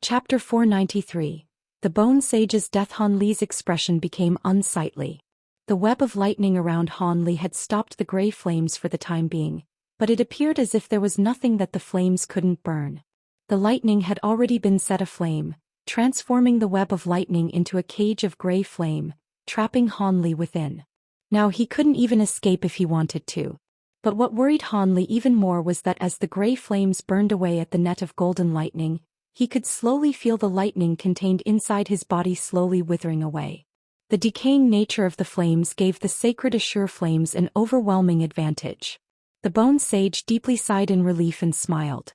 Chapter 493. The Bone Sage's Death. Han Li's expression became unsightly. The web of lightning around Han Li had stopped the gray flames for the time being, but it appeared as if there was nothing that the flames couldn't burn. The lightning had already been set aflame, transforming the web of lightning into a cage of gray flame, trapping Han Li within. Now he couldn't even escape if he wanted to. But what worried Han Li even more was that as the gray flames burned away at the net of golden lightning, he could slowly feel the lightning contained inside his body slowly withering away. The decaying nature of the flames gave the sacred azure flames an overwhelming advantage. The Bone Sage deeply sighed in relief and smiled.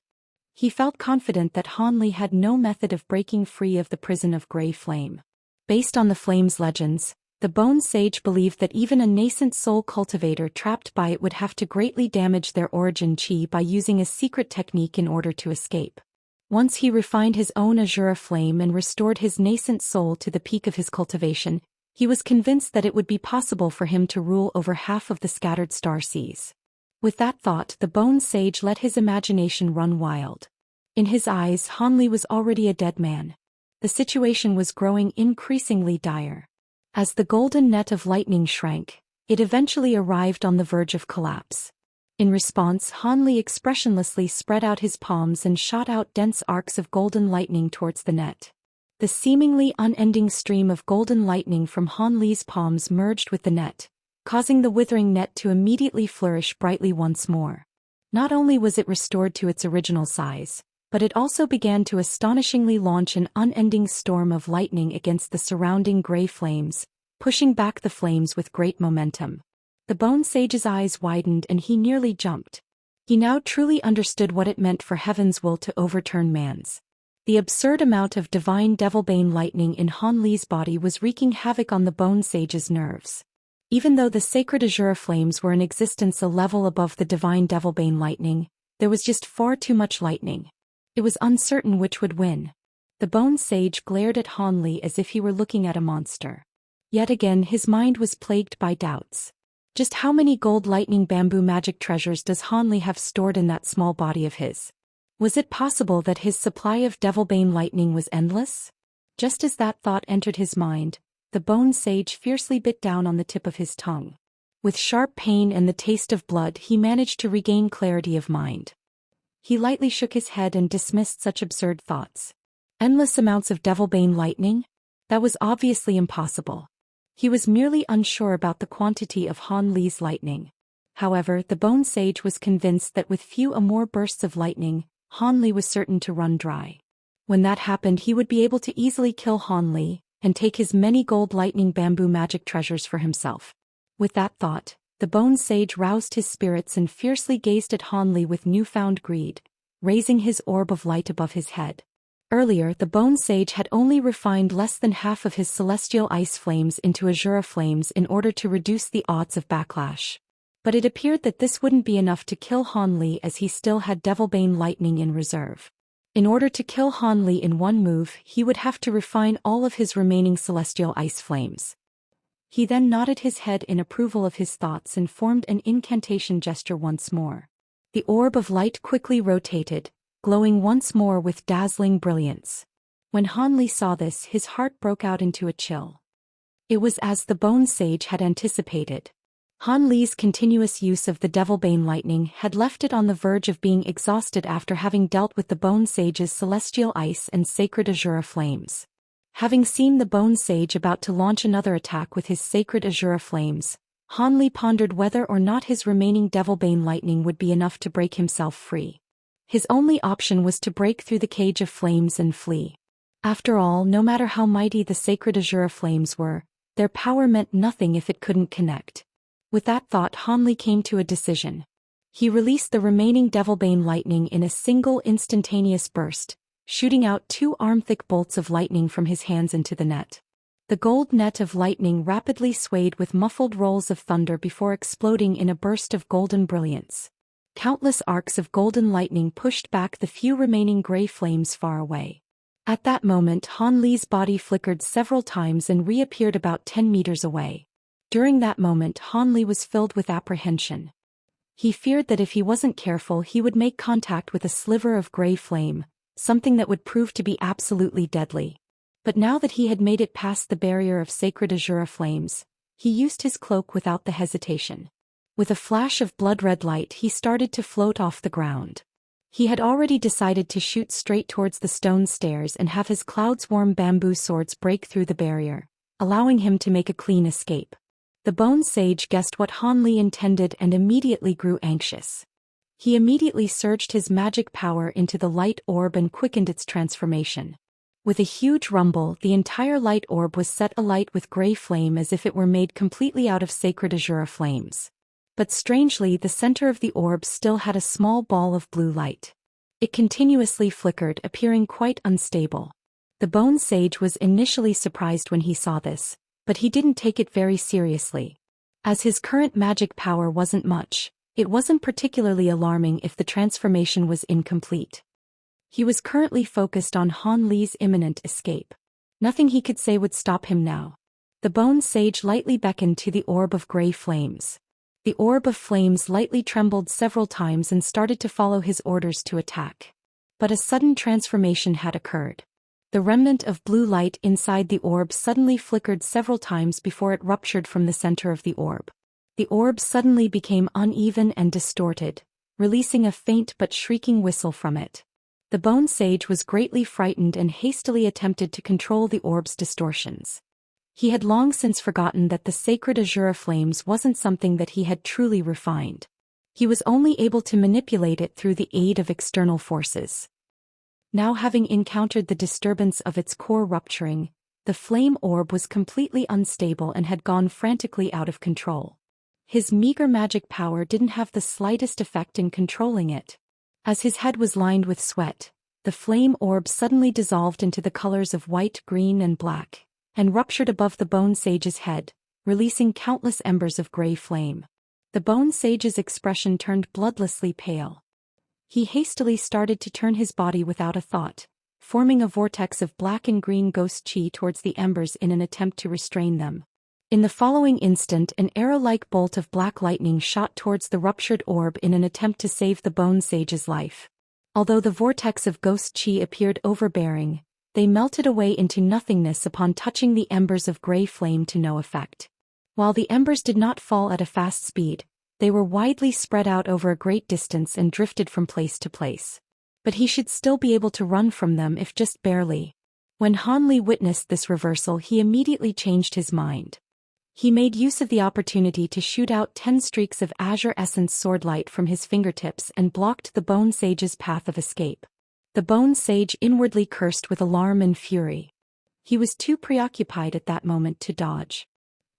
He felt confident that Han Li had no method of breaking free of the prison of gray flame. Based on the flame's legends, the Bone Sage believed that even a nascent soul cultivator trapped by it would have to greatly damage their origin chi by using a secret technique in order to escape. Once he refined his own azure flame and restored his nascent soul to the peak of his cultivation, he was convinced that it would be possible for him to rule over half of the scattered star seas. With that thought, the Bone Sage let his imagination run wild. In his eyes, Han Li was already a dead man. The situation was growing increasingly dire. As the golden net of lightning shrank, it eventually arrived on the verge of collapse. In response, Han Li expressionlessly spread out his palms and shot out dense arcs of golden lightning towards the net. The seemingly unending stream of golden lightning from Han Li's palms merged with the net, causing the withering net to immediately flourish brightly once more. Not only was it restored to its original size, but it also began to astonishingly launch an unending storm of lightning against the surrounding gray flames, pushing back the flames with great momentum. The Bone Sage's eyes widened and he nearly jumped. He now truly understood what it meant for heaven's will to overturn man's. The absurd amount of divine devilbane lightning in Han Li's body was wreaking havoc on the Bone Sage's nerves. Even though the sacred azure flames were in existence a level above the divine devilbane lightning, there was just far too much lightning. It was uncertain which would win. The Bone Sage glared at Han Li as if he were looking at a monster. Yet again his mind was plagued by doubts. Just how many gold lightning bamboo magic treasures does Han Li have stored in that small body of his? Was it possible that his supply of devilbane lightning was endless? Just as that thought entered his mind, the Bone Sage fiercely bit down on the tip of his tongue. With sharp pain and the taste of blood, he managed to regain clarity of mind. He lightly shook his head and dismissed such absurd thoughts. Endless amounts of devilbane lightning? That was obviously impossible. He was merely unsure about the quantity of Han Li's lightning. However, the Bone Sage was convinced that with few more bursts of lightning, Han Li was certain to run dry. When that happened, he would be able to easily kill Han Li and take his many gold lightning bamboo magic treasures for himself. With that thought, the Bone Sage roused his spirits and fiercely gazed at Han Li with newfound greed, raising his orb of light above his head. Earlier, the Bone Sage had only refined less than half of his celestial ice flames into azure flames in order to reduce the odds of backlash. But it appeared that this wouldn't be enough to kill Han Li, as he still had devilbane lightning in reserve. In order to kill Han Li in one move, he would have to refine all of his remaining celestial ice flames. He then nodded his head in approval of his thoughts and formed an incantation gesture once more. The orb of light quickly rotated, glowing once more with dazzling brilliance. When Han Li saw this, his heart broke out into a chill. It was as the Bone Sage had anticipated. Han Li's continuous use of the devilbane lightning had left it on the verge of being exhausted after having dealt with the Bone Sage's celestial ice and sacred azure flames. Having seen the Bone Sage about to launch another attack with his sacred azure flames, Han Li pondered whether or not his remaining devilbane lightning would be enough to break himself free. His only option was to break through the cage of flames and flee. After all, no matter how mighty the sacred azure flames were, their power meant nothing if it couldn't connect. With that thought, Han Li came to a decision. He released the remaining devilbane lightning in a single instantaneous burst, shooting out 2 arm-thick bolts of lightning from his hands into the net. The gold net of lightning rapidly swayed with muffled rolls of thunder before exploding in a burst of golden brilliance. Countless arcs of golden lightning pushed back the few remaining gray flames far away. At that moment, Han Li's body flickered several times and reappeared about 10 meters away. During that moment, Han Li was filled with apprehension. He feared that if he wasn't careful, he would make contact with a sliver of gray flame, something that would prove to be absolutely deadly. But now that he had made it past the barrier of sacred azure flames, he used his cloak without the hesitation. With a flash of blood-red light he started to float off the ground. He had already decided to shoot straight towards the stone stairs and have his clouds-warm bamboo swords break through the barrier, allowing him to make a clean escape. The Bone Sage guessed what Han Li intended and immediately grew anxious. He immediately surged his magic power into the light orb and quickened its transformation. With a huge rumble, the entire light orb was set alight with gray flame as if it were made completely out of sacred azure flames. But strangely, the center of the orb still had a small ball of blue light. It continuously flickered, appearing quite unstable. The Bone Sage was initially surprised when he saw this, but he didn't take it very seriously. As his current magic power wasn't much, it wasn't particularly alarming if the transformation was incomplete. He was currently focused on Han Li's imminent escape. Nothing he could say would stop him now. The Bone Sage lightly beckoned to the orb of gray flames. The orb of flames lightly trembled several times and started to follow his orders to attack. But a sudden transformation had occurred. The remnant of blue light inside the orb suddenly flickered several times before it ruptured from the center of the orb. The orb suddenly became uneven and distorted, releasing a faint but shrieking whistle from it. The Bone Sage was greatly frightened and hastily attempted to control the orb's distortions. He had long since forgotten that the sacred azure flames wasn't something that he had truly refined. He was only able to manipulate it through the aid of external forces. Now, having encountered the disturbance of its core rupturing, the flame orb was completely unstable and had gone frantically out of control. His meager magic power didn't have the slightest effect in controlling it. As his head was lined with sweat, the flame orb suddenly dissolved into the colors of white, green, and black, and ruptured above the Bone Sage's head, releasing countless embers of gray flame. The Bone Sage's expression turned bloodlessly pale. He hastily started to turn his body without a thought, forming a vortex of black and green ghost chi towards the embers in an attempt to restrain them. In the following instant, an arrow-like bolt of black lightning shot towards the ruptured orb in an attempt to save the Bone Sage's life. Although the vortex of ghost chi appeared overbearing, they melted away into nothingness upon touching the embers of gray flame to no effect. While the embers did not fall at a fast speed, they were widely spread out over a great distance and drifted from place to place. But he should still be able to run from them if just barely. When Han Li witnessed this reversal, he immediately changed his mind. He made use of the opportunity to shoot out 10 streaks of azure essence swordlight from his fingertips and blocked the Bone Sage's path of escape. The Bone Sage inwardly cursed with alarm and fury. He was too preoccupied at that moment to dodge.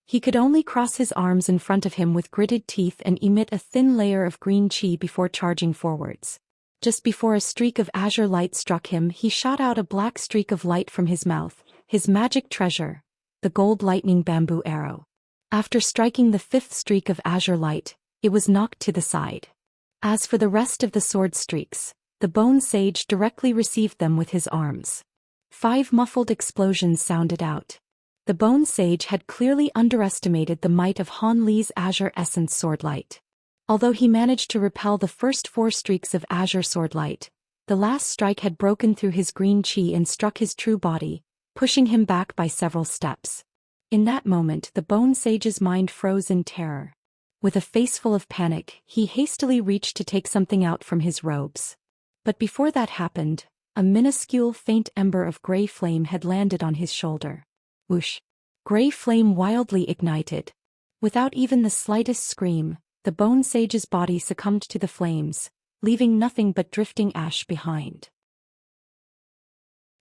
He could only cross his arms in front of him with gritted teeth and emit a thin layer of green chi before charging forwards. Just before a streak of azure light struck him, he shot out a black streak of light from his mouth, his magic treasure, the gold lightning bamboo arrow. After striking the 5th streak of azure light, it was knocked to the side. As for the rest of the sword streaks, the Bone Sage directly received them with his arms. 5 muffled explosions sounded out. The Bone Sage had clearly underestimated the might of Han Li's azure essence swordlight. Although he managed to repel the first 4 streaks of azure swordlight, the last strike had broken through his green chi and struck his true body, pushing him back by several steps. In that moment, the Bone Sage's mind froze in terror. With a face full of panic, he hastily reached to take something out from his robes. But before that happened, a minuscule faint ember of gray flame had landed on his shoulder. Whoosh! Gray flame wildly ignited. Without even the slightest scream, the Bone Sage's body succumbed to the flames, leaving nothing but drifting ash behind.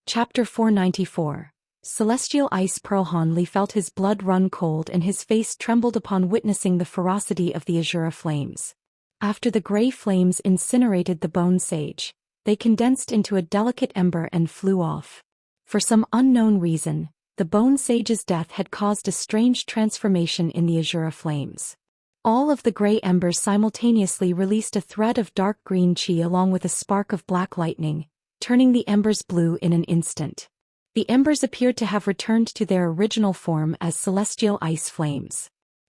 Chapter 494. Celestial Ice Pearl. Han Li felt his blood run cold and his face trembled upon witnessing the ferocity of the azure flames. After the gray flames incinerated the Bone Sage, they condensed into a delicate ember and flew off. For some unknown reason, the Bone Sage's death had caused a strange transformation in the azure flames. All of the gray embers simultaneously released a thread of dark green chi along with a spark of black lightning, turning the embers blue in an instant. The embers appeared to have returned to their original form as celestial ice flames.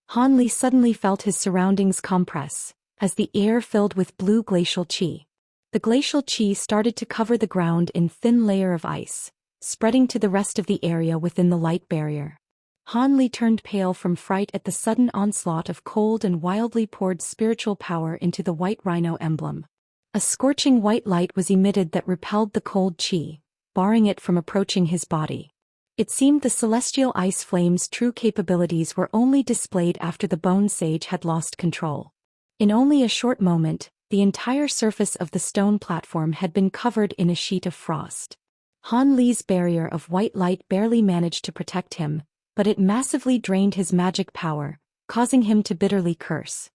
Han Li suddenly felt his surroundings compress, as the air filled with blue glacial chi. The glacial qi started to cover the ground in thin layer of ice, spreading to the rest of the area within the light barrier. Han Li turned pale from fright at the sudden onslaught of cold and wildly poured spiritual power into the white rhino emblem. A scorching white light was emitted that repelled the cold qi, barring it from approaching his body. It seemed the celestial ice flame's true capabilities were only displayed after the bone sage had lost control. In only a short moment, the entire surface of the stone platform had been covered in a sheet of frost. Han Li's barrier of white light barely managed to protect him, but it massively drained his magic power, causing him to bitterly curse.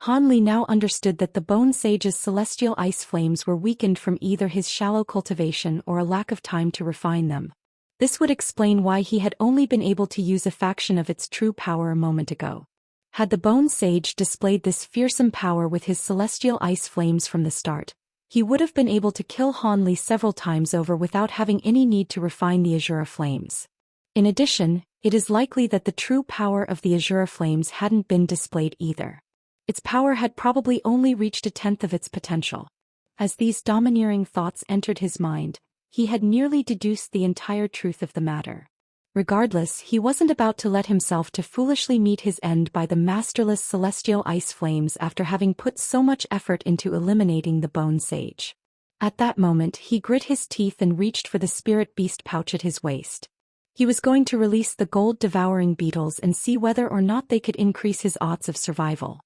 Han Li now understood that the bone sage's celestial ice flames were weakened from either his shallow cultivation or a lack of time to refine them. This would explain why he had only been able to use a fraction of its true power a moment ago. Had the bone sage displayed this fearsome power with his celestial ice flames from the start, he would have been able to kill Han Li several times over without having any need to refine the Azura flames. In addition, it is likely that the true power of the Azura flames hadn't been displayed either. Its power had probably only reached a tenth of its potential. As these domineering thoughts entered his mind, he had nearly deduced the entire truth of the matter. Regardless, he wasn't about to let himself to foolishly meet his end by the masterless celestial ice flames after having put so much effort into eliminating the bone sage. At that moment, he grit his teeth and reached for the spirit beast pouch at his waist. He was going to release the gold-devouring beetles and see whether or not they could increase his odds of survival.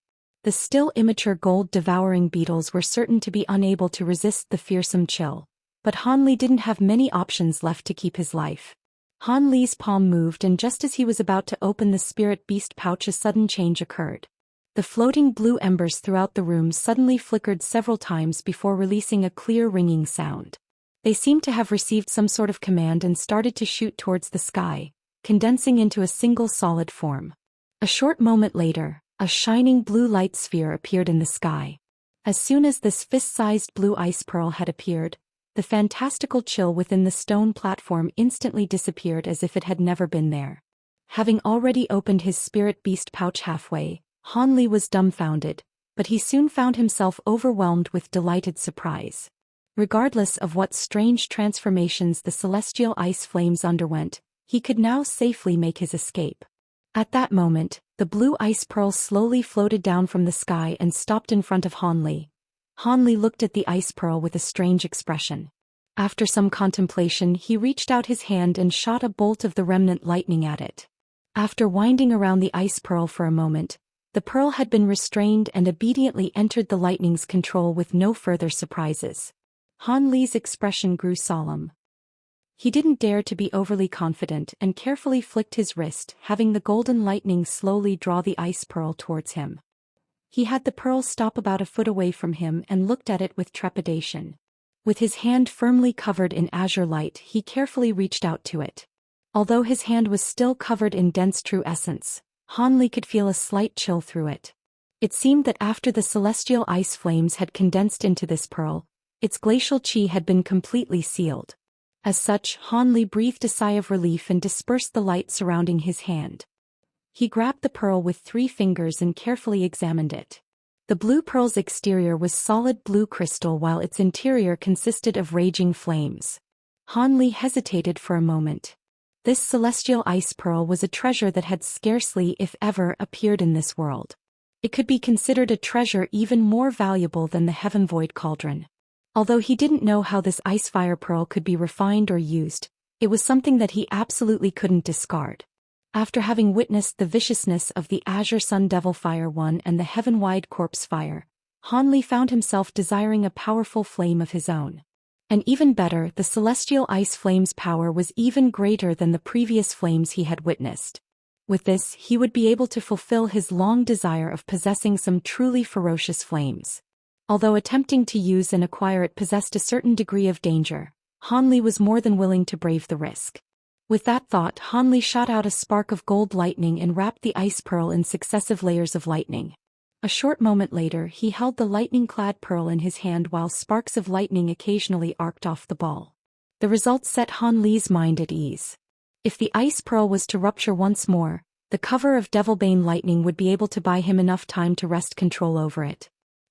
The still immature gold-devouring beetles were certain to be unable to resist the fearsome chill, but Han Li didn't have many options left to keep his life. Han Li's palm moved, and just as he was about to open the spirit beast pouch, a sudden change occurred. The floating blue embers throughout the room suddenly flickered several times before releasing a clear ringing sound. They seemed to have received some sort of command and started to shoot towards the sky, condensing into a single solid form. A short moment later, a shining blue light sphere appeared in the sky. As soon as this fist-sized blue ice pearl had appeared, the fantastical chill within the stone platform instantly disappeared as if it had never been there. Having already opened his spirit beast pouch halfway, Han Li was dumbfounded, but he soon found himself overwhelmed with delighted surprise. Regardless of what strange transformations the celestial ice flames underwent, he could now safely make his escape. At that moment, the blue ice pearl slowly floated down from the sky and stopped in front of Han Li. Han Li looked at the ice pearl with a strange expression. After some contemplation, he reached out his hand and shot a bolt of the remnant lightning at it. After winding around the ice pearl for a moment, the pearl had been restrained and obediently entered the lightning's control with no further surprises. Han Li's expression grew solemn. He didn't dare to be overly confident and carefully flicked his wrist, having the golden lightning slowly draw the ice pearl towards him. He had the pearl stop about a foot away from him and looked at it with trepidation. With his hand firmly covered in azure light, he carefully reached out to it. Although his hand was still covered in dense true essence, Han Li could feel a slight chill through it. It seemed that after the celestial ice flames had condensed into this pearl, its glacial qi had been completely sealed. As such, Han Li breathed a sigh of relief and dispersed the light surrounding his hand. He grabbed the pearl with 3 fingers and carefully examined it. The blue pearl's exterior was solid blue crystal while its interior consisted of raging flames. Han Li hesitated for a moment. This celestial ice pearl was a treasure that had scarcely, if ever, appeared in this world. It could be considered a treasure even more valuable than the Heaven Void Cauldron. Although he didn't know how this ice fire pearl could be refined or used, it was something that he absolutely couldn't discard. After having witnessed the viciousness of the Azure Sun Devil Fire 1 and the Heaven-wide Corpse Fire, Han Li found himself desiring a powerful flame of his own. And even better, the celestial ice flame's power was even greater than the previous flames he had witnessed. With this, he would be able to fulfill his long desire of possessing some truly ferocious flames. Although attempting to use and acquire it possessed a certain degree of danger, Han Li was more than willing to brave the risk. With that thought, Han Li shot out a spark of gold lightning and wrapped the ice pearl in successive layers of lightning. A short moment later, he held the lightning-clad pearl in his hand while sparks of lightning occasionally arced off the ball. The result set Han Li's mind at ease. If the ice pearl was to rupture once more, the cover of Devilbane lightning would be able to buy him enough time to wrest control over it.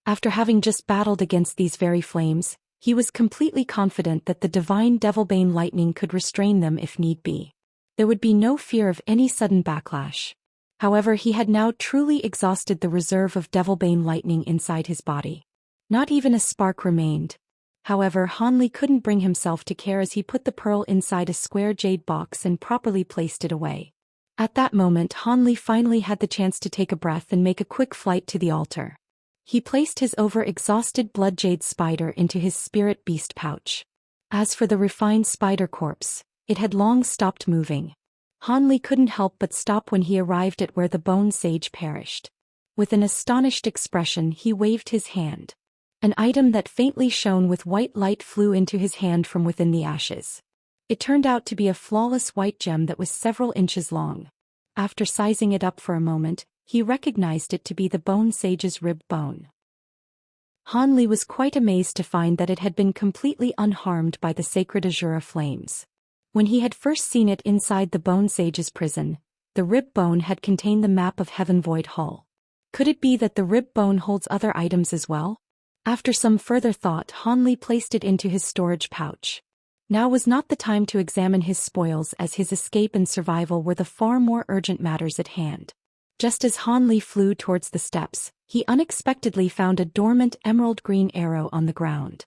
After having just battled against these very flames, He was completely confident that the divine Devilbane lightning could restrain them if need be. There would be no fear of any sudden backlash. However, he had now truly exhausted the reserve of Devilbane lightning inside his body. Not even a spark remained. However, Hanli couldn't bring himself to care as he put the pearl inside a square jade box and properly placed it away. At that moment, Hanli finally had the chance to take a breath and make a quick flight to the altar. He placed his over-exhausted blood jade spider into his spirit beast pouch. As for the refined spider corpse, it had long stopped moving. Hanli couldn't help but stop when he arrived at where the bone sage perished. With an astonished expression, he waved his hand. An item that faintly shone with white light flew into his hand from within the ashes. It turned out to be a flawless white gem that was several inches long. After sizing it up for a moment, he recognized it to be the bone sage's rib bone. Hanli was quite amazed to find that it had been completely unharmed by the sacred Azura flames. When he had first seen it inside the bone sage's prison, the rib bone had contained the map of Heaven Void Hull. Could it be that the rib bone holds other items as well? After some further thought, Hanli placed it into his storage pouch. Now was not the time to examine his spoils, as his escape and survival were the far more urgent matters at hand. Just as Hanli flew towards the steps, he unexpectedly found a dormant emerald green arrow on the ground.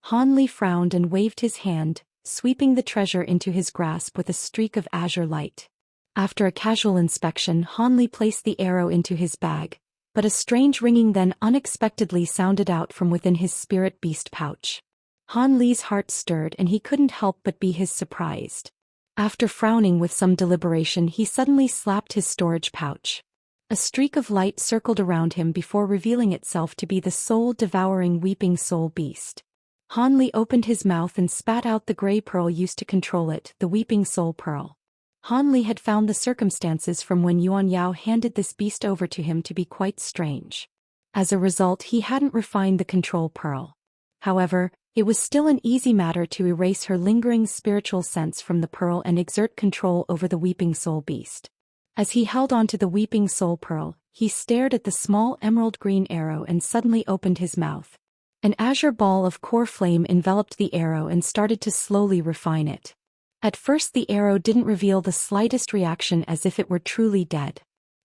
Hanli frowned and waved his hand, sweeping the treasure into his grasp with a streak of azure light. After a casual inspection, Hanli placed the arrow into his bag, but a strange ringing then unexpectedly sounded out from within his spirit beast pouch. Hanli's heart stirred and he couldn't help but be surprised. After frowning with some deliberation, he suddenly slapped his storage pouch. A streak of light circled around him before revealing itself to be the soul-devouring weeping soul beast. Hanli opened his mouth and spat out the gray pearl used to control it, the weeping soul pearl. Hanli had found the circumstances from when Yuan Yao handed this beast over to him to be quite strange. As a result, he hadn't refined the control pearl. However, it was still an easy matter to erase her lingering spiritual sense from the pearl and exert control over the weeping soul beast. As he held onto the weeping soul pearl, he stared at the small emerald green arrow and suddenly opened his mouth. An azure ball of core flame enveloped the arrow and started to slowly refine it. At first the arrow didn't reveal the slightest reaction, as if it were truly dead.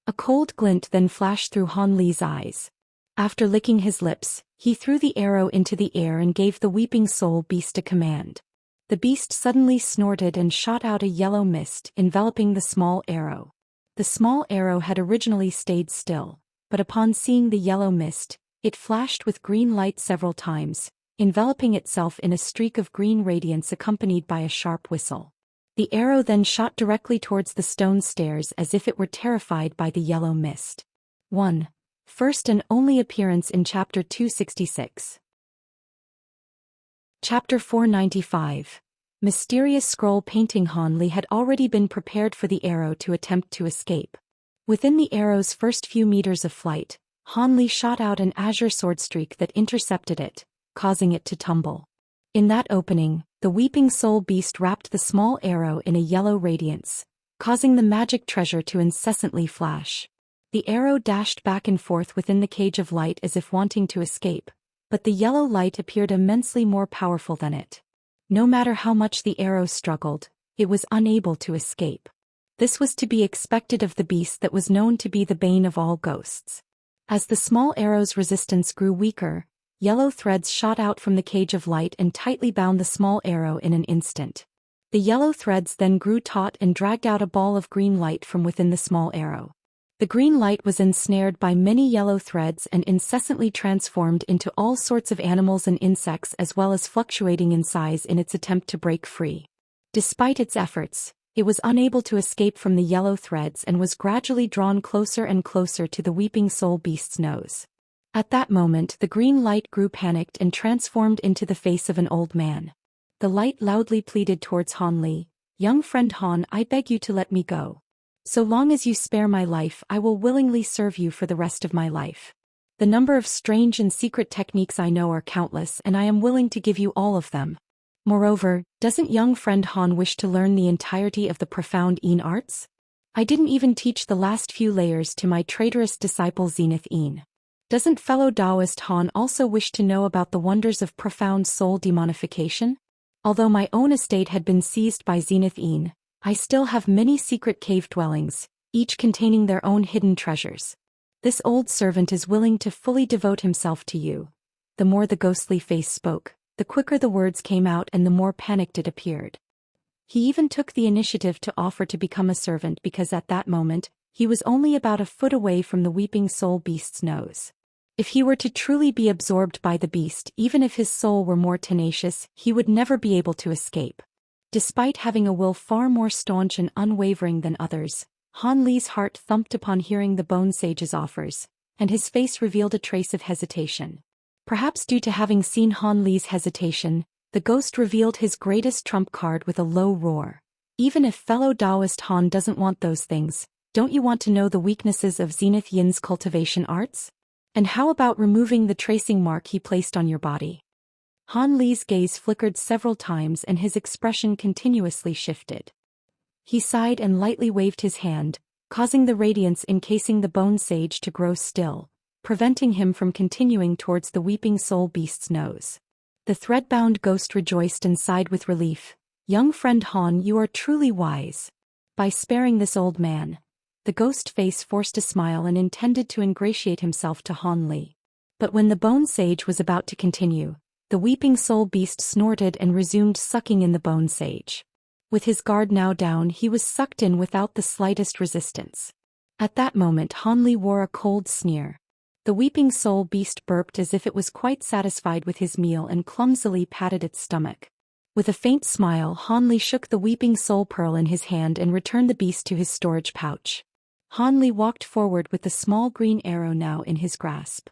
A cold glint then flashed through Hanli's eyes. After licking his lips, he threw the arrow into the air and gave the weeping soul beast a command. The beast suddenly snorted and shot out a yellow mist, enveloping the small arrow. The small arrow had originally stayed still, but upon seeing the yellow mist, it flashed with green light several times, enveloping itself in a streak of green radiance accompanied by a sharp whistle. The arrow then shot directly towards the stone stairs as if it were terrified by the yellow mist. 1. First and only appearance in Chapter 266. Chapter 495. Mysterious scroll painting. Hanli had already been prepared for the arrow to attempt to escape. Within the arrow's first few meters of flight, Hanli shot out an azure sword streak that intercepted it, causing it to tumble. In that opening, the weeping soul beast wrapped the small arrow in a yellow radiance, causing the magic treasure to incessantly flash. The arrow dashed back and forth within the cage of light as if wanting to escape, but the yellow light appeared immensely more powerful than it. No matter how much the arrow struggled, it was unable to escape. This was to be expected of the beast that was known to be the bane of all ghosts. As the small arrow's resistance grew weaker, yellow threads shot out from the cage of light and tightly bound the small arrow in an instant. The yellow threads then grew taut and dragged out a ball of green light from within the small arrow. The green light was ensnared by many yellow threads and incessantly transformed into all sorts of animals and insects, as well as fluctuating in size in its attempt to break free. Despite its efforts, it was unable to escape from the yellow threads and was gradually drawn closer and closer to the weeping soul beast's nose. At that moment, the green light grew panicked and transformed into the face of an old man. The light loudly pleaded towards Hanli, "Young friend Han, I beg you to let me go. So long as you spare my life, I will willingly serve you for the rest of my life. The number of strange and secret techniques I know are countless, and I am willing to give you all of them. Moreover, doesn't young friend Han wish to learn the entirety of the profound Yin arts? I didn't even teach the last few layers to my traitorous disciple Zenith Yin. Doesn't fellow Taoist Han also wish to know about the wonders of profound soul demonification? Although my own estate had been seized by Zenith Een, I still have many secret cave dwellings, each containing their own hidden treasures. This old servant is willing to fully devote himself to you. The more the ghostly face spoke, the quicker the words came out and the more panicked it appeared. He even took the initiative to offer to become a servant because at that moment, he was only about a foot away from the weeping soul beast's nose. If he were to truly be absorbed by the beast, even if his soul were more tenacious, he would never be able to escape. Despite having a will far more staunch and unwavering than others, Han Li's heart thumped upon hearing the Bone Sage's offers, and his face revealed a trace of hesitation. Perhaps due to having seen Han Li's hesitation, the ghost revealed his greatest trump card with a low roar. Even if fellow Taoist Han doesn't want those things, don't you want to know the weaknesses of Zenith Yin's cultivation arts? And how about removing the tracing mark he placed on your body? Han Li's gaze flickered several times and his expression continuously shifted. He sighed and lightly waved his hand, causing the radiance encasing the Bone Sage to grow still, preventing him from continuing towards the weeping soul beast's nose. The thread-bound ghost rejoiced and sighed with relief. Young friend Han, you are truly wise. By sparing this old man, the ghost face forced a smile and intended to ingratiate himself to Han Li. But when the Bone Sage was about to continue, the weeping soul beast snorted and resumed sucking in the Bone Sage. With his guard now down, he was sucked in without the slightest resistance. At that moment Han Li wore a cold sneer. The weeping soul beast burped as if it was quite satisfied with his meal and clumsily patted its stomach. With a faint smile, Han Li shook the weeping soul pearl in his hand and returned the beast to his storage pouch. Han Li walked forward with the small green arrow now in his grasp.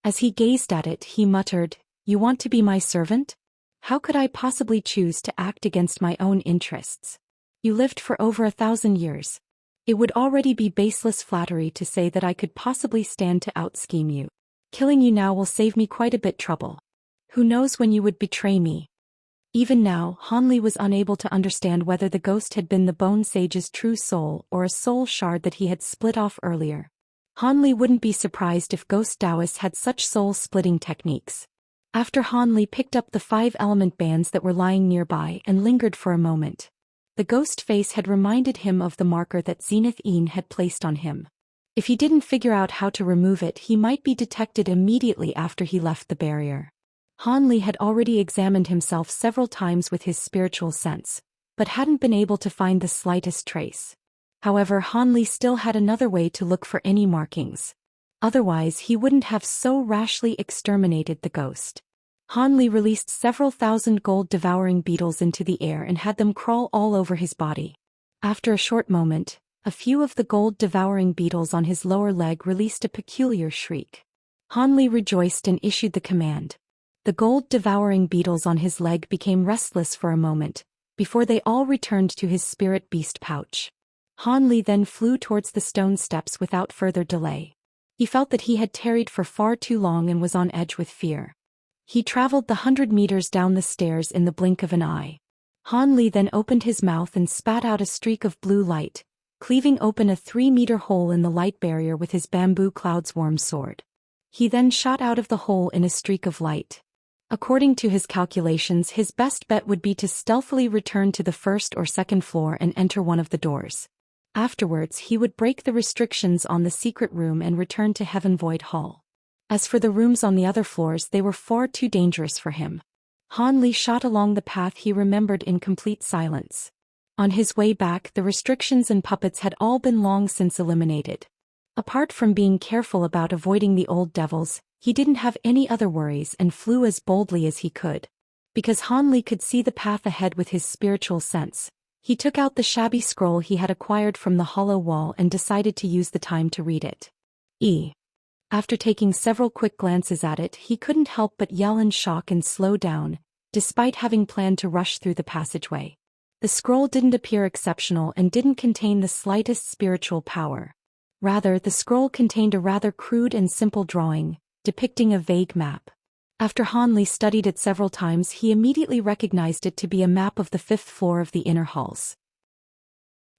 As he gazed at it, he muttered, "You want to be my servant? How could I possibly choose to act against my own interests? You lived for over 1,000 years. It would already be baseless flattery to say that I could possibly stand to out-scheme you. Killing you now will save me quite a bit trouble. Who knows when you would betray me?" Even now, Han Li was unable to understand whether the ghost had been the Bone Sage's true soul or a soul shard that he had split off earlier. Han Li wouldn't be surprised if ghost Taoists had such soul-splitting techniques. After Han Li picked up the 5-element bands that were lying nearby and lingered for a moment, the ghost face had reminded him of the marker that Zenith Een had placed on him. If he didn't figure out how to remove it, he might be detected immediately after he left the barrier. Han Li had already examined himself several times with his spiritual sense, but hadn't been able to find the slightest trace. However, Han Li still had another way to look for any markings. Otherwise, he wouldn't have so rashly exterminated the ghost. Han Li released several thousand gold-devouring beetles into the air and had them crawl all over his body. After a short moment, a few of the gold-devouring beetles on his lower leg released a peculiar shriek. Han Li rejoiced and issued the command. The gold-devouring beetles on his leg became restless for a moment, before they all returned to his spirit beast pouch. Han Li then flew towards the stone steps without further delay. He felt that he had tarried for far too long and was on edge with fear. He traveled the 100 meters down the stairs in the blink of an eye. Han Li then opened his mouth and spat out a streak of blue light, cleaving open a 3-meter hole in the light barrier with his bamboo cloudsworm sword. He then shot out of the hole in a streak of light. According to his calculations, his best bet would be to stealthily return to the first or second floor and enter one of the doors. Afterwards, he would break the restrictions on the secret room and return to Heaven Void Hall. As for the rooms on the other floors, they were far too dangerous for him. Han Li shot along the path he remembered in complete silence. On his way back, the restrictions and puppets had all been long since eliminated. Apart from being careful about avoiding the old devils, he didn't have any other worries and flew as boldly as he could. Because Han Li could see the path ahead with his spiritual sense, he took out the shabby scroll he had acquired from the hollow wall and decided to use the time to read it. After taking several quick glances at it, he couldn't help but yell in shock and slow down, despite having planned to rush through the passageway. The scroll didn't appear exceptional and didn't contain the slightest spiritual power. Rather, the scroll contained a rather crude and simple drawing, depicting a vague map. After Han Li studied it several times, he immediately recognized it to be a map of the 5th floor of the inner halls.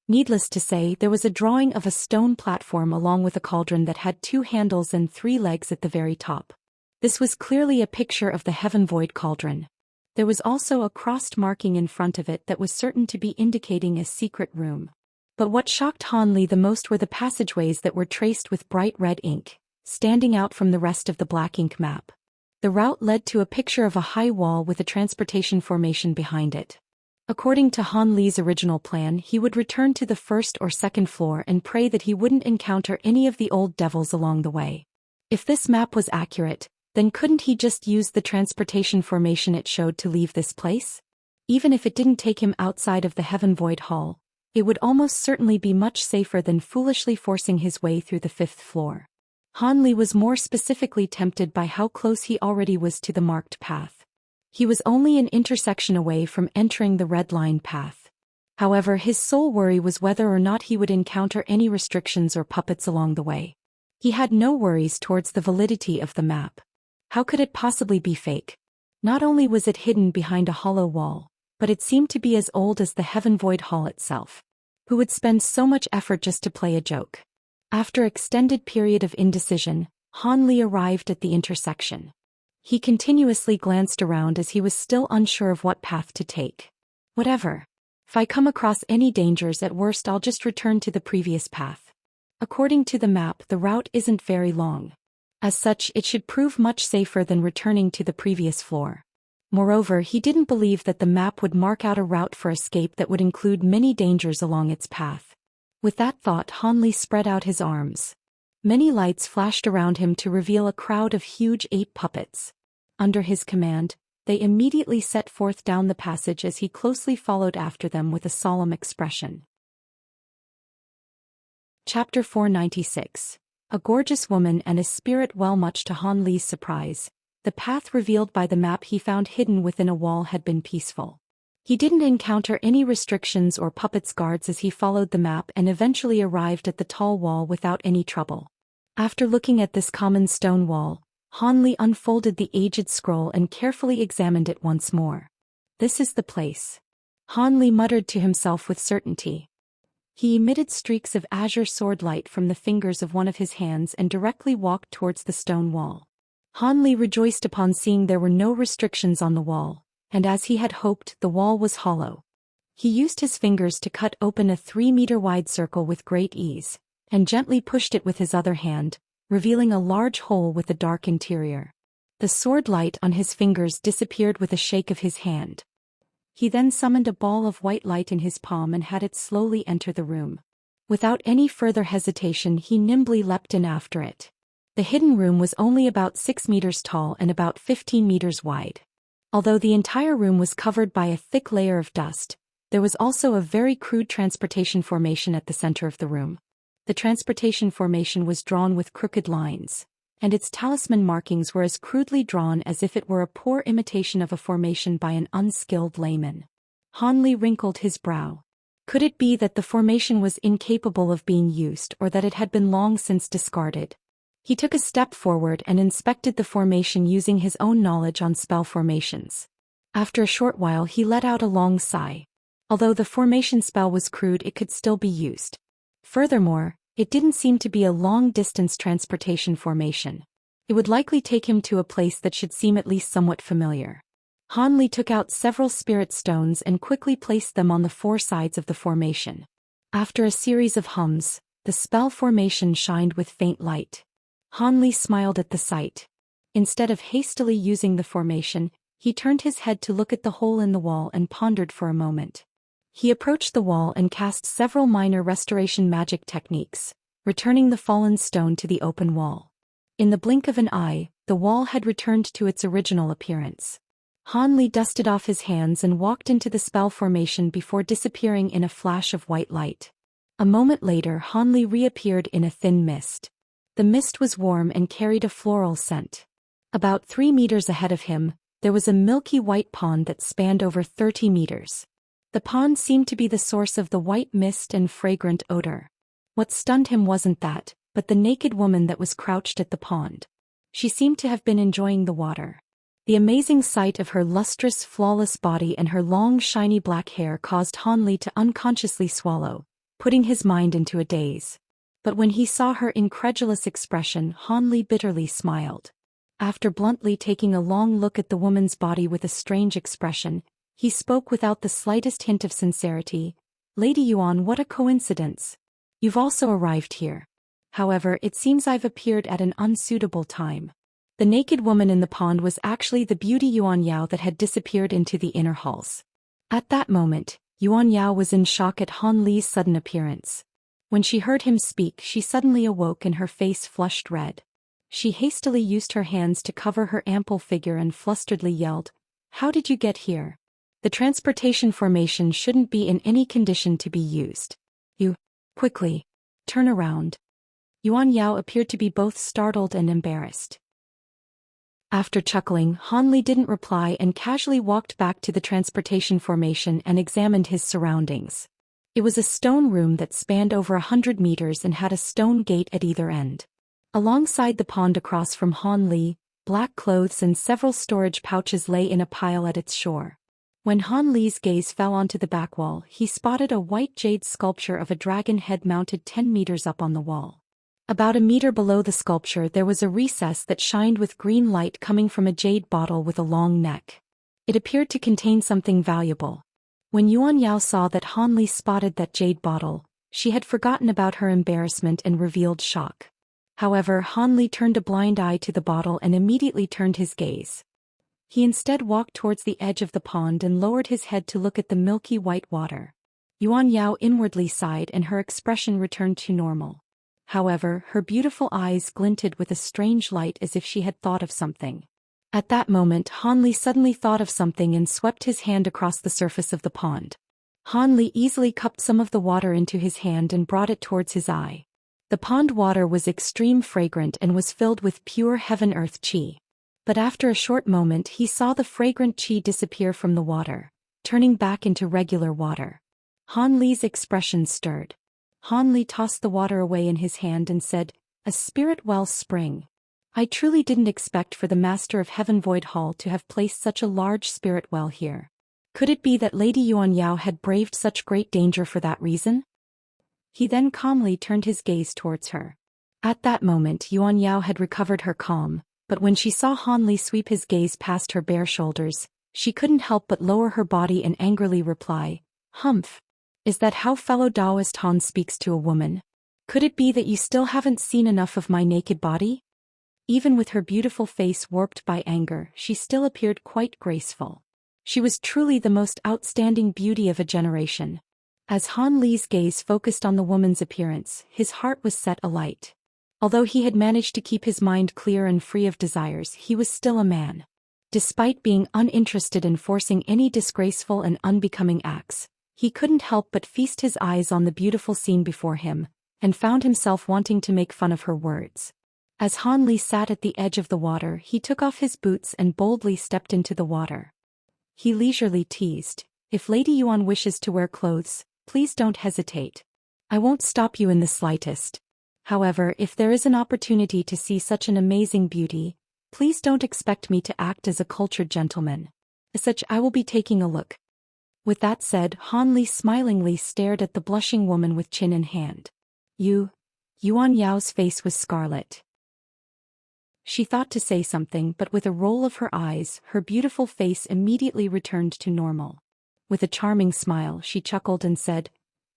Needless to say, there was a drawing of a stone platform along with a cauldron that had 2 handles and 3 legs at the very top. This was clearly a picture of the Heaven Void cauldron. There was also a crossed marking in front of it that was certain to be indicating a secret room. But what shocked Han Li the most were the passageways that were traced with bright red ink, standing out from the rest of the black ink map. The route led to a picture of a high wall with a transportation formation behind it. According to Han Li's original plan, he would return to the first or second floor and pray that he wouldn't encounter any of the old devils along the way. If this map was accurate, then couldn't he just use the transportation formation it showed to leave this place? Even if it didn't take him outside of the Heaven Void Hall, it would almost certainly be much safer than foolishly forcing his way through the 5th floor. Han Li was more specifically tempted by how close he already was to the marked path. He was only an intersection away from entering the red line path. However, his sole worry was whether or not he would encounter any restrictions or puppets along the way. He had no worries towards the validity of the map. How could it possibly be fake? Not only was it hidden behind a hollow wall, but it seemed to be as old as the Heaven Void Hall itself. Who would spend so much effort just to play a joke? After an extended period of indecision, Han Li arrived at the intersection. He continuously glanced around as he was still unsure of what path to take. Whatever. If I come across any dangers, at worst I'll just return to the previous path. According to the map, the route isn't very long. As such, it should prove much safer than returning to the previous floor. Moreover, he didn't believe that the map would mark out a route for escape that would include many dangers along its path. With that thought, Han Li spread out his arms. Many lights flashed around him to reveal a crowd of huge 8 puppets. Under his command, they immediately set forth down the passage as he closely followed after them with a solemn expression. Chapter 496. A gorgeous woman and a spirit. Well, much to Han Li's surprise, the path revealed by the map he found hidden within a wall had been peaceful. He didn't encounter any restrictions or puppets guards as he followed the map and eventually arrived at the tall wall without any trouble. After looking at this common stone wall, Han Li unfolded the aged scroll and carefully examined it once more. This is the place. Han Li muttered to himself with certainty. He emitted streaks of azure sword light from the fingers of one of his hands and directly walked towards the stone wall. Han Li rejoiced upon seeing there were no restrictions on the wall, and as he had hoped, the wall was hollow. He used his fingers to cut open a 3-meter-wide circle with great ease, and gently pushed it with his other hand, revealing a large hole with a dark interior. The sword light on his fingers disappeared with a shake of his hand. He then summoned a ball of white light in his palm and had it slowly enter the room. Without any further hesitation, he nimbly leapt in after it. The hidden room was only about 6 meters tall and about 15 meters wide. Although the entire room was covered by a thick layer of dust, there was also a very crude transportation formation at the center of the room. The transportation formation was drawn with crooked lines, and its talisman markings were as crudely drawn as if it were a poor imitation of a formation by an unskilled layman. Han Li wrinkled his brow. Could it be that the formation was incapable of being used or that it had been long since discarded? He took a step forward and inspected the formation using his own knowledge on spell formations. After a short while he let out a long sigh. Although the formation spell was crude, it could still be used. Furthermore, it didn't seem to be a long-distance transportation formation. It would likely take him to a place that should seem at least somewhat familiar. Han Li took out several spirit stones and quickly placed them on the 4 sides of the formation. After a series of hums, the spell formation shined with faint light. Han Li smiled at the sight. Instead of hastily using the formation, he turned his head to look at the hole in the wall and pondered for a moment. He approached the wall and cast several minor restoration magic techniques, returning the fallen stone to the open wall. In the blink of an eye, the wall had returned to its original appearance. Han Li dusted off his hands and walked into the spell formation before disappearing in a flash of white light. A moment later, Han Li reappeared in a thin mist. The mist was warm and carried a floral scent. About 3 meters ahead of him, there was a milky white pond that spanned over 30 meters. The pond seemed to be the source of the white mist and fragrant odor. What stunned him wasn't that, but the naked woman that was crouched at the pond. She seemed to have been enjoying the water. The amazing sight of her lustrous, flawless body and her long, shiny black hair caused Han Li to unconsciously swallow, putting his mind into a daze. But when he saw her incredulous expression, Han Li bitterly smiled. After bluntly taking a long look at the woman's body with a strange expression, he spoke without the slightest hint of sincerity. "Lady Yuan, what a coincidence. You've also arrived here. However, it seems I've appeared at an unsuitable time." The naked woman in the pond was actually the beauty Yuan Yao that had disappeared into the inner halls. At that moment, Yuan Yao was in shock at Han Li's sudden appearance. When she heard him speak, she suddenly awoke and her face flushed red. She hastily used her hands to cover her ample figure and flusteredly yelled, "How did you get here? The transportation formation shouldn't be in any condition to be used. Quickly, turn around." Yuan Yao appeared to be both startled and embarrassed. After chuckling, Han Li didn't reply and casually walked back to the transportation formation and examined his surroundings. It was a stone room that spanned over 100 meters and had a stone gate at either end. Alongside the pond across from Han Li, black clothes and several storage pouches lay in a pile at its shore. When Han Li's gaze fell onto the back wall, he spotted a white jade sculpture of a dragon head mounted 10 meters up on the wall. About a meter below the sculpture there was a recess that shined with green light coming from a jade bottle with a long neck. It appeared to contain something valuable. When Yuan Yao saw that Han Li spotted that jade bottle, she had forgotten about her embarrassment and revealed shock. However, Han Li turned a blind eye to the bottle and immediately turned his gaze. He instead walked towards the edge of the pond and lowered his head to look at the milky white water. Yuan Yao inwardly sighed and her expression returned to normal. However, her beautiful eyes glinted with a strange light as if she had thought of something. At that moment, Han Li suddenly thought of something and swept his hand across the surface of the pond. Han Li easily cupped some of the water into his hand and brought it towards his eye. The pond water was extreme fragrant and was filled with pure heaven-earth qi. But after a short moment he saw the fragrant qi disappear from the water, turning back into regular water. Han Li's expression stirred. Han Li tossed the water away in his hand and said, "A spirit well spring. I truly didn't expect for the master of Heaven Void Hall to have placed such a large spirit well here. Could it be that Lady Yuan Yao had braved such great danger for that reason?" He then calmly turned his gaze towards her. At that moment Yuan Yao had recovered her calm, but when she saw Han Li sweep his gaze past her bare shoulders, she couldn't help but lower her body and angrily reply, "Humph. Is that how fellow Taoist Han speaks to a woman? Could it be that you still haven't seen enough of my naked body?" Even with her beautiful face warped by anger, she still appeared quite graceful. She was truly the most outstanding beauty of a generation. As Han Li's gaze focused on the woman's appearance, his heart was set alight. Although he had managed to keep his mind clear and free of desires, he was still a man. Despite being uninterested in forcing any disgraceful and unbecoming acts, he couldn't help but feast his eyes on the beautiful scene before him, and found himself wanting to make fun of her words. As Han Li sat at the edge of the water, he took off his boots and boldly stepped into the water. He leisurely teased, "If Lady Yuan wishes to wear clothes, please don't hesitate. I won't stop you in the slightest. However, if there is an opportunity to see such an amazing beauty, please don't expect me to act as a cultured gentleman. As such, I will be taking a look." With that said, Han Li smilingly stared at the blushing woman with chin in hand. Yuan Yao's face was scarlet. She thought to say something, but with a roll of her eyes, her beautiful face immediately returned to normal. With a charming smile, she chuckled and said,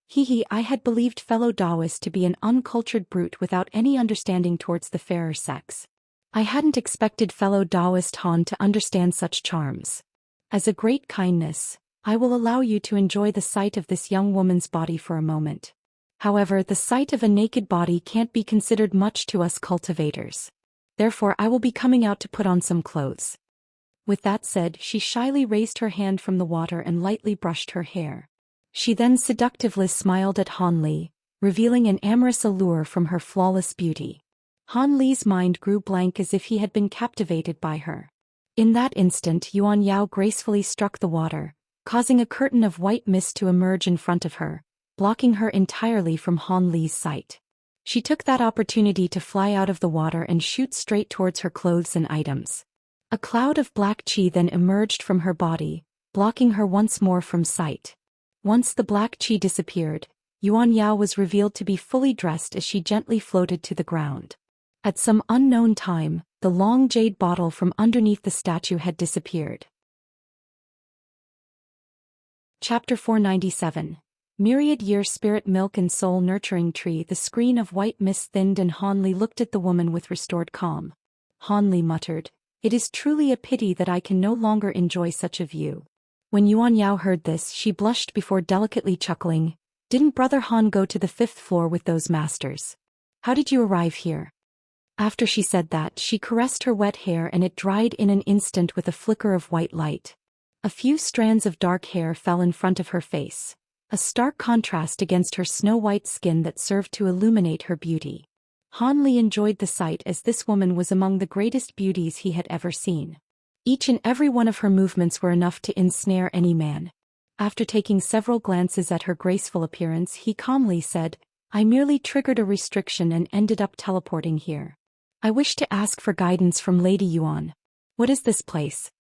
"Hee, I had believed fellow Taoist to be an uncultured brute without any understanding towards the fairer sex. I hadn't expected fellow Taoist Han to understand such charms. As a great kindness, I will allow you to enjoy the sight of this young woman's body for a moment. However, the sight of a naked body can't be considered much to us cultivators. Therefore I will be coming out to put on some clothes." With that said, she shyly raised her hand from the water and lightly brushed her hair. She then seductively smiled at Han Li, revealing an amorous allure from her flawless beauty. Han Li's mind grew blank as if he had been captivated by her. In that instant, Yuan Yao gracefully struck the water, causing a curtain of white mist to emerge in front of her, blocking her entirely from Han Li's sight. She took that opportunity to fly out of the water and shoot straight towards her clothes and items. A cloud of black qi then emerged from her body, blocking her once more from sight. Once the black qi disappeared, Yuan Yao was revealed to be fully dressed as she gently floated to the ground. At some unknown time, the long jade bottle from underneath the statue had disappeared. Chapter 497. Myriad-year spirit milk and soul-nurturing tree. The screen of white mist thinned and Han Li looked at the woman with restored calm. Han Li muttered, "It is truly a pity that I can no longer enjoy such a view." When Yuan Yao heard this, she blushed before delicately chuckling. "Didn't Brother Han go to the 5th floor with those masters? How did you arrive here?" After she said that, she caressed her wet hair and it dried in an instant with a flicker of white light. A few strands of dark hair fell in front of her face, a stark contrast against her snow-white skin that served to illuminate her beauty. Han Li enjoyed the sight as this woman was among the greatest beauties he had ever seen. Each and every one of her movements were enough to ensnare any man. After taking several glances at her graceful appearance, he calmly said, "I merely triggered a restriction and ended up teleporting here. I wish to ask for guidance from Lady Yuan. What is this place?"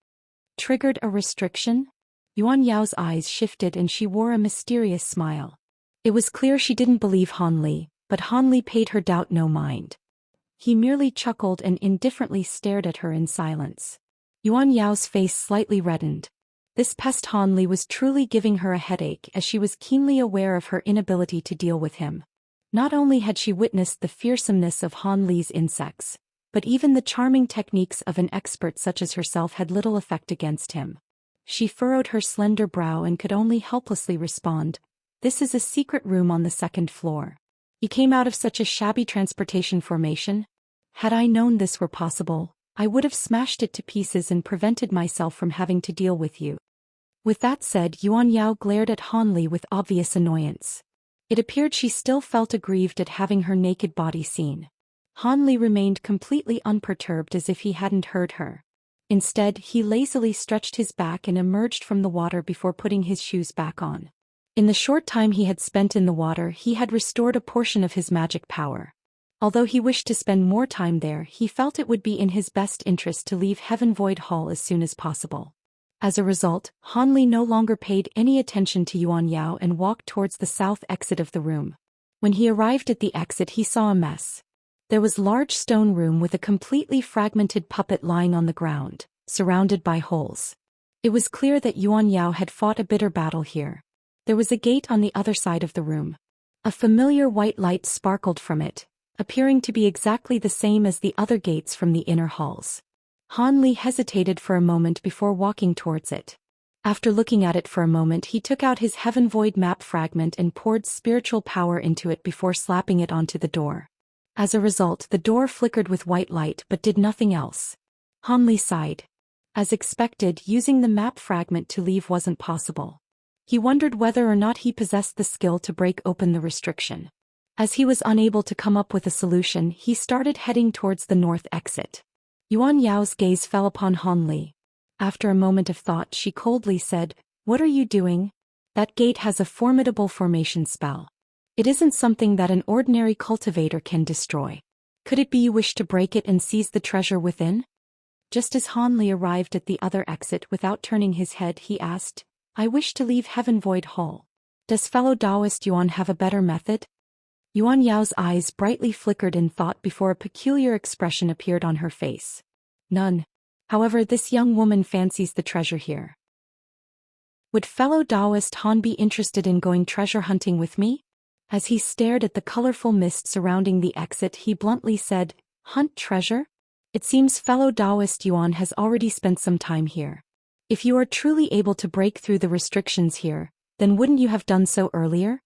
Triggered a restriction? Yuan Yao's eyes shifted and she wore a mysterious smile. It was clear she didn't believe Han Li, but Han Li paid her doubt no mind. He merely chuckled and indifferently stared at her in silence. Yuan Yao's face slightly reddened. This pest Han Li was truly giving her a headache, as she was keenly aware of her inability to deal with him. Not only had she witnessed the fearsomeness of Han Li's insects, but even the charming techniques of an expert such as herself had little effect against him. She furrowed her slender brow and could only helplessly respond, "This is a secret room on the 2nd floor. You came out of such a shabby transportation formation? Had I known this were possible, I would have smashed it to pieces and prevented myself from having to deal with you." With that said, Yuan Yao glared at Han Li with obvious annoyance. It appeared she still felt aggrieved at having her naked body seen. Han Li remained completely unperturbed as if he hadn't heard her. Instead, he lazily stretched his back and emerged from the water before putting his shoes back on. In the short time he had spent in the water, he had restored a portion of his magic power. Although he wished to spend more time there, he felt it would be in his best interest to leave Heaven Void Hall as soon as possible. As a result, Han Li no longer paid any attention to Yuan Yao and walked towards the south exit of the room. When he arrived at the exit, he saw a mess. There was a large stone room with a completely fragmented puppet lying on the ground, surrounded by holes. It was clear that Yuan Yao had fought a bitter battle here. There was a gate on the other side of the room. A familiar white light sparkled from it, appearing to be exactly the same as the other gates from the inner halls. Han Li hesitated for a moment before walking towards it. After looking at it for a moment, he took out his Heaven Void map fragment and poured spiritual power into it before slapping it onto the door. As a result, the door flickered with white light but did nothing else. Han Li sighed. As expected, using the map fragment to leave wasn't possible. He wondered whether or not he possessed the skill to break open the restriction. As he was unable to come up with a solution, he started heading towards the north exit. Yuan Yao's gaze fell upon Han Li. After a moment of thought, she coldly said, "What are you doing? That gate has a formidable formation spell. It isn't something that an ordinary cultivator can destroy. Could it be you wish to break it and seize the treasure within?" Just as Han Li arrived at the other exit, without turning his head, he asked, "I wish to leave Heaven Void Hall. Does fellow Taoist Yuan have a better method?" Yuan Yao's eyes brightly flickered in thought before a peculiar expression appeared on her face. "None. However, this young woman fancies the treasure here. Would fellow Taoist Han be interested in going treasure hunting with me?" As he stared at the colorful mist surrounding the exit, he bluntly said, "Hunt treasure? It seems fellow Taoist Yuan has already spent some time here. If you are truly able to break through the restrictions here, then wouldn't you have done so earlier?"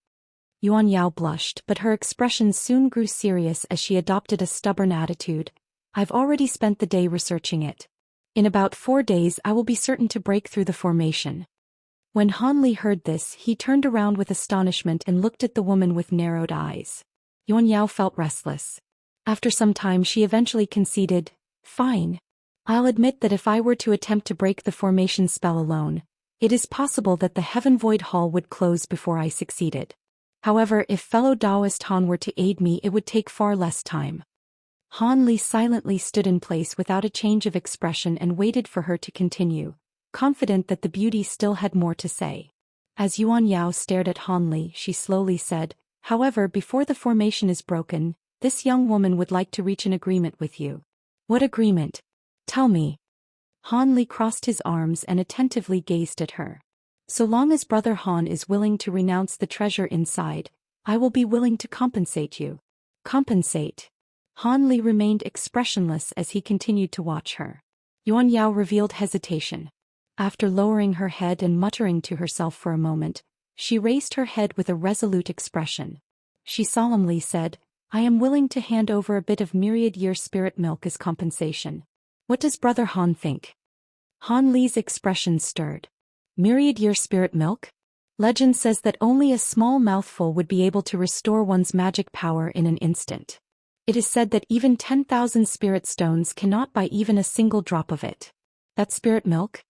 Yuan Yao blushed, but her expression soon grew serious as she adopted a stubborn attitude. "I've already spent the day researching it. In about 4 days I will be certain to break through the formation." When Han Li heard this, he turned around with astonishment and looked at the woman with narrowed eyes. Yuan Yao felt restless. After some time she eventually conceded, "Fine. I'll admit that if I were to attempt to break the formation spell alone, it is possible that the Heaven Void Hall would close before I succeeded. However, if fellow Taoist Han were to aid me, it would take far less time." Han Li silently stood in place without a change of expression and waited for her to continue, confident that the beauty still had more to say. As Yuan Yao stared at Han Li, she slowly said, However, before the formation is broken, this young woman would like to reach an agreement with you. What agreement? Tell me. Han Li crossed his arms and attentively gazed at her. So long as Brother Han is willing to renounce the treasure inside, I will be willing to compensate you. Compensate? Han Li remained expressionless as he continued to watch her. Yuan Yao revealed hesitation. After lowering her head and muttering to herself for a moment, she raised her head with a resolute expression. She solemnly said, I am willing to hand over a bit of myriad-year spirit milk as compensation. What does Brother Han think? Han Li's expression stirred. Myriad-year spirit milk? Legend says that only a small mouthful would be able to restore one's magic power in an instant. It is said that even 10,000 spirit stones cannot buy even a single drop of it. That spirit milk?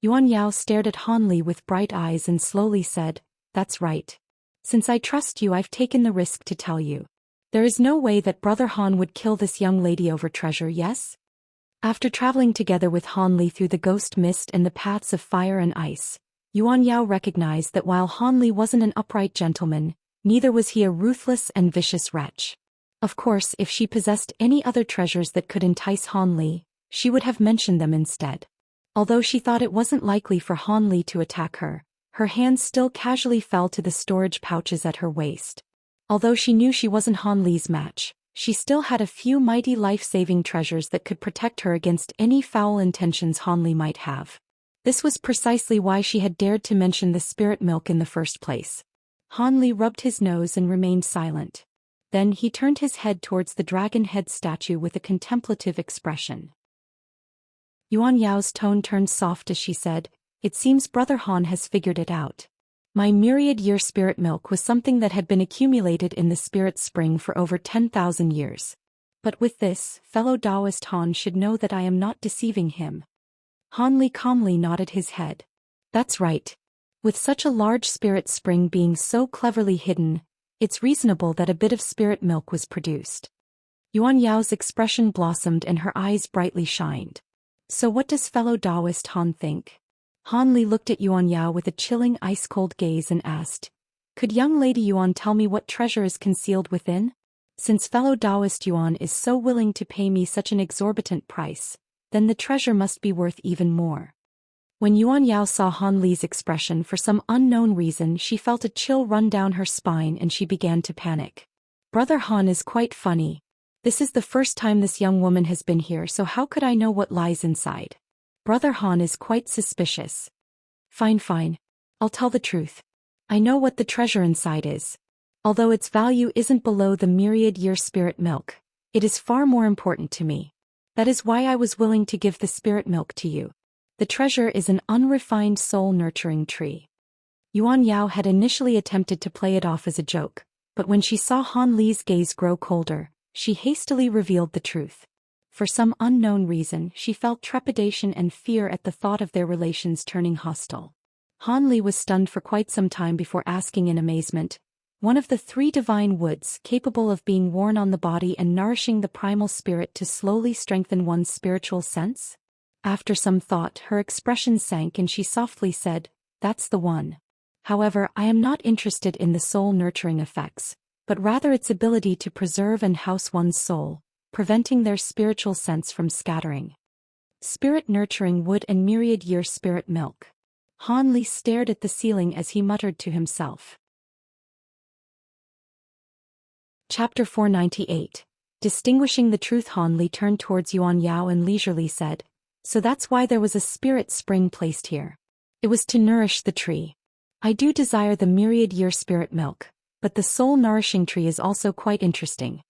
Yuan Yao stared at Han Li with bright eyes and slowly said, That's right. Since I trust you, I've taken the risk to tell you. There is no way that Brother Han would kill this young lady over treasure, yes? After traveling together with Han Li through the ghost mist and the paths of fire and ice, Yuan Yao recognized that while Han Li wasn't an upright gentleman, neither was he a ruthless and vicious wretch. Of course, if she possessed any other treasures that could entice Han Li, she would have mentioned them instead. Although she thought it wasn't likely for Han Li to attack her, her hands still casually fell to the storage pouches at her waist. Although she knew she wasn't Han Li's match, she still had a few mighty life-saving treasures that could protect her against any foul intentions Han Li might have. This was precisely why she had dared to mention the spirit milk in the first place. Han Li rubbed his nose and remained silent. Then he turned his head towards the dragon head statue with a contemplative expression. Yuan Yao's tone turned soft as she said, It seems Brother Han has figured it out. My myriad-year spirit milk was something that had been accumulated in the spirit spring for over 10,000 years. But with this, fellow Taoist Han should know that I am not deceiving him. Han Li calmly nodded his head. That's right. With such a large spirit spring being so cleverly hidden, it's reasonable that a bit of spirit milk was produced. Yuan Yao's expression blossomed and her eyes brightly shined. So what does fellow Taoist Han think? Han Li looked at Yuan Yao with a chilling ice-cold gaze and asked, Could young lady Yuan tell me what treasure is concealed within? Since fellow Taoist Yuan is so willing to pay me such an exorbitant price, then the treasure must be worth even more. When Yuan Yao saw Han Li's expression for some unknown reason, she felt a chill run down her spine and she began to panic. Brother Han is quite funny. This is the first time this young woman has been here, so how could I know what lies inside? Brother Han is quite suspicious. Fine. I'll tell the truth. I know what the treasure inside is. Although its value isn't below the myriad-year spirit milk, it is far more important to me. That is why I was willing to give the spirit milk to you. The treasure is an unrefined soul-nurturing tree. Yuan Yao had initially attempted to play it off as a joke, but when she saw Han Li's gaze grow colder, she hastily revealed the truth. For some unknown reason, she felt trepidation and fear at the thought of their relations turning hostile. Han Li was stunned for quite some time before asking in amazement, One of the 3 divine woods capable of being worn on the body and nourishing the primal spirit to slowly strengthen one's spiritual sense? After some thought, her expression sank and she softly said, That's the one. However, I am not interested in the soul-nurturing effects, but rather its ability to preserve and house one's soul, preventing their spiritual sense from scattering. Spirit-nurturing wood and myriad-year spirit milk. Han Li stared at the ceiling as he muttered to himself. Chapter 498. Distinguishing the truth. Han Li turned towards Yuan Yao and leisurely said, So that's why there was a spirit spring placed here. It was to nourish the tree. I do desire the myriad-year spirit milk, but the soul-nourishing tree is also quite interesting.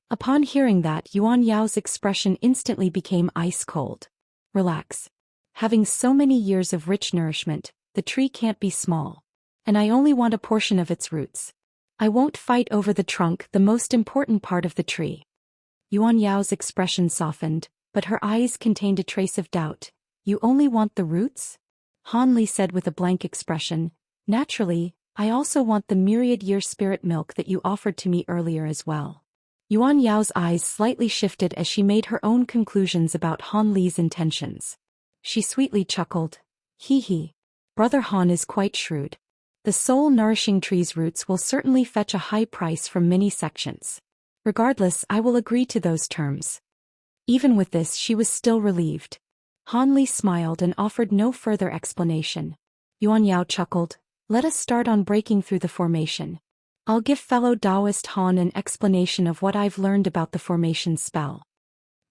Upon hearing that, Yuan Yao's expression instantly became ice-cold. Relax. Having so many years of rich nourishment, the tree can't be small. And I only want a portion of its roots. I won't fight over the trunk, the most important part of the tree. Yuan Yao's expression softened, but her eyes contained a trace of doubt. You only want the roots? Han Li said with a blank expression, Naturally, I also want the myriad-year spirit milk that you offered to me earlier as well. Yuan Yao's eyes slightly shifted as she made her own conclusions about Han Li's intentions. She sweetly chuckled. Hee. Brother Han is quite shrewd. The soul-nourishing tree's roots will certainly fetch a high price from many sections. Regardless, I will agree to those terms. Even with this, she was still relieved. Han Li smiled and offered no further explanation. Yuan Yao chuckled. Let us start on breaking through the formation. I'll give fellow Taoist Han an explanation of what I've learned about the formation spell.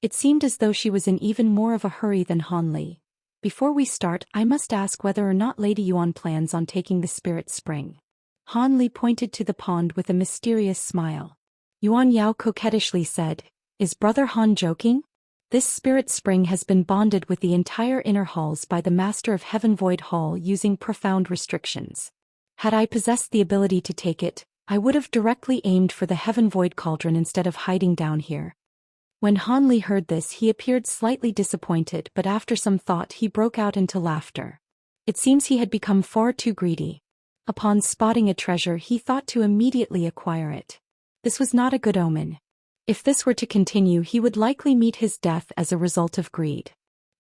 It seemed as though she was in even more of a hurry than Han Li. Before we start, I must ask whether or not Lady Yuan plans on taking the spirit spring. Han Li pointed to the pond with a mysterious smile. Yuan Yao coquettishly said, Is Brother Han joking? This spirit spring has been bonded with the entire inner halls by the master of Heaven Void Hall using profound restrictions. Had I possessed the ability to take it, I would have directly aimed for the Heaven Void Cauldron instead of hiding down here. When Han Li heard this, he appeared slightly disappointed, but after some thought he broke out into laughter. It seems he had become far too greedy. Upon spotting a treasure, he thought to immediately acquire it. This was not a good omen. If this were to continue, he would likely meet his death as a result of greed.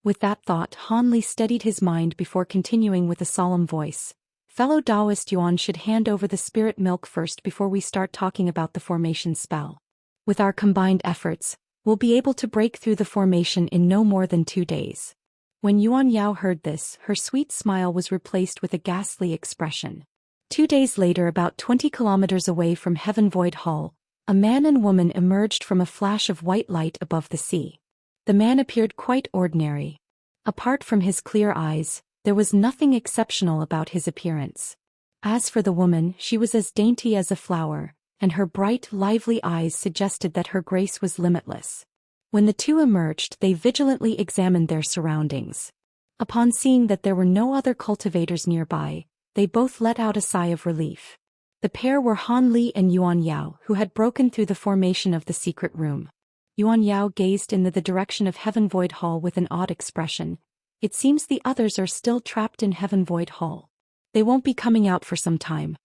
With that thought, Han Li steadied his mind before continuing with a solemn voice. Fellow Taoist Yuan should hand over the spirit milk first before we start talking about the formation spell. With our combined efforts, we'll be able to break through the formation in no more than 2 days. When Yuan Yao heard this, her sweet smile was replaced with a ghastly expression. 2 days later, about 20 kilometers away from Heaven Void Hall, a man and woman emerged from a flash of white light above the sea. The man appeared quite ordinary. Apart from his clear eyes, there was nothing exceptional about his appearance. As for the woman, she was as dainty as a flower, and her bright, lively eyes suggested that her grace was limitless. When the two emerged, they vigilantly examined their surroundings. Upon seeing that there were no other cultivators nearby, they both let out a sigh of relief. The pair were Han Li and Yuan Yao, who had broken through the formation of the secret room. Yuan Yao gazed in the direction of Heaven Void Hall with an odd expression. It seems the others are still trapped in Heaven Void Hall. They won't be coming out for some time.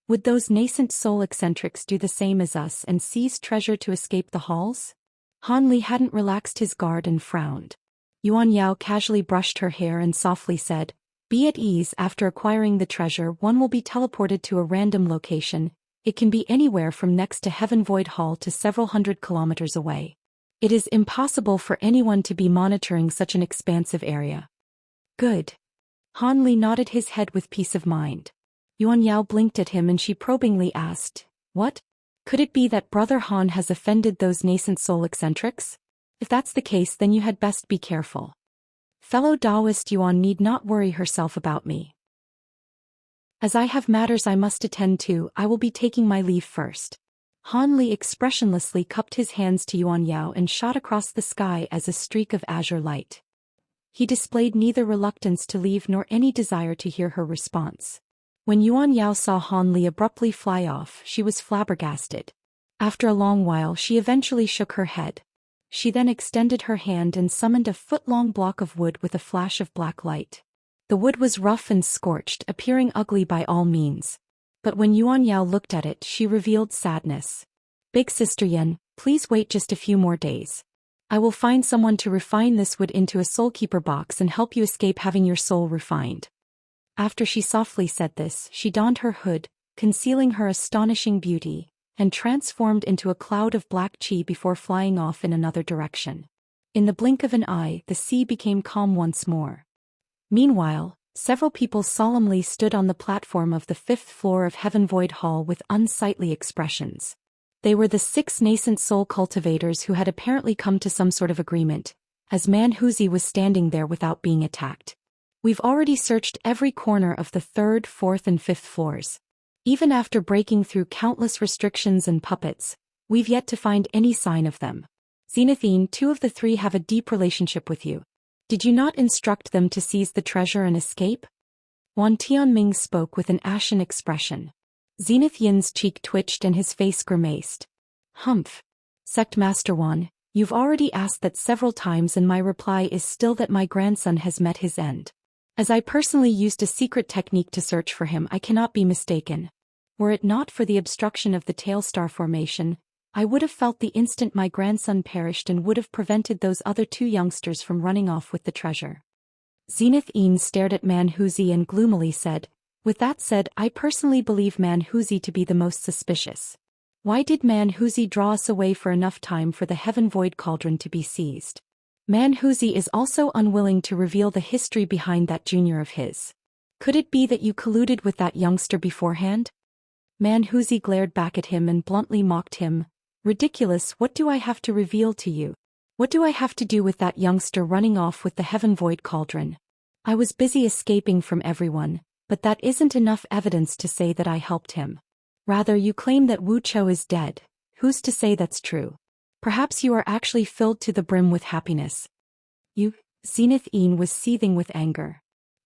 Would those nascent soul eccentrics do the same as us and seize treasure to escape the halls? Han Li hadn't relaxed his guard and frowned. Yuan Yao casually brushed her hair and softly said, Be at ease. After acquiring the treasure, one will be teleported to a random location. It can be anywhere from next to Heaven Void Hall to several hundred kilometers away. It is impossible for anyone to be monitoring such an expansive area. Good. Han Li nodded his head with peace of mind. Yuan Yao blinked at him and she probingly asked, What? Could it be that Brother Han has offended those nascent soul eccentrics? If that's the case, then you had best be careful. Fellow Taoist Yuan need not worry herself about me. As I have matters I must attend to, I will be taking my leave first. Han Li expressionlessly cupped his hands to Yuan Yao and shot across the sky as a streak of azure light. He displayed neither reluctance to leave nor any desire to hear her response. When Yuan Yao saw Han Li abruptly fly off, she was flabbergasted. After a long while, she eventually shook her head. She then extended her hand and summoned a foot-long block of wood with a flash of black light. The wood was rough and scorched, appearing ugly by all means. But when Yuan Yao looked at it, she revealed sadness. Big Sister Yen, please wait just a few more days. I will find someone to refine this wood into a soulkeeper box and help you escape having your soul refined. After she softly said this, she donned her hood, concealing her astonishing beauty, and transformed into a cloud of black chi before flying off in another direction. In the blink of an eye, the sea became calm once more. Meanwhile, several people solemnly stood on the platform of the 5th floor of Heaven Void Hall with unsightly expressions. They were the 6 nascent soul cultivators who had apparently come to some sort of agreement, as Manhuzi was standing there without being attacked. We've already searched every corner of the 3rd, 4th and 5th floors. Even after breaking through countless restrictions and puppets, we've yet to find any sign of them. Zenithine, 2 of the 3 have a deep relationship with you. Did you not instruct them to seize the treasure and escape? Wan Tianming spoke with an ashen expression. Zenith Yin's cheek twitched and his face grimaced. Humph. Sect Master Wan, you've already asked that several times and my reply is still that my grandson has met his end. As I personally used a secret technique to search for him, I cannot be mistaken. Were it not for the obstruction of the tailstar formation, I would have felt the instant my grandson perished and would have prevented those other 2 youngsters from running off with the treasure. Zenith Yin stared at Manhuzi and gloomily said, With that said, I personally believe Manhuzi to be the most suspicious. Why did Manhuzi draw us away for enough time for the Heaven Void Cauldron to be seized? Manhuzi is also unwilling to reveal the history behind that junior of his. Could it be that you colluded with that youngster beforehand? Manhuzi glared back at him and bluntly mocked him. Ridiculous, what do I have to reveal to you? What do I have to do with that youngster running off with the Heaven Void Cauldron? I was busy escaping from everyone, but that isn't enough evidence to say that I helped him. Rather, you claim that Wuxia is dead. Who's to say that's true? Perhaps you are actually filled to the brim with happiness. Zenith Een was seething with anger.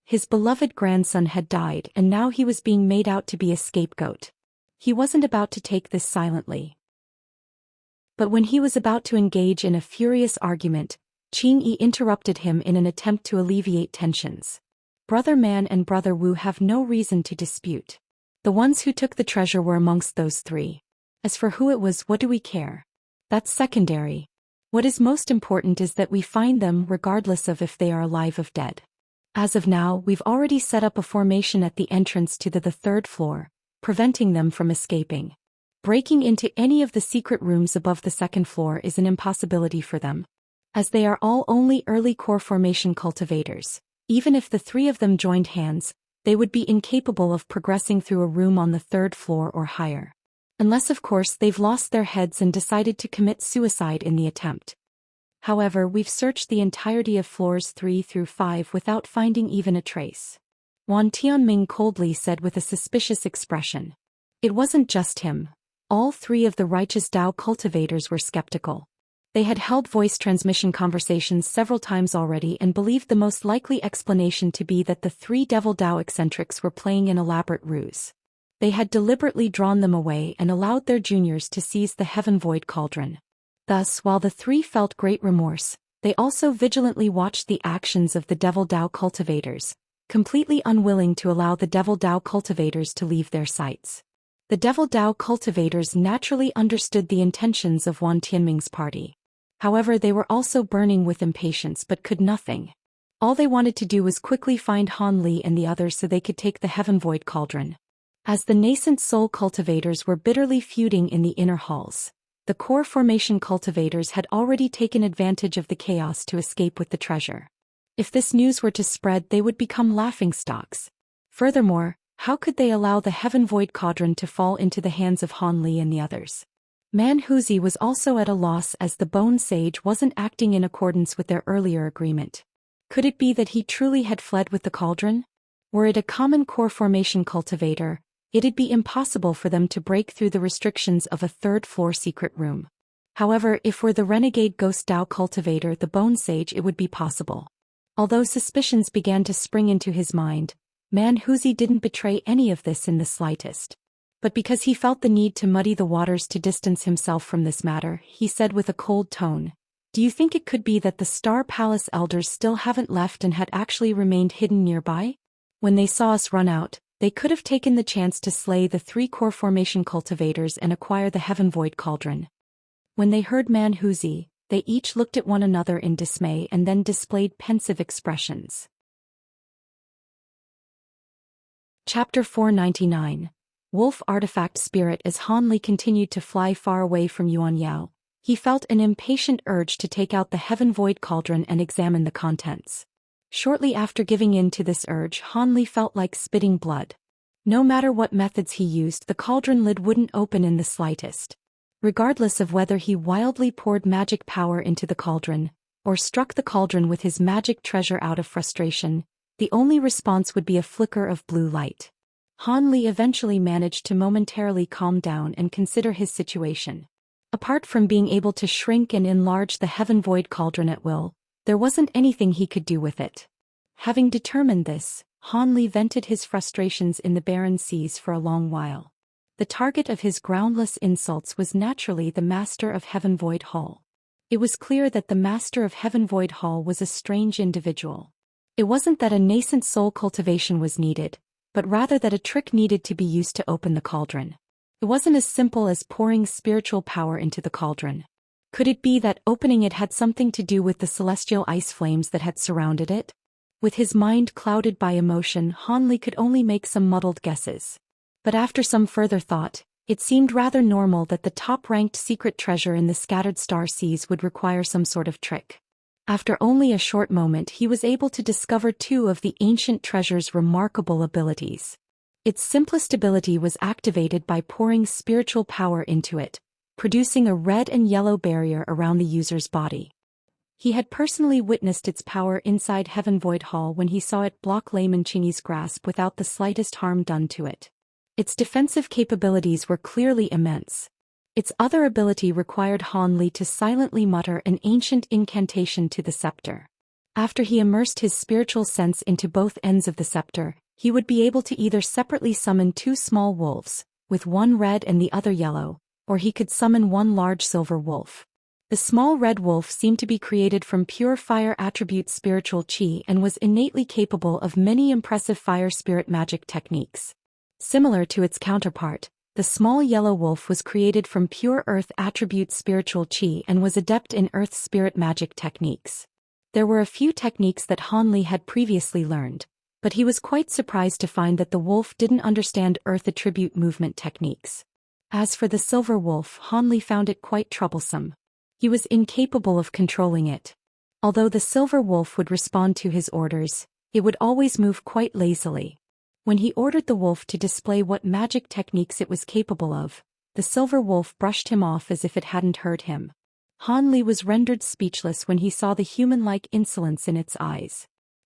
His beloved grandson had died and now he was being made out to be a scapegoat. He wasn't about to take this silently. But when he was about to engage in a furious argument, Qing Yi interrupted him in an attempt to alleviate tensions. Brother Man and Brother Wu have no reason to dispute. The ones who took the treasure were amongst those three. As for who it was, what do we care? That's secondary. What is most important is that we find them regardless of if they are alive or dead. As of now, we've already set up a formation at the entrance to the third floor, preventing them from escaping. Breaking into any of the secret rooms above the second floor is an impossibility for them. As they are all only early core formation cultivators, even if the three of them joined hands, they would be incapable of progressing through a room on the third floor or higher. Unless of course they've lost their heads and decided to commit suicide in the attempt. However, we've searched the entirety of floors 3 through 5 without finding even a trace. Wan Tianming coldly said with a suspicious expression. It wasn't just him. All three of the righteous Dao cultivators were skeptical. They had held voice transmission conversations several times already and believed the most likely explanation to be that the three devil Dao eccentrics were playing an elaborate ruse. They had deliberately drawn them away and allowed their juniors to seize the Heaven Void Cauldron. Thus, while the three felt great remorse, they also vigilantly watched the actions of the devil Dao cultivators, completely unwilling to allow the devil Dao cultivators to leave their sights. The devil Dao cultivators naturally understood the intentions of Wan Tianming's party. However, they were also burning with impatience but could nothing. All they wanted to do was quickly find Han Li and the others so they could take the Heaven Void Cauldron. As the nascent soul cultivators were bitterly feuding in the inner halls, the core formation cultivators had already taken advantage of the chaos to escape with the treasure. If this news were to spread, they would become laughingstocks. Furthermore, how could they allow the Heaven Void Cauldron to fall into the hands of Han Li and the others? Manhuzi was also at a loss as the Bone Sage wasn't acting in accordance with their earlier agreement. Could it be that he truly had fled with the cauldron? Were it a common core formation cultivator, it'd be impossible for them to break through the restrictions of a third-floor secret room. However, if we're the renegade ghost Dao cultivator the Bone Sage, it would be possible. Although suspicions began to spring into his mind, Manhuzi didn't betray any of this in the slightest. But because he felt the need to muddy the waters to distance himself from this matter, he said with a cold tone, "Do you think it could be that the Star Palace elders still haven't left and had actually remained hidden nearby? When they saw us run out, they could have taken the chance to slay the three core formation cultivators and acquire the Heaven Void Cauldron." When they heard Manhuzi, they each looked at one another in dismay and then displayed pensive expressions. Chapter 499. Wolf Artifact Spirit. As Han Li continued to fly far away from Yuan Yao, he felt an impatient urge to take out the Heaven Void Cauldron and examine the contents. Shortly after giving in to this urge, Han Li felt like spitting blood. No matter what methods he used, the cauldron lid wouldn't open in the slightest. Regardless of whether he wildly poured magic power into the cauldron, or struck the cauldron with his magic treasure out of frustration, the only response would be a flicker of blue light. Han Li eventually managed to momentarily calm down and consider his situation. Apart from being able to shrink and enlarge the Heaven Void Cauldron at will, there wasn't anything he could do with it. Having determined this, Han Li vented his frustrations in the barren seas for a long while. The target of his groundless insults was naturally the Master of Heaven Void Hall. It was clear that the Master of Heaven Void Hall was a strange individual. It wasn't that a nascent soul cultivation was needed, but rather that a trick needed to be used to open the cauldron. It wasn't as simple as pouring spiritual power into the cauldron. Could it be that opening it had something to do with the celestial ice flames that had surrounded it? With his mind clouded by emotion, Han Li could only make some muddled guesses. But after some further thought, it seemed rather normal that the top-ranked secret treasure in the scattered star seas would require some sort of trick. After only a short moment, he was able to discover two of the ancient treasure's remarkable abilities. Its simplest ability was activated by pouring spiritual power into it, producing a red and yellow barrier around the user's body. He had personally witnessed its power inside Heaven Void Hall when he saw it block Lei Mancini's grasp without the slightest harm done to it. Its defensive capabilities were clearly immense. Its other ability required Han Li to silently mutter an ancient incantation to the scepter. After he immersed his spiritual sense into both ends of the scepter, he would be able to either separately summon two small wolves, with one red and the other yellow, or he could summon one large silver wolf. The small red wolf seemed to be created from pure fire attribute spiritual qi and was innately capable of many impressive fire spirit magic techniques. Similar to its counterpart, the small yellow wolf was created from pure earth attribute spiritual qi and was adept in earth spirit magic techniques. There were a few techniques that Han Li had previously learned, but he was quite surprised to find that the wolf didn't understand earth attribute movement techniques. As for the silver wolf, Han Li found it quite troublesome. He was incapable of controlling it. Although the silver wolf would respond to his orders, it would always move quite lazily. When he ordered the wolf to display what magic techniques it was capable of, the silver wolf brushed him off as if it hadn't heard him. Han Li was rendered speechless when he saw the human-like insolence in its eyes.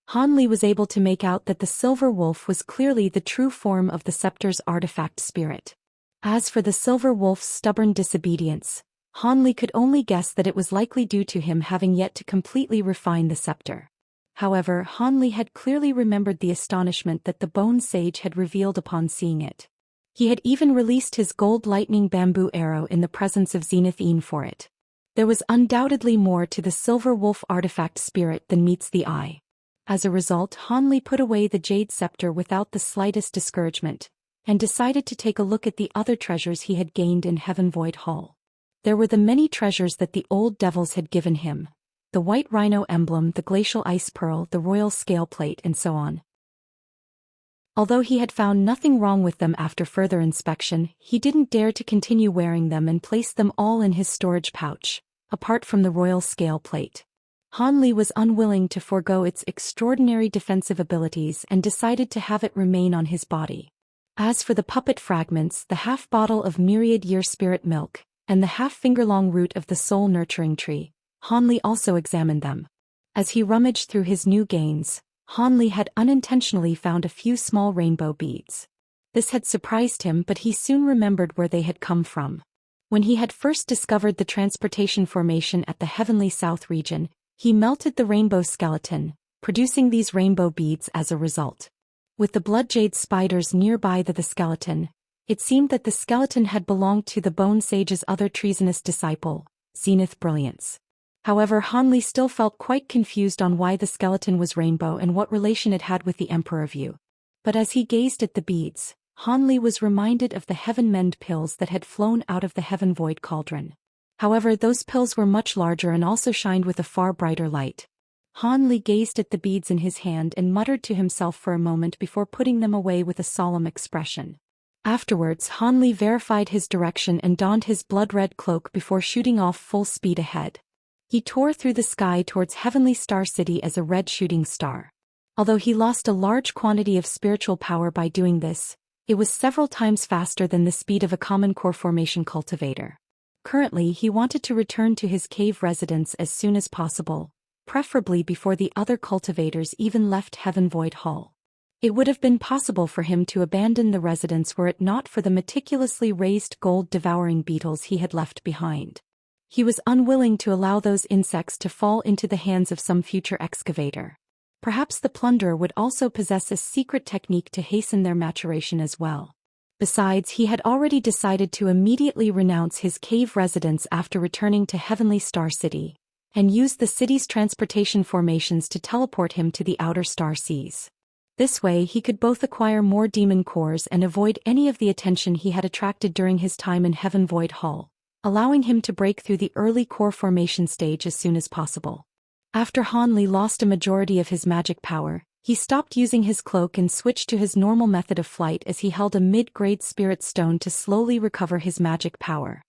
Han Li was able to make out that the silver wolf was clearly the true form of the scepter's artifact spirit. As for the silver wolf's stubborn disobedience, Han Li could only guess that it was likely due to him having yet to completely refine the scepter. However, Han Li had clearly remembered the astonishment that the Bone Sage had revealed upon seeing it. He had even released his gold lightning bamboo arrow in the presence of Zenith Een for it. There was undoubtedly more to the silver wolf artifact spirit than meets the eye. As a result, Han Li put away the jade scepter without the slightest discouragement, and decided to take a look at the other treasures he had gained in Heaven Void Hall. There were the many treasures that the old devils had given him. The white rhino emblem, the glacial ice pearl, the royal scale plate, and so on. Although he had found nothing wrong with them after further inspection, he didn't dare to continue wearing them and placed them all in his storage pouch, apart from the royal scale plate. Han Li was unwilling to forego its extraordinary defensive abilities and decided to have it remain on his body. As for the puppet fragments, the half bottle of myriad year spirit milk, and the half-finger-long root of the soul nurturing tree, Han Li also examined them. As he rummaged through his new gains, Han Li had unintentionally found a few small rainbow beads. This had surprised him, but he soon remembered where they had come from. When he had first discovered the transportation formation at the Heavenly South region, he melted the rainbow skeleton, producing these rainbow beads as a result. With the blood jade spiders nearby the skeleton, it seemed that the skeleton had belonged to the Bone Sage's other treasonous disciple, Zenith Brilliance. However, Han Li still felt quite confused on why the skeleton was rainbow and what relation it had with the Emperor View. But as he gazed at the beads, Han Li was reminded of the Heaven Mend pills that had flown out of the Heaven Void Cauldron. However, those pills were much larger and also shined with a far brighter light. Han Li gazed at the beads in his hand and muttered to himself for a moment before putting them away with a solemn expression. Afterwards, Han Li verified his direction and donned his blood-red cloak before shooting off full speed ahead. He tore through the sky towards Heavenly Star City as a red shooting star. Although he lost a large quantity of spiritual power by doing this, it was several times faster than the speed of a common core formation cultivator. Currently, he wanted to return to his cave residence as soon as possible, preferably before the other cultivators even left Heaven Void Hall. It would have been possible for him to abandon the residence were it not for the meticulously raised gold-devouring beetles he had left behind. He was unwilling to allow those insects to fall into the hands of some future excavator. Perhaps the plunderer would also possess a secret technique to hasten their maturation as well. Besides, he had already decided to immediately renounce his cave residence after returning to Heavenly Star City, and use the city's transportation formations to teleport him to the outer star seas. This way he could both acquire more demon cores and avoid any of the attention he had attracted during his time in Heaven Void Hall, allowing him to break through the early core formation stage as soon as possible. After Han Li lost a majority of his magic power, he stopped using his cloak and switched to his normal method of flight as he held a mid-grade spirit stone to slowly recover his magic power.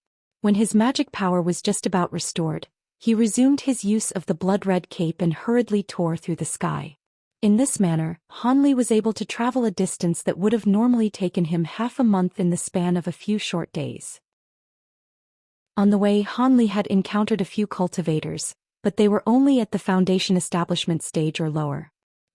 When his magic power was just about restored, he resumed his use of the blood-red cape and hurriedly tore through the sky. In this manner, Han Li was able to travel a distance that would have normally taken him half a month in the span of a few short days. On the way, Han Li had encountered a few cultivators, but they were only at the foundation establishment stage or lower.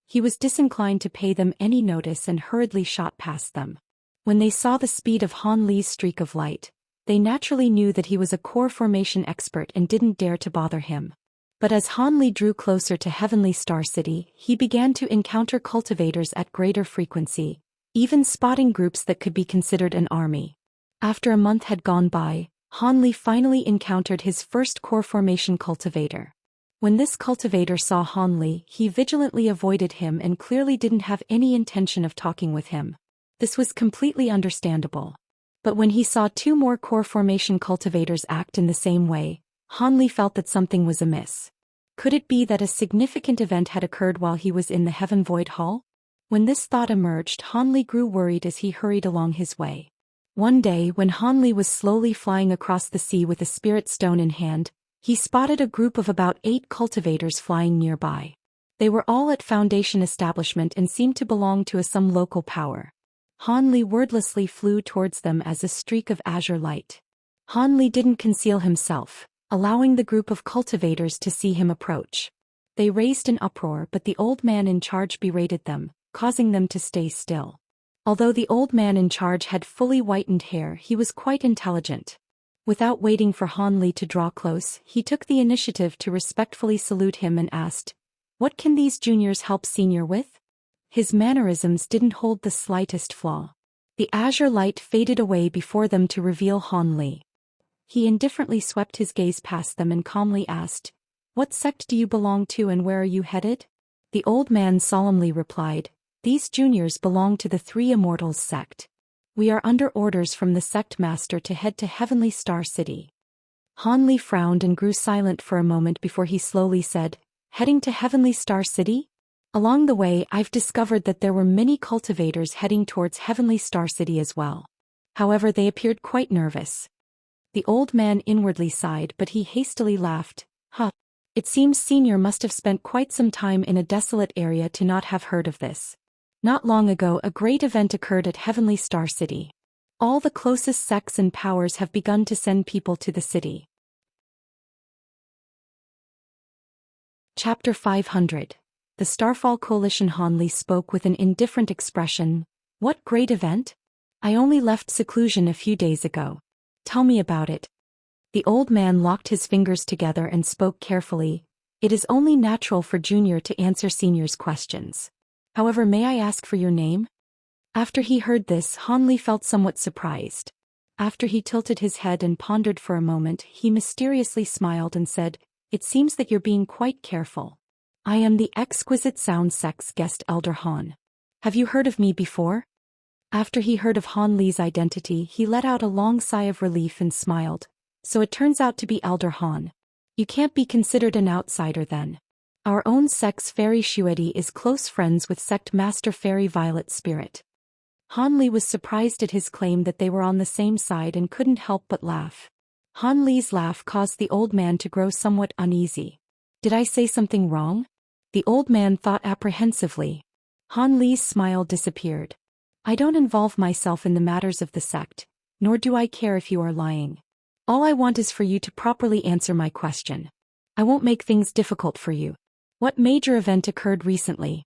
He was disinclined to pay them any notice and hurriedly shot past them. When they saw the speed of Han Li's streak of light, they naturally knew that he was a core formation expert and didn't dare to bother him. But as Han Li drew closer to Heavenly Star City, he began to encounter cultivators at greater frequency, even spotting groups that could be considered an army. After a month had gone by, Han Li finally encountered his first core formation cultivator. When this cultivator saw Han Li, he vigilantly avoided him and clearly didn't have any intention of talking with him. This was completely understandable. But when he saw two more core formation cultivators act in the same way, Han Li felt that something was amiss. Could it be that a significant event had occurred while he was in the Heaven Void Hall? When this thought emerged, Han Li grew worried as he hurried along his way. One day, when Han Li was slowly flying across the sea with a spirit stone in hand, he spotted a group of about 8 cultivators flying nearby. They were all at Foundation establishment and seemed to belong to some local power. Han Li wordlessly flew towards them as a streak of azure light. Han Li didn't conceal himself, allowing the group of cultivators to see him approach. They raised an uproar, but the old man in charge berated them, causing them to stay still. Although the old man in charge had fully whitened hair, he was quite intelligent. Without waiting for Han Li to draw close, he took the initiative to respectfully salute him and asked, "What can these juniors help senior with?" His mannerisms didn't hold the slightest flaw. The azure light faded away before them to reveal Han Li. He indifferently swept his gaze past them and calmly asked, "What sect do you belong to and where are you headed?" The old man solemnly replied, "These juniors belong to the Three Immortals sect. We are under orders from the sect master to head to Heavenly Star City." Han Li frowned and grew silent for a moment before he slowly said, "Heading to Heavenly Star City? Along the way, I've discovered that there were many cultivators heading towards Heavenly Star City as well. However, they appeared quite nervous." The old man inwardly sighed, but he hastily laughed. "Huh. It seems Senior must have spent quite some time in a desolate area to not have heard of this. Not long ago, a great event occurred at Heavenly Star City. All the closest sects and powers have begun to send people to the city." Chapter 500. The Starfall Coalition. Han Li spoke with an indifferent expression. "What great event? I only left seclusion a few days ago. Tell me about it." The old man locked his fingers together and spoke carefully. "It is only natural for Junior to answer Senior's questions. However, may I ask for your name?" After he heard this, Han Li felt somewhat surprised. After he tilted his head and pondered for a moment, he mysteriously smiled and said, "It seems that you're being quite careful. I am the exquisite sound sect's guest Elder Han. Have you heard of me before?" After he heard of Han Li's identity, he let out a long sigh of relief and smiled. "So it turns out to be Elder Han. You can't be considered an outsider then. Our own sect's Fairy Shuedi is close friends with Sect Master Fairy Violet Spirit." Han Li was surprised at his claim that they were on the same side and couldn't help but laugh. Han Li's laugh caused the old man to grow somewhat uneasy. "Did I say something wrong?" The old man thought apprehensively. Han Li's smile disappeared. "I don't involve myself in the matters of the sect, nor do I care if you are lying. All I want is for you to properly answer my question. I won't make things difficult for you. What major event occurred recently?"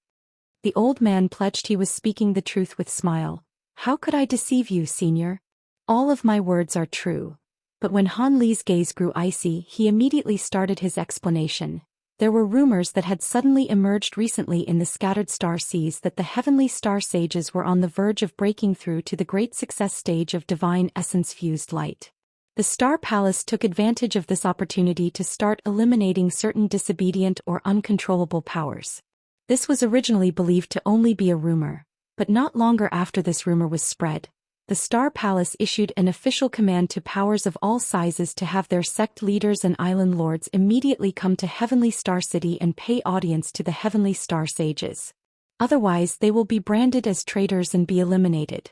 The old man pledged he was speaking the truth with smile. "How could I deceive you, Senior? All of my words are true." But when Han Li's gaze grew icy, he immediately started his explanation. There were rumors that had suddenly emerged recently in the scattered star seas that the heavenly star sages were on the verge of breaking through to the great success stage of divine essence-fused light. The Star Palace took advantage of this opportunity to start eliminating certain disobedient or uncontrollable powers. This was originally believed to only be a rumor, but not longer after this rumor was spread, the Star Palace issued an official command to powers of all sizes to have their sect leaders and island lords immediately come to Heavenly Star City and pay audience to the Heavenly Star Sages. Otherwise, they will be branded as traitors and be eliminated.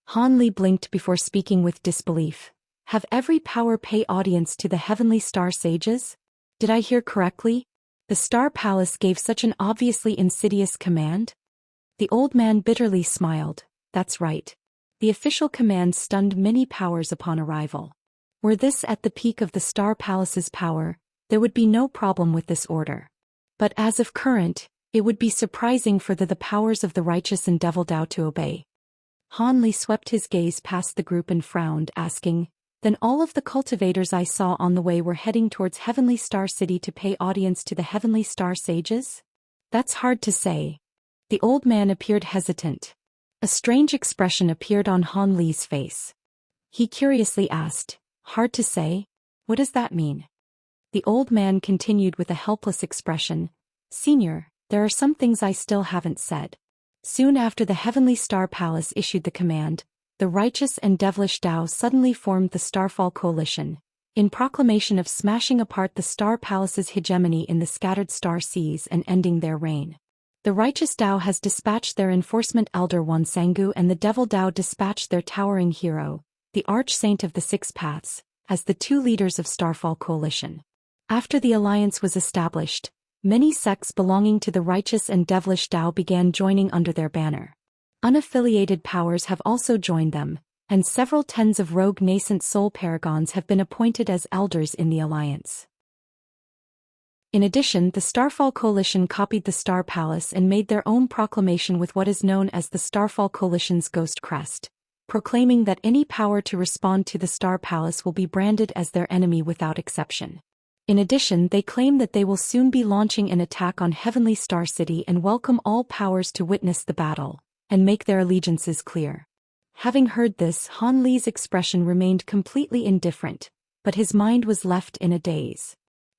Han Li blinked before speaking with disbelief. Have every power pay audience to the Heavenly Star Sages? Did I hear correctly? The Star Palace gave such an obviously insidious command? The old man bitterly smiled. That's right. The official command stunned many powers upon arrival. Were this at the peak of the Star Palace's power, there would be no problem with this order. But as of current, it would be surprising for the powers of the righteous and devil Dao to obey. Han Li swept his gaze past the group and frowned, asking, Then all of the cultivators I saw on the way were heading towards Heavenly Star City to pay audience to the Heavenly Star Sages? That's hard to say. The old man appeared hesitant. A strange expression appeared on Han Li's face. He curiously asked, Hard to say? What does that mean? The old man continued with a helpless expression, Senior, there are some things I still haven't said. Soon after the Heavenly Star Palace issued the command, the righteous and devilish Dao suddenly formed the Starfall Coalition, in proclamation of smashing apart the Star Palace's hegemony in the scattered star seas and ending their reign. The righteous Dao has dispatched their enforcement elder Wan Sangu, and the devil Dao dispatched their towering hero, the Arch-Saint of the Six Paths, as the two leaders of Starfall Coalition. After the alliance was established, many sects belonging to the righteous and devilish Dao began joining under their banner. Unaffiliated powers have also joined them, and several tens of rogue nascent soul paragons have been appointed as elders in the alliance. In addition, the Starfall Coalition copied the Star Palace and made their own proclamation with what is known as the Starfall Coalition's Ghost Crest, proclaiming that any power to respond to the Star Palace will be branded as their enemy without exception. In addition, they claim that they will soon be launching an attack on Heavenly Star City and welcome all powers to witness the battle, and make their allegiances clear. Having heard this, Han Li's expression remained completely indifferent, but his mind was left in a daze.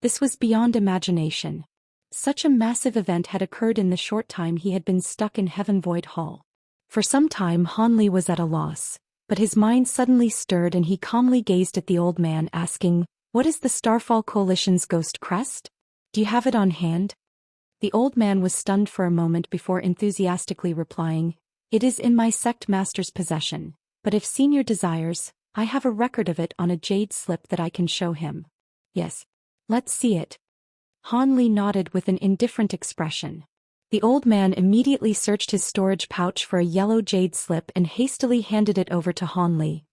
This was beyond imagination. Such a massive event had occurred in the short time he had been stuck in Heaven Void Hall. For some time Han Li was at a loss, but his mind suddenly stirred and he calmly gazed at the old man, asking, What is the Starfall Coalition's Ghost Crest? Do you have it on hand? The old man was stunned for a moment before enthusiastically replying, It is in my sect master's possession, but if Senior desires, I have a record of it on a jade slip that I can show him. Yes. Let's see it. Han Li nodded with an indifferent expression. The old man immediately searched his storage pouch for a yellow jade slip and hastily handed it over to Han Li.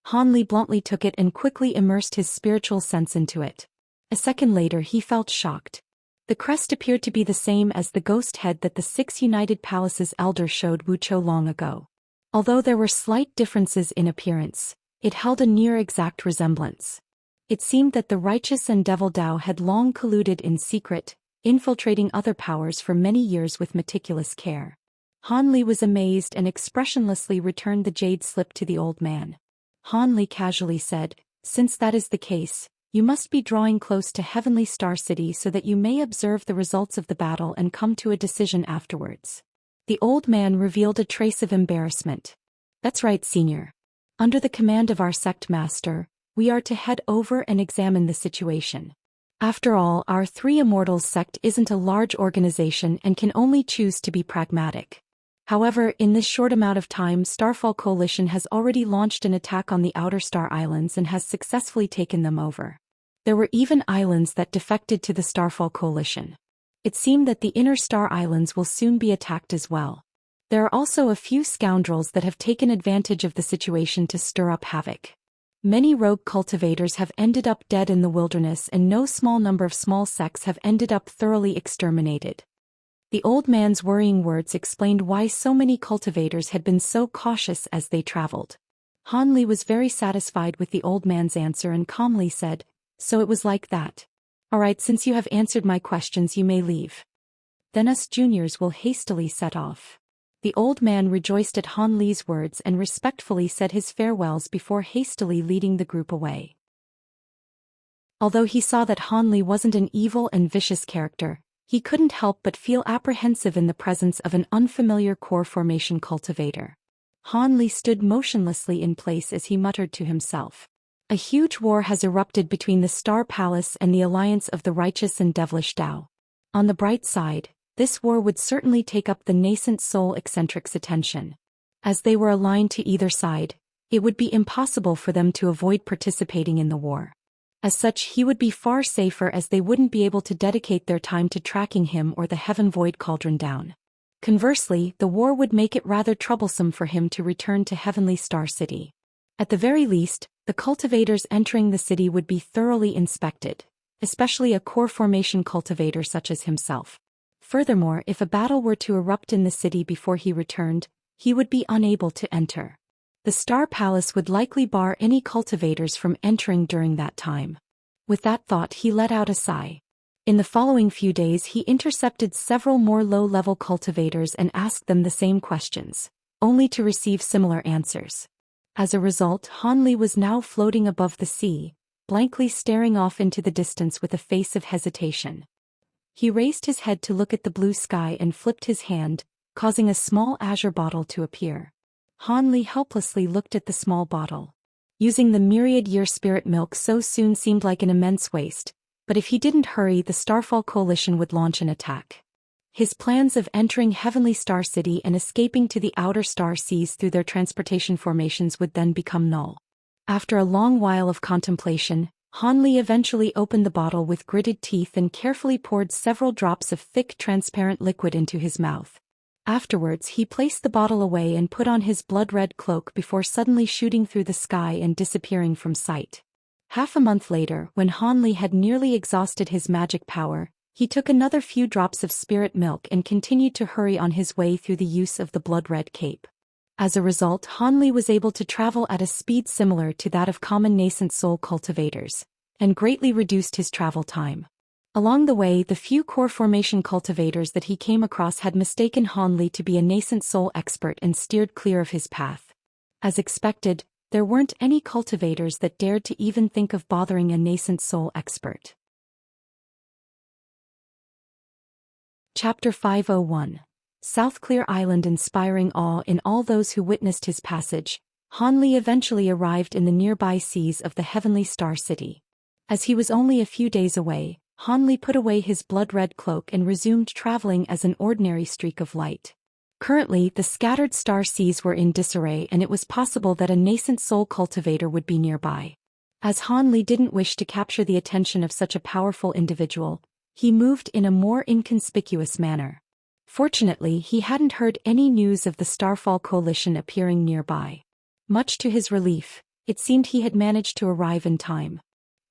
Han Li bluntly took it and quickly immersed his spiritual sense into it. A second later he felt shocked. The crest appeared to be the same as the ghost head that the Six United Palaces elder showed Wuxia long ago. Although there were slight differences in appearance, it held a near-exact resemblance. It seemed that the righteous and devil Dao had long colluded in secret, infiltrating other powers for many years with meticulous care. Han Li was amazed and expressionlessly returned the jade slip to the old man. Han Li casually said, Since that is the case, you must be drawing close to Heavenly Star City so that you may observe the results of the battle and come to a decision afterwards. The old man revealed a trace of embarrassment. That's right, Senior. Under the command of our sect master, we are to head over and examine the situation. After all, our Three Immortals sect isn't a large organization and can only choose to be pragmatic. However, in this short amount of time, Starfall Coalition has already launched an attack on the Outer Star Islands and has successfully taken them over. There were even islands that defected to the Starfall Coalition. It seemed that the Inner Star Islands will soon be attacked as well. There are also a few scoundrels that have taken advantage of the situation to stir up havoc. Many rogue cultivators have ended up dead in the wilderness and no small number of small sects have ended up thoroughly exterminated. The old man's worrying words explained why so many cultivators had been so cautious as they traveled. Han Li was very satisfied with the old man's answer and calmly said, So it was like that. All right, since you have answered my questions, you may leave. Then us juniors will hastily set off. The old man rejoiced at Han Li's words and respectfully said his farewells before hastily leading the group away. Although he saw that Han Li wasn't an evil and vicious character, he couldn't help but feel apprehensive in the presence of an unfamiliar core formation cultivator. Han Li stood motionlessly in place as he muttered to himself. A huge war has erupted between the Star Palace and the alliance of the righteous and devilish Dao. On the bright side, this war would certainly take up the nascent soul eccentric's attention. As they were aligned to either side, it would be impossible for them to avoid participating in the war. As such, he would be far safer as they wouldn't be able to dedicate their time to tracking him or the Heaven Void Cauldron down. Conversely, the war would make it rather troublesome for him to return to Heavenly Star City. At the very least, the cultivators entering the city would be thoroughly inspected, especially a core formation cultivator such as himself. Furthermore, if a battle were to erupt in the city before he returned, he would be unable to enter. The Star Palace would likely bar any cultivators from entering during that time. With that thought, he let out a sigh. In the following few days, he intercepted several more low-level cultivators and asked them the same questions, only to receive similar answers. As a result, Han Li was now floating above the sea, blankly staring off into the distance with a face of hesitation. He raised his head to look at the blue sky and flipped his hand, causing a small azure bottle to appear. Han Li helplessly looked at the small bottle. Using the myriad-year spirit milk so soon seemed like an immense waste, but if he didn't hurry, the Starfall Coalition would launch an attack. His plans of entering Heavenly Star City and escaping to the outer star seas through their transportation formations would then become null. After a long while of contemplation, Han Li eventually opened the bottle with gritted teeth and carefully poured several drops of thick transparent liquid into his mouth. Afterwards, he placed the bottle away and put on his blood-red cloak before suddenly shooting through the sky and disappearing from sight. Half a month later, when Han Li had nearly exhausted his magic power, he took another few drops of spirit milk and continued to hurry on his way through the use of the blood-red cape. As a result, Han Li was able to travel at a speed similar to that of common nascent soul cultivators, and greatly reduced his travel time. Along the way, the few core formation cultivators that he came across had mistaken Han Li to be a nascent soul expert and steered clear of his path. As expected, there weren't any cultivators that dared to even think of bothering a nascent soul expert. Chapter 501. South Clear Island. Inspiring awe in all those who witnessed his passage, Han Li eventually arrived in the nearby seas of the Heavenly Star City. As he was only a few days away, Han Li put away his blood-red cloak and resumed traveling as an ordinary streak of light. Currently, the scattered star seas were in disarray and it was possible that a nascent soul cultivator would be nearby. As Han Li didn't wish to capture the attention of such a powerful individual, he moved in a more inconspicuous manner. Fortunately, he hadn't heard any news of the Starfall Coalition appearing nearby. Much to his relief, it seemed he had managed to arrive in time.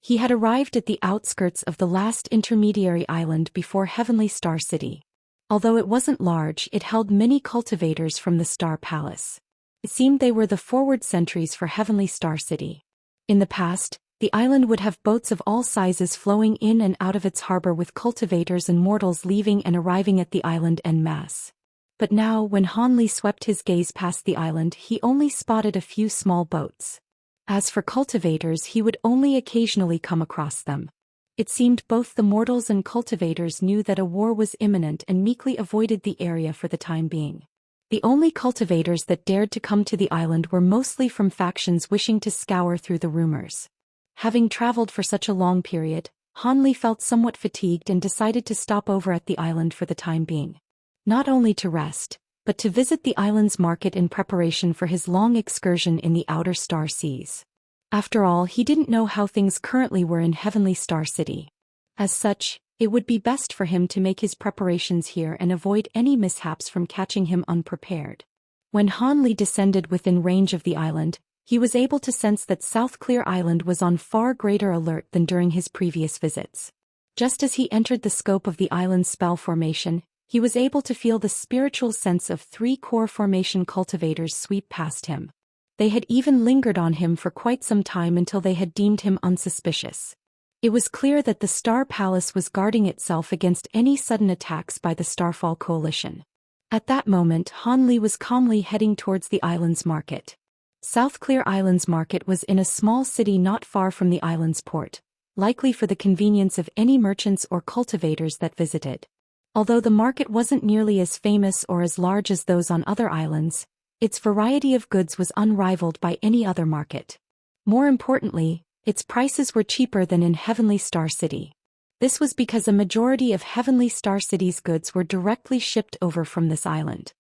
He had arrived at the outskirts of the last intermediary island before Heavenly Star City. Although it wasn't large, it held many cultivators from the Star Palace. It seemed they were the forward sentries for Heavenly Star City. In the past, the island would have boats of all sizes flowing in and out of its harbor with cultivators and mortals leaving and arriving at the island en masse. But now, when Han Li swept his gaze past the island, he only spotted a few small boats. As for cultivators, he would only occasionally come across them. It seemed both the mortals and cultivators knew that a war was imminent and meekly avoided the area for the time being. The only cultivators that dared to come to the island were mostly from factions wishing to scour through the rumors. Having traveled for such a long period, Han Li felt somewhat fatigued and decided to stop over at the island for the time being. Not only to rest, but to visit the island's market in preparation for his long excursion in the outer star seas. After all, he didn't know how things currently were in Heavenly Star City. As such, it would be best for him to make his preparations here and avoid any mishaps from catching him unprepared. When Han Li descended within range of the island, he was able to sense that South Clear Island was on far greater alert than during his previous visits. Just as he entered the scope of the island's spell formation, he was able to feel the spiritual sense of 3 core formation cultivators sweep past him. They had even lingered on him for quite some time until they had deemed him unsuspicious. It was clear that the Star Palace was guarding itself against any sudden attacks by the Starfall Coalition. At that moment, Han Li was calmly heading towards the island's market. South Clear Island's market was in a small city not far from the island's port, likely for the convenience of any merchants or cultivators that visited. Although the market wasn't nearly as famous or as large as those on other islands, Its variety of goods was unrivaled by any other market. More importantly, its prices were cheaper than in Heavenly Star City. This was because a majority of Heavenly Star City's goods were directly shipped over from this island.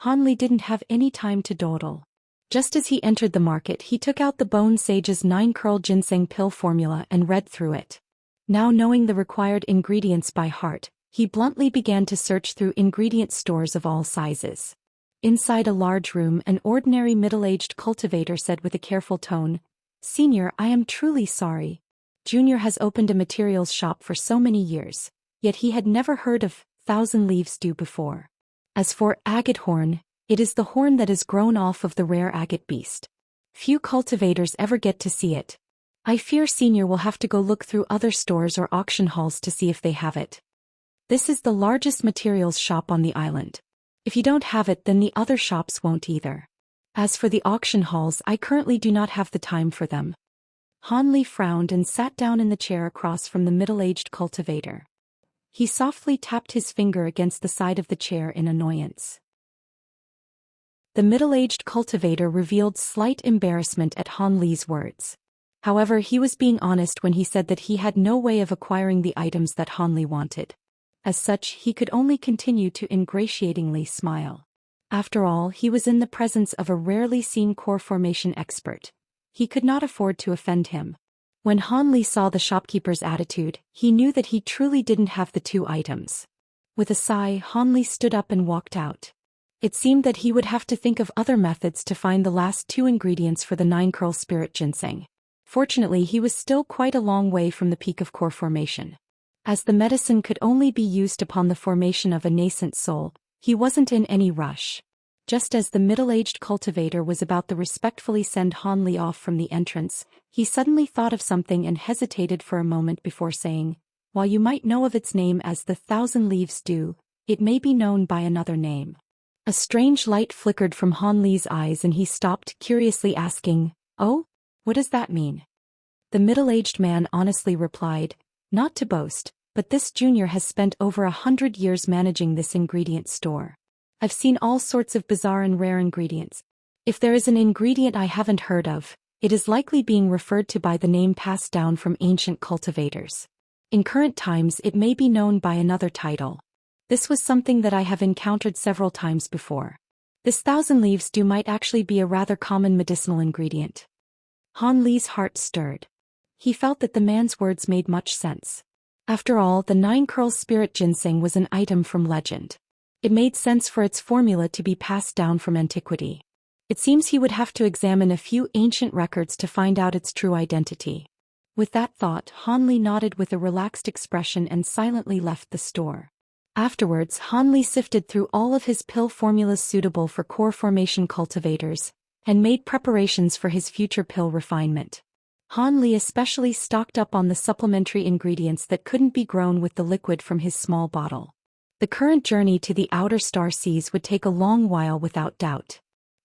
Han Li didn't have any time to dawdle. Just as he entered the market, he took out the Bone Sage's 9-curl ginseng pill formula and read through it. Now knowing the required ingredients by heart, he bluntly began to search through ingredient stores of all sizes. Inside a large room, an ordinary middle-aged cultivator said with a careful tone, "Senior, I am truly sorry. Junior has opened a materials shop for so many years, yet he had never heard of Thousand Leaves Dew before. As for agate horn, it is the horn that is grown off of the rare agate beast. Few cultivators ever get to see it. I fear Senior will have to go look through other stores or auction halls to see if they have it. This is the largest materials shop on the island. If you don't have it, then the other shops won't either. As for the auction halls, I currently do not have the time for them." Han Li frowned and sat down in the chair across from the middle-aged cultivator. He softly tapped his finger against the side of the chair in annoyance. The middle-aged cultivator revealed slight embarrassment at Han Li's words. However, he was being honest when he said that he had no way of acquiring the items that Han Li wanted. As such, he could only continue to ingratiatingly smile. After all, he was in the presence of a rarely seen core formation expert. He could not afford to offend him. When Han Li saw the shopkeeper's attitude, he knew that he truly didn't have the 2 items. With a sigh, Han Li stood up and walked out. It seemed that he would have to think of other methods to find the last 2 ingredients for the 9-curl spirit ginseng. Fortunately, he was still quite a long way from the peak of core formation. As the medicine could only be used upon the formation of a nascent soul, he wasn't in any rush. Just as the middle-aged cultivator was about to respectfully send Han Li off from the entrance, he suddenly thought of something and hesitated for a moment before saying, "While you might know of its name as the Thousand Leaves Dew, it may be known by another name." A strange light flickered from Han Li's eyes and he stopped, curiously asking, "Oh? What does that mean?" The middle-aged man honestly replied, "Not to boast, but this junior has spent over 100 years managing this ingredient store. I've seen all sorts of bizarre and rare ingredients. If there is an ingredient I haven't heard of, it is likely being referred to by the name passed down from ancient cultivators. In current times it may be known by another title. This was something that I have encountered several times before. This Thousand Leaves Dew might actually be a rather common medicinal ingredient." Han Li's heart stirred. He felt that the man's words made much sense. After all, the 9-curl spirit ginseng was an item from legend. It made sense for its formula to be passed down from antiquity. It seems he would have to examine a few ancient records to find out its true identity. With that thought, Han Li nodded with a relaxed expression and silently left the store. Afterwards, Han Li sifted through all of his pill formulas suitable for core formation cultivators, and made preparations for his future pill refinement. Han Li especially stocked up on the supplementary ingredients that couldn't be grown with the liquid from his small bottle. The current journey to the outer star seas would take a long while without doubt.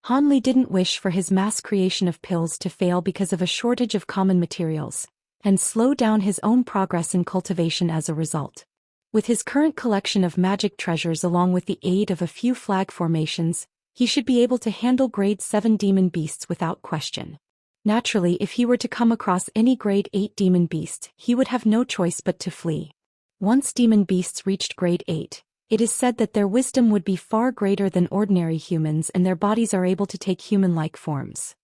Han Li didn't wish for his mass creation of pills to fail because of a shortage of common materials, and slow down his own progress in cultivation as a result. With his current collection of magic treasures along with the aid of a few flag formations, he should be able to handle grade 7 demon beasts without question. Naturally, if he were to come across any grade 8 demon beast, he would have no choice but to flee. Once demon beasts reached grade 8, it is said that their wisdom would be far greater than ordinary humans and their bodies are able to take human-like forms.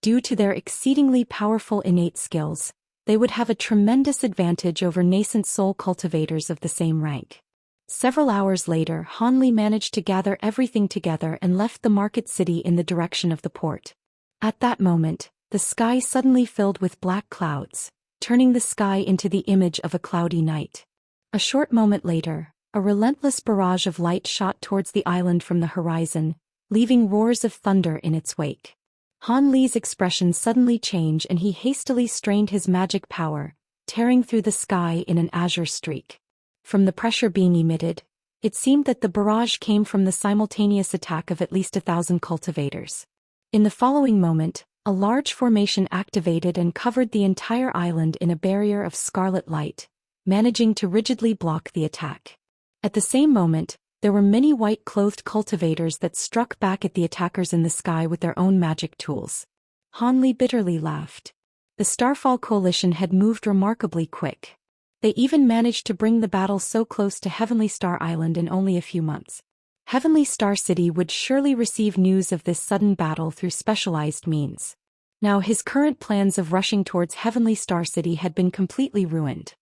Due to their exceedingly powerful innate skills, they would have a tremendous advantage over nascent soul cultivators of the same rank. Several hours later, Han Li managed to gather everything together and left the market city in the direction of the port. At that moment, the sky suddenly filled with black clouds, turning the sky into the image of a cloudy night. A short moment later, a relentless barrage of light shot towards the island from the horizon, leaving roars of thunder in its wake. Han Li's expression suddenly changed and he hastily strained his magic power, tearing through the sky in an azure streak. From the pressure being emitted, it seemed that the barrage came from the simultaneous attack of at least 1,000 cultivators. In the following moment, a large formation activated and covered the entire island in a barrier of scarlet light, managing to rigidly block the attack. At the same moment, There were many white-clothed cultivators that struck back at the attackers in the sky with their own magic tools. Han Li bitterly laughed. The Starfall Coalition had moved remarkably quick. They even managed to bring the battle so close to Heavenly Star Island in only a few months. Heavenly Star City would surely receive news of this sudden battle through specialized means. Now his current plans of rushing towards Heavenly Star City had been completely ruined.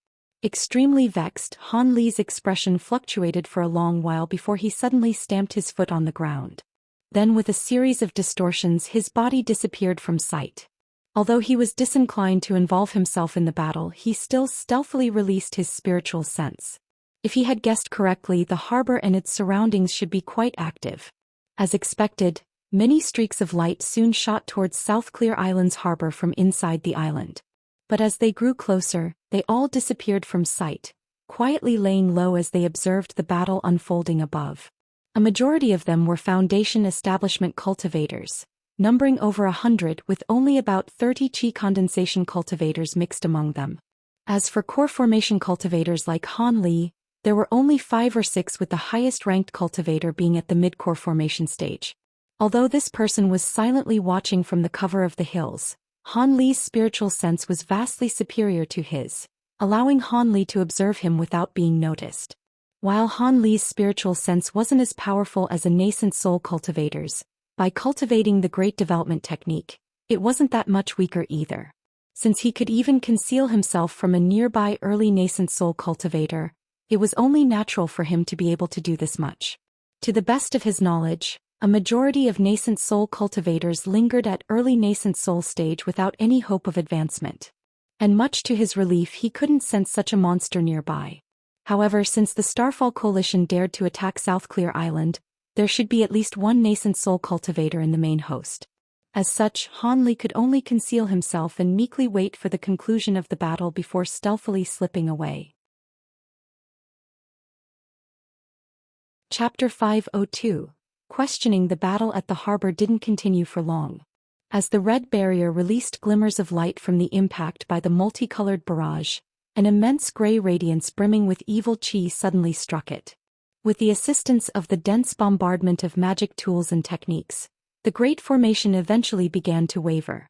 Extremely vexed, Han Li's expression fluctuated for a long while before he suddenly stamped his foot on the ground. Then with a series of distortions his body disappeared from sight. Although he was disinclined to involve himself in the battle, he still stealthily released his spiritual sense. If he had guessed correctly, the harbor and its surroundings should be quite active. As expected, many streaks of light soon shot towards South Clear Island's harbor from inside the island. But as they grew closer, they all disappeared from sight, quietly laying low as they observed the battle unfolding above. A majority of them were Foundation establishment cultivators, numbering over 100 with only about 30 chi condensation cultivators mixed among them. As for core formation cultivators like Han Li, there were only 5 or 6, with the highest-ranked cultivator being at the mid-core formation stage. Although this person was silently watching from the cover of the hills, Han Li's spiritual sense was vastly superior to his, allowing Han Li to observe him without being noticed. While Han Li's spiritual sense wasn't as powerful as a nascent soul cultivator's, by cultivating the Great Development Technique, it wasn't that much weaker either. Since he could even conceal himself from a nearby early nascent soul cultivator, it was only natural for him to be able to do this much. To the best of his knowledge, a majority of nascent soul cultivators lingered at early nascent soul stage without any hope of advancement. And much to his relief, he couldn't sense such a monster nearby. However, since the Starfall Coalition dared to attack South Clear Island, there should be at least one nascent soul cultivator in the main host. As such, Han Li could only conceal himself and meekly wait for the conclusion of the battle before stealthily slipping away. Chapter 502. Questioning the battle at the harbor didn't continue for long. As the red barrier released glimmers of light from the impact by the multicolored barrage, an immense gray radiance brimming with evil chi suddenly struck it. With the assistance of the dense bombardment of magic tools and techniques, the great formation eventually began to waver.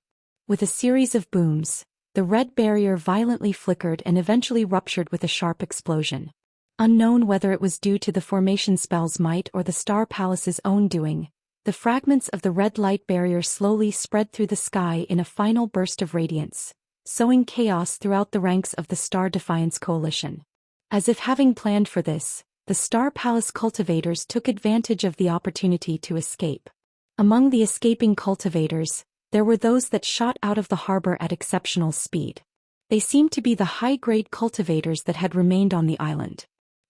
With a series of booms, the red barrier violently flickered and eventually ruptured with a sharp explosion. Unknown whether it was due to the formation spell's might or the Star Palace's own doing, the fragments of the red light barrier slowly spread through the sky in a final burst of radiance, sowing chaos throughout the ranks of the Star Defiance Coalition. As if having planned for this, the Star Palace cultivators took advantage of the opportunity to escape. Among the escaping cultivators, there were those that shot out of the harbor at exceptional speed. They seemed to be the high-grade cultivators that had remained on the island.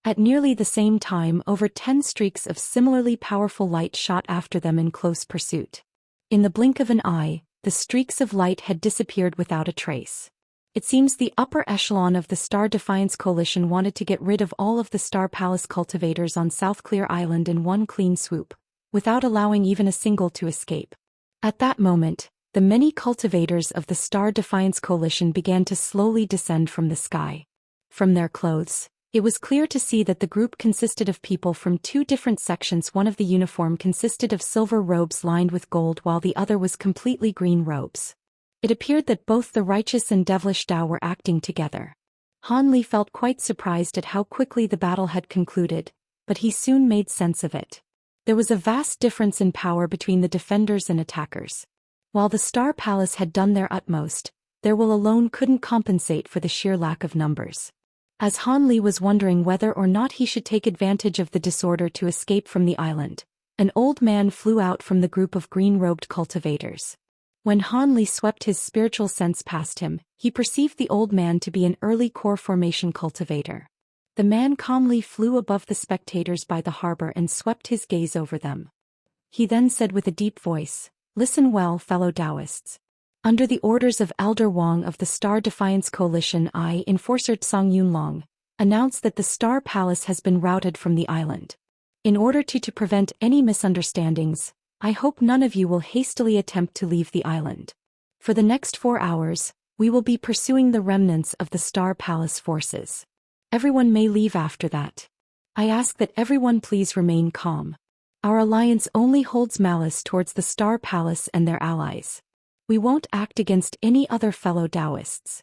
At nearly the same time, over 10 streaks of similarly powerful light shot after them in close pursuit. In the blink of an eye, the streaks of light had disappeared without a trace. It seems the upper echelon of the Star Defiance Coalition wanted to get rid of all of the Star Palace cultivators on South Clear Island in one clean swoop, without allowing even a single to escape. At that moment, the many cultivators of the Star Defiance Coalition began to slowly descend from the sky. From their clothes, it was clear to see that the group consisted of people from 2 different sections. One of the uniform consisted of silver robes lined with gold, while the other was completely green robes. It appeared that both the righteous and devilish Tao were acting together. Han Li felt quite surprised at how quickly the battle had concluded, but he soon made sense of it. There was a vast difference in power between the defenders and attackers. While the Star Palace had done their utmost, their will alone couldn't compensate for the sheer lack of numbers. As Han Li was wondering whether or not he should take advantage of the disorder to escape from the island, an old man flew out from the group of green-robed cultivators. When Han Li swept his spiritual sense past him, he perceived the old man to be an early core formation cultivator. The man calmly flew above the spectators by the harbor and swept his gaze over them. He then said with a deep voice, "Listen well, fellow Taoists. Under the orders of Elder Wang of the Star Defiance Coalition, I, Enforcer Tsang Yunlong, announce that the Star Palace has been routed from the island. In order to prevent any misunderstandings, I hope none of you will hastily attempt to leave the island. For the next 4 hours, we will be pursuing the remnants of the Star Palace forces. Everyone may leave after that. I ask that everyone please remain calm. Our alliance only holds malice towards the Star Palace and their allies. We won't act against any other fellow Taoists.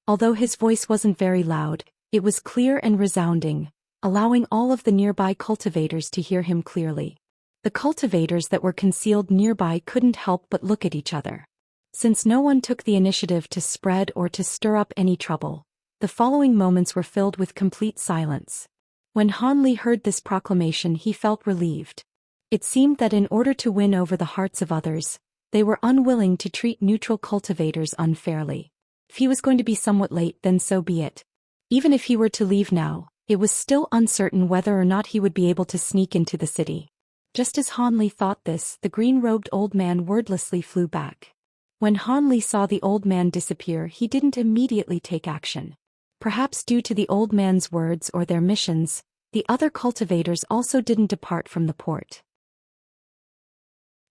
Although his voice wasn't very loud, it was clear and resounding, allowing all of the nearby cultivators to hear him clearly. The cultivators that were concealed nearby couldn't help but look at each other. Since no one took the initiative to spread or to stir up any trouble, the following moments were filled with complete silence. When Han Li heard this proclamation, he felt relieved. It seemed that in order to win over the hearts of others, they were unwilling to treat neutral cultivators unfairly. If he was going to be somewhat late, then so be it. Even if he were to leave now, it was still uncertain whether or not he would be able to sneak into the city. Just as Han Li thought this, the green-robed old man wordlessly flew back. When Han Li saw the old man disappear, he didn't immediately take action. Perhaps due to the old man's words or their missions, the other cultivators also didn't depart from the port.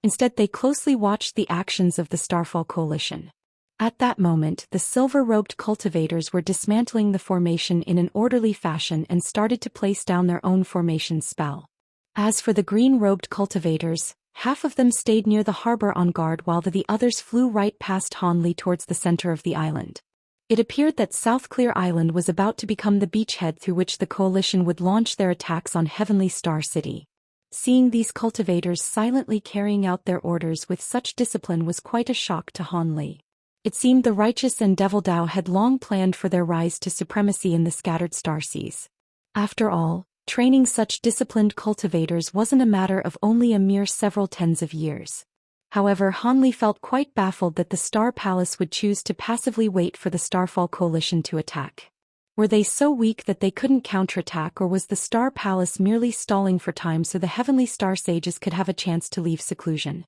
Instead, they closely watched the actions of the Starfall Coalition. At that moment, the silver-robed cultivators were dismantling the formation in an orderly fashion and started to place down their own formation spell. As for the green-robed cultivators, half of them stayed near the harbor on guard while the others flew right past Han Li towards the center of the island. It appeared that South Clear Island was about to become the beachhead through which the coalition would launch their attacks on Heavenly Star City. Seeing these cultivators silently carrying out their orders with such discipline was quite a shock to Han Li. It seemed the righteous and Devil Dao had long planned for their rise to supremacy in the scattered starseas. After all, training such disciplined cultivators wasn't a matter of only a mere several tens of years. However, Han Li felt quite baffled that the Star Palace would choose to passively wait for the Starfall Coalition to attack. Were they so weak that they couldn't counterattack, or was the Star Palace merely stalling for time so the Heavenly Star Sages could have a chance to leave seclusion?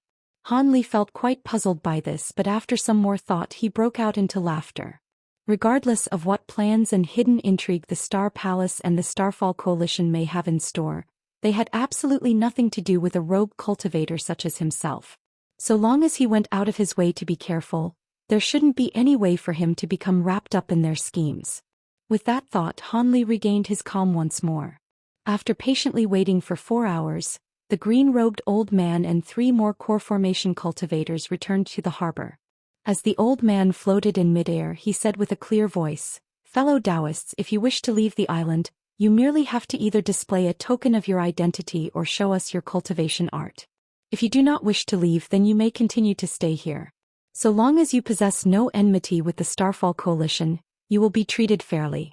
Han Li felt quite puzzled by this, but after some more thought he broke out into laughter. Regardless of what plans and hidden intrigue the Star Palace and the Starfall Coalition may have in store, they had absolutely nothing to do with a rogue cultivator such as himself. So long as he went out of his way to be careful, there shouldn't be any way for him to become wrapped up in their schemes. With that thought, Han Li regained his calm once more. After patiently waiting for 4 hours, the green-robed old man and 3 more core formation cultivators returned to the harbor. As the old man floated in midair, he said with a clear voice, "Fellow Taoists, if you wish to leave the island, you merely have to either display a token of your identity or show us your cultivation art. If you do not wish to leave, then you may continue to stay here. So long as you possess no enmity with the Starfall Coalition, you will be treated fairly."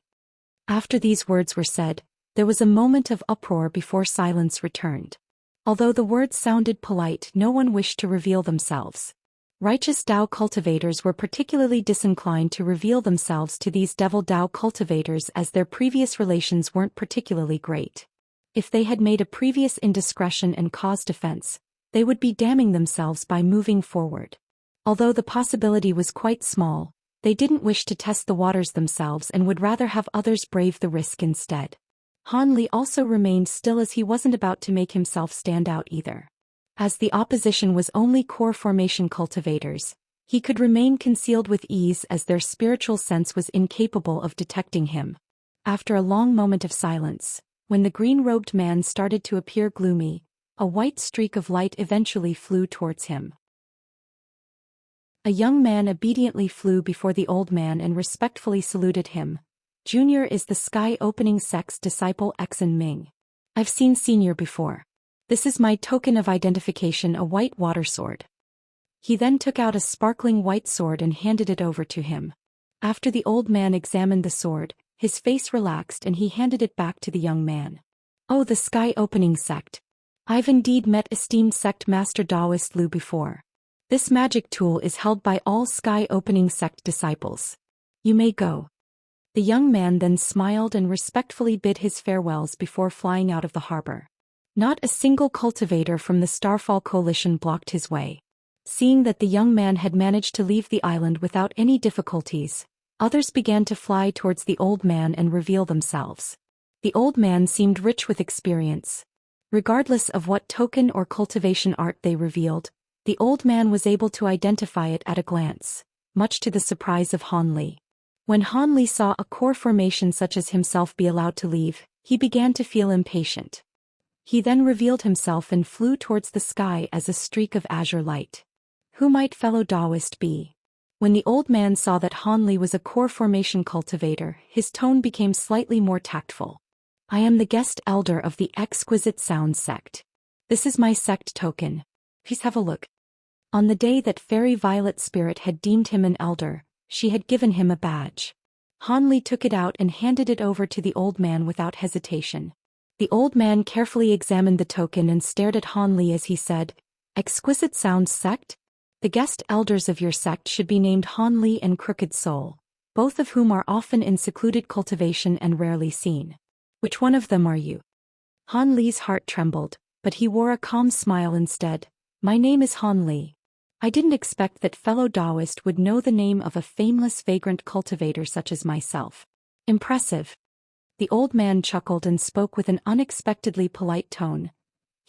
After these words were said, there was a moment of uproar before silence returned. Although the words sounded polite, no one wished to reveal themselves. Righteous Dao cultivators were particularly disinclined to reveal themselves to these Devil Dao cultivators as their previous relations weren't particularly great. If they had made a previous indiscretion and caused offense, they would be damning themselves by moving forward. Although the possibility was quite small, they didn't wish to test the waters themselves and would rather have others brave the risk instead. Han Li also remained still as he wasn't about to make himself stand out either. As the opposition was only core formation cultivators, he could remain concealed with ease as their spiritual sense was incapable of detecting him. After a long moment of silence, when the green-robed man started to appear gloomy, a white streak of light eventually flew towards him. A young man obediently flew before the old man and respectfully saluted him. "Junior is the Sky Opening Sect's disciple Exen Ming. I've seen Senior before. This is my token of identification, a white water sword." He then took out a sparkling white sword and handed it over to him. After the old man examined the sword, his face relaxed and he handed it back to the young man. "Oh, the Sky Opening Sect. I've indeed met esteemed Sect Master Taoist Lu before. This magic tool is held by all Sky Opening Sect disciples. You may go." The young man then smiled and respectfully bid his farewells before flying out of the harbor. Not a single cultivator from the Starfall Coalition blocked his way. Seeing that the young man had managed to leave the island without any difficulties, others began to fly towards the old man and reveal themselves. The old man seemed rich with experience. Regardless of what token or cultivation art they revealed, the old man was able to identify it at a glance, much to the surprise of Han Li. When Han Li saw a core formation such as himself be allowed to leave, He began to feel impatient. He then revealed himself and flew towards the sky as a streak of azure light. Who might fellow Taoist be? When the old man saw that Han Li was a core formation cultivator, his tone became slightly more tactful. I am the guest elder of the Exquisite Sound sect. This is my sect token. Please have a look. On the day that Fairy Violet Spirit had deemed him an elder, she had given him a badge. Han Li took it out and handed it over to the old man without hesitation. The old man carefully examined the token and stared at Han Li as he said, Exquisite Sound sect? The guest elders of your sect should be named Han Li and Crooked Soul, both of whom are often in secluded cultivation and rarely seen. Which one of them are you? Han Li's heart trembled, but he wore a calm smile instead. My name is Han Li. I didn't expect that fellow Taoist would know the name of a fameless vagrant cultivator such as myself. Impressive. The old man chuckled and spoke with an unexpectedly polite tone.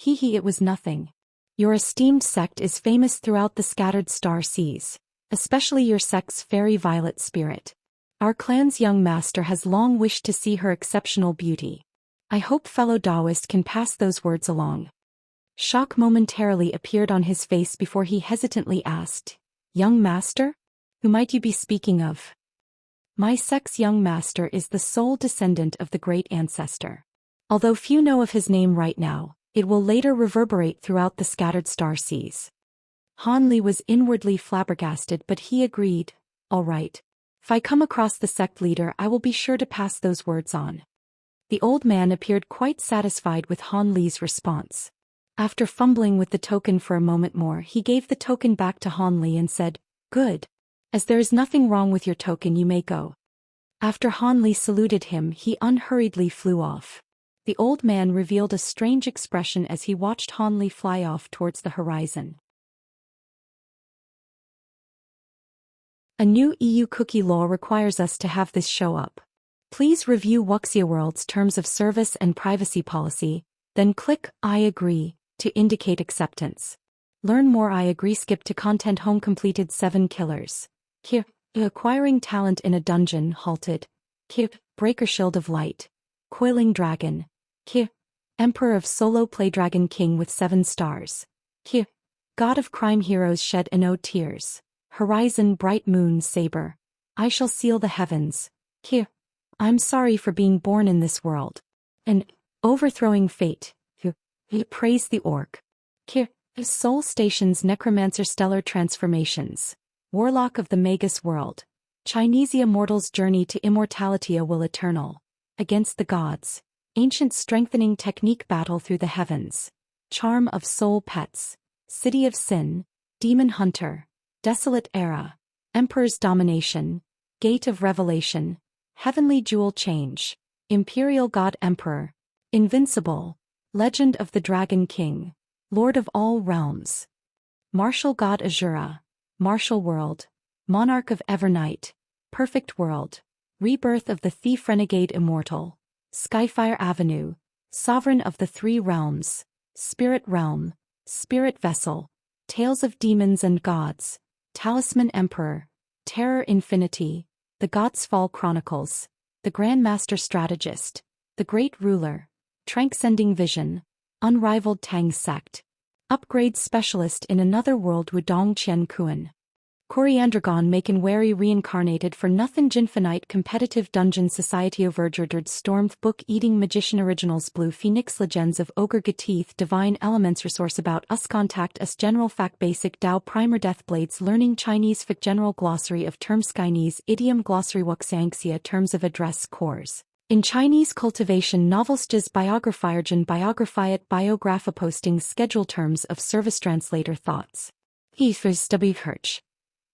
It was nothing. Your esteemed sect is famous throughout the scattered star seas, especially your sect's Fairy Violet Spirit. Our clan's young master has long wished to see her exceptional beauty. I hope fellow Taoist can pass those words along. Shock momentarily appeared on his face before he hesitantly asked, Young master? Who might you be speaking of? My sect's young master is the sole descendant of the great ancestor. Although few know of his name right now, it will later reverberate throughout the scattered star seas. Han Li was inwardly flabbergasted, but he agreed, all right. If I come across the sect leader, I will be sure to pass those words on. The old man appeared quite satisfied with Han Li's response. After fumbling with the token for a moment more, he gave the token back to Han Li and said, Good. As there is nothing wrong with your token, you may go. After Han Li saluted him, he unhurriedly flew off. The old man revealed a strange expression as he watched Han Li fly off towards the horizon. A new EU cookie law requires us to have this show up. Please review Wuxia World's Terms of Service and Privacy Policy, then click I agree to indicate acceptance. Learn more. I agree. Skip to content. Home completed 7 killers. Here, acquiring talent in a dungeon. Halted. Here, Breaker Shield of Light. Coiling Dragon. Here, Emperor of Solo Play Dragon King with 7 stars. Here, God of Crime Heroes Shed No Tears. Horizon Bright Moon Saber. I shall seal the heavens. Here, I'm sorry for being born in this world. And overthrowing fate. Here, praise the orc. Here, Soul Station's Necromancer Stellar Transformations. Warlock of the Magus World. Chinesia Mortal's Journey to Immortality. A Will Eternal. Against the Gods. Ancient Strengthening Technique Battle Through the Heavens. Charm of Soul Pets. City of Sin. Demon Hunter. Desolate Era. Emperor's Domination. Gate of Revelation. Heavenly Jewel Change. Imperial God Emperor. Invincible. Legend of the Dragon King. Lord of All Realms. Martial God Azura. Martial World. Monarch of Evernight. Perfect World. Rebirth of the Thief Renegade Immortal. Skyfire Avenue. Sovereign of the 3 Realms. Spirit Realm. Spirit Vessel. Tales of Demons and Gods. Talisman Emperor. Terror Infinity. The Gods Fall Chronicles. The Grandmaster Strategist. The Great Ruler. Transcending Vision. Unrivaled Tang Sect. Upgrade Specialist in Another World. Wudong Qian Kuan. Coriandragon Macon Wary Reincarnated for Nothing Jinfinite Competitive Dungeon Society Overgerderd Stormed Book Eating Magician Originals Blue Phoenix Legends of Ogre Gateeth Divine Elements Resource About Us Contact Us General Fact Basic Dao Primer Death Blades Learning Chinese Fic General Glossary of Terms Chinese Idiom Glossary Xianxia Terms of Address Cores in Chinese Cultivation Novels Jiz Biographyergen Biographiat Biographa Posting Schedule Terms of Service Translator Thoughts Ethers W. Hirsch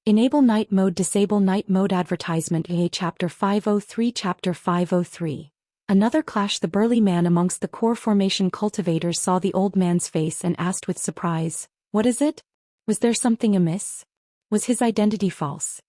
Enable Night Mode Disable Night Mode Advertisement A Chapter 503 Chapter 503 Another clash. The burly man amongst the core formation cultivators saw the old man's face and asked with surprise, What is it? Was there something amiss? Was his identity false?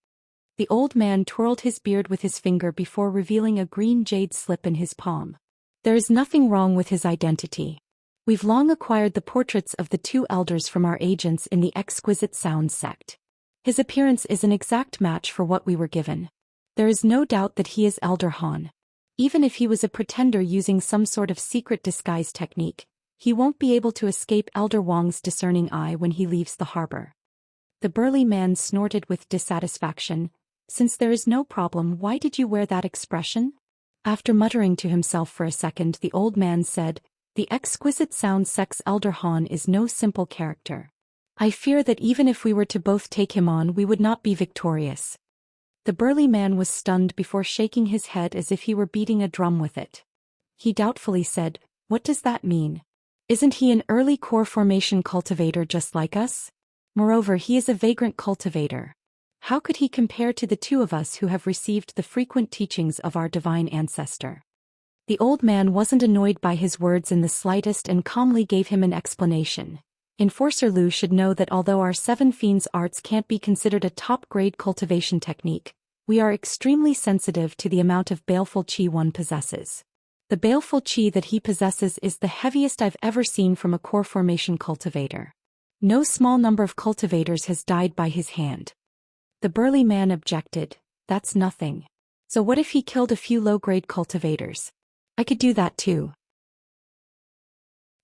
The old man twirled his beard with his finger before revealing a green jade slip in his palm. There is nothing wrong with his identity. We've long acquired the portraits of the 2 elders from our agents in the Exquisite Sound sect. His appearance is an exact match for what we were given. There is no doubt that he is Elder Han. Even if he was a pretender using some sort of secret disguise technique, he won't be able to escape Elder Wang's discerning eye when he leaves the harbor. The burly man snorted with dissatisfaction. Since there is no problem, why did you wear that expression? After muttering to himself for a second, the old man said, the exquisite sound sex Elder Han is no simple character. I fear that even if we were to both take him on, we would not be victorious. The burly man was stunned before shaking his head as if he were beating a drum with it. He doubtfully said, what does that mean? Isn't he an early core formation cultivator just like us? Moreover, he is a vagrant cultivator. How could he compare to the two of us who have received the frequent teachings of our divine ancestor? The old man wasn't annoyed by his words in the slightest and calmly gave him an explanation. Enforcer Lu should know that although our seven fiends arts can't be considered a top-grade cultivation technique, we are extremely sensitive to the amount of baleful qi one possesses. The baleful qi that he possesses is the heaviest I've ever seen from a core formation cultivator. No small number of cultivators has died by his hand. The burly man objected, that's nothing. So what if he killed a few low-grade cultivators? I could do that too.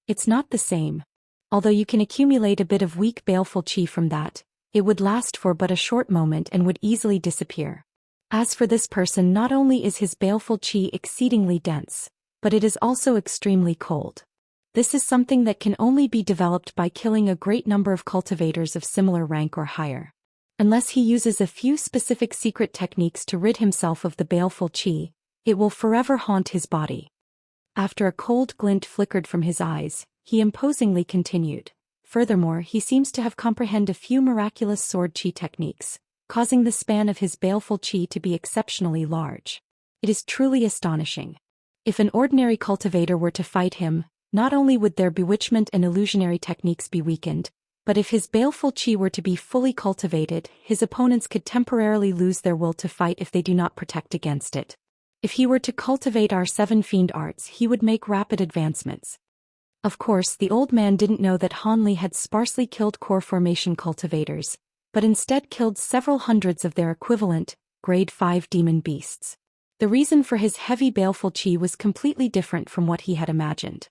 It's not the same. Although you can accumulate a bit of weak baleful qi from that, it would last for but a short moment and would easily disappear. As for this person, not only is his baleful qi exceedingly dense, but it is also extremely cold. This is something that can only be developed by killing a great number of cultivators of similar rank or higher. Unless he uses a few specific secret techniques to rid himself of the baleful qi, it will forever haunt his body. After a cold glint flickered from his eyes, he imposingly continued. Furthermore, he seems to have comprehended a few miraculous sword qi techniques, causing the span of his baleful qi to be exceptionally large. It is truly astonishing. If an ordinary cultivator were to fight him, not only would their bewitchment and illusionary techniques be weakened, but if his baleful qi were to be fully cultivated, his opponents could temporarily lose their will to fight if they do not protect against it. If he were to cultivate our seven fiend arts, he would make rapid advancements. Of course, the old man didn't know that Han Li had sparsely killed core formation cultivators, but instead killed several hundreds of their equivalent, grade 5 demon beasts. The reason for his heavy baleful qi was completely different from what he had imagined.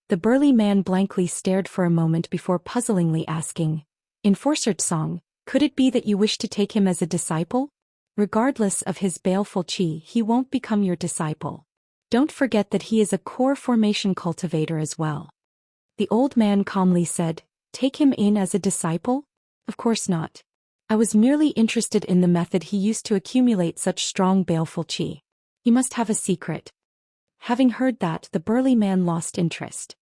The burly man blankly stared for a moment before puzzlingly asking, Enforcer Song, could it be that you wish to take him as a disciple? Regardless of his baleful qi, he won't become your disciple. Don't forget that he is a core formation cultivator as well. The old man calmly said, take him in as a disciple? Of course not. I was merely interested in the method he used to accumulate such strong baleful qi. He must have a secret. Having heard that, the burly man lost interest.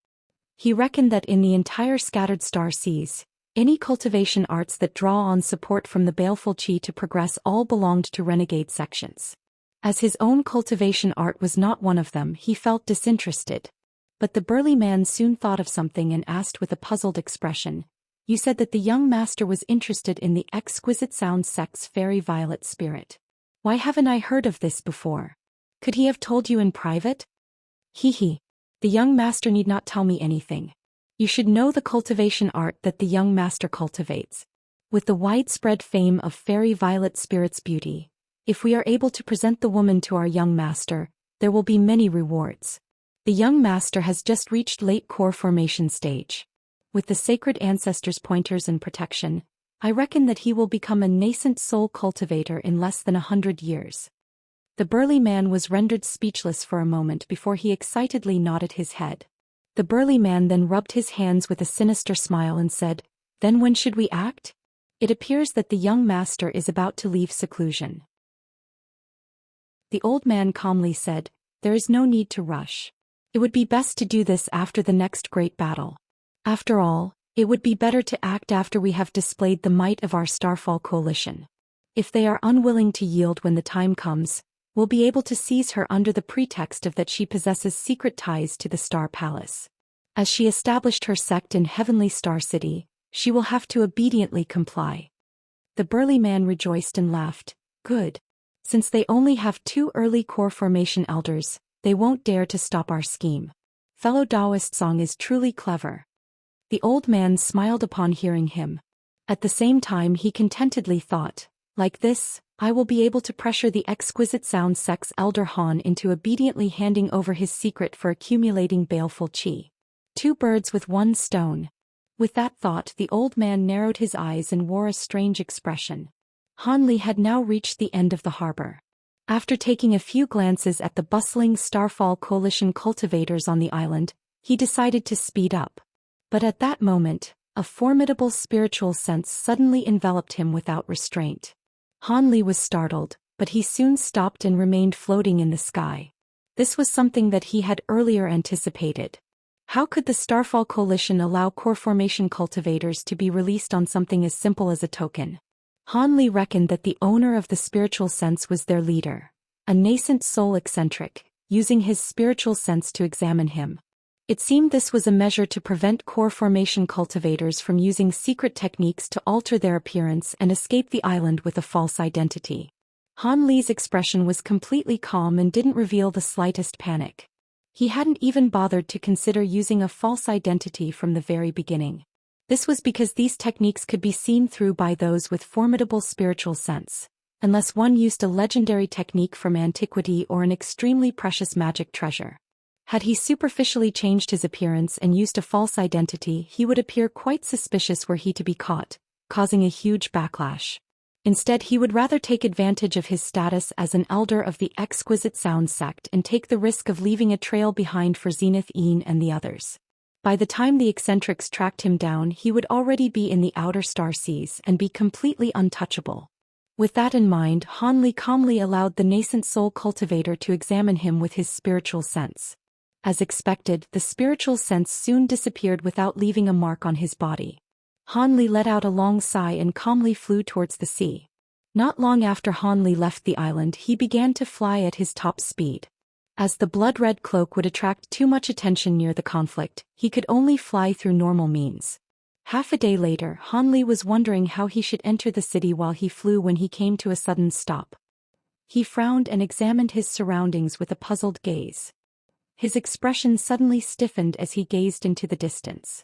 He reckoned that in the entire scattered star seas, any cultivation arts that draw on support from the baleful qi to progress all belonged to renegade sections. As his own cultivation art was not one of them, he felt disinterested. But the burly man soon thought of something and asked with a puzzled expression, you said that the young master was interested in the exquisite sound sex fairy violet spirit. Why haven't I heard of this before? Could he have told you in private? Hee. The young master need not tell me anything. You should know the cultivation art that the young master cultivates. With the widespread fame of fairy violet spirit's beauty, if we are able to present the woman to our young master, there will be many rewards. The young master has just reached late core formation stage. With the sacred ancestors' pointers and protection, I reckon that he will become a nascent soul cultivator in less than 100 years. The burly man was rendered speechless for a moment before he excitedly nodded his head. The burly man then rubbed his hands with a sinister smile and said, then when should we act? It appears that the young master is about to leave seclusion. The old man calmly said, there is no need to rush. It would be best to do this after the next great battle. After all, it would be better to act after we have displayed the might of our Starfall coalition. If they are unwilling to yield when the time comes, we'll be able to seize her under the pretext of that she possesses secret ties to the Star Palace. As she established her sect in Heavenly Star City, she will have to obediently comply. The burly man rejoiced and laughed, good. Since they only have 2 early core formation elders, they won't dare to stop our scheme. Fellow Taoist Song is truly clever. The old man smiled upon hearing him. At the same time he contentedly thought, like this, I will be able to pressure the exquisite sound sex Elder Han into obediently handing over his secret for accumulating baleful qi. 2 birds with 1 stone. With that thought, the old man narrowed his eyes and wore a strange expression. Han Li had now reached the end of the harbor. After taking a few glances at the bustling Starfall Coalition cultivators on the island, he decided to speed up. But at that moment, a formidable spiritual sense suddenly enveloped him without restraint. Han Li was startled, but he soon stopped and remained floating in the sky. This was something that he had earlier anticipated. How could the Starfall Coalition allow core formation cultivators to be released on something as simple as a token? Han Li reckoned that the owner of the spiritual sense was their leader, a nascent soul eccentric, using his spiritual sense to examine him. It seemed this was a measure to prevent core formation cultivators from using secret techniques to alter their appearance and escape the island with a false identity. Han Li's expression was completely calm and didn't reveal the slightest panic. He hadn't even bothered to consider using a false identity from the very beginning. This was because these techniques could be seen through by those with formidable spiritual sense, unless one used a legendary technique from antiquity or an extremely precious magic treasure. Had he superficially changed his appearance and used a false identity, he would appear quite suspicious were he to be caught, causing a huge backlash. Instead, he would rather take advantage of his status as an elder of the exquisite sound sect and take the risk of leaving a trail behind for Zenith Een and the others. By the time the eccentrics tracked him down, he would already be in the outer star seas and be completely untouchable. With that in mind, Han Li calmly allowed the nascent soul cultivator to examine him with his spiritual sense. As expected, the spiritual sense soon disappeared without leaving a mark on his body. Han Li let out a long sigh and calmly flew towards the sea. Not long after Han Li left the island, he began to fly at his top speed. As the blood-red cloak would attract too much attention near the conflict, he could only fly through normal means. Half a day later, Han Li was wondering how he should enter the city while he flew when he came to a sudden stop. He frowned and examined his surroundings with a puzzled gaze. His expression suddenly stiffened as he gazed into the distance.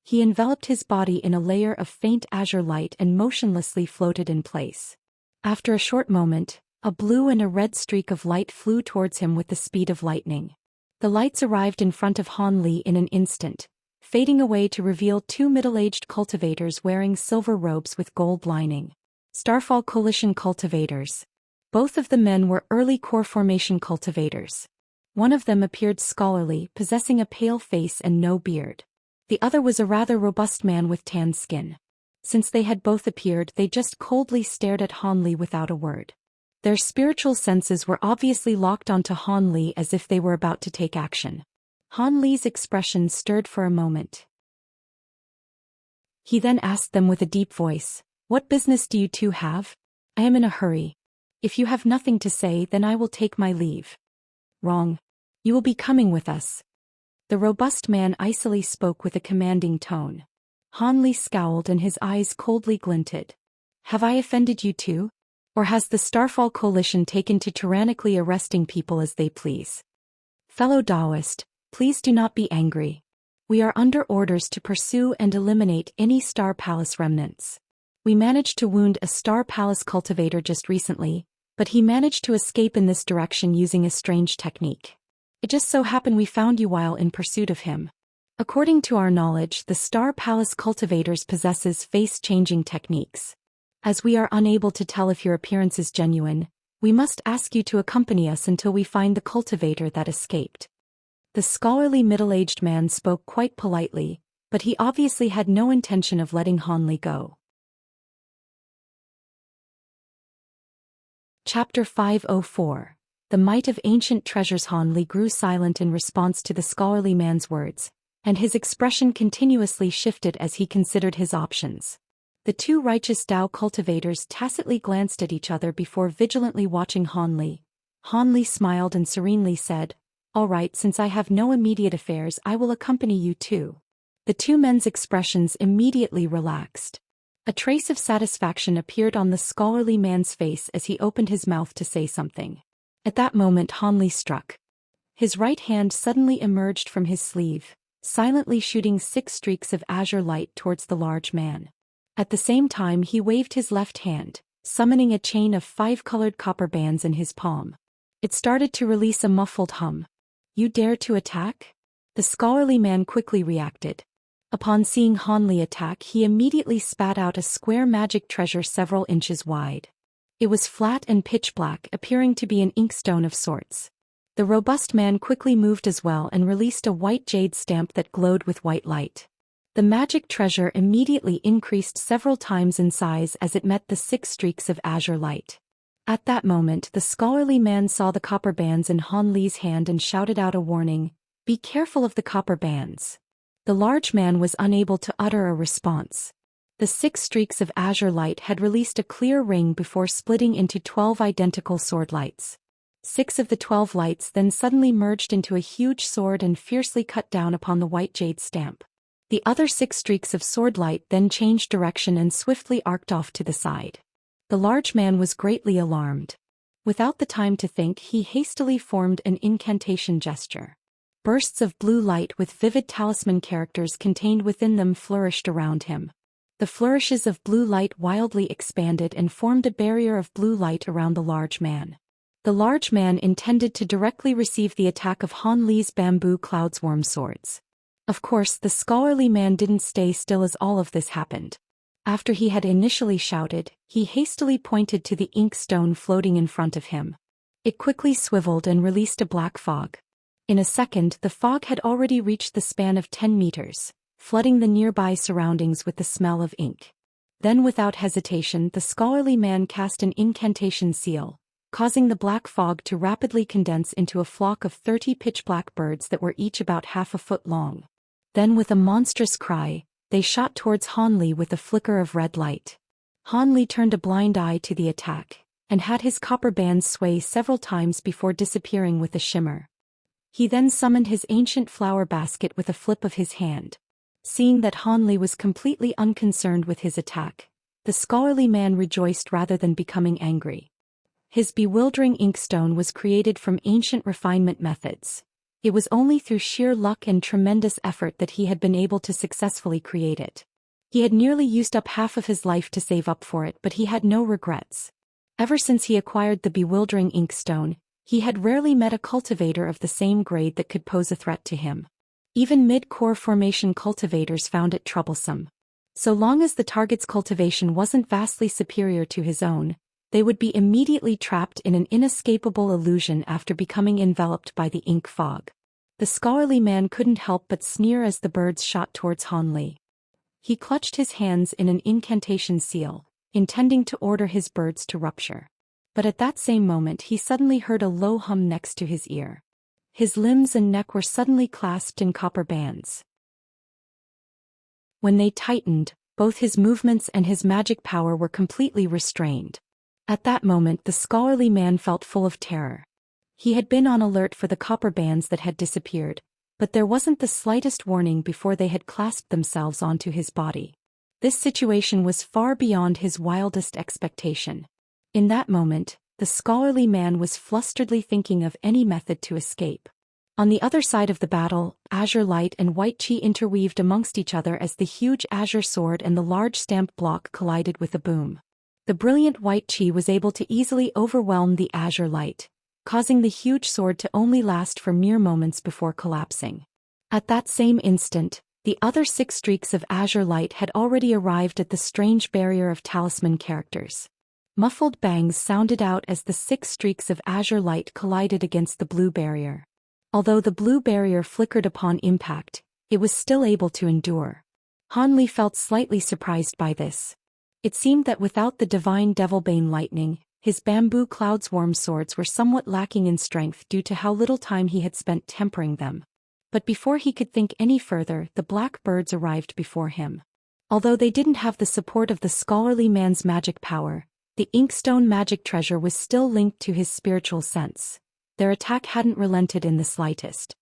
He enveloped his body in a layer of faint azure light and motionlessly floated in place. After a short moment, a blue and a red streak of light flew towards him with the speed of lightning. The lights arrived in front of Han Li in an instant, fading away to reveal 2 middle-aged cultivators wearing silver robes with gold lining. Starfall Coalition cultivators. Both of the men were early core formation cultivators. One of them appeared scholarly, possessing a pale face and no beard. The other was a rather robust man with tan skin. Since they had both appeared, they just coldly stared at Han Li without a word. Their spiritual senses were obviously locked onto Han Li as if they were about to take action. Han Li's expression stirred for a moment. He then asked them with a deep voice, "What business do you two have? I am in a hurry. If you have nothing to say, then I will take my leave." "Wrong. You will be coming with us." The robust man icily spoke with a commanding tone. Han Li scowled and his eyes coldly glinted. "Have I offended you too? Or has the Starfall Coalition taken to tyrannically arresting people as they please? Fellow Taoist, please do not be angry. We are under orders to pursue and eliminate any Star Palace remnants. We managed to wound a Star Palace cultivator just recently, but he managed to escape in this direction using a strange technique. It just so happened we found you while in pursuit of him. According to our knowledge, the Star Palace cultivators possesses face-changing techniques. As we are unable to tell if your appearance is genuine, we must ask you to accompany us until we find the cultivator that escaped." The scholarly middle-aged man spoke quite politely, but he obviously had no intention of letting Han Li go. Chapter 504. The Might of Ancient Treasures. Han Li grew silent in response to the scholarly man's words, and his expression continuously shifted as he considered his options. The 2 righteous Tao cultivators tacitly glanced at each other before vigilantly watching Han Li. Han Li smiled and serenely said, "All right, since I have no immediate affairs, I will accompany you too." The 2 men's expressions immediately relaxed. A trace of satisfaction appeared on the scholarly man's face as he opened his mouth to say something. At that moment Han Li struck. His right hand suddenly emerged from his sleeve, silently shooting 6 streaks of azure light towards the large man. At the same time he waved his left hand, summoning a chain of 5 colored copper bands in his palm. It started to release a muffled hum. "You dare to attack?" The scholarly man quickly reacted. Upon seeing Hanli attack, he immediately spat out a square magic treasure several inches wide. It was flat and pitch black, appearing to be an inkstone of sorts. The robust man quickly moved as well and released a white jade stamp that glowed with white light. The magic treasure immediately increased several times in size as it met the 6 streaks of azure light. At that moment, the scholarly man saw the copper bands in Han Li's hand and shouted out a warning, "Be careful of the copper bands." The large man was unable to utter a response. The 6 streaks of azure light had released a clear ring before splitting into 12 identical sword lights. 6 of the 12 lights then suddenly merged into a huge sword and fiercely cut down upon the white jade stamp. The other 6 streaks of sword light then changed direction and swiftly arced off to the side. The large man was greatly alarmed. Without the time to think, he hastily formed an incantation gesture. Bursts of blue light with vivid talisman characters contained within them flourished around him. The flourishes of blue light wildly expanded and formed a barrier of blue light around the large man. The large man intended to directly receive the attack of Han Li's bamboo cloudsworm swords. Of course, the scholarly man didn't stay still as all of this happened. After he had initially shouted, he hastily pointed to the ink stone floating in front of him. It quickly swiveled and released a black fog. In a second, the fog had already reached the span of 10 meters, flooding the nearby surroundings with the smell of ink. Then without hesitation, the scholarly man cast an incantation seal, causing the black fog to rapidly condense into a flock of 30 pitch-black birds that were each about half a foot long. Then with a monstrous cry, they shot towards Han Li with a flicker of red light. Han Li turned a blind eye to the attack, and had his copper bands sway several times before disappearing with a shimmer. He then summoned his ancient flower basket with a flip of his hand. Seeing that Han Li was completely unconcerned with his attack, the scholarly man rejoiced rather than becoming angry. His bewildering inkstone was created from ancient refinement methods. It was only through sheer luck and tremendous effort that he had been able to successfully create it. He had nearly used up half of his life to save up for it, but he had no regrets. Ever since he acquired the bewildering inkstone, he had rarely met a cultivator of the same grade that could pose a threat to him. Even mid-core formation cultivators found it troublesome. So long as the target's cultivation wasn't vastly superior to his own, they would be immediately trapped in an inescapable illusion after becoming enveloped by the ink fog. The scholarly man couldn't help but sneer as the birds shot towards Han Li. He clutched his hands in an incantation seal, intending to order his birds to rupture. But at that same moment he suddenly heard a low hum next to his ear. His limbs and neck were suddenly clasped in copper bands. When they tightened, both his movements and his magic power were completely restrained. At that moment the scholarly man felt full of terror. He had been on alert for the copper bands that had disappeared, but there wasn't the slightest warning before they had clasped themselves onto his body. This situation was far beyond his wildest expectation. In that moment, the scholarly man was flusteredly thinking of any method to escape. On the other side of the battle, azure light and white chi interweaved amongst each other as the huge azure sword and the large stamp block collided with a boom. The brilliant white chi was able to easily overwhelm the azure light, causing the huge sword to only last for mere moments before collapsing. At that same instant, the other 6 streaks of azure light had already arrived at the strange barrier of talisman characters. Muffled bangs sounded out as the 6 streaks of azure light collided against the blue barrier. Although the blue barrier flickered upon impact, it was still able to endure. Han Li felt slightly surprised by this. It seemed that without the divine Devilbane lightning, his bamboo cloudsworm swords were somewhat lacking in strength due to how little time he had spent tempering them. But before he could think any further, the black birds arrived before him. Although they didn't have the support of the scholarly man's magic power, the inkstone magic treasure was still linked to his spiritual sense. Their attack hadn't relented in the slightest.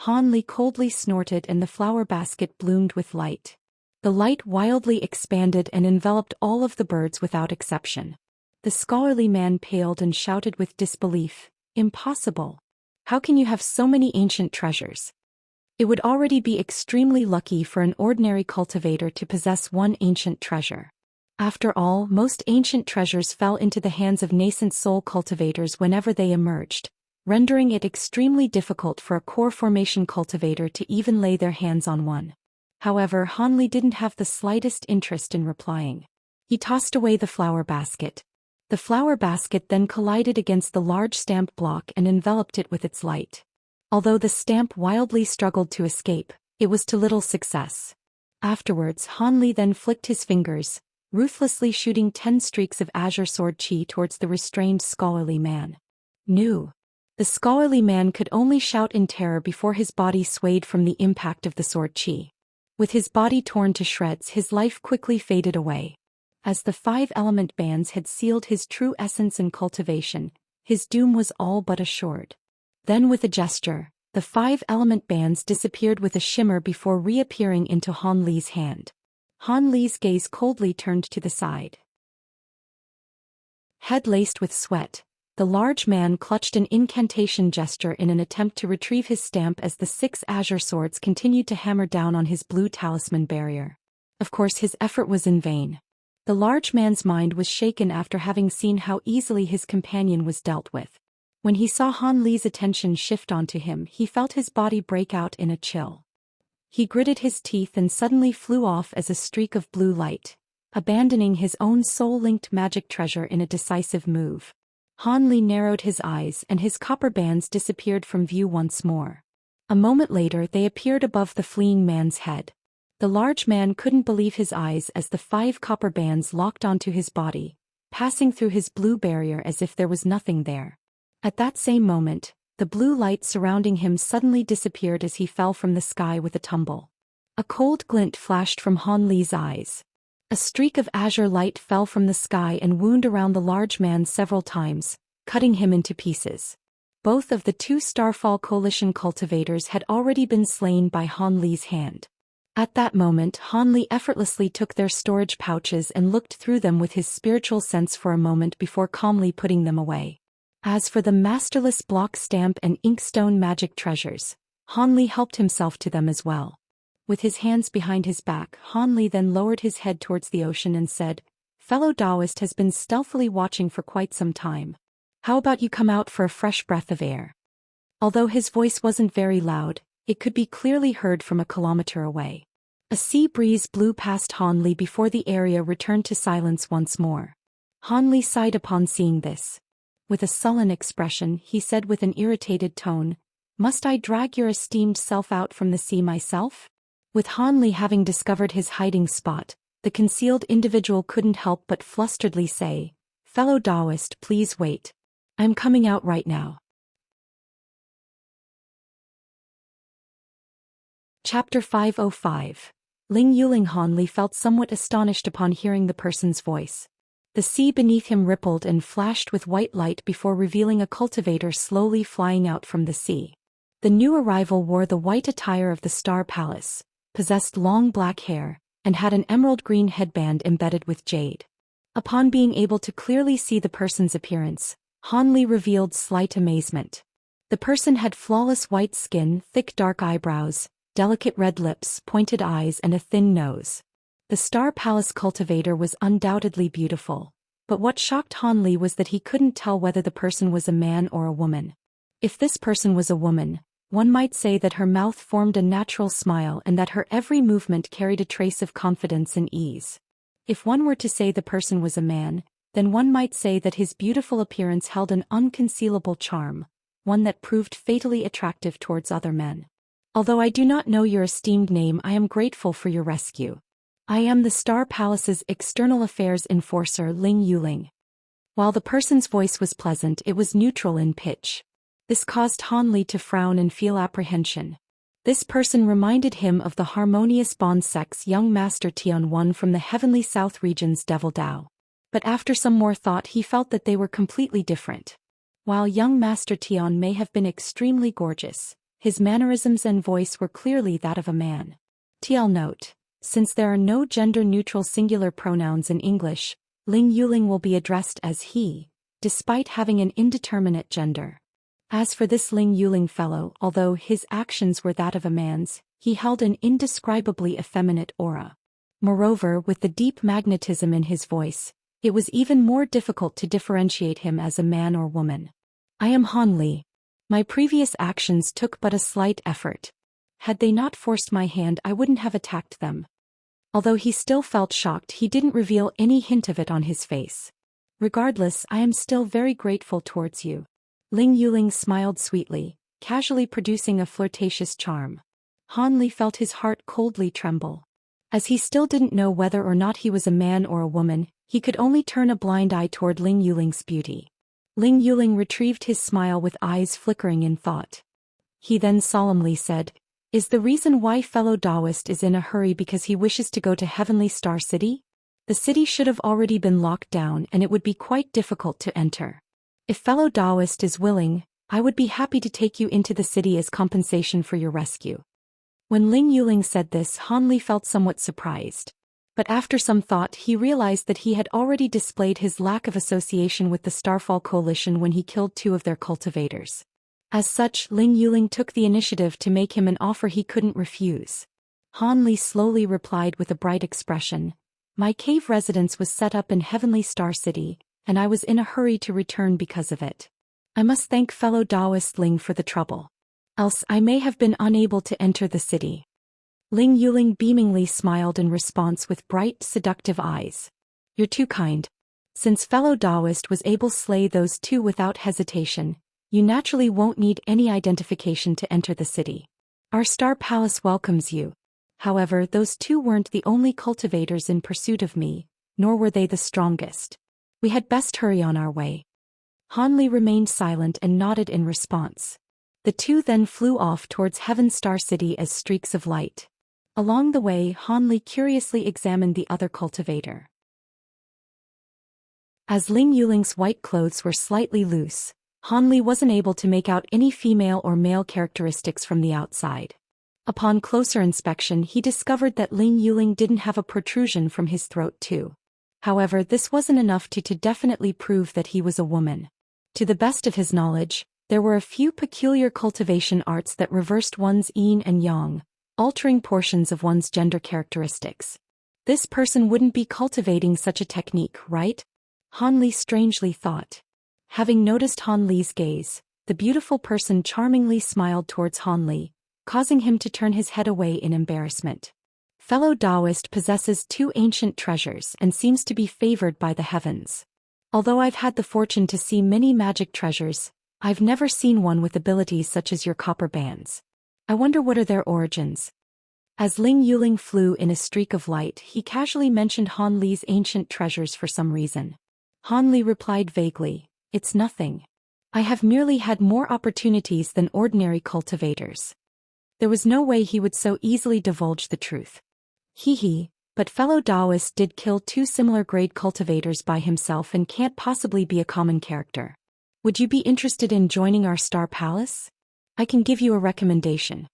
Han Li coldly snorted and the flower basket bloomed with light. The light wildly expanded and enveloped all of the birds without exception. The scholarly man paled and shouted with disbelief, "Impossible! How can you have so many ancient treasures? It would already be extremely lucky for an ordinary cultivator to possess one ancient treasure." After all, most ancient treasures fell into the hands of nascent soul cultivators whenever they emerged, rendering it extremely difficult for a core formation cultivator to even lay their hands on one. However, Han Li didn't have the slightest interest in replying. He tossed away the flower basket. The flower basket then collided against the large stamp block and enveloped it with its light. Although the stamp wildly struggled to escape, it was to little success. Afterwards, Han Li then flicked his fingers, ruthlessly shooting 10 streaks of azure sword chi towards the restrained scholarly man. "Nu!" The scholarly man could only shout in terror before his body swayed from the impact of the sword chi. With his body torn to shreds, his life quickly faded away. As the 5-element bands had sealed his true essence and cultivation, his doom was all but assured. Then with a gesture, the 5-element bands disappeared with a shimmer before reappearing into Han Li's hand. Han Li's gaze coldly turned to the side. Head laced with sweat, the large man clutched an incantation gesture in an attempt to retrieve his stamp as the 6 azure swords continued to hammer down on his blue talisman barrier. Of course, his effort was in vain. The large man's mind was shaken after having seen how easily his companion was dealt with. When he saw Han Li's attention shift onto him, he felt his body break out in a chill. He gritted his teeth and suddenly flew off as a streak of blue light, abandoning his own soul-linked magic treasure in a decisive move. Han Li narrowed his eyes and his copper bands disappeared from view once more. A moment later they appeared above the fleeing man's head. The large man couldn't believe his eyes as the 5 copper bands locked onto his body, passing through his blue barrier as if there was nothing there. At that same moment, the blue light surrounding him suddenly disappeared as he fell from the sky with a tumble. A cold glint flashed from Han Li's eyes. A streak of azure light fell from the sky and wound around the large man several times, cutting him into pieces. Both of the 2 Starfall Coalition cultivators had already been slain by Han Li's hand. At that moment, Han Li effortlessly took their storage pouches and looked through them with his spiritual sense for a moment before calmly putting them away. As for the masterless block stamp and inkstone magic treasures, Han Li helped himself to them as well. With his hands behind his back, Han Li then lowered his head towards the ocean and said, "Fellow Taoist has been stealthily watching for quite some time. How about you come out for a fresh breath of air?" Although his voice wasn't very loud, it could be clearly heard from a kilometer away. A sea breeze blew past Han Li before the area returned to silence once more. Han Li sighed upon seeing this. With a sullen expression, he said with an irritated tone, "Must I drag your esteemed self out from the sea myself?" With Han Li having discovered his hiding spot, the concealed individual couldn't help but flusteredly say, "Fellow Taoist, please wait. I'm coming out right now." Chapter 505. Ling Yuling. Han Li felt somewhat astonished upon hearing the person's voice. The sea beneath him rippled and flashed with white light before revealing a cultivator slowly flying out from the sea. The new arrival wore the white attire of the Star Palace, possessed long black hair, and had an emerald green headband embedded with jade. Upon being able to clearly see the person's appearance, Han Li revealed slight amazement. The person had flawless white skin, thick dark eyebrows, delicate red lips, pointed eyes and a thin nose. The Star Palace cultivator was undoubtedly beautiful, but what shocked Han Li was that he couldn't tell whether the person was a man or a woman. If this person was a woman, one might say that her mouth formed a natural smile and that her every movement carried a trace of confidence and ease. If one were to say the person was a man, then one might say that his beautiful appearance held an unconcealable charm, one that proved fatally attractive towards other men. "Although I do not know your esteemed name, I am grateful for your rescue. I am the Star Palace's External Affairs Enforcer, Ling Yuling." While the person's voice was pleasant, it was neutral in pitch. This caused Han Li to frown and feel apprehension. This person reminded him of the harmonious bond sex young Master Tian won from the Heavenly South region's Devil Dao. But after some more thought he felt that they were completely different. While young Master Tian may have been extremely gorgeous, his mannerisms and voice were clearly that of a man. TL note: since there are no gender-neutral singular pronouns in English, Ling Yuling will be addressed as he, despite having an indeterminate gender. As for this Ling Yuling fellow, although his actions were that of a man's, he held an indescribably effeminate aura. Moreover, with the deep magnetism in his voice, it was even more difficult to differentiate him as a man or woman. I am Han Li. My previous actions took but a slight effort. Had they not forced my hand, I wouldn't have attacked them. Although he still felt shocked, he didn't reveal any hint of it on his face. Regardless, I am still very grateful towards you. Ling Yuling smiled sweetly, casually producing a flirtatious charm. Han Li felt his heart coldly tremble. As he still didn't know whether or not he was a man or a woman, he could only turn a blind eye toward Ling Yuling's beauty. Ling Yuling retrieved his smile with eyes flickering in thought. He then solemnly said, "Is the reason why fellow Taoist is in a hurry because he wishes to go to Heavenly Star City? The city should have already been locked down and it would be quite difficult to enter. If fellow Taoist is willing, I would be happy to take you into the city as compensation for your rescue." When Ling Yuling said this, Han Li felt somewhat surprised. But after some thought, he realized that he had already displayed his lack of association with the Starfall Coalition when he killed 2 of their cultivators. As such, Ling Yuling took the initiative to make him an offer he couldn't refuse. Han Li slowly replied with a bright expression, "My cave residence was set up in Heavenly Star City, and I was in a hurry to return because of it. I must thank fellow Taoist Ling for the trouble. Else I may have been unable to enter the city." Ling Yuling beamingly smiled in response with bright, seductive eyes. "You're too kind. Since fellow Taoist was able to slay those 2 without hesitation, you naturally won't need any identification to enter the city. Our Star Palace welcomes you. However, those 2 weren't the only cultivators in pursuit of me, nor were they the strongest. We had best hurry on our way." Han Li remained silent and nodded in response. The 2 then flew off towards Heaven Star City as streaks of light. Along the way, Han Li curiously examined the other cultivator. As Ling Yuling's white clothes were slightly loose, Han Li wasn't able to make out any female or male characteristics from the outside. Upon closer inspection, he discovered that Ling Yuling didn't have a protrusion from his throat too. However, this wasn't enough to definitely prove that he was a woman. To the best of his knowledge, there were a few peculiar cultivation arts that reversed one's yin and yang, altering portions of one's gender characteristics. This person wouldn't be cultivating such a technique, right? Han Li strangely thought. Having noticed Han Li's gaze, the beautiful person charmingly smiled towards Han Li, causing him to turn his head away in embarrassment. Fellow Taoist possesses 2 ancient treasures and seems to be favored by the heavens. Although I've had the fortune to see many magic treasures, I've never seen one with abilities such as your copper bands. I wonder what are their origins. As Ling Yuling flew in a streak of light, he casually mentioned Han Li's ancient treasures for some reason. Han Li replied vaguely, "It's nothing. I have merely had more opportunities than ordinary cultivators." There was no way he would so easily divulge the truth. Hee, but fellow Taoist did kill 2 similar grade cultivators by himself and can't possibly be a common character. Would you be interested in joining our Star Palace? I can give you a recommendation.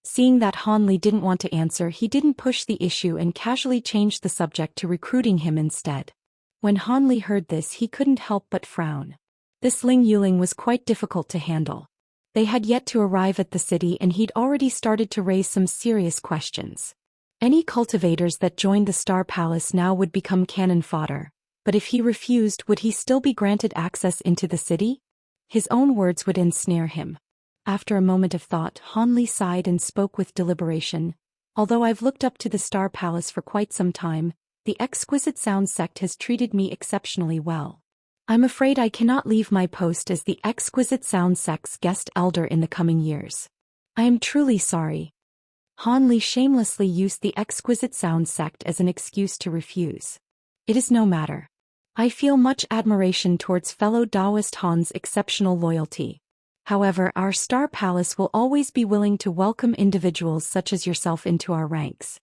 Seeing that Han Li didn't want to answer, he didn't push the issue and casually changed the subject to recruiting him instead. When Han Li heard this, he couldn't help but frown. This Ling Yuling was quite difficult to handle. They had yet to arrive at the city and he'd already started to raise some serious questions. Any cultivators that joined the Star Palace now would become cannon fodder. But if he refused, would he still be granted access into the city? His own words would ensnare him. After a moment of thought, Han Li sighed and spoke with deliberation. "Although I've looked up to the Star Palace for quite some time, the Exquisite Sound Sect has treated me exceptionally well. I'm afraid I cannot leave my post as the Exquisite Sound Sect's guest elder in the coming years. I am truly sorry." Han Li shamelessly used the Exquisite Sound Sect as an excuse to refuse. "It is no matter. I feel much admiration towards fellow Taoist Han's exceptional loyalty. However, our Star Palace will always be willing to welcome individuals such as yourself into our ranks."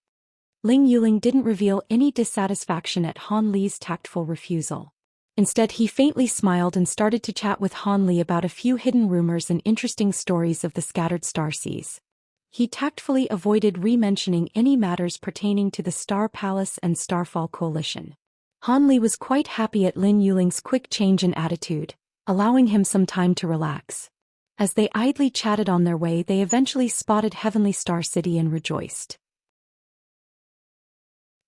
Ling Yuling didn't reveal any dissatisfaction at Han Li's tactful refusal. Instead, he faintly smiled and started to chat with Han Li about a few hidden rumors and interesting stories of the scattered star seas. He tactfully avoided re-mentioning any matters pertaining to the Star Palace and Starfall Coalition. Han Li was quite happy at Ling Yuling's quick change in attitude, allowing him some time to relax. As they idly chatted on their way, they eventually spotted Heavenly Star City and rejoiced.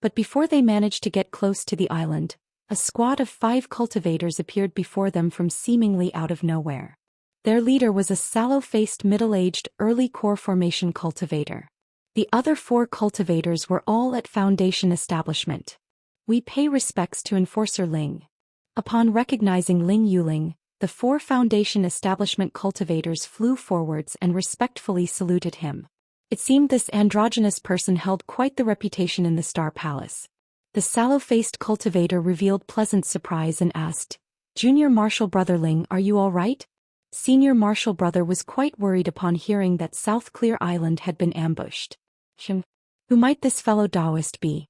But before they managed to get close to the island, a squad of 5 cultivators appeared before them from seemingly out of nowhere. Their leader was a sallow-faced middle-aged early core formation cultivator. The other 4 cultivators were all at Foundation establishment. We pay respects to Enforcer Ling. Upon recognizing Ling Yuling, the 4 Foundation establishment cultivators flew forwards and respectfully saluted him. It seemed this androgynous person held quite the reputation in the Star Palace. The sallow-faced cultivator revealed pleasant surprise and asked, "Junior Marshal Brother Ling, are you all right?" Senior Marshal Brother was quite worried upon hearing that South Clear Island had been ambushed. Who might this fellow Taoist be?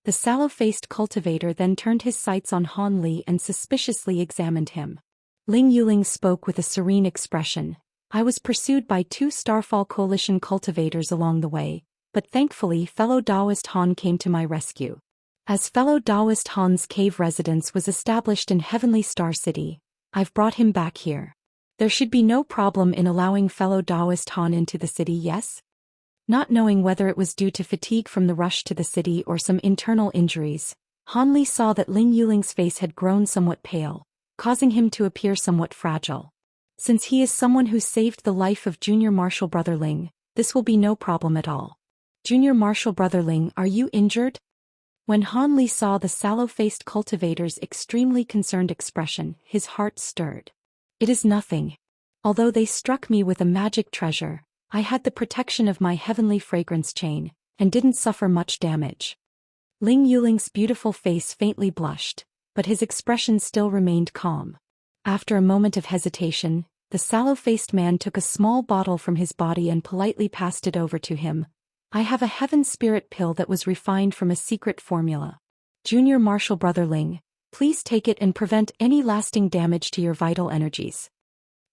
The sallow-faced cultivator then turned his sights on Han Li and suspiciously examined him. Ling Yuling spoke with a serene expression. "I was pursued by 2 Starfall Coalition cultivators along the way, but thankfully fellow Taoist Han came to my rescue. As fellow Taoist Han's cave residence was established in Heavenly Star City, I've brought him back here. There should be no problem in allowing fellow Taoist Han into the city, yes?" Not knowing whether it was due to fatigue from the rush to the city or some internal injuries, Han Li saw that Ling Yuling's face had grown somewhat pale, causing him to appear somewhat fragile. Since he is someone who saved the life of Junior Marshal Brother Ling, this will be no problem at all. "Junior Marshal Brother Ling, are you injured?" When Han Li saw the sallow-faced cultivator's extremely concerned expression, his heart stirred. "It is nothing. Although they struck me with a magic treasure, I had the protection of my heavenly fragrance chain, and didn't suffer much damage." Ling Yuling's beautiful face faintly blushed, but his expression still remained calm. After a moment of hesitation, the sallow-faced man took a small bottle from his body and politely passed it over to him. "I have a heaven spirit pill that was refined from a secret formula. Junior Marshal Brother Ling, please take it and prevent any lasting damage to your vital energies."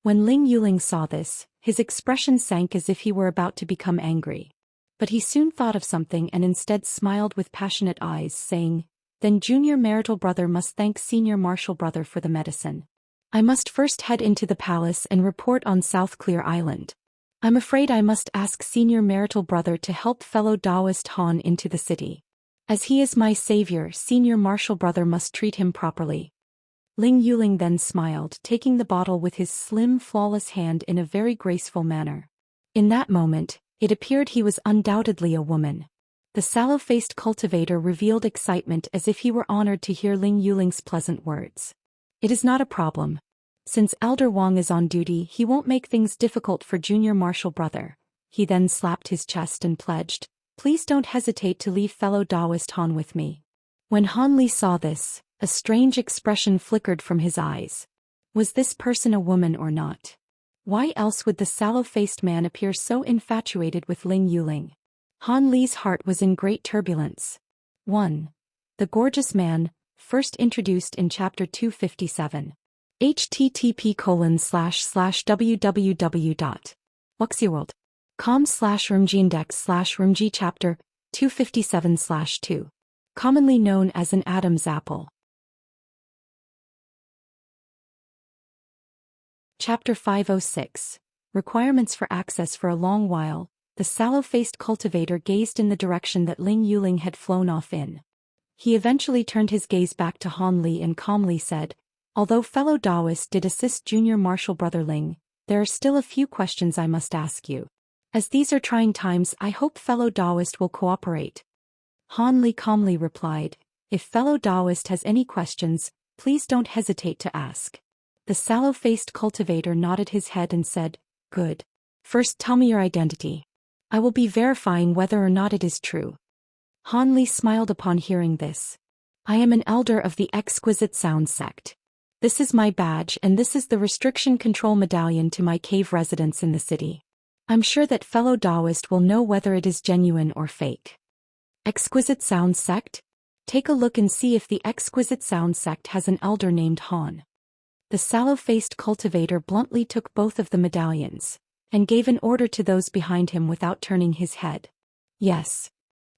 When Ling Yuling saw this, his expression sank as if he were about to become angry. But he soon thought of something and instead smiled with passionate eyes, saying, "Then Junior Marital Brother must thank Senior Marshal Brother for the medicine. I must first head into the palace and report on South Clear Island. I'm afraid I must ask Senior Marital Brother to help fellow Taoist Han into the city. As he is my savior, Senior Marshal Brother must treat him properly." Ling Yuling then smiled, taking the bottle with his slim, flawless hand in a very graceful manner. In that moment, it appeared he was undoubtedly a woman. The sallow-faced cultivator revealed excitement as if he were honored to hear Ling Yuling's pleasant words. "It is not a problem. Since Elder Wang is on duty, he won't make things difficult for Junior Marshal Brother." He then slapped his chest and pledged, "Please don't hesitate to leave fellow Taoist Han with me." When Han Li saw this, a strange expression flickered from his eyes. Was this person a woman or not? Why else would the sallow-faced man appear so infatuated with Ling Yuling? Han Li's heart was in great turbulence. 1. The Gorgeous Man, first introduced in Chapter 257. http://www.wuxiaworld.com/roomgindex/roomg Chapter 257/2. Commonly known as an Adam's apple. Chapter 506. Requirements for access. For a long while, the sallow-faced cultivator gazed in the direction that Ling Yuling had flown off in. He eventually turned his gaze back to Han Li and calmly said, "Although fellow Taoist did assist Junior Marshal Brother Ling, there are still a few questions I must ask you. As these are trying times, I hope fellow Taoist will cooperate." Han Li calmly replied, "If fellow Taoist has any questions, please don't hesitate to ask." The sallow-faced cultivator nodded his head and said, "Good. First tell me your identity. I will be verifying whether or not it is true." Han Li smiled upon hearing this. "I am an elder of the Exquisite Sound sect. This is my badge and this is the restriction control medallion to my cave residence in the city. I'm sure that fellow Taoist will know whether it is genuine or fake." Exquisite Sound sect? Take a look and see if the Exquisite Sound sect has an elder named Han. The sallow-faced cultivator bluntly took both of the medallions, and gave an order to those behind him without turning his head. "Yes."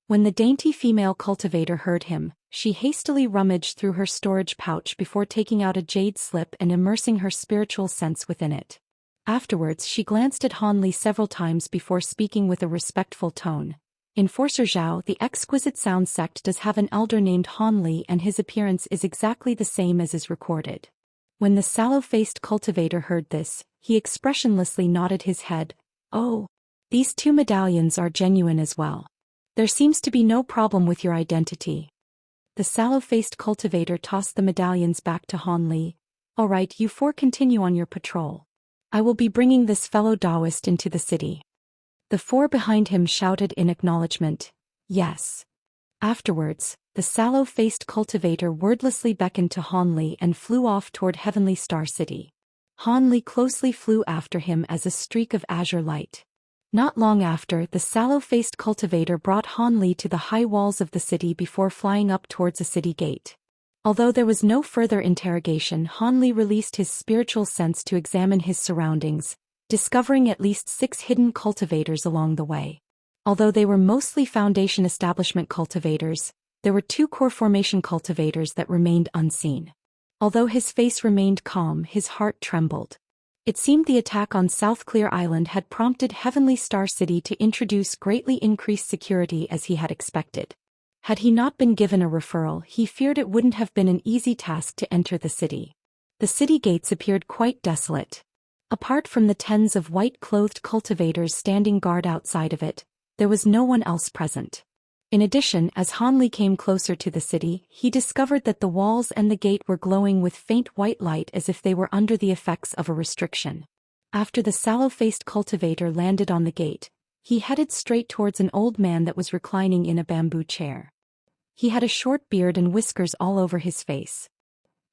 When the dainty female cultivator heard him, she hastily rummaged through her storage pouch before taking out a jade slip and immersing her spiritual sense within it. Afterwards she glanced at Han Li several times before speaking with a respectful tone. Enforcer Zhao, the exquisite sound sect does have an elder named Han Li, and his appearance is exactly the same as is recorded. When the sallow-faced cultivator heard this, he expressionlessly nodded his head. Oh, these 2 medallions are genuine as well. There seems to be no problem with your identity. The sallow-faced cultivator tossed the medallions back to Han Li. All right, you 4 continue on your patrol. I will be bringing this fellow Taoist into the city. The 4 behind him shouted in acknowledgement. Yes. Afterwards, the sallow-faced cultivator wordlessly beckoned to Han Li and flew off toward Heavenly Star City. Han Li closely flew after him as a streak of azure light. Not long after, the sallow-faced cultivator brought Han Li to the high walls of the city before flying up towards a city gate. Although there was no further interrogation, Han Li released his spiritual sense to examine his surroundings, discovering at least 6 hidden cultivators along the way. Although they were mostly Foundation Establishment cultivators, there were 2 core formation cultivators that remained unseen. Although his face remained calm, his heart trembled. It seemed the attack on South Clear Island had prompted Heavenly Star City to introduce greatly increased security as he had expected. Had he not been given a referral, he feared it wouldn't have been an easy task to enter the city. The city gates appeared quite desolate. Apart from the tens of white-clothed cultivators standing guard outside of it, there was no one else present. In addition, as Han Li came closer to the city, he discovered that the walls and the gate were glowing with faint white light as if they were under the effects of a restriction. After the sallow-faced cultivator landed on the gate, he headed straight towards an old man that was reclining in a bamboo chair. He had a short beard and whiskers all over his face.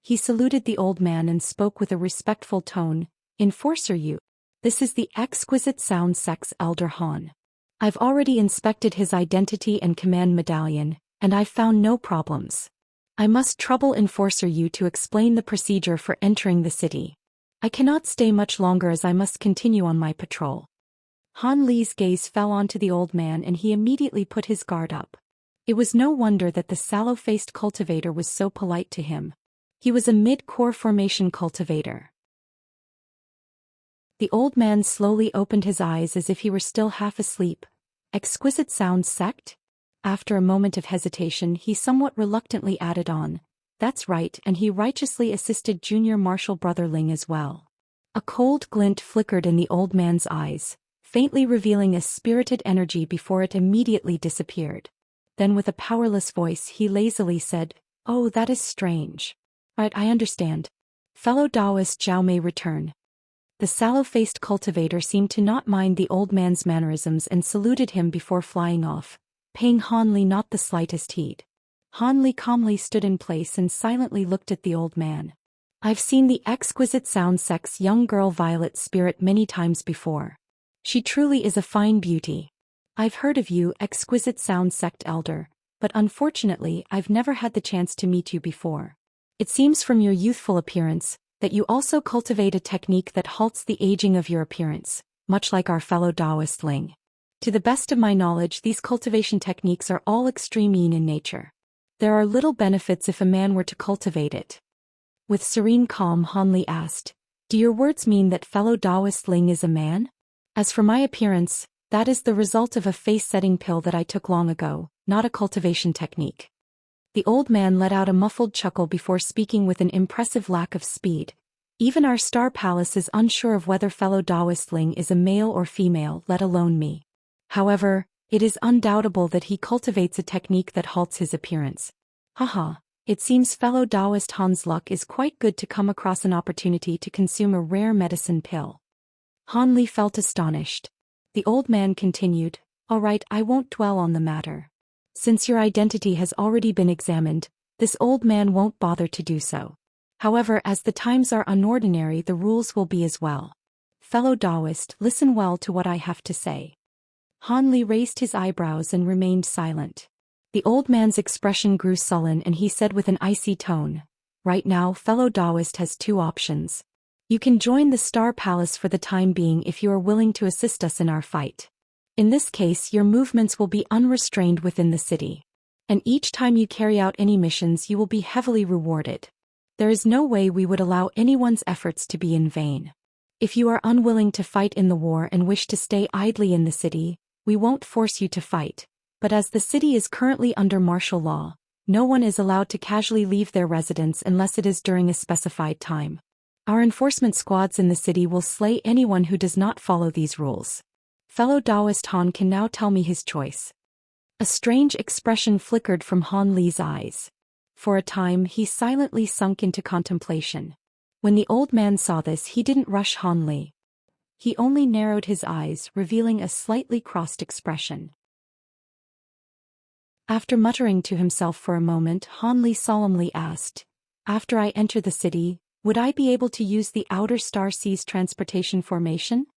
He saluted the old man and spoke with a respectful tone. Enforcer you. This is the exquisite sound sect's Elder Han. I've already inspected his identity and command medallion, and I've found no problems. I must trouble Enforcer you to explain the procedure for entering the city. I cannot stay much longer as I must continue on my patrol. Han Li's gaze fell onto the old man and he immediately put his guard up. It was no wonder that the sallow-faced cultivator was so polite to him. He was a mid-core formation cultivator. The old man slowly opened his eyes as if he were still half asleep. Exquisite sound sect? After a moment of hesitation, he somewhat reluctantly added on. That's right, and he righteously assisted Junior Marshal Brother Ling as well. A cold glint flickered in the old man's eyes, faintly revealing a spirited energy before it immediately disappeared. Then with a powerless voice he lazily said, Oh, that is strange. Right, I understand. Fellow Taoist Zhao may return. The sallow-faced cultivator seemed to not mind the old man's mannerisms and saluted him before flying off, paying Han Li not the slightest heed. Han Li calmly stood in place and silently looked at the old man. I've seen the exquisite sound sect's young girl Violet Spirit many times before. She truly is a fine beauty. I've heard of you, exquisite sound sect elder, but unfortunately I've never had the chance to meet you before. It seems from your youthful appearance that you also cultivate a technique that halts the aging of your appearance, much like our fellow Taoist Ling. To the best of my knowledge, these cultivation techniques are all extreme in nature. There are little benefits if a man were to cultivate it. With serene calm, Han Li asked, Do your words mean that fellow Taoist Ling is a man? As for my appearance, that is the result of a face-setting pill that I took long ago, not a cultivation technique. The old man let out a muffled chuckle before speaking with an impressive lack of speed. Even our Star Palace is unsure of whether fellow Taoist Ling is a male or female, let alone me. However, it is undoubtable that he cultivates a technique that halts his appearance. Haha, it seems fellow Taoist Han's luck is quite good to come across an opportunity to consume a rare medicine pill. Han Li felt astonished. The old man continued, All right, I won't dwell on the matter. Since your identity has already been examined, this old man won't bother to do so. However, as the times are unordinary, the rules will be as well. Fellow Taoist, listen well to what I have to say. Han Li raised his eyebrows and remained silent. The old man's expression grew sullen and he said with an icy tone, Right now, fellow Taoist has 2 options. You can join the Star Palace for the time being if you are willing to assist us in our fight. In this case, your movements will be unrestrained within the city. And each time you carry out any missions, you will be heavily rewarded. There is no way we would allow anyone's efforts to be in vain. If you are unwilling to fight in the war and wish to stay idly in the city, we won't force you to fight. But as the city is currently under martial law, no one is allowed to casually leave their residence unless it is during a specified time. Our enforcement squads in the city will slay anyone who does not follow these rules. Fellow Taoist Han can now tell me his choice. A strange expression flickered from Han Li's eyes. For a time he silently sunk into contemplation. When the old man saw this, he didn't rush Han Li. He only narrowed his eyes, revealing a slightly crossed expression. After muttering to himself for a moment, Han Li solemnly asked, "After I enter the city, would I be able to use the Outer Star Seas transportation formation?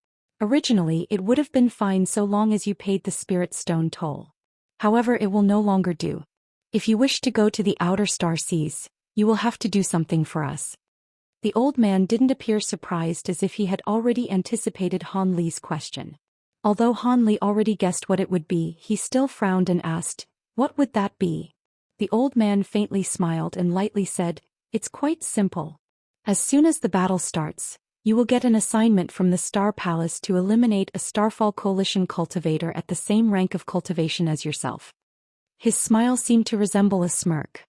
Originally, it would have been fine so long as you paid the Spirit Stone toll. However, it will no longer do. If you wish to go to the Outer Star Seas, you will have to do something for us." The old man didn't appear surprised, as if he had already anticipated Han Li's question. Although Han Li already guessed what it would be, he still frowned and asked, "What would that be?" The old man faintly smiled and lightly said, "It's quite simple. As soon as the battle starts, you will get an assignment from the Star Palace to eliminate a Starfall Coalition cultivator at the same rank of cultivation as yourself." His smile seemed to resemble a smirk.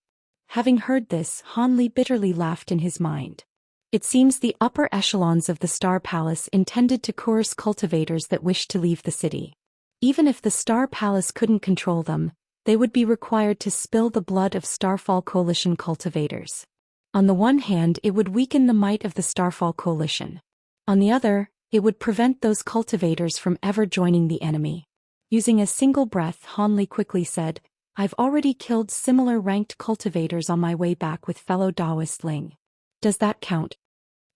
Having heard this, Han Li bitterly laughed in his mind. It seems the upper echelons of the Star Palace intended to coerce cultivators that wished to leave the city. Even if the Star Palace couldn't control them, they would be required to spill the blood of Starfall Coalition cultivators. On the one hand, it would weaken the might of the Starfall Coalition. On the other, it would prevent those cultivators from ever joining the enemy. Using a single breath, Han Li quickly said, "I've already killed similar ranked cultivators on my way back with fellow Taoist Ling. Does that count?"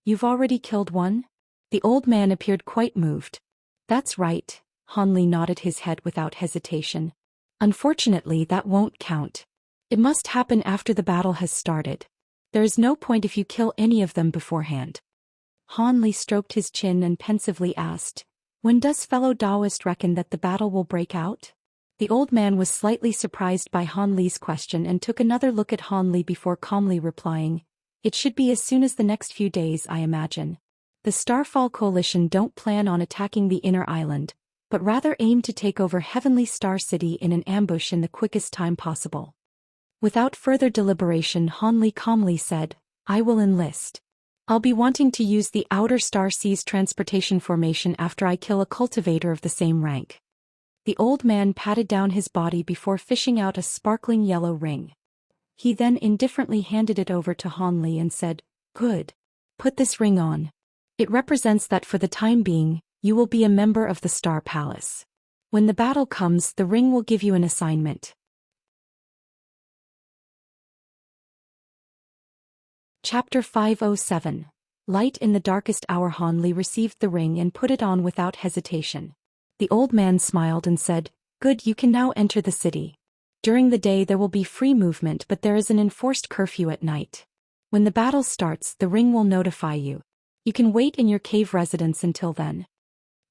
"You've already killed one?" The old man appeared quite moved. "That's right," Han Li nodded his head without hesitation. "Unfortunately, that won't count. It must happen after the battle has started. There is no point if you kill any of them beforehand." Han Li stroked his chin and pensively asked, "When does fellow Taoist reckon that the battle will break out?" The old man was slightly surprised by Han Li's question and took another look at Han Li before calmly replying, "It should be as soon as the next few days, I imagine. The Starfall Coalition don't plan on attacking the inner island, but rather aim to take over Heavenly Star City in an ambush in the quickest time possible." Without further deliberation, Han Li calmly said, "I will enlist. I'll be wanting to use the Outer Star Seas transportation formation after I kill a cultivator of the same rank." The old man patted down his body before fishing out a sparkling yellow ring. He then indifferently handed it over to Han Li and said, "Good. Put this ring on. It represents that for the time being, you will be a member of the Star Palace. When the battle comes, the ring will give you an assignment." Chapter 507. Light in the darkest hour. Han Li received the ring and put it on without hesitation. The old man smiled and said, "Good, you can now enter the city. During the day there will be free movement, but there is an enforced curfew at night. When the battle starts, the ring will notify you. You can wait in your cave residence until then."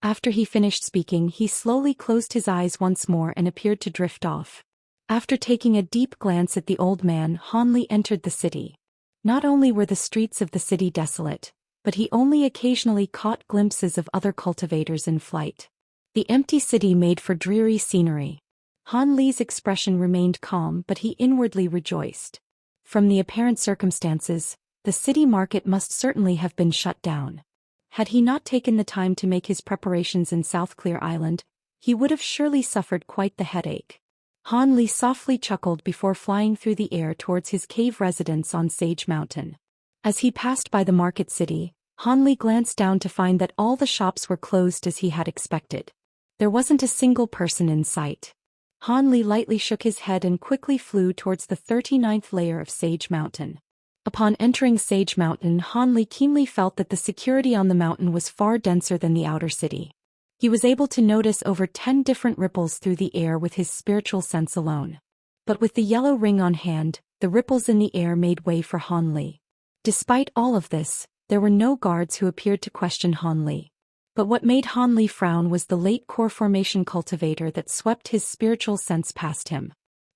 After he finished speaking, he slowly closed his eyes once more and appeared to drift off. After taking a deep glance at the old man, Han Li entered the city. Not only were the streets of the city desolate, but he only occasionally caught glimpses of other cultivators in flight. The empty city made for dreary scenery. Han Li's expression remained calm, but he inwardly rejoiced. From the apparent circumstances, the city market must certainly have been shut down. Had he not taken the time to make his preparations in South Clear Island, he would have surely suffered quite the headache. Han Li softly chuckled before flying through the air towards his cave residence on Sage Mountain. As he passed by the market city, Han Li glanced down to find that all the shops were closed as he had expected. There wasn't a single person in sight. Han Li lightly shook his head and quickly flew towards the 39th layer of Sage Mountain. Upon entering Sage Mountain, Han Li keenly felt that the security on the mountain was far denser than the outer city. He was able to notice over 10 different ripples through the air with his spiritual sense alone. But with the yellow ring on hand, the ripples in the air made way for Han Li. Despite all of this, there were no guards who appeared to question Han Li. But what made Han Li frown was the late core formation cultivator that swept his spiritual sense past him.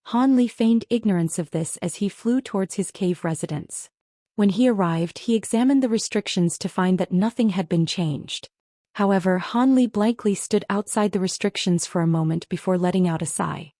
Han Li feigned ignorance of this as he flew towards his cave residence. When he arrived, he examined the restrictions to find that nothing had been changed. However, Han Li blankly stood outside the restrictions for a moment before letting out a sigh.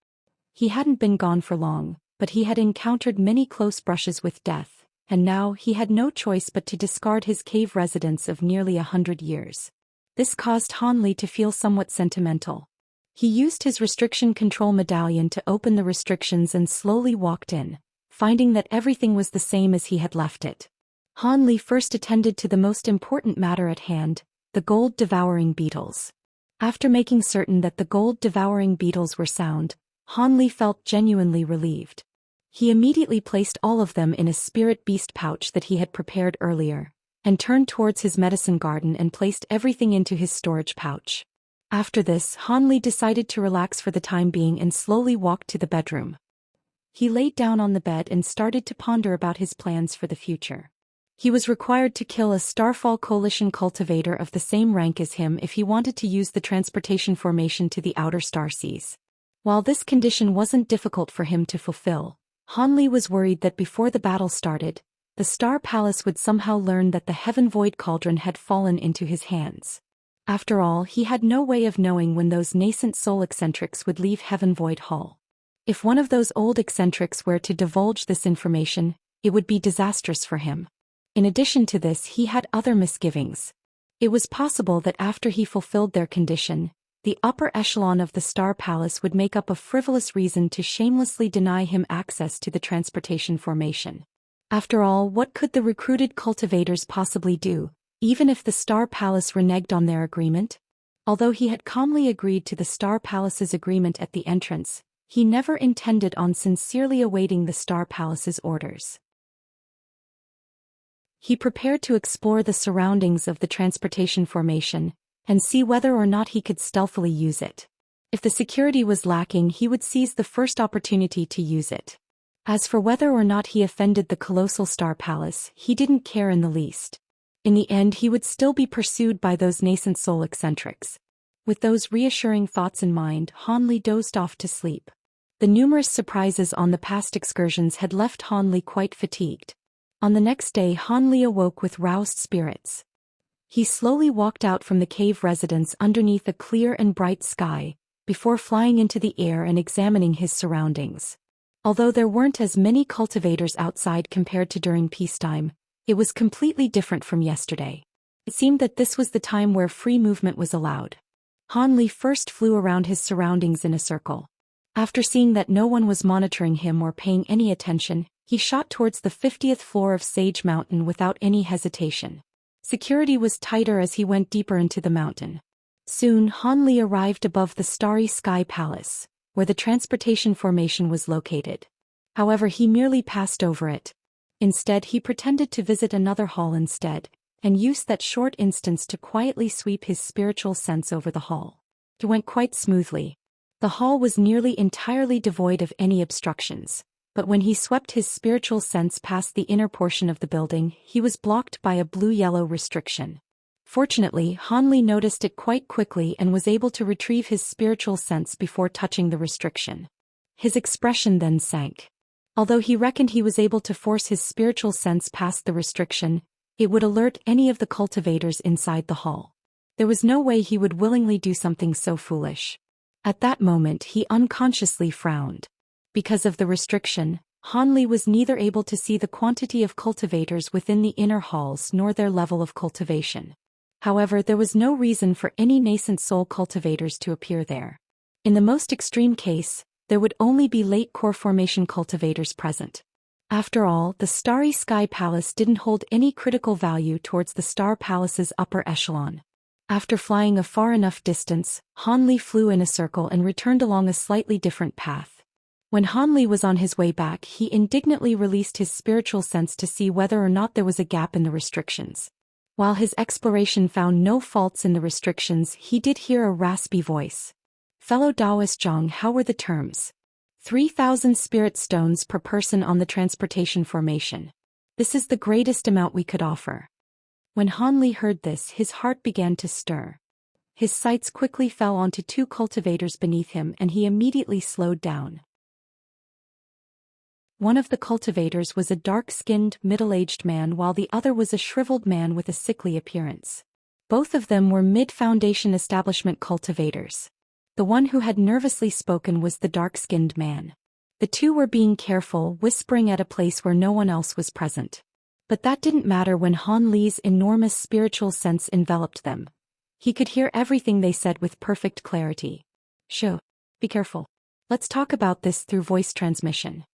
He hadn't been gone for long, but he had encountered many close brushes with death, and now he had no choice but to discard his cave residence of nearly 100 years. This caused Han Li to feel somewhat sentimental. He used his restriction control medallion to open the restrictions and slowly walked in, finding that everything was the same as he had left it. Han Li first attended to the most important matter at hand, the gold-devouring beetles. After making certain that the gold-devouring beetles were sound, Han Li felt genuinely relieved. He immediately placed all of them in a spirit beast pouch that he had prepared earlier, and turned towards his medicine garden and placed everything into his storage pouch. After this, Han Li decided to relax for the time being and slowly walked to the bedroom. He laid down on the bed and started to ponder about his plans for the future. He was required to kill a Starfall Coalition cultivator of the same rank as him if he wanted to use the transportation formation to the outer star seas. While this condition wasn't difficult for him to fulfill, Han Li was worried that before the battle started, the Star Palace would somehow learn that the Heaven Void Cauldron had fallen into his hands. After all, he had no way of knowing when those nascent soul eccentrics would leave Heaven Void Hall. If one of those old eccentrics were to divulge this information, it would be disastrous for him. In addition to this, he had other misgivings. It was possible that after he fulfilled their condition, the upper echelon of the Star Palace would make up a frivolous reason to shamelessly deny him access to the transportation formation. After all, what could the recruited cultivators possibly do, even if the Star Palace reneged on their agreement? Although he had calmly agreed to the Star Palace's agreement at the entrance, he never intended on sincerely awaiting the Star Palace's orders. He prepared to explore the surroundings of the transportation formation, and see whether or not he could stealthily use it. If the security was lacking, he would seize the first opportunity to use it. As for whether or not he offended the colossal Star Palace, he didn't care in the least. In the end, he would still be pursued by those nascent soul eccentrics. With those reassuring thoughts in mind, Han Li dozed off to sleep. The numerous surprises on the past excursions had left Han Li quite fatigued. On the next day, Han Li awoke with roused spirits. He slowly walked out from the cave residence underneath a clear and bright sky, before flying into the air and examining his surroundings. Although there weren't as many cultivators outside compared to during peacetime, it was completely different from yesterday. It seemed that this was the time where free movement was allowed. Han Li first flew around his surroundings in a circle. After seeing that no one was monitoring him or paying any attention, he shot towards the 50th floor of Sage Mountain without any hesitation. Security was tighter as he went deeper into the mountain. Soon, Han Li arrived above the Starry Sky Palace, where the transportation formation was located. However, he merely passed over it. Instead, he pretended to visit another hall instead, and used that short instance to quietly sweep his spiritual sense over the hall. It went quite smoothly. The hall was nearly entirely devoid of any obstructions, but when he swept his spiritual sense past the inner portion of the building, he was blocked by a blue-yellow restriction. Fortunately, Han Li noticed it quite quickly and was able to retrieve his spiritual sense before touching the restriction. His expression then sank. Although he reckoned he was able to force his spiritual sense past the restriction, it would alert any of the cultivators inside the hall. There was no way he would willingly do something so foolish. At that moment, he unconsciously frowned. Because of the restriction, Han Li was neither able to see the quantity of cultivators within the inner halls nor their level of cultivation. However, there was no reason for any nascent soul cultivators to appear there. In the most extreme case, there would only be late core formation cultivators present. After all, the Starry Sky Palace didn't hold any critical value towards the Star Palace's upper echelon. After flying a far enough distance, Han Li flew in a circle and returned along a slightly different path. When Han Li was on his way back, he indignantly released his spiritual sense to see whether or not there was a gap in the restrictions. While his exploration found no faults in the restrictions, he did hear a raspy voice. "Fellow Taoist Zhang, how were the terms? 3,000 spirit stones per person on the transportation formation. This is the greatest amount we could offer." When Han Li heard this, his heart began to stir. His sights quickly fell onto two cultivators beneath him and he immediately slowed down. One of the cultivators was a dark-skinned, middle-aged man while the other was a shriveled man with a sickly appearance. Both of them were mid-foundation establishment cultivators. The one who had nervously spoken was the dark-skinned man. The two were being careful, whispering at a place where no one else was present. But that didn't matter when Han Li's enormous spiritual sense enveloped them. He could hear everything they said with perfect clarity. Shh, be careful. Let's talk about this through voice transmission.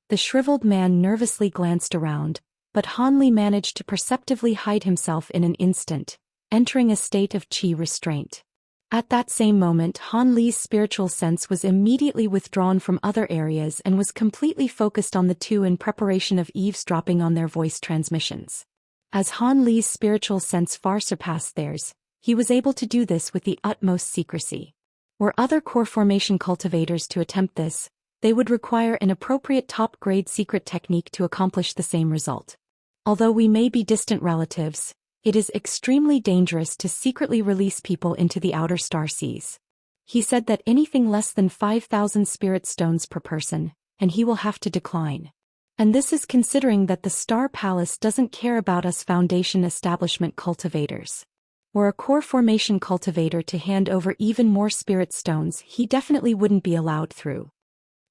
The shriveled man nervously glanced around, but Han Li managed to perceptively hide himself in an instant, entering a state of qi restraint. At that same moment, Han Li's spiritual sense was immediately withdrawn from other areas and was completely focused on the two in preparation of eavesdropping on their voice transmissions. As Han Li's spiritual sense far surpassed theirs, he was able to do this with the utmost secrecy. Were other core formation cultivators to attempt this, they would require an appropriate top-grade secret technique to accomplish the same result. Although we may be distant relatives, it is extremely dangerous to secretly release people into the outer star seas. He said that anything less than 5,000 spirit stones per person, and he will have to decline. And this is considering that the Star Palace doesn't care about us Foundation establishment cultivators. Were a core formation cultivator to hand over even more spirit stones, he definitely wouldn't be allowed through.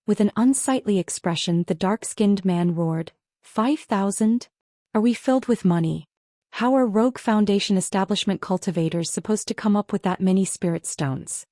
With an unsightly expression, the dark-skinned man roared, 5,000? Are we filled with money? How are rogue Foundation establishment cultivators supposed to come up with that many spirit stones?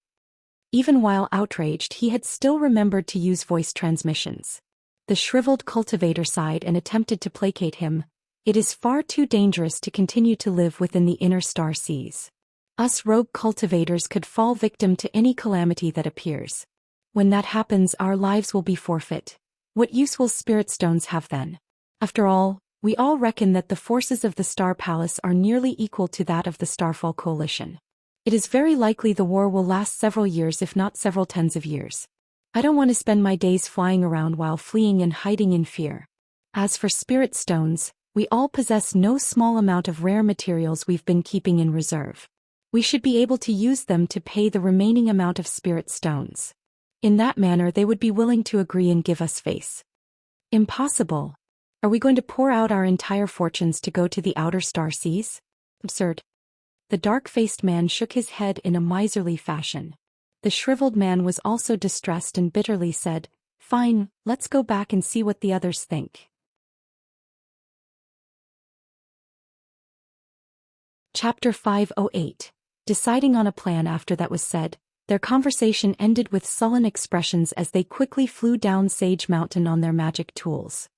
Even while outraged, he had still remembered to use voice transmissions. The shriveled cultivator sighed and attempted to placate him. It is far too dangerous to continue to live within the inner star seas. Us rogue cultivators could fall victim to any calamity that appears. When that happens, our lives will be forfeit. What use will spirit stones have then? After all, we all reckon that the forces of the Star Palace are nearly equal to that of the Starfall Coalition. It is very likely the war will last several years if not several tens of years. I don't want to spend my days flying around while fleeing and hiding in fear. As for spirit stones, we all possess no small amount of rare materials we've been keeping in reserve. We should be able to use them to pay the remaining amount of spirit stones. In that manner they would be willing to agree and give us face. Impossible. Are we going to pour out our entire fortunes to go to the outer star seas? Absurd. The dark-faced man shook his head in a miserly fashion. The shriveled man was also distressed and bitterly said, Fine, let's go back and see what the others think. Chapter 508. Deciding on a plan. After that was said, their conversation ended with sullen expressions as they quickly flew down Sage Mountain on their magic tools.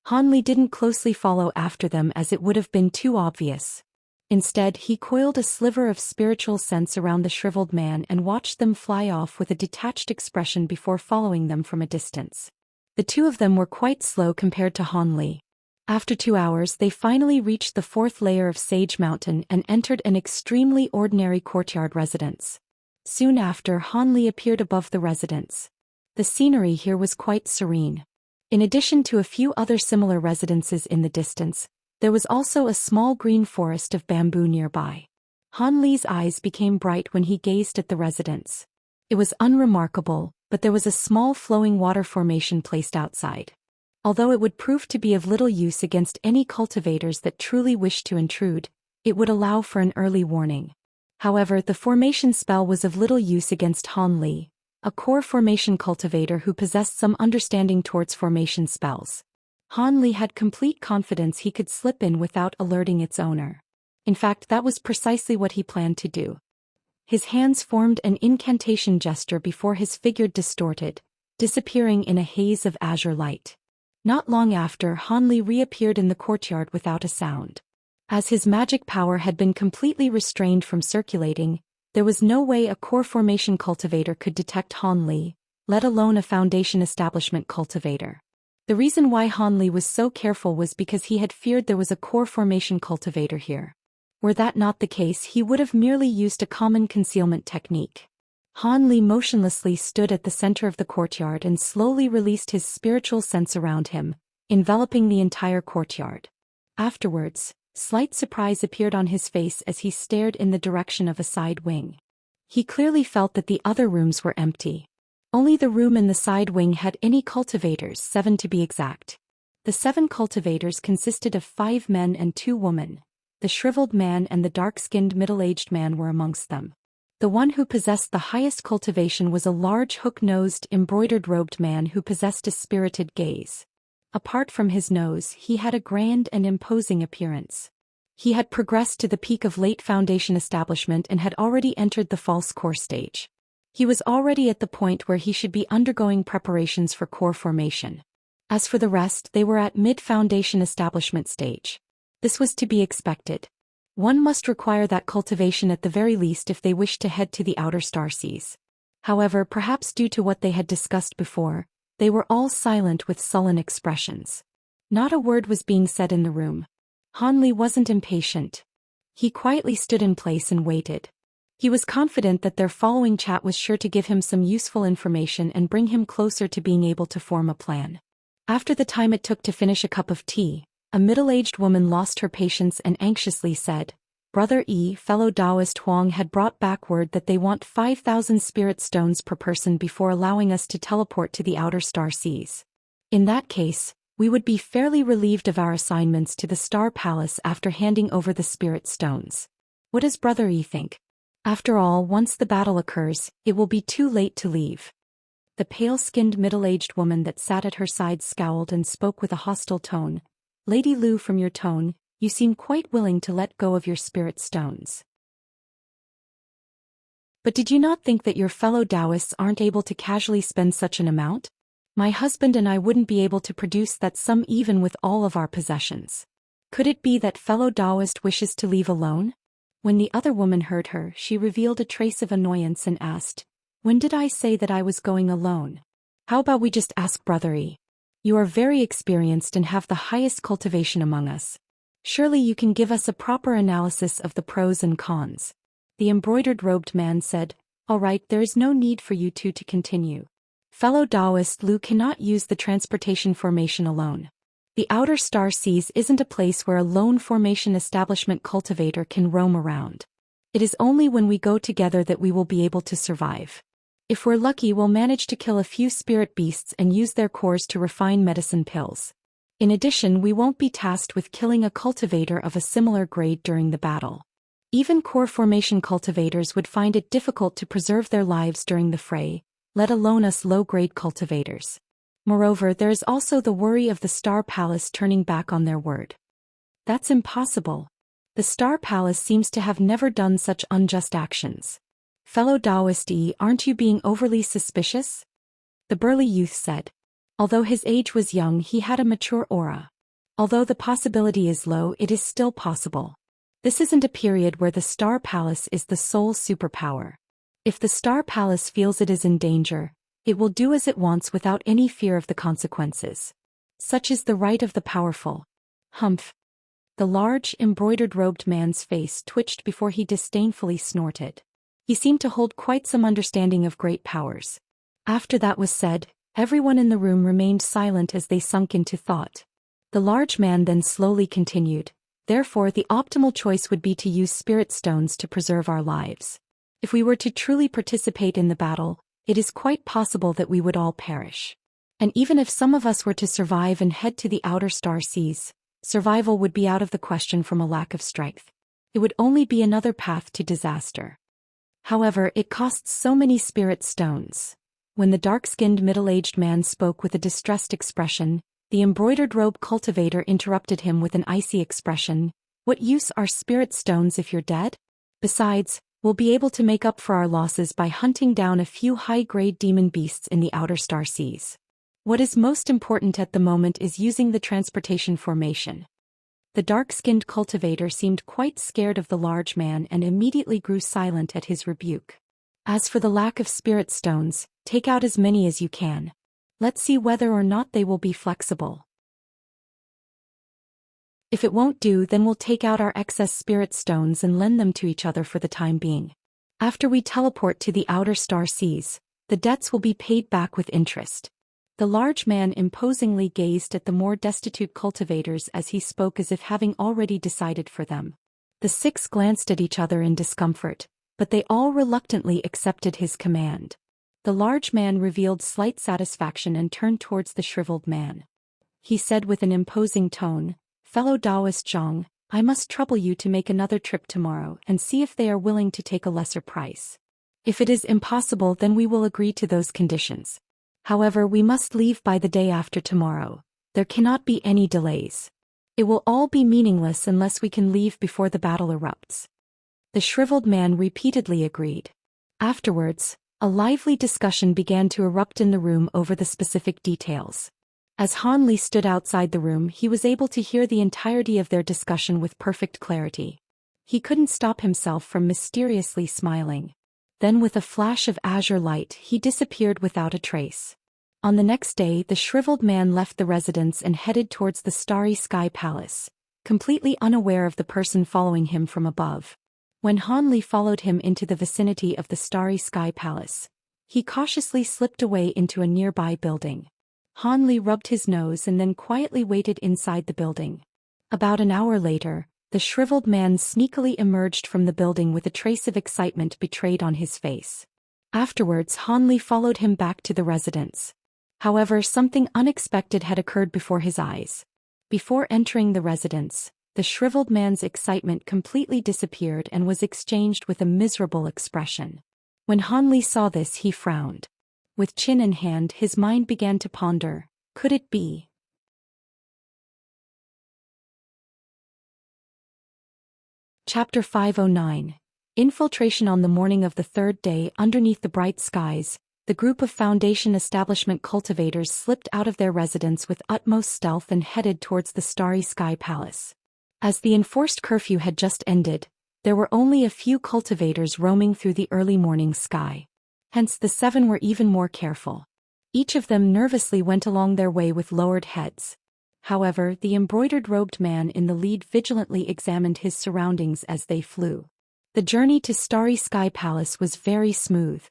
Han Li didn't closely follow after them as it would have been too obvious. Instead, he coiled a sliver of spiritual sense around the shriveled man and watched them fly off with a detached expression before following them from a distance. The two of them were quite slow compared to Han Li. After 2 hours, they finally reached the 4th layer of Sage Mountain and entered an extremely ordinary courtyard residence. Soon after, Han Li appeared above the residence. The scenery here was quite serene. In addition to a few other similar residences in the distance, there was also a small green forest of bamboo nearby. Han Li's eyes became bright when he gazed at the residence. It was unremarkable, but there was a small flowing water formation placed outside. Although it would prove to be of little use against any cultivators that truly wished to intrude, it would allow for an early warning. However, the formation spell was of little use against Han Li, a core formation cultivator who possessed some understanding towards formation spells. Han Li had complete confidence he could slip in without alerting its owner. In fact, that was precisely what he planned to do. His hands formed an incantation gesture before his figure distorted, disappearing in a haze of azure light. Not long after, Han Li reappeared in the courtyard without a sound. As his magic power had been completely restrained from circulating, there was no way a core formation cultivator could detect Han Li, let alone a Foundation establishment cultivator. The reason why Han Li was so careful was because he had feared there was a core formation cultivator here. Were that not the case, he would have merely used a common concealment technique. Han Li motionlessly stood at the center of the courtyard and slowly released his spiritual sense around him, enveloping the entire courtyard. Afterwards, slight surprise appeared on his face as he stared in the direction of a side wing. He clearly felt that the other rooms were empty. Only the room in the side wing had any cultivators, 7 to be exact. The 7 cultivators consisted of 5 men and 2 women. The shriveled man and the dark-skinned middle-aged man were amongst them. The one who possessed the highest cultivation was a large hook-nosed, embroidered-robed man who possessed a spirited gaze. Apart from his nose, he had a grand and imposing appearance. He had progressed to the peak of late foundation establishment and had already entered the false core stage. He was already at the point where he should be undergoing preparations for core formation. As for the rest, they were at mid-foundation establishment stage. This was to be expected. One must require that cultivation at the very least if they wished to head to the outer star seas. However, perhaps due to what they had discussed before, they were all silent with sullen expressions. Not a word was being said in the room. Han Li wasn't impatient. He quietly stood in place and waited. He was confident that their following chat was sure to give him some useful information and bring him closer to being able to form a plan. After the time it took to finish a cup of tea, a middle-aged woman lost her patience and anxiously said, "Brother Yi, fellow Taoist Huang had brought back word that they want 5,000 spirit stones per person before allowing us to teleport to the outer star seas. In that case, we would be fairly relieved of our assignments to the Star Palace after handing over the spirit stones. What does Brother Yi think? After all, once the battle occurs, it will be too late to leave." The pale-skinned middle-aged woman that sat at her side scowled and spoke with a hostile tone. "Lady Lu, from your tone, you seem quite willing to let go of your spirit stones. But did you not think that your fellow Taoists aren't able to casually spend such an amount? My husband and I wouldn't be able to produce that sum even with all of our possessions. Could it be that fellow Taoist wishes to leave alone?" When the other woman heard her, she revealed a trace of annoyance and asked, "When did I say that I was going alone? How about we just ask Brother Yi? You are very experienced and have the highest cultivation among us. Surely you can give us a proper analysis of the pros and cons." The embroidered-robed man said, "All right, there is no need for you two to continue. Fellow Taoist Lu cannot use the transportation formation alone. The outer star seas isn't a place where a lone formation establishment cultivator can roam around. It is only when we go together that we will be able to survive. If we're lucky, we'll manage to kill a few spirit beasts and use their cores to refine medicine pills. In addition, we won't be tasked with killing a cultivator of a similar grade during the battle. Even core formation cultivators would find it difficult to preserve their lives during the fray, let alone us low-grade cultivators. Moreover, there is also the worry of the Star Palace turning back on their word. That's impossible. The Star Palace seems to have never done such unjust actions. Fellow Taoist Yi, aren't you being overly suspicious?" The burly youth said. Although his age was young, he had a mature aura. Although the possibility is low, it is still possible. This isn't a period where the Star Palace is the sole superpower. If the Star Palace feels it is in danger, it will do as it wants without any fear of the consequences. Such is the right of the powerful. Humph. The large, embroidered-robed man's face twitched before he disdainfully snorted. He seemed to hold quite some understanding of great powers. After that was said, everyone in the room remained silent as they sunk into thought. The large man then slowly continued, "Therefore the optimal choice would be to use spirit stones to preserve our lives. If we were to truly participate in the battle, it is quite possible that we would all perish. And even if some of us were to survive and head to the outer star seas, survival would be out of the question from a lack of strength. It would only be another path to disaster. However, it costs so many spirit stones." When the dark-skinned middle-aged man spoke with a distressed expression, the embroidered robe cultivator interrupted him with an icy expression. "What use are spirit stones if you're dead? Besides, we'll be able to make up for our losses by hunting down a few high-grade demon beasts in the outer star seas. What is most important at the moment is using the transportation formation." The dark-skinned cultivator seemed quite scared of the large man and immediately grew silent at his rebuke. "As for the lack of spirit stones, take out as many as you can. Let's see whether or not they will be flexible. If it won't do, then we'll take out our excess spirit stones and lend them to each other for the time being. After we teleport to the outer star seas, the debts will be paid back with interest." The large man imposingly gazed at the more destitute cultivators as he spoke as if having already decided for them. The six glanced at each other in discomfort, but they all reluctantly accepted his command. The large man revealed slight satisfaction and turned towards the shriveled man. He said with an imposing tone, "Fellow Taoist Zhang, I must trouble you to make another trip tomorrow and see if they are willing to take a lesser price. If it is impossible, then we will agree to those conditions. However, we must leave by the day after tomorrow. There cannot be any delays. It will all be meaningless unless we can leave before the battle erupts. The shriveled man repeatedly agreed. Afterwards, a lively discussion began to erupt in the room over the specific details. As Han Li stood outside the room, he was able to hear the entirety of their discussion with perfect clarity. He couldn't stop himself from mysteriously smiling. Then with a flash of azure light, he disappeared without a trace. On the next day, the shriveled man left the residence and headed towards the Starry Sky Palace, completely unaware of the person following him from above. When Han Li followed him into the vicinity of the Starry Sky Palace, he cautiously slipped away into a nearby building. Han Li rubbed his nose and then quietly waited inside the building. About an hour later, the shriveled man sneakily emerged from the building with a trace of excitement betrayed on his face. Afterwards, Han Li followed him back to the residence. However, something unexpected had occurred before his eyes. Before entering the residence, the shriveled man's excitement completely disappeared and was exchanged with a miserable expression. When Han Li saw this, he frowned. With chin in hand, his mind began to ponder, could it be? Chapter 509. Infiltration. On the morning of the third day, underneath the bright skies, the group of Foundation Establishment cultivators slipped out of their residence with utmost stealth and headed towards the Starry Sky Palace. As the enforced curfew had just ended, there were only a few cultivators roaming through the early morning sky. Hence the 7 were even more careful. Each of them nervously went along their way with lowered heads. However, the embroidered-robed man in the lead vigilantly examined his surroundings as they flew. The journey to Starry Sky Palace was very smooth.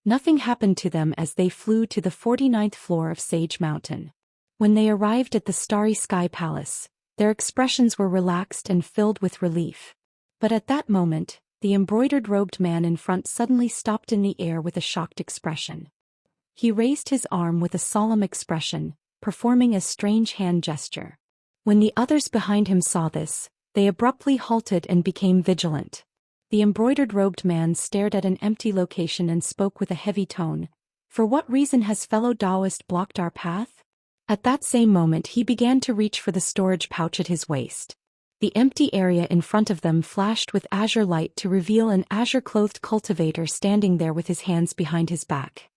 Nothing happened to them as they flew to the 49th floor of Sage Mountain. When they arrived at the Starry Sky Palace, their expressions were relaxed and filled with relief. But at that moment, the embroidered-robed man in front suddenly stopped in the air with a shocked expression. He raised his arm with a solemn expression, performing a strange hand gesture. When the others behind him saw this, they abruptly halted and became vigilant. The embroidered-robed man stared at an empty location and spoke with a heavy tone. "For what reason has fellow Taoist blocked our path?" At that same moment he began to reach for the storage pouch at his waist. The empty area in front of them flashed with azure light to reveal an azure-clothed cultivator standing there with his hands behind his back.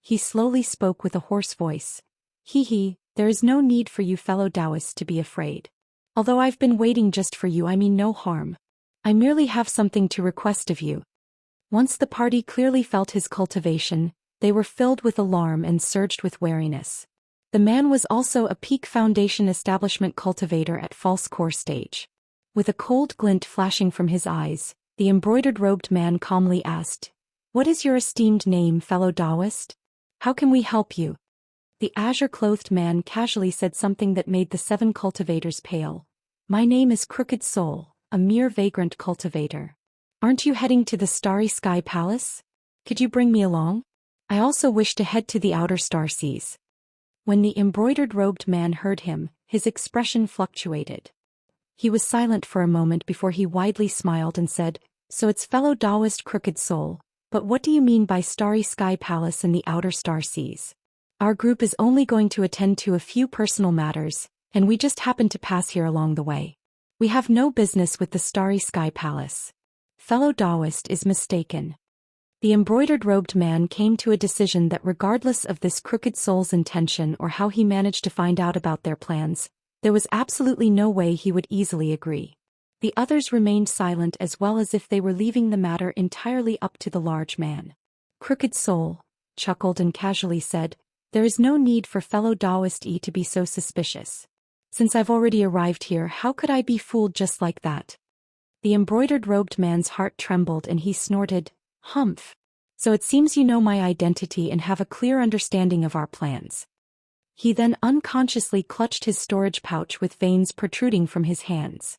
He slowly spoke with a hoarse voice. There is no need for you fellow Taoists to be afraid. Although I've been waiting just for you, I mean no harm. I merely have something to request of you." Once the party clearly felt his cultivation, they were filled with alarm and surged with wariness. The man was also a peak Foundation Establishment cultivator at false core stage. With a cold glint flashing from his eyes, the embroidered-robed man calmly asked, "What is your esteemed name, fellow Taoist? How can we help you?" The azure-clothed man casually said something that made the 7 cultivators pale. "My name is Crooked Soul, a mere vagrant cultivator. Aren't you heading to the Starry Sky Palace? Could you bring me along? I also wish to head to the outer star seas." When the embroidered-robed man heard him, his expression fluctuated. He was silent for a moment before he widely smiled and said, "So it's fellow Taoist Crooked Soul, but what do you mean by Starry Sky Palace and the outer star seas? Our group is only going to attend to a few personal matters, and we just happened to pass here along the way. We have no business with the Starry Sky Palace. Fellow Taoist is mistaken." The embroidered-robed man came to a decision that regardless of this Crooked Soul's intention or how he managed to find out about their plans, there was absolutely no way he would easily agree. The others remained silent as well as if they were leaving the matter entirely up to the large man. Crooked Soul chuckled and casually said, "There is no need for fellow Taoist to be so suspicious. Since I've already arrived here, how could I be fooled just like that?" The embroidered-robed man's heart trembled and he snorted, "Humph. So it seems you know my identity and have a clear understanding of our plans." He then unconsciously clutched his storage pouch with veins protruding from his hands.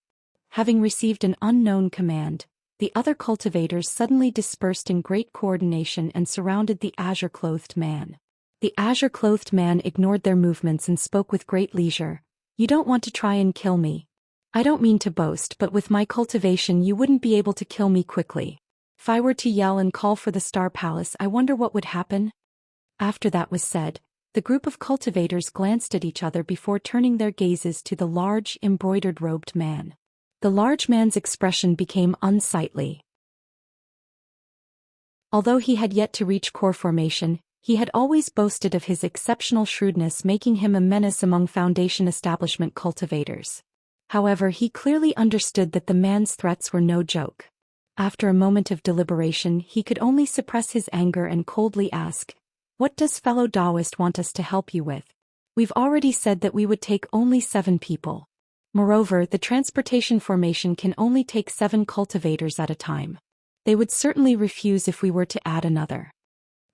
Having received an unknown command, the other cultivators suddenly dispersed in great coordination and surrounded the azure-clothed man. The azure-clothed man ignored their movements and spoke with great leisure. "You don't want to try and kill me. I don't mean to boast, but with my cultivation you wouldn't be able to kill me quickly. If I were to yell and call for the Star Palace, I wonder what would happen? After that was said, the group of cultivators glanced at each other before turning their gazes to the large, embroidered-robed man. The large man's expression became unsightly. Although he had yet to reach core formation, he had always boasted of his exceptional shrewdness, making him a menace among Foundation establishment cultivators. However, he clearly understood that the man's threats were no joke. After a moment of deliberation, he could only suppress his anger and coldly ask, "What does fellow Taoist want us to help you with? We've already said that we would take only 7 people. Moreover, the transportation formation can only take 7 cultivators at a time. They would certainly refuse if we were to add another."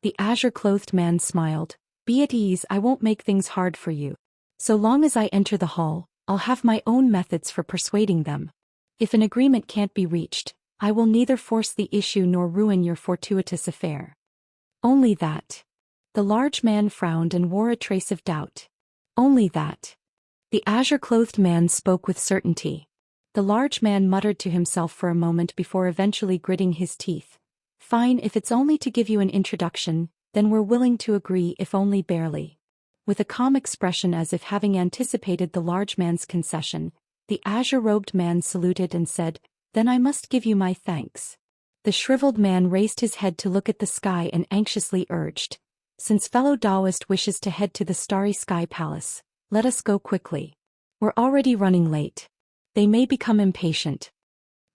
The azure-clothed man smiled. "Be at ease, I won't make things hard for you. So long as I enter the hall, I'll have my own methods for persuading them. If an agreement can't be reached, I will neither force the issue nor ruin your fortuitous affair." "Only that." The large man frowned and wore a trace of doubt. "Only that." The azure-clothed man spoke with certainty. The large man muttered to himself for a moment before eventually gritting his teeth. "Fine, if it's only to give you an introduction, then we're willing to agree, if only barely." With a calm expression as if having anticipated the large man's concession, the azure-robed man saluted and said, "Then I must give you my thanks." The shriveled man raised his head to look at the sky and anxiously urged, "Since fellow Taoist wishes to head to the Starry Sky Palace, let us go quickly. We're already running late. They may become impatient."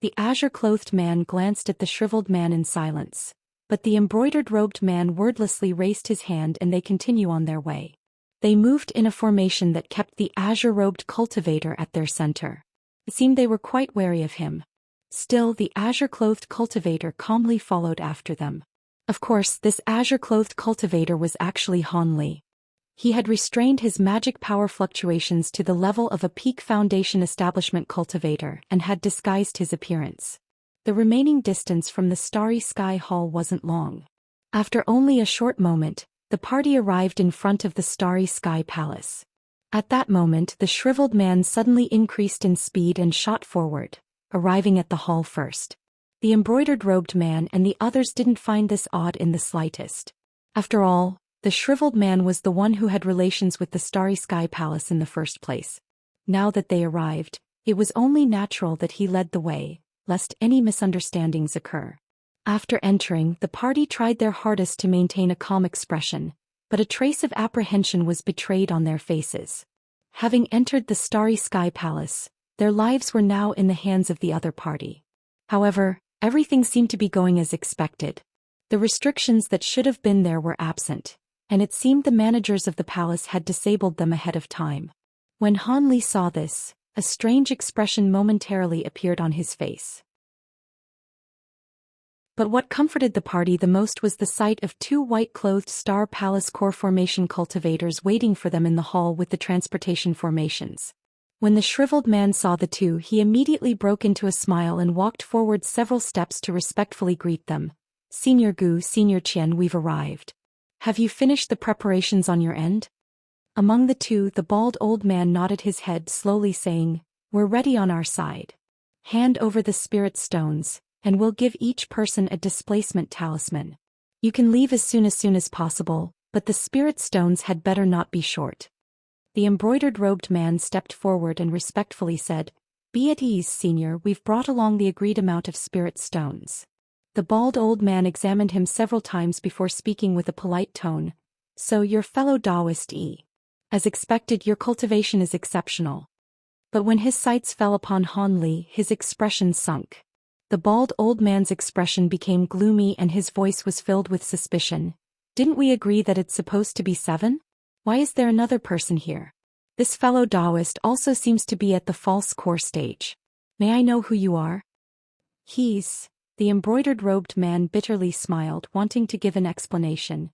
The azure-clothed man glanced at the shriveled man in silence, but the embroidered-robed man wordlessly raised his hand and they continued on their way. They moved in a formation that kept the azure-robed cultivator at their center. It seemed they were quite wary of him. Still, the azure-clothed cultivator calmly followed after them. Of course, this azure-clothed cultivator was actually Han Li. He had restrained his magic power fluctuations to the level of a peak Foundation establishment cultivator and had disguised his appearance. The remaining distance from the Starry Sky Hall wasn't long. After only a short moment, the party arrived in front of the Starry Sky Palace. At that moment, the shriveled man suddenly increased in speed and shot forward, arriving at the hall first. The embroidered-robed man and the others didn't find this odd in the slightest. After all, the shriveled man was the one who had relations with the Starry Sky Palace in the first place. Now that they arrived, it was only natural that he led the way, lest any misunderstandings occur. After entering, the party tried their hardest to maintain a calm expression, but a trace of apprehension was betrayed on their faces. Having entered the Starry Sky Palace, their lives were now in the hands of the other party. However, everything seemed to be going as expected. The restrictions that should have been there were absent, and it seemed the managers of the palace had disabled them ahead of time. When Han Li saw this, a strange expression momentarily appeared on his face. But what comforted the party the most was the sight of 2 white-clothed Star Palace core formation cultivators waiting for them in the hall with the transportation formations. When the shriveled man saw the 2, he immediately broke into a smile and walked forward several steps to respectfully greet them. "Senior Gu, Senior Qian, we've arrived. Have you finished the preparations on your end?" Among the 2, the bald old man nodded his head slowly, saying, "We're ready on our side. Hand over the spirit stones, and we'll give each person a displacement talisman. You can leave as soon as possible, but the spirit stones had better not be short." The embroidered-robed man stepped forward and respectfully said, "Be at ease, Senior, we've brought along the agreed amount of spirit stones." The bald old man examined him several times before speaking with a polite tone. "So your fellow Taoist E. As expected, your cultivation is exceptional." But when his sights fell upon Han Li, his expression sunk. The bald old man's expression became gloomy and his voice was filled with suspicion. "Didn't we agree that it's supposed to be 7? Why is there another person here? This fellow Taoist also seems to be at the false core stage. May I know who you are?" "He's..." The embroidered-robed man bitterly smiled, wanting to give an explanation.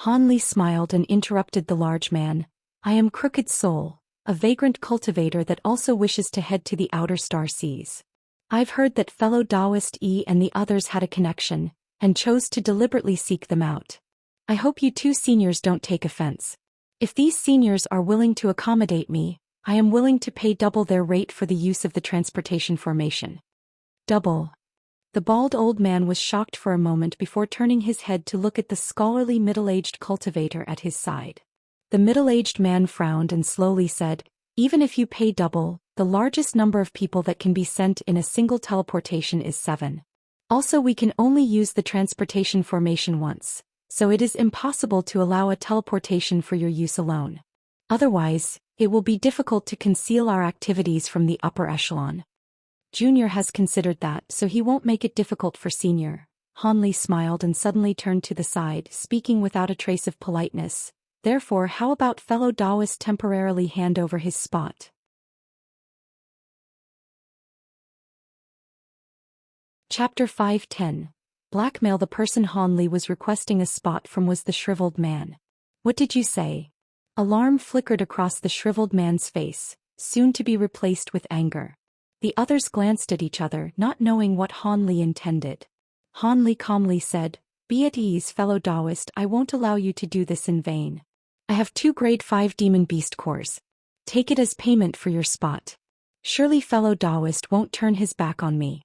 Han Li smiled and interrupted the large man. "I am Crooked Soul, a vagrant cultivator that also wishes to head to the outer star seas. I've heard that fellow Taoist E and the others had a connection, and chose to deliberately seek them out. I hope you 2 seniors don't take offense. If these seniors are willing to accommodate me, I am willing to pay double their rate for the use of the transportation formation." "Double?" The bald old man was shocked for a moment before turning his head to look at the scholarly middle-aged cultivator at his side. The middle-aged man frowned and slowly said, "Even if you pay double, the largest number of people that can be sent in a single teleportation is 7. Also, we can only use the transportation formation once, so it is impossible to allow a teleportation for your use alone. Otherwise, it will be difficult to conceal our activities from the upper echelon. Junior has considered that, so he won't make it difficult for Senior." Han Li smiled and suddenly turned to the side, speaking without a trace of politeness. "Therefore, how about fellow Taoist temporarily hand over his spot?" Chapter 510. Blackmail. The person Han Li was requesting a spot from was the shriveled man. "What did you say?" Alarm flickered across the shriveled man's face, soon to be replaced with anger. The others glanced at each other, not knowing what Han Li intended. Han Li calmly said, "Be at ease, fellow Taoist, I won't allow you to do this in vain. I have 2 grade 5 demon beast cores. Take it as payment for your spot. Surely fellow Taoist won't turn his back on me."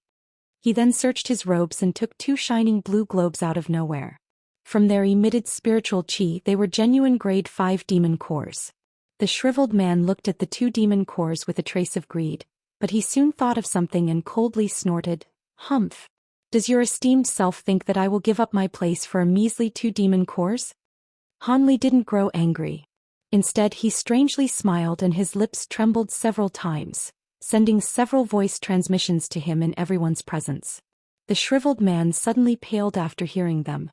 He then searched his robes and took 2 shining blue globes out of nowhere. From their emitted spiritual chi, they were genuine grade 5 demon cores. The shriveled man looked at the 2 demon cores with a trace of greed, but he soon thought of something and coldly snorted, "Humph! Does your esteemed self think that I will give up my place for a measly 2 demon cores?" Han Li didn't grow angry. Instead, he strangely smiled and his lips trembled several times, sending several voice transmissions to him in everyone's presence. The shriveled man suddenly paled after hearing them.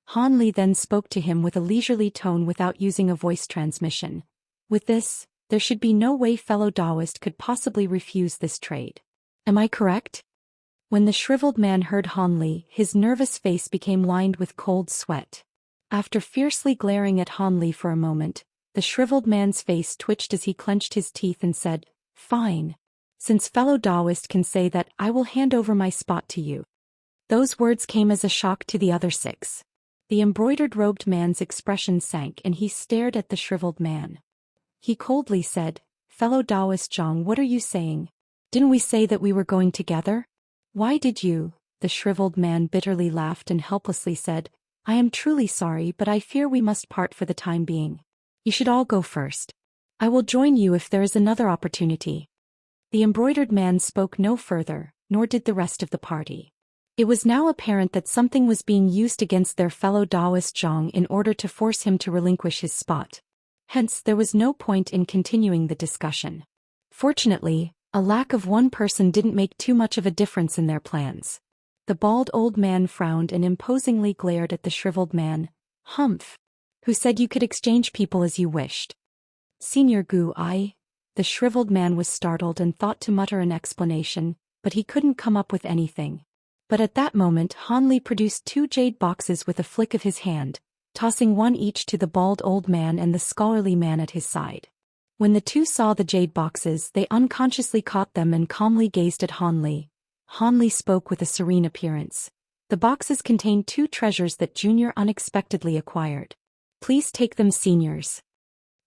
Han Li then spoke to him with a leisurely tone without using a voice transmission. "With this, there should be no way fellow Taoist could possibly refuse this trade. Am I correct?" When the shriveled man heard Han Li, his nervous face became lined with cold sweat. After fiercely glaring at Han Li for a moment, the shriveled man's face twitched as he clenched his teeth and said, "Fine. Since fellow Taoist can say that, I will hand over my spot to you." Those words came as a shock to the other 6. The embroidered-robed man's expression sank and he stared at the shriveled man. He coldly said, "Fellow Taoist Zhang, what are you saying? Didn't we say that we were going together? Why did you?" The shriveled man bitterly laughed and helplessly said, "I am truly sorry, but I fear we must part for the time being. You should all go first. I will join you if there is another opportunity." The embroidered man spoke no further, nor did the rest of the party. It was now apparent that something was being used against their fellow Taoist Zhang in order to force him to relinquish his spot. Hence, there was no point in continuing the discussion. Fortunately, a lack of one person didn't make too much of a difference in their plans. The bald old man frowned and imposingly glared at the shriveled man. "Humph! Who said you could exchange people as you wished?" "Senior Gu, I..." The shriveled man was startled and thought to mutter an explanation, but he couldn't come up with anything. But at that moment Han Li produced 2 jade boxes with a flick of his hand, tossing one each to the bald old man and the scholarly man at his side. When the 2 saw the jade boxes, they unconsciously caught them and calmly gazed at Han Li. Han Li spoke with a serene appearance. "The boxes contained 2 treasures that Junior unexpectedly acquired. Please take them, seniors."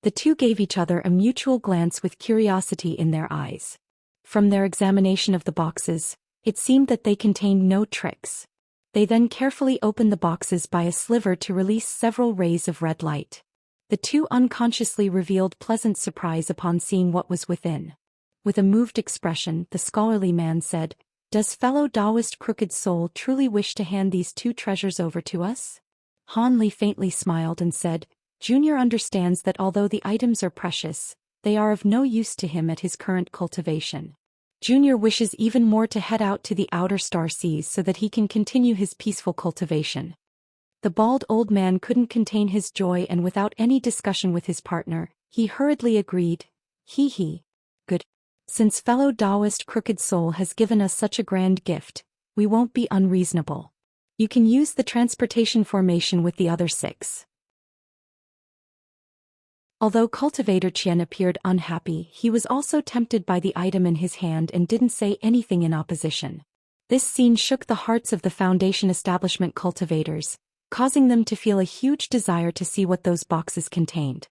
The 2 gave each other a mutual glance with curiosity in their eyes. From their examination of the boxes, it seemed that they contained no tricks. They then carefully opened the boxes by a sliver to release several rays of red light. The 2 unconsciously revealed pleasant surprise upon seeing what was within. With a moved expression, the scholarly man said, "Does fellow Taoist Crooked Soul truly wish to hand these 2 treasures over to us?" Han Li faintly smiled and said, "Junior understands that although the items are precious, they are of no use to him at his current cultivation. Junior wishes even more to head out to the outer star seas so that he can continue his peaceful cultivation." The bald old man couldn't contain his joy and without any discussion with his partner, he hurriedly agreed, "He. Good. Since fellow Taoist Crooked Soul has given us such a grand gift, we won't be unreasonable. You can use the transportation formation with the other 6. Although Cultivator Qian appeared unhappy, he was also tempted by the item in his hand and didn't say anything in opposition. This scene shook the hearts of the Foundation establishment cultivators, causing them to feel a huge desire to see what those boxes contained.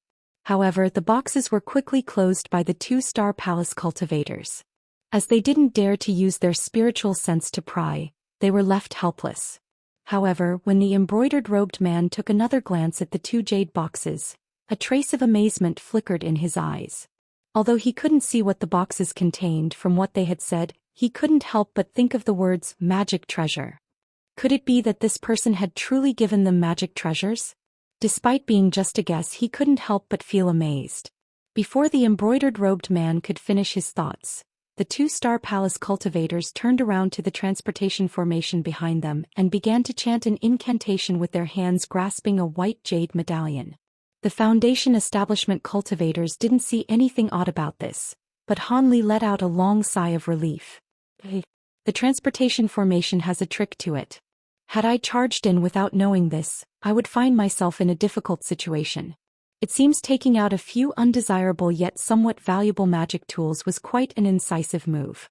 However, the boxes were quickly closed by the 2-star palace cultivators. As they didn't dare to use their spiritual sense to pry, They were left helpless. However, when the embroidered-robed man took another glance at the two jade boxes, a trace of amazement flickered in his eyes. Although he couldn't see what the boxes contained from what they had said, he couldn't help but think of the words magic treasure. Could it be that this person had truly given them magic treasures? Despite being just a guess, he couldn't help but feel amazed. Before the embroidered-robed man could finish his thoughts, the two-star palace cultivators turned around to the transportation formation behind them and began to chant an incantation with their hands grasping a white jade medallion. The Foundation establishment cultivators didn't see anything odd about this, but Hanli let out a long sigh of relief. The transportation formation has a trick to it. Had I charged in without knowing this, I would find myself in a difficult situation. It seems taking out a few undesirable yet somewhat valuable magic tools was quite an incisive move.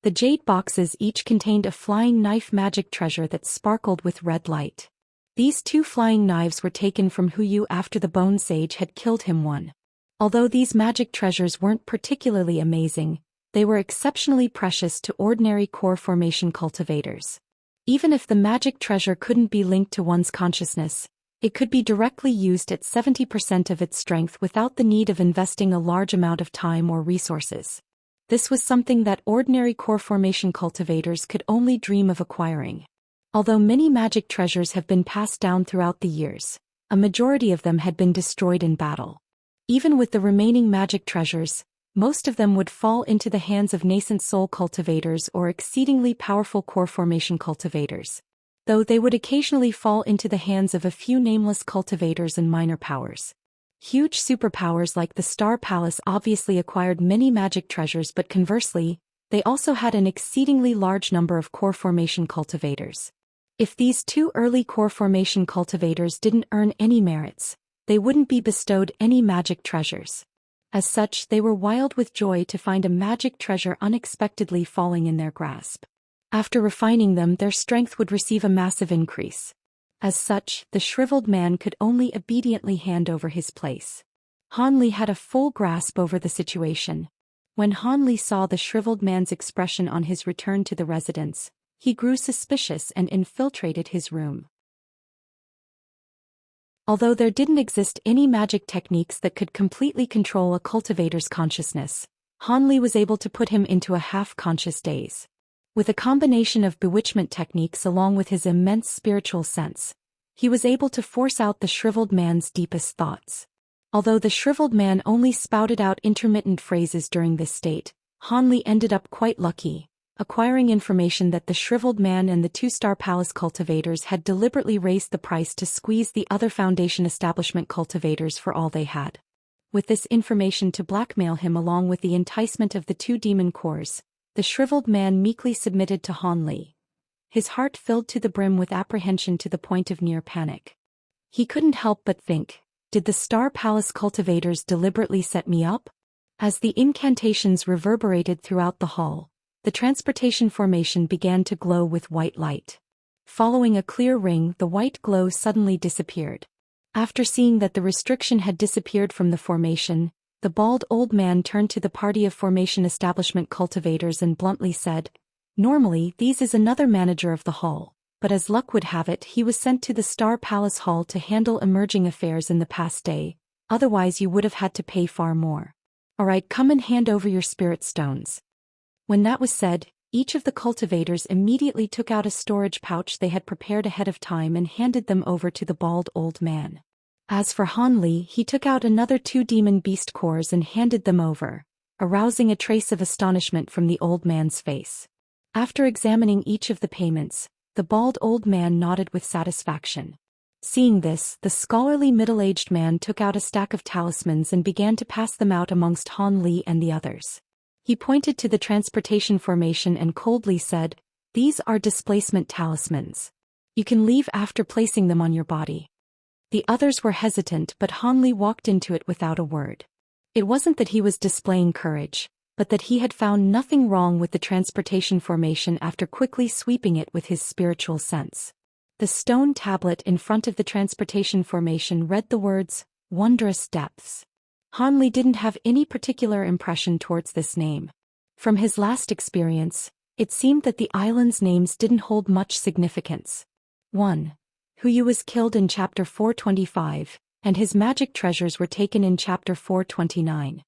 The jade boxes each contained a flying knife magic treasure that sparkled with red light. These two flying knives were taken from Huyu after the Bone Sage had killed him one. Although these magic treasures weren't particularly amazing, they were exceptionally precious to ordinary core formation cultivators. Even if the magic treasure couldn't be linked to one's consciousness, it could be directly used at 70% of its strength without the need of investing a large amount of time or resources. This was something that ordinary core formation cultivators could only dream of acquiring. Although many magic treasures have been passed down throughout the years, a majority of them had been destroyed in battle. Even with the remaining magic treasures, most of them would fall into the hands of nascent soul cultivators or exceedingly powerful core formation cultivators, though they would occasionally fall into the hands of a few nameless cultivators and minor powers. Huge superpowers like the Star Palace obviously acquired many magic treasures, but conversely, they also had an exceedingly large number of core formation cultivators. If these two early core formation cultivators didn't earn any merits, they wouldn't be bestowed any magic treasures. As such, they were wild with joy to find a magic treasure unexpectedly falling in their grasp. After refining them, their strength would receive a massive increase. As such, the shriveled man could only obediently hand over his place. Hanli had a full grasp over the situation. When Hanli saw the shriveled man's expression on his return to the residence, he grew suspicious and infiltrated his room. Although there didn't exist any magic techniques that could completely control a cultivator's consciousness, Hanli was able to put him into a half-conscious daze. With a combination of bewitchment techniques along with his immense spiritual sense, he was able to force out the shriveled man's deepest thoughts. Although the shriveled man only spouted out intermittent phrases during this state, Hanli ended up quite lucky, acquiring information that the shriveled man and the two-star palace cultivators had deliberately raised the price to squeeze the other Foundation establishment cultivators for all they had. With this information to blackmail him along with the enticement of the two demon cores, the shriveled man meekly submitted to Hanli. His heart filled to the brim with apprehension to the point of near panic. He couldn't help but think, did the Star Palace cultivators deliberately set me up? As the incantations reverberated throughout the hall, the transportation formation began to glow with white light. Following a clear ring, the white glow suddenly disappeared. After seeing that the restriction had disappeared from the formation, the bald old man turned to the party of formation establishment cultivators and bluntly said, "Normally, these is another manager of the hall, but as luck would have it, he was sent to the Star Palace Hall to handle emerging affairs in the past day, otherwise you would have had to pay far more. Alright, come and hand over your spirit stones." When that was said, each of the cultivators immediately took out a storage pouch they had prepared ahead of time and handed them over to the bald old man. As for Hanli, he took out another 2 demon beast cores and handed them over, arousing a trace of astonishment from the old man's face. After examining each of the payments, the bald old man nodded with satisfaction. Seeing this, the scholarly middle-aged man took out a stack of talismans and began to pass them out amongst Hanli and the others. He pointed to the transportation formation and coldly said, "These are displacement talismans. You can leave after placing them on your body." The others were hesitant, but Hanli walked into it without a word. It wasn't that he was displaying courage, but that he had found nothing wrong with the transportation formation after quickly sweeping it with his spiritual sense. The stone tablet in front of the transportation formation read the words, "Wondrous Depths." Hanli didn't have any particular impression towards this name. From his last experience, It seemed that the islands' names didn't hold much significance. 1. Hu was killed in Chapter 425, and his magic treasures were taken in Chapter 429.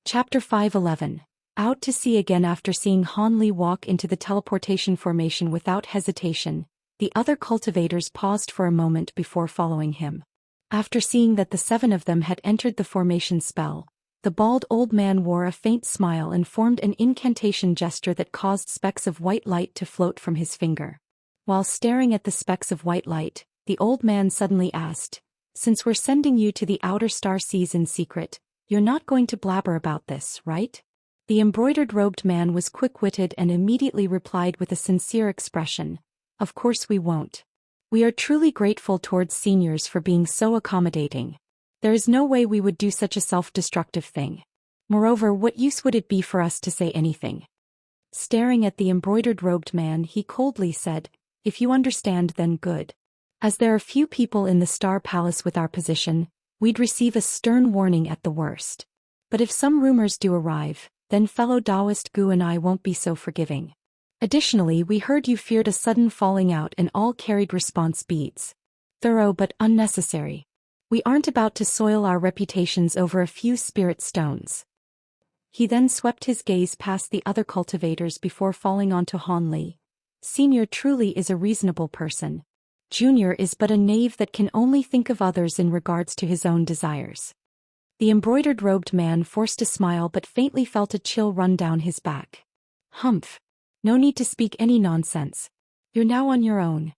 Chapter 511. Out to sea again. After seeing Han Li walk into the teleportation formation without hesitation, the other cultivators paused for a moment before following him. After seeing that the 7 of them had entered the formation spell, the bald old man wore a faint smile and formed an incantation gesture that caused specks of white light to float from his finger. While staring at the specks of white light, the old man suddenly asked, "Since we're sending you to the outer star seas in secret, you're not going to blabber about this, right?" The embroidered-robed man was quick-witted and immediately replied with a sincere expression, "Of course we won't. We are truly grateful towards seniors for being so accommodating. There is no way we would do such a self-destructive thing. Moreover, what use would it be for us to say anything?" Staring at the embroidered-robed man, he coldly said, "If you understand, then good. As there are few people in the Star Palace with our position, we'd receive a stern warning at the worst. But if some rumors do arrive, then fellow Taoist Gu and I won't be so forgiving. Additionally, we heard you feared a sudden falling out and all carried response beads. Thorough but unnecessary. We aren't about to soil our reputations over a few spirit stones." He then swept his gaze past the other cultivators before falling onto Han Li. "Senior truly is a reasonable person. Junior is but a knave that can only think of others in regards to his own desires." The embroidered-robed man forced a smile but faintly felt a chill run down his back. "Humph. No need to speak any nonsense. You're now on your own."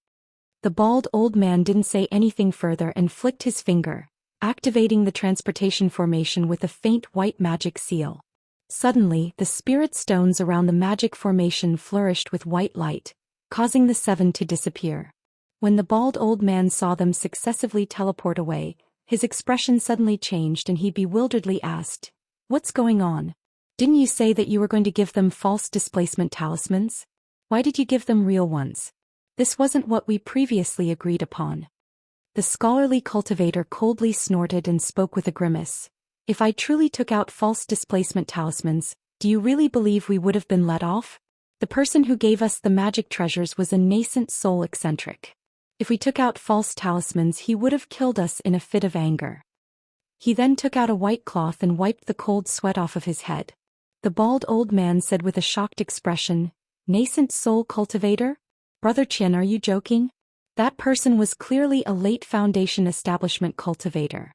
The bald old man didn't say anything further and flicked his finger, activating the transportation formation with a faint white magic seal. Suddenly, the spirit stones around the magic formation flourished with white light, causing the 7 to disappear. When the bald old man saw them successively teleport away, his expression suddenly changed and he bewilderedly asked, "What's going on? Didn't you say that you were going to give them false displacement talismans? Why did you give them real ones? This wasn't what we previously agreed upon." The scholarly cultivator coldly snorted and spoke with a grimace. "If I truly took out false displacement talismans, do you really believe we would have been let off? The person who gave us the magic treasures was a nascent soul eccentric. If we took out false talismans, he would have killed us in a fit of anger." He then took out a white cloth and wiped the cold sweat off of his head. The bald old man said with a shocked expression, "Nascent soul cultivator? Brother Qian, are you joking? That person was clearly a late Foundation establishment cultivator."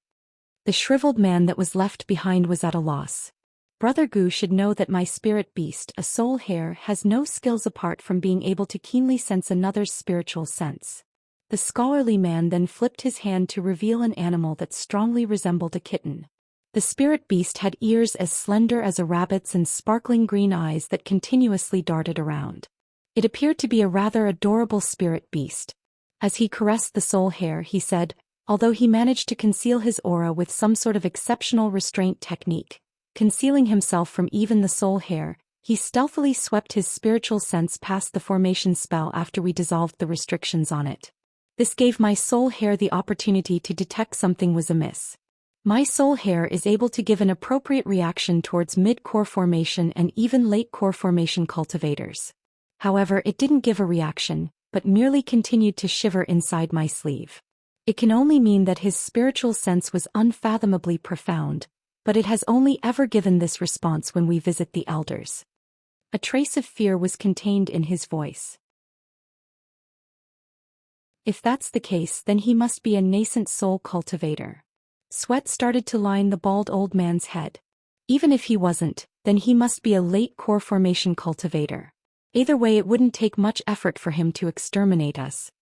The shriveled man that was left behind was at a loss. "Brother Gu should know that my spirit beast, a soul hare, has no skills apart from being able to keenly sense another's spiritual sense." The scholarly man then flipped his hand to reveal an animal that strongly resembled a kitten. The spirit beast had ears as slender as a rabbit's and sparkling green eyes that continuously darted around. It appeared to be a rather adorable spirit beast. As he caressed the soul hare, he said, although he managed to conceal his aura with some sort of exceptional restraint technique, concealing himself from even the soul hare, he stealthily swept his spiritual sense past the formation spell after we dissolved the restrictions on it. This gave my soul hare the opportunity to detect something was amiss. My soul hare is able to give an appropriate reaction towards mid-core formation and even late-core formation cultivators. However, it didn't give a reaction, but merely continued to shiver inside my sleeve. It can only mean that his spiritual sense was unfathomably profound, but it has only ever given this response when we visit the elders. A trace of fear was contained in his voice. If that's the case, then he must be a nascent soul cultivator. Sweat started to line the bald old man's head. Even if he wasn't, then he must be a late core formation cultivator. Either way, it wouldn't take much effort for him to exterminate us.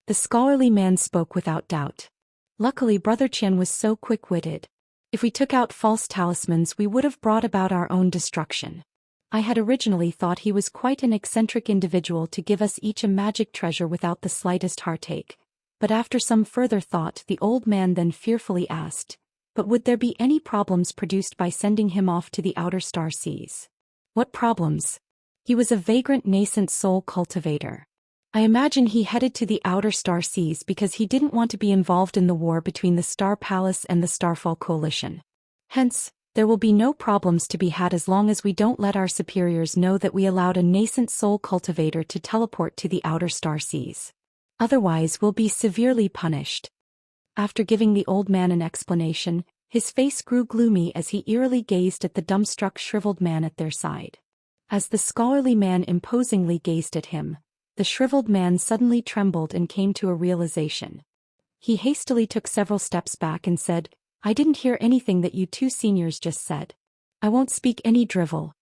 The scholarly man spoke without doubt. Luckily, Brother Qian was so quick-witted. If we took out false talismans, we would have brought about our own destruction. I had originally thought he was quite an eccentric individual to give us each a magic treasure without the slightest heartache. But after some further thought, the old man then fearfully asked, "But would there be any problems produced by sending him off to the outer star seas?" "What problems?" He was a vagrant nascent soul cultivator. I imagine he headed to the outer star seas because he didn't want to be involved in the war between the Star Palace and the Starfall Coalition. Hence, There will be no problems to be had as long as we don't let our superiors know that we allowed a nascent soul cultivator to teleport to the outer star seas. Otherwise, we'll be severely punished. After giving the old man an explanation, his face grew gloomy as he eerily gazed at the dumbstruck shriveled man at their side. As the scholarly man imposingly gazed at him, the shriveled man suddenly trembled and came to a realization. He hastily took several steps back and said, "I didn't hear anything that you two seniors just said. I won't speak any drivel."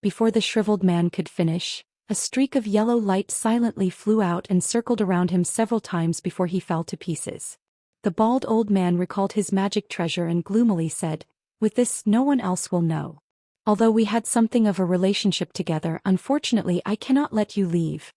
Before the shriveled man could finish, a streak of yellow light silently flew out and circled around him several times before he fell to pieces. The bald old man recalled his magic treasure and gloomily said, "With this, no one else will know. Although we had something of a relationship together, unfortunately I cannot let you leave."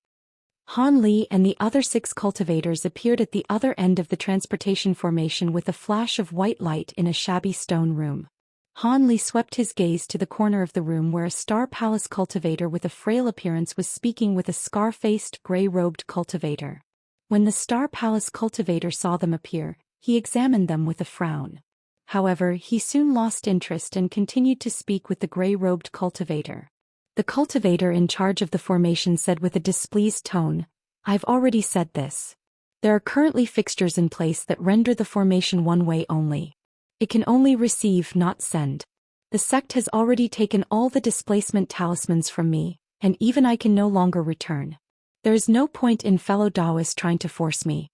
Han Li and the other 6 cultivators appeared at the other end of the transportation formation with a flash of white light in a shabby stone room. Han Li swept his gaze to the corner of the room where a Star Palace cultivator with a frail appearance was speaking with a scar-faced, gray-robed cultivator. When the Star Palace cultivator saw them appear, he examined them with a frown. However, he soon lost interest and continued to speak with the gray-robed cultivator. The cultivator in charge of the formation said with a displeased tone, "I've already said this. There are currently fixtures in place that render the formation one way only. It can only receive, not send. The sect has already taken all the displacement talismans from me, and even I can no longer return. There is no point in fellow Taoists trying to force me."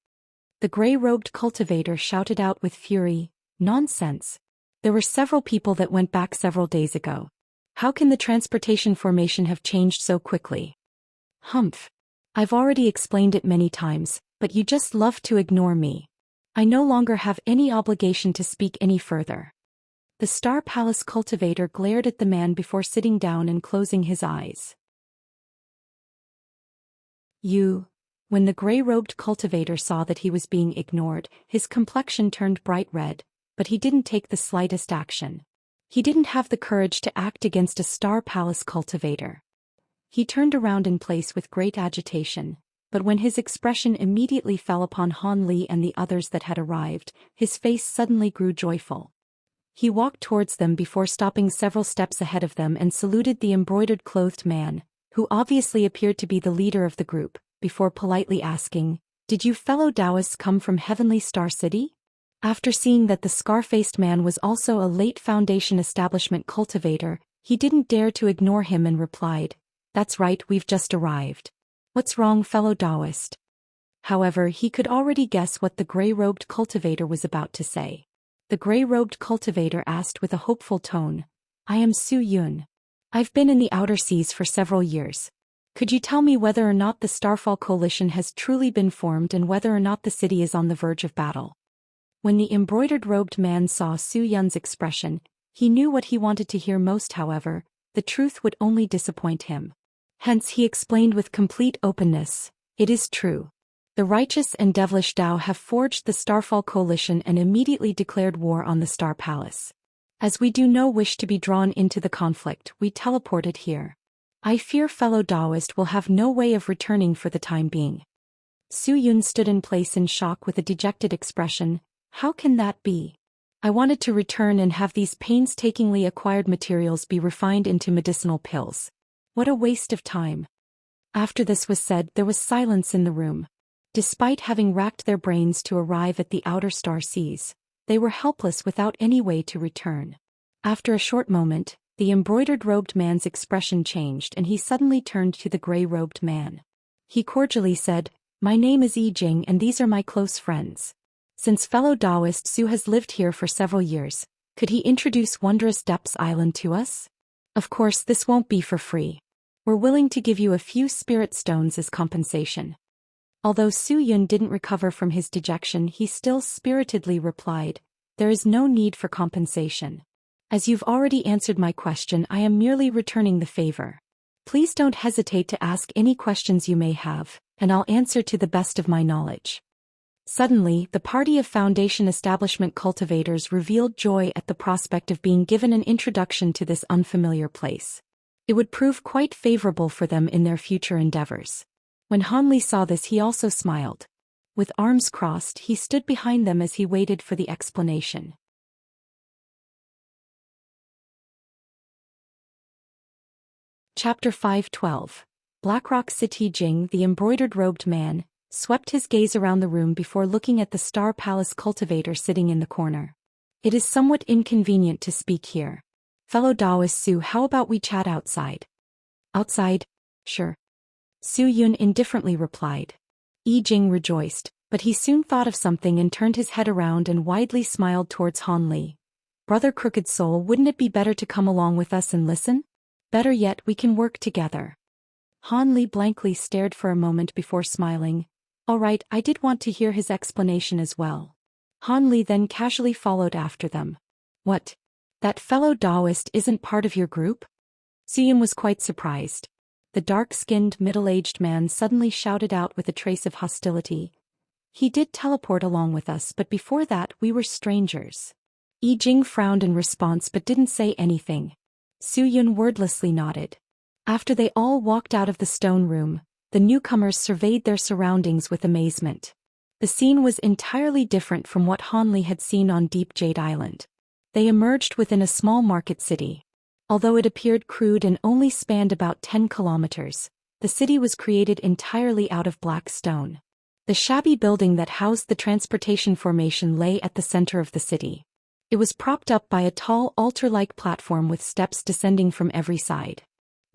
The gray-robed cultivator shouted out with fury, "Nonsense. There were several people that went back several days ago. How can the transportation formation have changed so quickly?" "Humph. I've already explained it many times, but you just love to ignore me. I no longer have any obligation to speak any further." The Star Palace cultivator glared at the man before sitting down and closing his eyes. When the gray-robed cultivator saw that he was being ignored, his complexion turned bright red, but he didn't take the slightest action. He didn't have the courage to act against a Star Palace cultivator. He turned around in place with great agitation, but when his expression immediately fell upon Han Li and the others that had arrived, his face suddenly grew joyful. He walked towards them before stopping several steps ahead of them and saluted the embroidered-clothed man, who obviously appeared to be the leader of the group, before politely asking, "Did you fellow Taoists come from Heavenly Star City?" After seeing that the scar-faced man was also a late Foundation establishment cultivator, he didn't dare to ignore him and replied, "That's right, we've just arrived. What's wrong, fellow Taoist?" However, he could already guess what the gray-robed cultivator was about to say. The gray-robed cultivator asked with a hopeful tone, "I am Zhou Xian. I've been in the outer seas for several years. Could you tell me whether or not the Starfall Coalition has truly been formed and whether or not the city is on the verge of battle?" When the embroidered-robed man saw Zhou Xian's expression, he knew what he wanted to hear most. However, the truth would only disappoint him. Hence he explained with complete openness, "It is true. The righteous and devilish Tao have forged the Starfall Coalition and immediately declared war on the Star Palace. As we do no wish to be drawn into the conflict, we teleported here. I fear fellow Taoist will have no way of returning for the time being." Zhou Xian stood in place in shock with a dejected expression. "How can that be? I wanted to return and have these painstakingly acquired materials be refined into medicinal pills. What a waste of time." After this was said, there was silence in the room. Despite having racked their brains to arrive at the outer star seas, they were helpless without any way to return. After a short moment, the embroidered-robed man's expression changed and he suddenly turned to the gray-robed man. He cordially said, "My name is Yi Jing and these are my close friends. Since fellow Taoist Zhu has lived here for several years, could he introduce Wondrous Depths Island to us? Of course this won't be for free. We're willing to give you a few spirit stones as compensation." Although Zhou Xian didn't recover from his dejection, he still spiritedly replied, "There is no need for compensation. As you've already answered my question, I am merely returning the favor. Please don't hesitate to ask any questions you may have, and I'll answer to the best of my knowledge." Suddenly, the party of Foundation establishment cultivators revealed joy at the prospect of being given an introduction to this unfamiliar place. It would prove quite favorable for them in their future endeavors. When Han Li saw this, he also smiled. With arms crossed, he stood behind them as he waited for the explanation. Chapter 512. Blackrock City. Jing, the embroidered-robed man, swept his gaze around the room before looking at the Star Palace cultivator sitting in the corner. It is somewhat inconvenient to speak here. Fellow Taoist Su, how about we chat outside? Outside? Sure. Su Yun indifferently replied. Jing rejoiced, but he soon thought of something and turned his head around and widely smiled towards Han Li. Brother Crooked Soul, wouldn't it be better to come along with us and listen? Better yet, we can work together. Han Li blankly stared for a moment before smiling. All right, I did want to hear his explanation as well. Han Li then casually followed after them. What? That fellow Taoist isn't part of your group? Su Yun was quite surprised. The dark-skinned middle-aged man suddenly shouted out with a trace of hostility. He did teleport along with us, but before that we were strangers. Jing frowned in response but didn't say anything. Su Yun wordlessly nodded. After they all walked out of the stone room, the newcomers surveyed their surroundings with amazement. The scene was entirely different from what Han Li had seen on Deep Jade Island. They emerged within a small market city. Although it appeared crude and only spanned about 10 kilometers, the city was created entirely out of black stone. The shabby building that housed the transportation formation lay at the center of the city. It was propped up by a tall altar-like platform with steps descending from every side.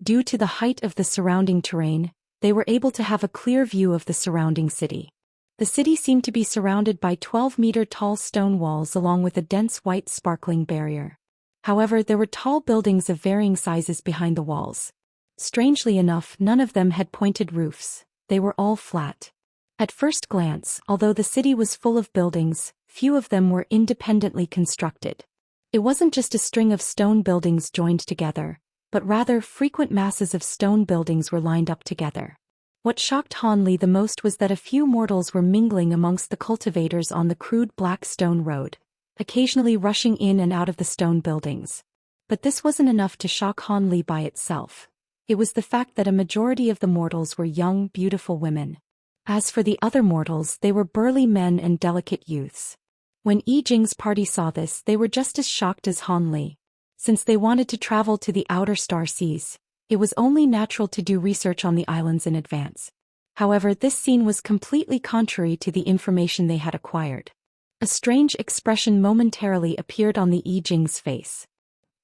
Due to the height of the surrounding terrain, they were able to have a clear view of the surrounding city. The city seemed to be surrounded by 12-meter-tall stone walls along with a dense white sparkling barrier. However, there were tall buildings of varying sizes behind the walls. Strangely enough, none of them had pointed roofs. They were all flat. At first glance, although the city was full of buildings, few of them were independently constructed. It wasn't just a string of stone buildings joined together, but rather frequent masses of stone buildings were lined up together. What shocked Han Li the most was that a few mortals were mingling amongst the cultivators on the crude black stone road, occasionally rushing in and out of the stone buildings. But this wasn't enough to shock Han Li by itself. It was the fact that a majority of the mortals were young, beautiful women. As for the other mortals, they were burly men and delicate youths. When Jing's party saw this, they were just as shocked as Han Li. Since they wanted to travel to the outer star seas, it was only natural to do research on the islands in advance. However, this scene was completely contrary to the information they had acquired. A strange expression momentarily appeared on the Jing's face.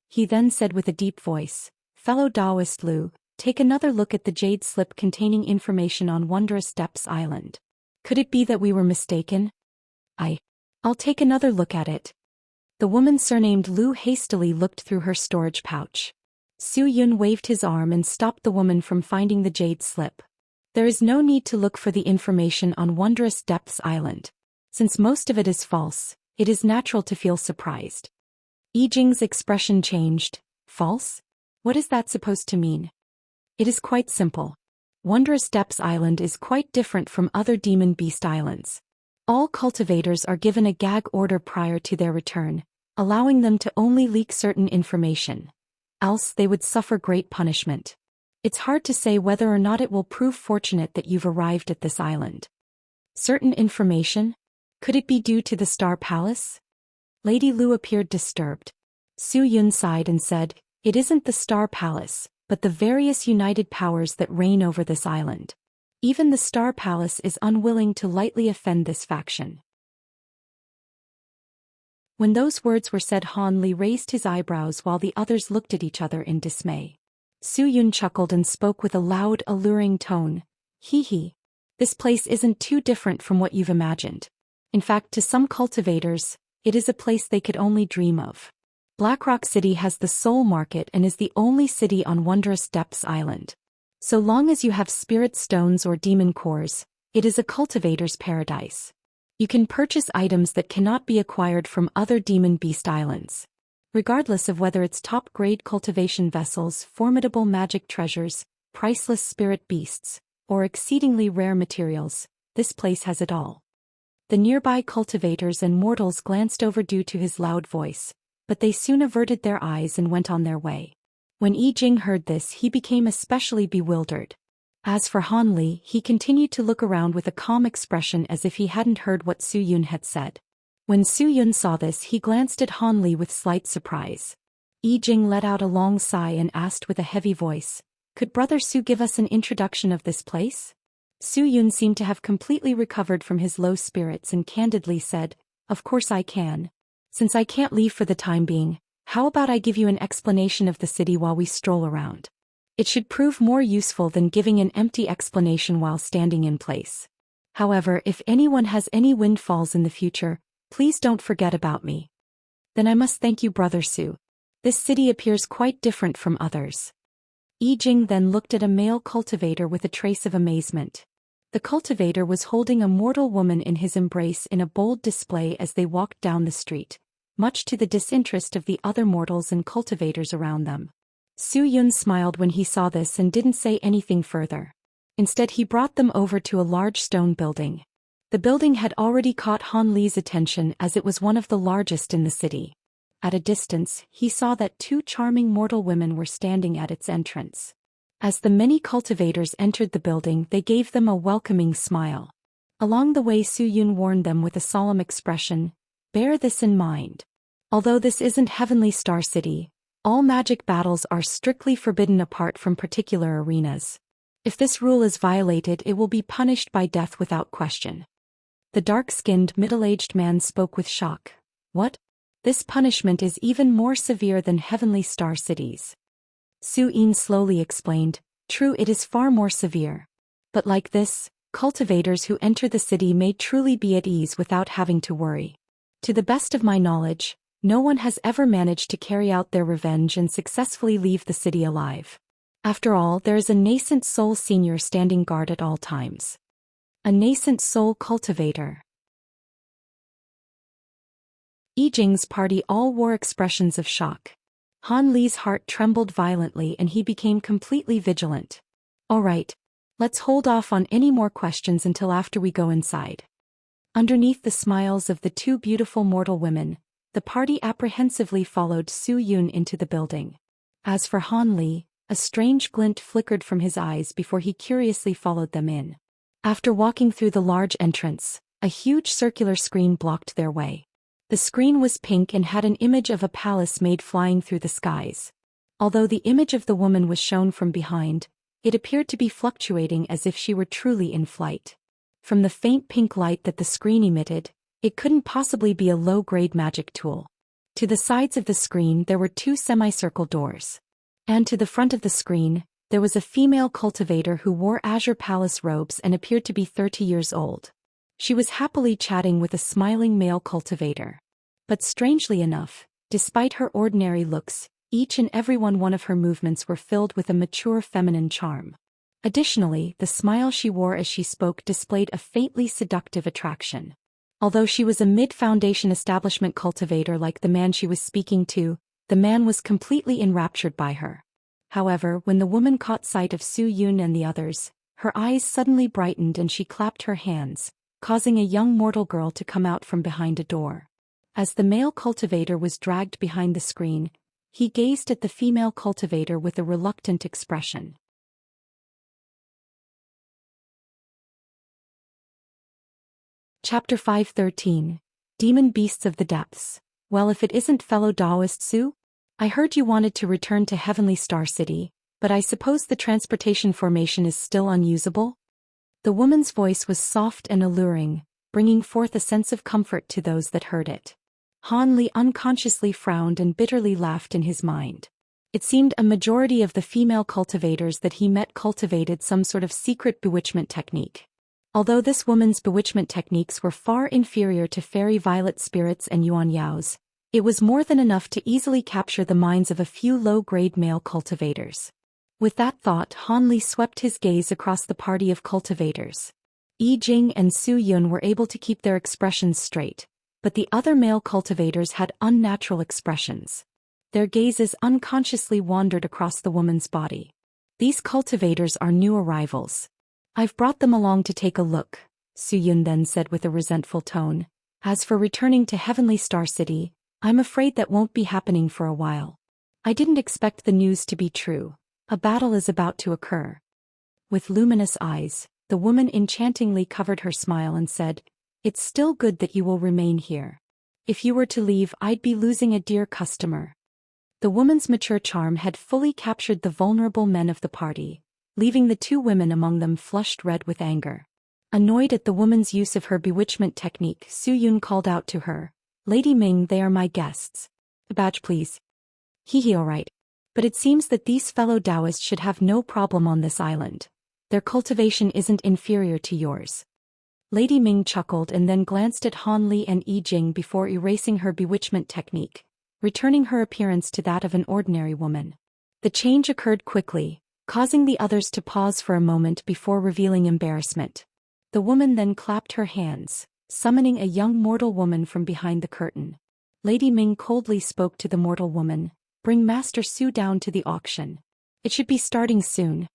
He then said with a deep voice, "Fellow Taoist Lu, take another look at the jade slip containing information on Wondrous Depths Island. Could it be that we were mistaken?" I'll take another look at it." The woman surnamed Lu hastily looked through her storage pouch. Su Yun waved his arm and stopped the woman from finding the jade slip. "There is no need to look for the information on Wondrous Depths Island. Since most of it is false, it is natural to feel surprised." Jing's expression changed. "False? What is that supposed to mean?" "It is quite simple. Wondrous Depths Island is quite different from other demon beast islands. All cultivators are given a gag order prior to their return, allowing them to only leak certain information. Else they would suffer great punishment. It's hard to say whether or not it will prove fortunate that you've arrived at this island." "Certain information? Could it be due to the Star Palace?" Lady Lu appeared disturbed. Su Yun sighed and said, "It isn't the Star Palace, but the various united powers that reign over this island. Even the Star Palace is unwilling to lightly offend this faction." When those words were said, Han Li raised his eyebrows while the others looked at each other in dismay. Su Yun chuckled and spoke with a loud, alluring tone. Hee. This place isn't too different from what you've imagined. In fact, to some cultivators, it is a place they could only dream of. Blackrock City has the soul market and is the only city on Wondrous Depths Island. So long as you have spirit stones or demon cores, it is a cultivator's paradise. You can purchase items that cannot be acquired from other demon beast islands. Regardless of whether it's top-grade cultivation vessels, formidable magic treasures, priceless spirit beasts, or exceedingly rare materials, this place has it all. The nearby cultivators and mortals glanced over due to his loud voice, but they soon averted their eyes and went on their way. When Jing heard this, he became especially bewildered. As for Han Li, he continued to look around with a calm expression as if he hadn't heard what Su Yun had said. When Su Yun saw this, he glanced at Han Li with slight surprise. Jing let out a long sigh and asked with a heavy voice, Could Brother Su give us an introduction of this place? Su Yun seemed to have completely recovered from his low spirits and candidly said, "Of course I can. Since I can't leave for the time being, how about I give you an explanation of the city while we stroll around? It should prove more useful than giving an empty explanation while standing in place. However, if anyone has any windfalls in the future, please don't forget about me." "Then I must thank you, Brother Su. This city appears quite different from others." Yi Jing then looked at a male cultivator with a trace of amazement. The cultivator was holding a mortal woman in his embrace in a bold display as they walked down the street, much to the disinterest of the other mortals and cultivators around them. Su Yun smiled when he saw this and didn't say anything further. Instead, he brought them over to a large stone building. The building had already caught Han Li's attention as it was one of the largest in the city. At a distance, he saw that two charming mortal women were standing at its entrance. As the many cultivators entered the building, they gave them a welcoming smile. Along the way, Su Yun warned them with a solemn expression, "Bear this in mind. Although this isn't Heavenly Star City, all magic battles are strictly forbidden apart from particular arenas. If this rule is violated, it will be punished by death without question." The dark-skinned, middle-aged man spoke with shock. "What? This punishment is even more severe than Heavenly Star Cities." Su Yin slowly explained, "True, it is far more severe. But like this, cultivators who enter the city may truly be at ease without having to worry. To the best of my knowledge, no one has ever managed to carry out their revenge and successfully leave the city alive. After all, there is a nascent soul senior standing guard at all times." A nascent soul cultivator. Yi Jing's party all wore expressions of shock. Han Li's heart trembled violently and he became completely vigilant. "All right, let's hold off on any more questions until after we go inside." Underneath the smiles of the two beautiful mortal women, the party apprehensively followed Su Yun into the building. As for Han Li, a strange glint flickered from his eyes before he curiously followed them in. After walking through the large entrance, a huge circular screen blocked their way. The screen was pink and had an image of a palace made flying through the skies. Although the image of the woman was shown from behind, it appeared to be fluctuating as if she were truly in flight. From the faint pink light that the screen emitted, it couldn't possibly be a low-grade magic tool. To the sides of the screen there were two semicircle doors. And to the front of the screen, there was a female cultivator who wore azure palace robes and appeared to be 30 years old. She was happily chatting with a smiling male cultivator. But strangely enough, despite her ordinary looks, each and every one of her movements were filled with a mature feminine charm. Additionally, the smile she wore as she spoke displayed a faintly seductive attraction. Although she was a mid-foundation establishment cultivator like the man she was speaking to, the man was completely enraptured by her. However, when the woman caught sight of Su Yun and the others, her eyes suddenly brightened and she clapped her hands, causing a young mortal girl to come out from behind a door. As the male cultivator was dragged behind the screen, he gazed at the female cultivator with a reluctant expression. Chapter 513. Demon Beasts of the Depths. "Well, if it isn't fellow Taoist Su? I heard you wanted to return to Heavenly Star City, but I suppose the transportation formation is still unusable?" The woman's voice was soft and alluring, bringing forth a sense of comfort to those that heard it. Han Li unconsciously frowned and bitterly laughed in his mind. It seemed a majority of the female cultivators that he met cultivated some sort of secret bewitchment technique. Although this woman's bewitchment techniques were far inferior to fairy violet spirits and yuan yaos, it was more than enough to easily capture the minds of a few low-grade male cultivators. With that thought, Han Li swept his gaze across the party of cultivators. Yi Jing and Su Yun were able to keep their expressions straight, but the other male cultivators had unnatural expressions. Their gazes unconsciously wandered across the woman's body. "These cultivators are new arrivals. I've brought them along to take a look," Su Yun then said with a resentful tone. "As for returning to Heavenly Star City, I'm afraid that won't be happening for a while. I didn't expect the news to be true. A battle is about to occur." With luminous eyes, the woman enchantingly covered her smile and said, "It's still good that you will remain here. If you were to leave, I'd be losing a dear customer." The woman's mature charm had fully captured the vulnerable men of the party, leaving the two women among them flushed red with anger. Annoyed at the woman's use of her bewitchment technique, Su Yun called out to her, "Lady Ming, they are my guests. A badge please." Hee alright. But it seems that these fellow Taoists should have no problem on this island. Their cultivation isn't inferior to yours. Lady Ming chuckled and then glanced at Han Li and Yi Jing before erasing her bewitchment technique, returning her appearance to that of an ordinary woman. The change occurred quickly, causing the others to pause for a moment before revealing embarrassment. The woman then clapped her hands, summoning a young mortal woman from behind the curtain. Lady Ming coldly spoke to the mortal woman, "Bring Master Su down to the auction. It should be starting soon."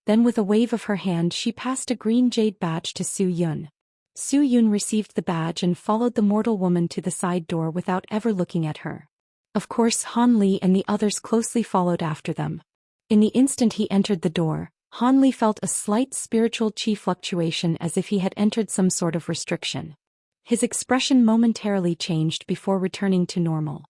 Then with a wave of her hand she passed a green jade badge to Su Yun. Su Yun received the badge and followed the mortal woman to the side door without ever looking at her. Of course Han Li and the others closely followed after them. In the instant he entered the door, Han Li felt a slight spiritual chi fluctuation as if he had entered some sort of restriction. His expression momentarily changed before returning to normal.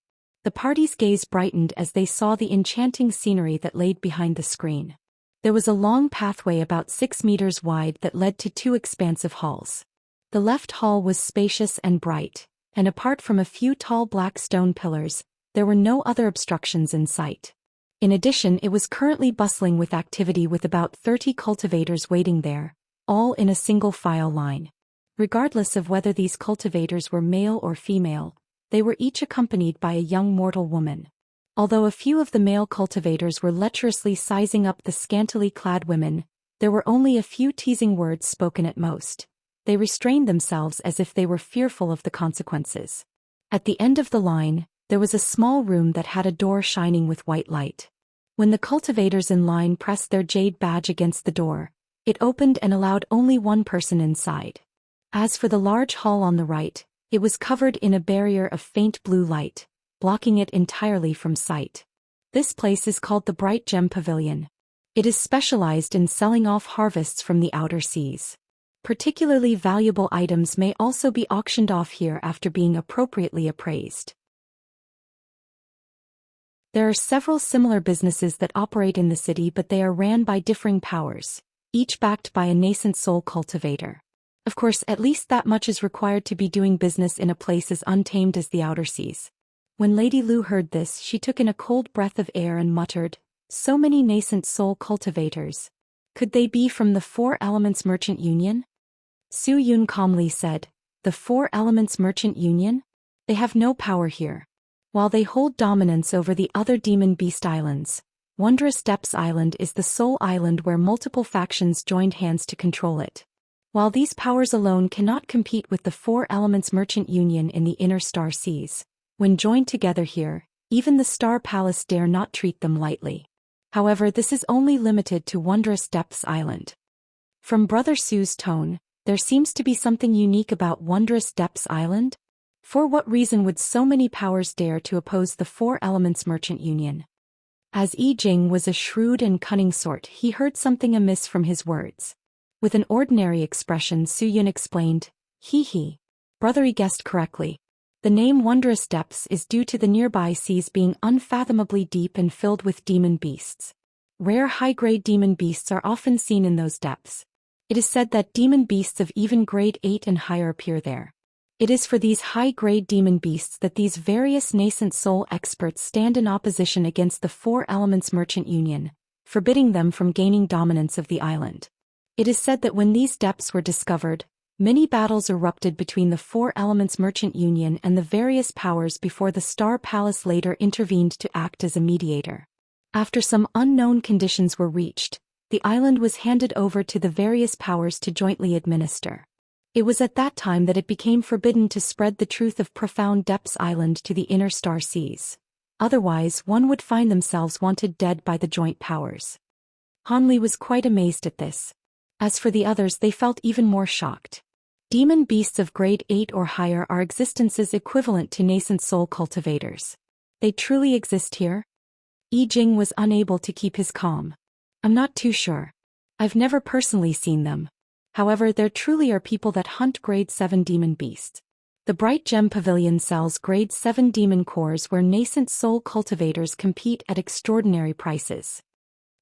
The party's gaze brightened as they saw the enchanting scenery that laid behind the screen. There was a long pathway about 6 meters wide that led to 2 expansive halls. The left hall was spacious and bright, and apart from a few tall black stone pillars, there were no other obstructions in sight. In addition, it was currently bustling with activity with about 30 cultivators waiting there, all in a single file line. Regardless of whether these cultivators were male or female, they were each accompanied by a young mortal woman. Although a few of the male cultivators were lecherously sizing up the scantily clad women, there were only a few teasing words spoken at most. They restrained themselves as if they were fearful of the consequences. At the end of the line, there was a small room that had a door shining with white light. When the cultivators in line pressed their jade badge against the door, it opened and allowed only one person inside. As for the large hall on the right, it was covered in a barrier of faint blue light, blocking it entirely from sight. This place is called the Bright Gem Pavilion. It is specialized in selling off harvests from the outer seas. Particularly valuable items may also be auctioned off here after being appropriately appraised. There are several similar businesses that operate in the city, but they are ran by differing powers, each backed by a nascent soul cultivator. Of course, at least that much is required to be doing business in a place as untamed as the outer seas. When Lady Lu heard this, she took in a cold breath of air and muttered, "So many nascent soul cultivators. Could they be from the Four Elements Merchant Union?" Su Yun calmly said, "The Four Elements Merchant Union? They have no power here. While they hold dominance over the other Demon Beast Islands, Wondrous Depths Island is the sole island where multiple factions joined hands to control it. While these powers alone cannot compete with the Four Elements Merchant Union in the inner star seas, when joined together here, even the Star Palace dare not treat them lightly. However, this is only limited to Wondrous Depths Island." From Brother Su's tone, there seems to be something unique about Wondrous Depths Island. For what reason would so many powers dare to oppose the Four Elements Merchant Union? As Yi Jing was a shrewd and cunning sort, he heard something amiss from his words. With an ordinary expression, Su Yun explained, "He. Brother, he guessed correctly. The name Wondrous Depths is due to the nearby seas being unfathomably deep and filled with demon beasts. Rare high-grade demon beasts are often seen in those depths. It is said that demon beasts of even grade 8 and higher appear there. It is for these high-grade demon beasts that these various nascent soul experts stand in opposition against the Four Elements Merchant Union, forbidding them from gaining dominance of the island. It is said that when these depths were discovered, many battles erupted between the Four Elements Merchant Union and the various powers before the Star Palace later intervened to act as a mediator. After some unknown conditions were reached, the island was handed over to the various powers to jointly administer. It was at that time that it became forbidden to spread the truth of Profound Depths Island to the inner star seas. Otherwise, one would find themselves wanted dead by the joint powers. Han Li was quite amazed at this. As for the others, they felt even more shocked. Demon beasts of grade 8 or higher are existences equivalent to nascent soul cultivators. They truly exist here? Yi Jing was unable to keep his calm. "I'm not too sure. I've never personally seen them. However, there truly are people that hunt grade 7 demon beasts. The Bright Gem Pavilion sells Grade 7 demon cores where nascent soul cultivators compete at extraordinary prices.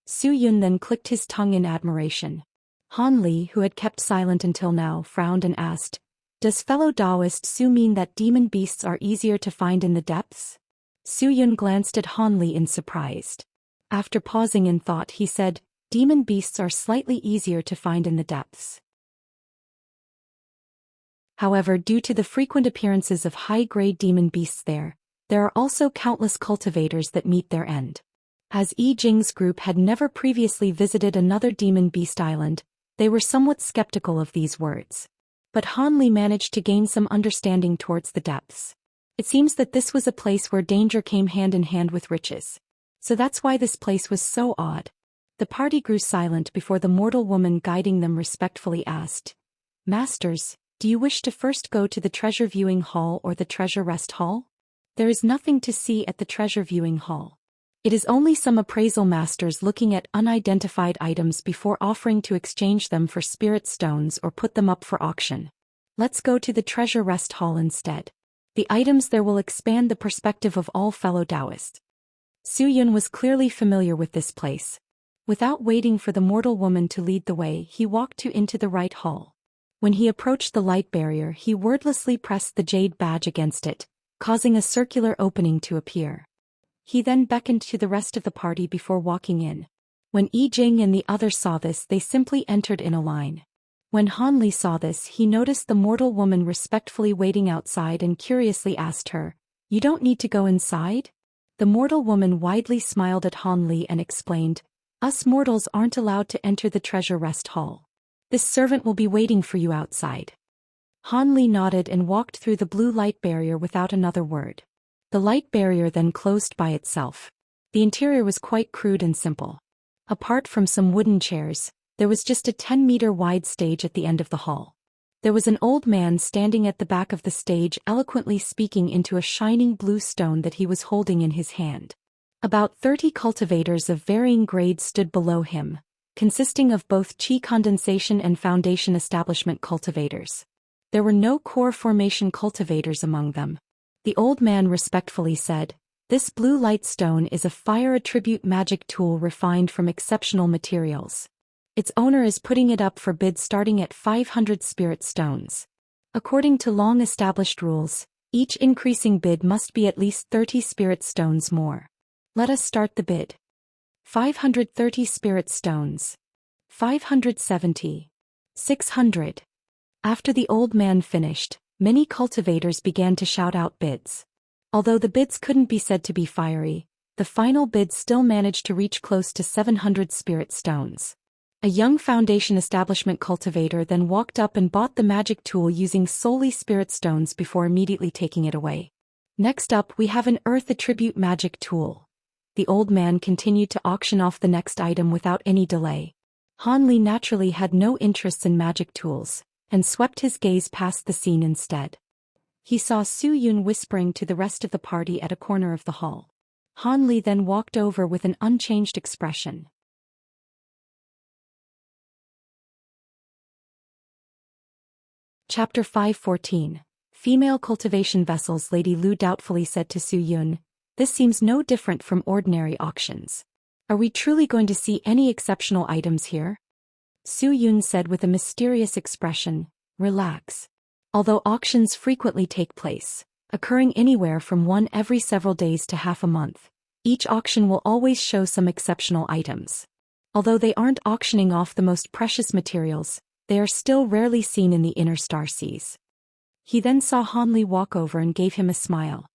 Su Yun then clicked his tongue in admiration. Han Li, who had kept silent until now, frowned and asked, "Does fellow Taoist Su mean that demon beasts are easier to find in the depths?" Su Yun glanced at Han Li in surprise. After pausing in thought, he said, "Demon beasts are slightly easier to find in the depths. However, due to the frequent appearances of high-grade demon beasts there are also countless cultivators that meet their end." As Yi Jing's group had never previously visited another demon beast island, they were somewhat skeptical of these words. But Han Li managed to gain some understanding towards the depths. It seems that this was a place where danger came hand in hand with riches. So that's why this place was so odd. The party grew silent before the mortal woman guiding them respectfully asked, "Masters, do you wish to first go to the treasure viewing hall or the treasure rest hall?" There is nothing to see at the treasure viewing hall. It is only some appraisal masters looking at unidentified items before offering to exchange them for spirit stones or put them up for auction. Let's go to the treasure rest hall instead. The items there will expand the perspective of all fellow Taoists. Su Yun was clearly familiar with this place. Without waiting for the mortal woman to lead the way, he walked into the right hall. When he approached the light barrier, he wordlessly pressed the jade badge against it, causing a circular opening to appear. He then beckoned to the rest of the party before walking in. When Yi Jing and the others saw this, they simply entered in a line. When Han Li saw this, he noticed the mortal woman respectfully waiting outside and curiously asked her, "You don't need to go inside?" The mortal woman widely smiled at Han Li and explained, "Us mortals aren't allowed to enter the treasure rest hall. This servant will be waiting for you outside." Han Li nodded and walked through the blue light barrier without another word. The light barrier then closed by itself. The interior was quite crude and simple. Apart from some wooden chairs, there was just a 10-meter wide stage at the end of the hall. There was an old man standing at the back of the stage eloquently speaking into a shining blue stone that he was holding in his hand. About 30 cultivators of varying grades stood below him, consisting of both chi condensation and foundation establishment cultivators. There were no core formation cultivators among them. The old man respectfully said, "This blue light stone is a fire attribute magic tool refined from exceptional materials. Its owner is putting it up for bid starting at 500 spirit stones. According to long-established rules, each increasing bid must be at least 30 spirit stones more. Let us start the bid. 530 spirit stones. 570. 600. After the old man finished, many cultivators began to shout out bids. Although the bids couldn't be said to be fiery, the final bid still managed to reach close to 700 spirit stones. A young foundation establishment cultivator then walked up and bought the magic tool using solely spirit stones before immediately taking it away. Next up, we have an earth attribute magic tool. The old man continued to auction off the next item without any delay. Han Li naturally had no interest in magic tools, and swept his gaze past the scene instead. He saw Su Yun whispering to the rest of the party at a corner of the hall. Han Li then walked over with an unchanged expression. Chapter 514. Female Cultivation Vessels. Lady Lu doubtfully said to Su Yun, "This seems no different from ordinary auctions. Are we truly going to see any exceptional items here?" Su Yun said with a mysterious expression, "Relax. Although auctions frequently take place, occurring anywhere from one every several days to half a month, each auction will always show some exceptional items. Although they aren't auctioning off the most precious materials, they are still rarely seen in the inner star seas." He then saw Han Li walk over and gave him a smile.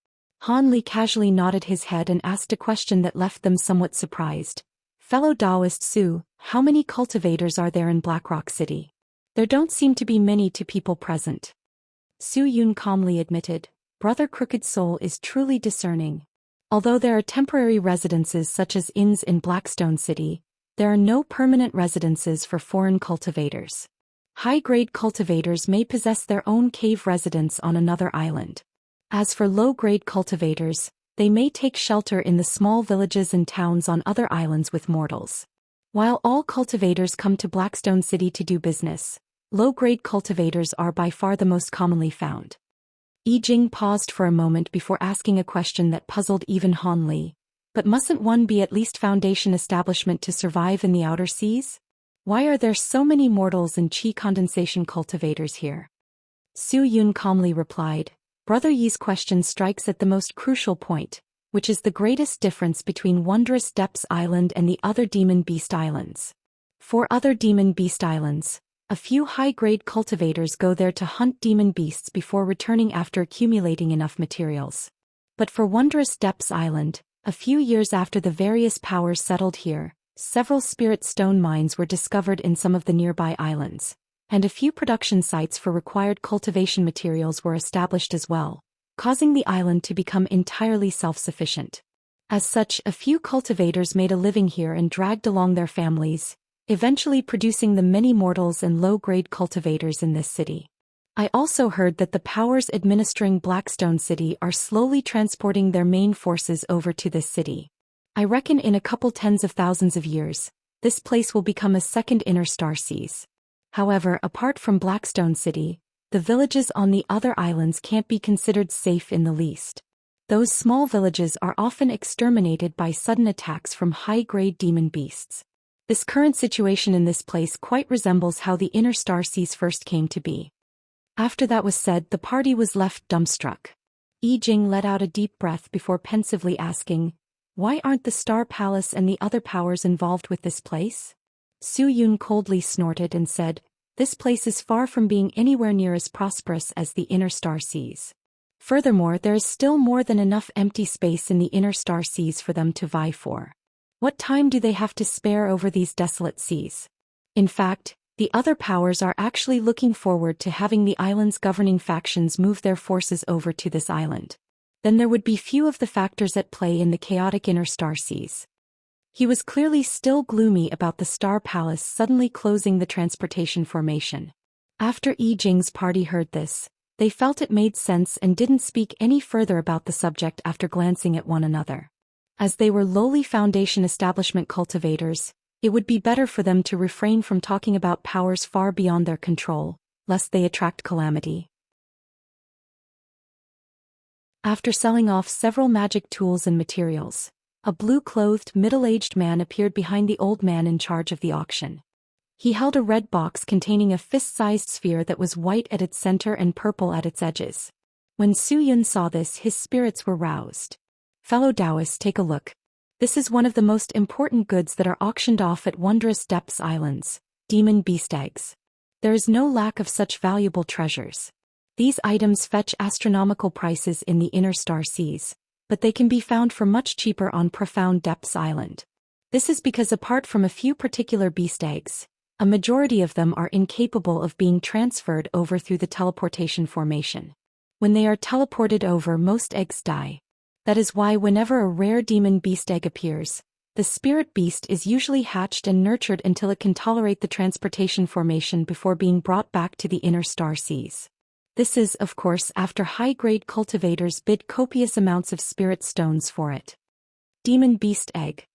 Han Li casually nodded his head and asked a question that left them somewhat surprised. "Fellow Taoist Su, how many cultivators are there in Blackrock City?" "There don't seem to be many to people present." Su Yun calmly admitted, "Brother Crooked Soul is truly discerning. Although there are temporary residences such as inns in Blackstone City, there are no permanent residences for foreign cultivators. High-grade cultivators may possess their own cave residence on another island. As for low-grade cultivators, they may take shelter in the small villages and towns on other islands with mortals. While all cultivators come to Blackstone City to do business, low-grade cultivators are by far the most commonly found." Yi Jing paused for a moment before asking a question that puzzled even Han Li. But mustn't one be at least foundation establishment to survive in the outer seas? Why are there so many mortals and qi condensation cultivators here? Su Yun calmly replied, Brother Yi's question strikes at the most crucial point, which is the greatest difference between Wondrous Depths Island and the other Demon Beast Islands. For other Demon Beast Islands, a few high-grade cultivators go there to hunt demon beasts before returning after accumulating enough materials. But for Wondrous Depths Island, a few years after the various powers settled here, several spirit stone mines were discovered in some of the nearby islands, and a few production sites for required cultivation materials were established as well, causing the island to become entirely self-sufficient. As such, a few cultivators made a living here and dragged along their families, eventually producing the many mortals and low-grade cultivators in this city. I also heard that the powers administering Blackstone City are slowly transporting their main forces over to this city. I reckon in a couple tens of thousands of years, this place will become a second Inner Star Seas. However, apart from Blackstone City, the villages on the other islands can't be considered safe in the least. Those small villages are often exterminated by sudden attacks from high-grade demon beasts. This current situation in this place quite resembles how the Inner Star Seas first came to be. After that was said, the party was left dumbstruck. Yi Jing let out a deep breath before pensively asking, Why aren't the Star Palace and the other powers involved with this place? Su Yun coldly snorted and said, This place is far from being anywhere near as prosperous as the Inner Star Seas. Furthermore, there is still more than enough empty space in the Inner Star Seas for them to vie for. What time do they have to spare over these desolate seas? In fact, the other powers are actually looking forward to having the island's governing factions move their forces over to this island. Then there would be few of the factors at play in the chaotic Inner Star Seas. He was clearly still gloomy about the Star Palace suddenly closing the transportation formation. After Yi Jing's party heard this, they felt it made sense and didn't speak any further about the subject after glancing at one another. As they were lowly foundation establishment cultivators, it would be better for them to refrain from talking about powers far beyond their control, lest they attract calamity. After selling off several magic tools and materials, a blue-clothed, middle-aged man appeared behind the old man in charge of the auction. He held a red box containing a fist-sized sphere that was white at its center and purple at its edges. When Su Yun saw this, his spirits were roused. Fellow Taoists, take a look. This is one of the most important goods that are auctioned off at Wondrous Depths Islands, demon beast eggs. There is no lack of such valuable treasures. These items fetch astronomical prices in the Inner Star Seas, but they can be found for much cheaper on Profound Depths Island. This is because apart from a few particular beast eggs, a majority of them are incapable of being transferred over through the teleportation formation. When they are teleported over, most eggs die. That is why whenever a rare demon beast egg appears, the spirit beast is usually hatched and nurtured until it can tolerate the transportation formation before being brought back to the Inner Star Seas. This is, of course, after high-grade cultivators bid copious amounts of spirit stones for it. Demon beast egg.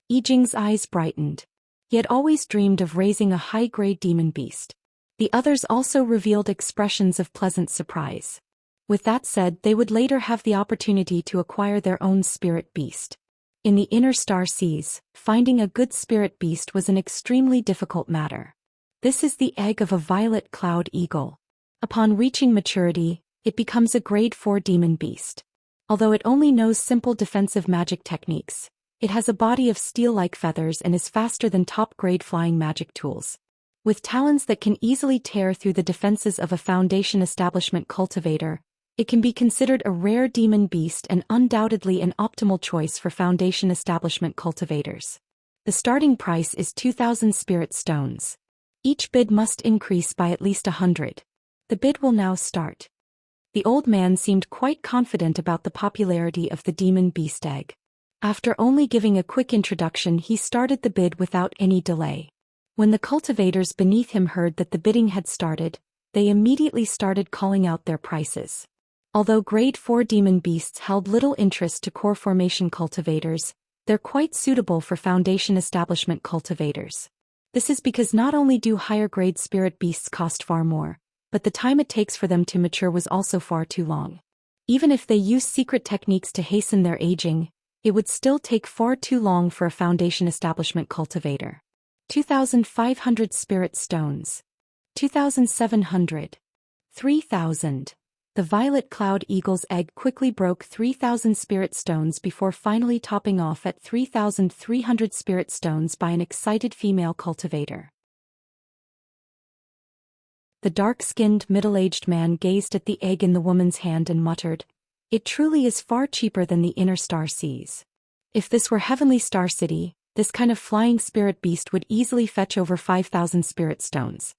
Yi Jing's eyes brightened. He had always dreamed of raising a high-grade demon beast. The others also revealed expressions of pleasant surprise. With that said, they would later have the opportunity to acquire their own spirit beast. In the Inner Star Seas, finding a good spirit beast was an extremely difficult matter. This is the egg of a violet cloud eagle. Upon reaching maturity, it becomes a grade 4 demon beast. Although it only knows simple defensive magic techniques, it has a body of steel-like feathers and is faster than top-grade flying magic tools. With talons that can easily tear through the defenses of a foundation establishment cultivator, it can be considered a rare demon beast and undoubtedly an optimal choice for foundation establishment cultivators. The starting price is 2,000 spirit stones. Each bid must increase by at least 100. The bid will now start. The old man seemed quite confident about the popularity of the demon beast egg. After only giving a quick introduction, he started the bid without any delay. When the cultivators beneath him heard that the bidding had started, they immediately started calling out their prices. Although grade 4 demon beasts held little interest to core formation cultivators, they're quite suitable for foundation establishment cultivators. This is because not only do higher grade spirit beasts cost far more, but the time it takes for them to mature was also far too long. Even if they use secret techniques to hasten their aging, it would still take far too long for a foundation establishment cultivator. 2,500 spirit stones. 2,700. 3,000. The violet cloud eagle's egg quickly broke 3,000 spirit stones before finally topping off at 3,300 spirit stones by an excited female cultivator. The dark-skinned, middle-aged man gazed at the egg in the woman's hand and muttered, "It truly is far cheaper than the inner star seas. If this were Heavenly Star City, this kind of flying spirit beast would easily fetch over 5,000 spirit stones."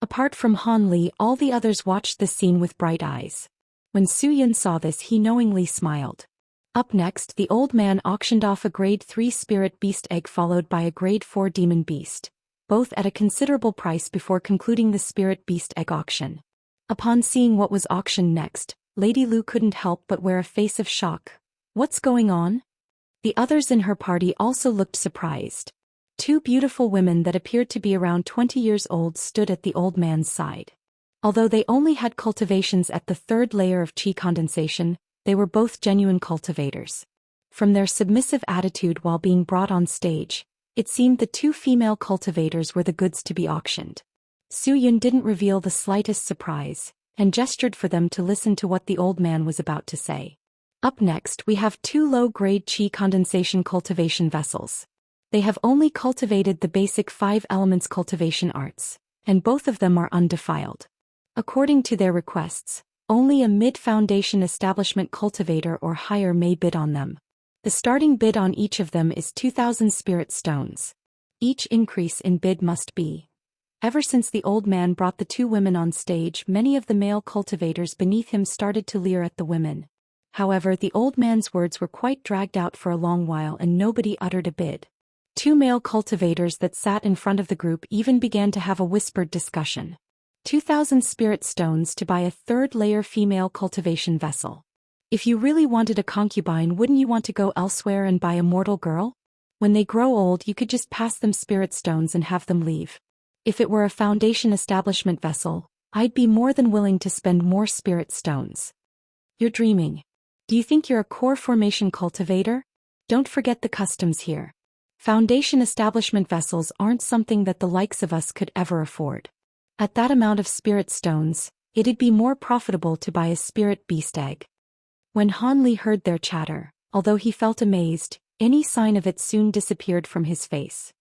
Apart from Han Li, all the others watched this scene with bright eyes. When Zhou Xian saw this, he knowingly smiled. Up next, the old man auctioned off a grade 3 spirit beast egg followed by a grade 4 demon beast, both at a considerable price before concluding the spirit beast egg auction. Upon seeing what was auctioned next, Lady Lu couldn't help but wear a face of shock. What's going on? The others in her party also looked surprised. Two beautiful women that appeared to be around 20 years old stood at the old man's side. Although they only had cultivations at the third layer of qi condensation, they were both genuine cultivators. From their submissive attitude while being brought on stage, it seemed the two female cultivators were the goods to be auctioned. Zhou Xian didn't reveal the slightest surprise, and gestured for them to listen to what the old man was about to say. Up next, we have two low-grade qi condensation cultivation vessels. They have only cultivated the basic 5 elements cultivation arts, and both of them are undefiled. According to their requests, only a mid-foundation establishment cultivator or higher may bid on them. The starting bid on each of them is 2,000 spirit stones. Each increase in bid must be. Ever since the old man brought the two women on stage, many of the male cultivators beneath him started to leer at the women. However, the old man's words were quite dragged out for a long while and nobody uttered a bid. Two male cultivators that sat in front of the group even began to have a whispered discussion. 2,000 spirit stones to buy a third-layer female cultivation vessel. If you really wanted a concubine, wouldn't you want to go elsewhere and buy a mortal girl? When they grow old, you could just pass them spirit stones and have them leave. If it were a foundation establishment vessel, I'd be more than willing to spend more spirit stones. You're dreaming. Do you think you're a core formation cultivator? Don't forget the customs here. Foundation establishment vessels aren't something that the likes of us could ever afford. At that amount of spirit stones, it'd be more profitable to buy a spirit beast egg. When Han Li heard their chatter, although he felt amazed, any sign of it soon disappeared from his face.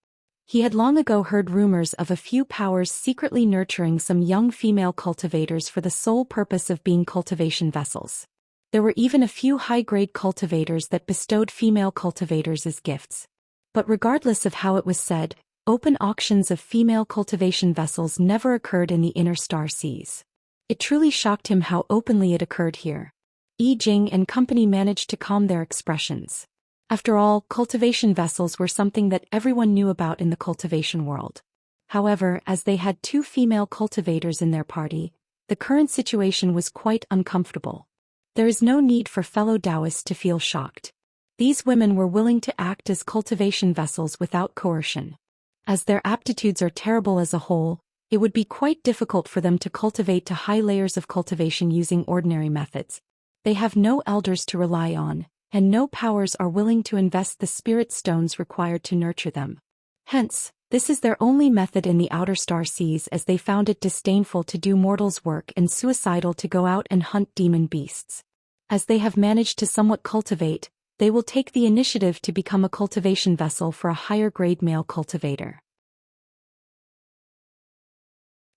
He had long ago heard rumors of a few powers secretly nurturing some young female cultivators for the sole purpose of being cultivation vessels. There were even a few high-grade cultivators that bestowed female cultivators as gifts. But regardless of how it was said, open auctions of female cultivation vessels never occurred in the inner star seas. It truly shocked him how openly it occurred here. Yi Jing and company managed to calm their expressions. After all, cultivation vessels were something that everyone knew about in the cultivation world. However, as they had two female cultivators in their party, the current situation was quite uncomfortable. There is no need for fellow Taoists to feel shocked. These women were willing to act as cultivation vessels without coercion. As their aptitudes are terrible as a whole, it would be quite difficult for them to cultivate to high layers of cultivation using ordinary methods. They have no elders to rely on, and no powers are willing to invest the spirit stones required to nurture them. Hence, this is their only method in the outer star seas, as they found it disdainful to do mortals' work and suicidal to go out and hunt demon beasts. As they have managed to somewhat cultivate, they will take the initiative to become a cultivation vessel for a higher-grade male cultivator.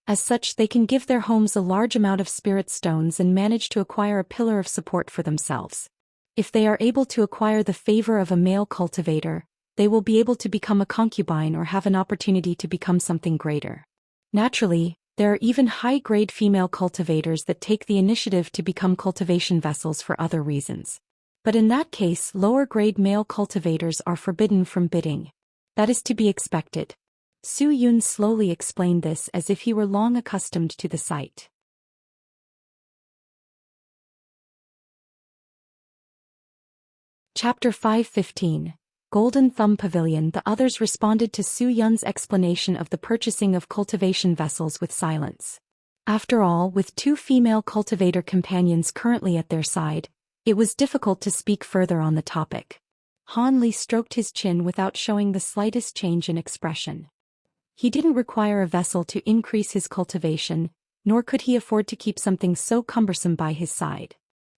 As such, they can give their homes a large amount of spirit stones and manage to acquire a pillar of support for themselves. If they are able to acquire the favor of a male cultivator, they will be able to become a concubine or have an opportunity to become something greater. Naturally, there are even high-grade female cultivators that take the initiative to become cultivation vessels for other reasons. But in that case, lower-grade male cultivators are forbidden from bidding. That is to be expected. Zhou Xian slowly explained this as if he were long accustomed to the sight. Chapter 5:15. Golden Thumb Pavilion. The others responded to Zhou Yun's explanation of the purchasing of cultivation vessels with silence. After all, with two female cultivator companions currently at their side, it was difficult to speak further on the topic. Han Li stroked his chin without showing the slightest change in expression. He didn't require a vessel to increase his cultivation, nor could he afford to keep something so cumbersome by his side.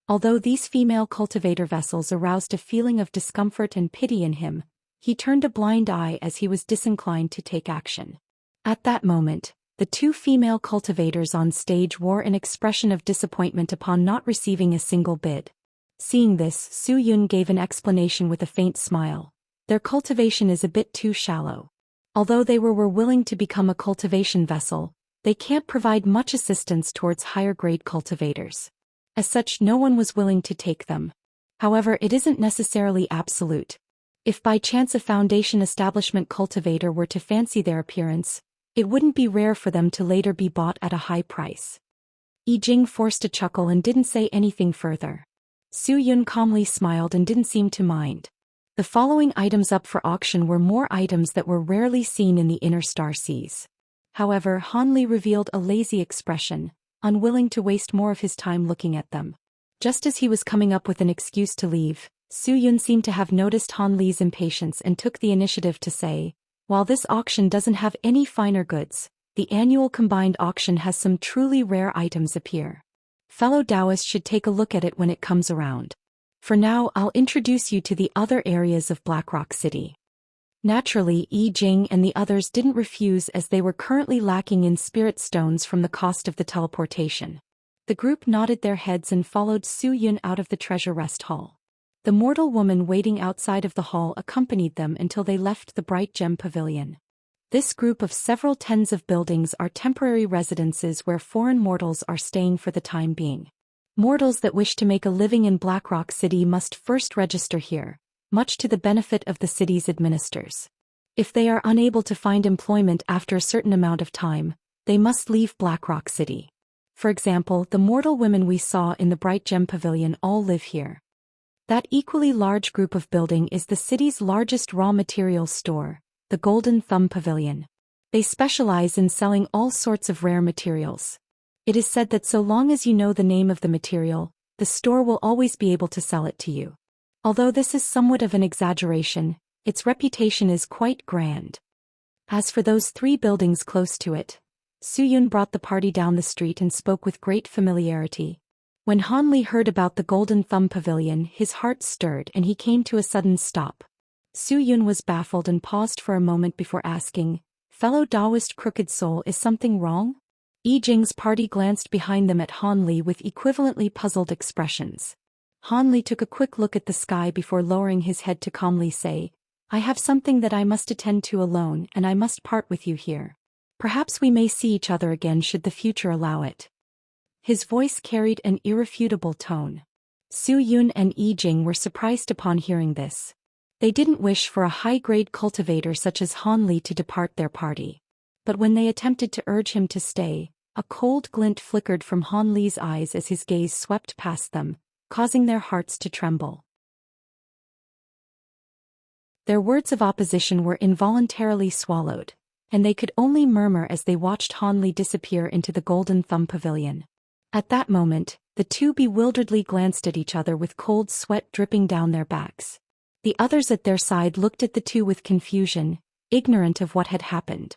Although these female cultivator vessels aroused a feeling of discomfort and pity in him, he turned a blind eye as he was disinclined to take action. At that moment, the two female cultivators on stage wore an expression of disappointment upon not receiving a single bid. Seeing this, Zhou Xian gave an explanation with a faint smile. Their cultivation is a bit too shallow. Although they were willing to become a cultivation vessel, they can't provide much assistance towards higher-grade cultivators. As such, no one was willing to take them. However, it isn't necessarily absolute. If by chance a foundation establishment cultivator were to fancy their appearance, it wouldn't be rare for them to later be bought at a high price. Yi Jing forced a chuckle and didn't say anything further. Zhou Xian calmly smiled and didn't seem to mind. The following items up for auction were more items that were rarely seen in the inner star seas. However, Han Li revealed a lazy expression, unwilling to waste more of his time looking at them. Just as he was coming up with an excuse to leave, Zhou Xian seemed to have noticed Han Li's impatience and took the initiative to say, "While this auction doesn't have any finer goods, the annual combined auction has some truly rare items appear. Fellow Taoists should take a look at it when it comes around. For now, I'll introduce you to the other areas of Blackrock City." Naturally, Yi Jing and the others didn't refuse as they were currently lacking in spirit stones from the cost of the teleportation. The group nodded their heads and followed Zhou Xian out of the treasure rest hall. The mortal woman waiting outside of the hall accompanied them until they left the Bright Gem Pavilion. This group of several tens of buildings are temporary residences where foreign mortals are staying for the time being. Mortals that wish to make a living in Blackrock City must first register here, much to the benefit of the city's administrators. If they are unable to find employment after a certain amount of time, they must leave Blackrock City. For example, the mortal women we saw in the Bright Gem Pavilion all live here. That equally large group of building is the city's largest raw materials store, the Golden Thumb Pavilion. They specialize in selling all sorts of rare materials. It is said that so long as you know the name of the material, the store will always be able to sell it to you. Although this is somewhat of an exaggeration, its reputation is quite grand. As for those three buildings close to it, Zhou Xian brought the party down the street and spoke with great familiarity. When Han Li heard about the Golden Thumb Pavilion, his heart stirred and he came to a sudden stop. Zhou Xian was baffled and paused for a moment before asking, "Fellow Taoist Crooked Soul, is something wrong?" Yi Jing's party glanced behind them at Han Li with equivalently puzzled expressions. Han Li took a quick look at the sky before lowering his head to calmly say, "I have something that I must attend to alone and I must part with you here. Perhaps we may see each other again should the future allow it." His voice carried an irrefutable tone. Zhou Xian and Yi Jing were surprised upon hearing this. They didn't wish for a high-grade cultivator such as Han Li to depart their party. But when they attempted to urge him to stay, a cold glint flickered from Han Li's eyes as his gaze swept past them, causing their hearts to tremble. Their words of opposition were involuntarily swallowed, and they could only murmur as they watched Han Li disappear into the Golden Thumb Pavilion. At that moment, the two bewilderedly glanced at each other with cold sweat dripping down their backs. The others at their side looked at the two with confusion, ignorant of what had happened.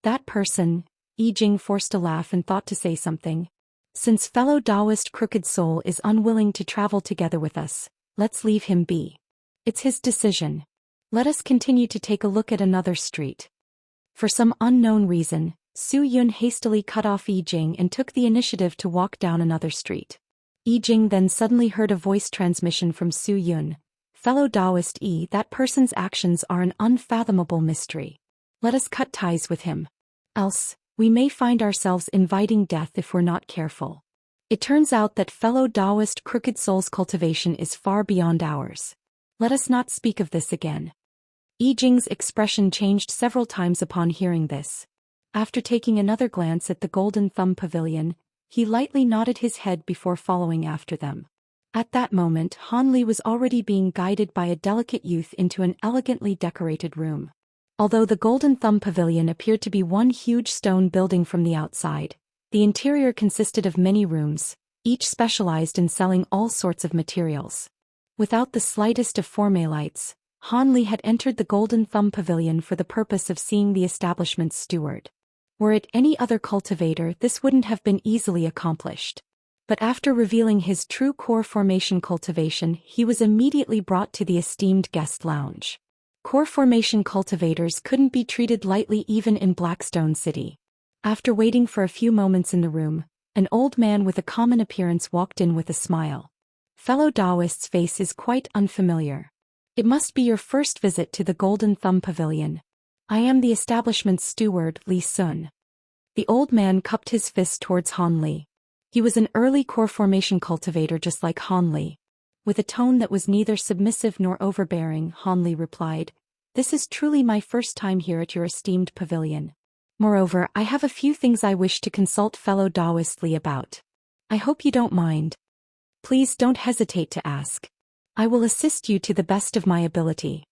That person, Yi Jing forced a laugh and thought to say something. "Since fellow Taoist Crooked Soul is unwilling to travel together with us, let's leave him be. It's his decision. Let us continue to take a look at another street." For some unknown reason, Zhou Xian hastily cut off Yi Jing and took the initiative to walk down another street. Yi Jing then suddenly heard a voice transmission from Zhou Xian. "Fellow Taoist Yi, that person's actions are an unfathomable mystery. Let us cut ties with him. Else, we may find ourselves inviting death if we're not careful. It turns out that fellow Taoist Crooked Soul's cultivation is far beyond ours. Let us not speak of this again." Yi Jing's expression changed several times upon hearing this. After taking another glance at the Golden Thumb Pavilion, he lightly nodded his head before following after them. At that moment, Han Li was already being guided by a delicate youth into an elegantly decorated room. Although the Golden Thumb Pavilion appeared to be one huge stone building from the outside, The interior consisted of many rooms, each specialized in selling all sorts of materials. Without the slightest of formalities, Han Li had entered the Golden Thumb Pavilion for the purpose of seeing the establishment's steward. Were it any other cultivator, this wouldn't have been easily accomplished. But after revealing his true core formation cultivation, he was immediately brought to the esteemed guest lounge. Core formation cultivators couldn't be treated lightly even in Blackstone City. After waiting for a few moments in the room, an old man with a common appearance walked in with a smile. Fellow Taoist's face is quite unfamiliar. It must be your first visit to the Golden Thumb Pavilion. I am the establishment's steward, Li Sun. The old man cupped his fist towards Han Li. He was an early core formation cultivator just like Han Li. With a tone that was neither submissive nor overbearing, Han Li replied, "This is truly my first time here at your esteemed pavilion. Moreover, I have a few things I wish to consult fellow Taoist Li about. I hope you don't mind. Please don't hesitate to ask. I will assist you to the best of my ability."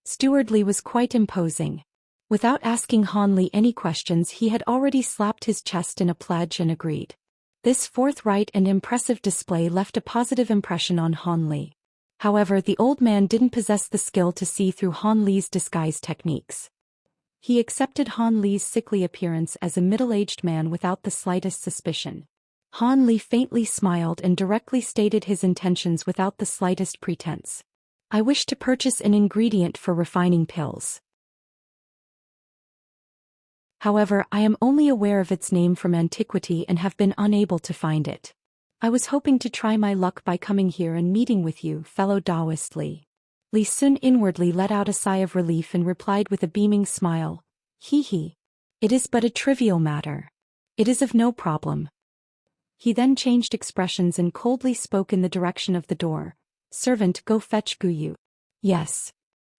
Steward Li was quite imposing. Without asking Han Li any questions, he had already slapped his chest in a pledge and agreed. This forthright and impressive display left a positive impression on Han Li. However, the old man didn't possess the skill to see through Han Li's disguise techniques. He accepted Han Li's sickly appearance as a middle-aged man without the slightest suspicion. Han Li faintly smiled and directly stated his intentions without the slightest pretense. "I wish to purchase an ingredient for refining pills. However, I am only aware of its name from antiquity and have been unable to find it. I was hoping to try my luck by coming here and meeting with you, fellow Taoist Li." Li Sun inwardly let out a sigh of relief and replied with a beaming smile, "He. It is but a trivial matter. It is of no problem." He then changed expressions and coldly spoke in the direction of the door. "Servant, go fetch Guyu." "Yes."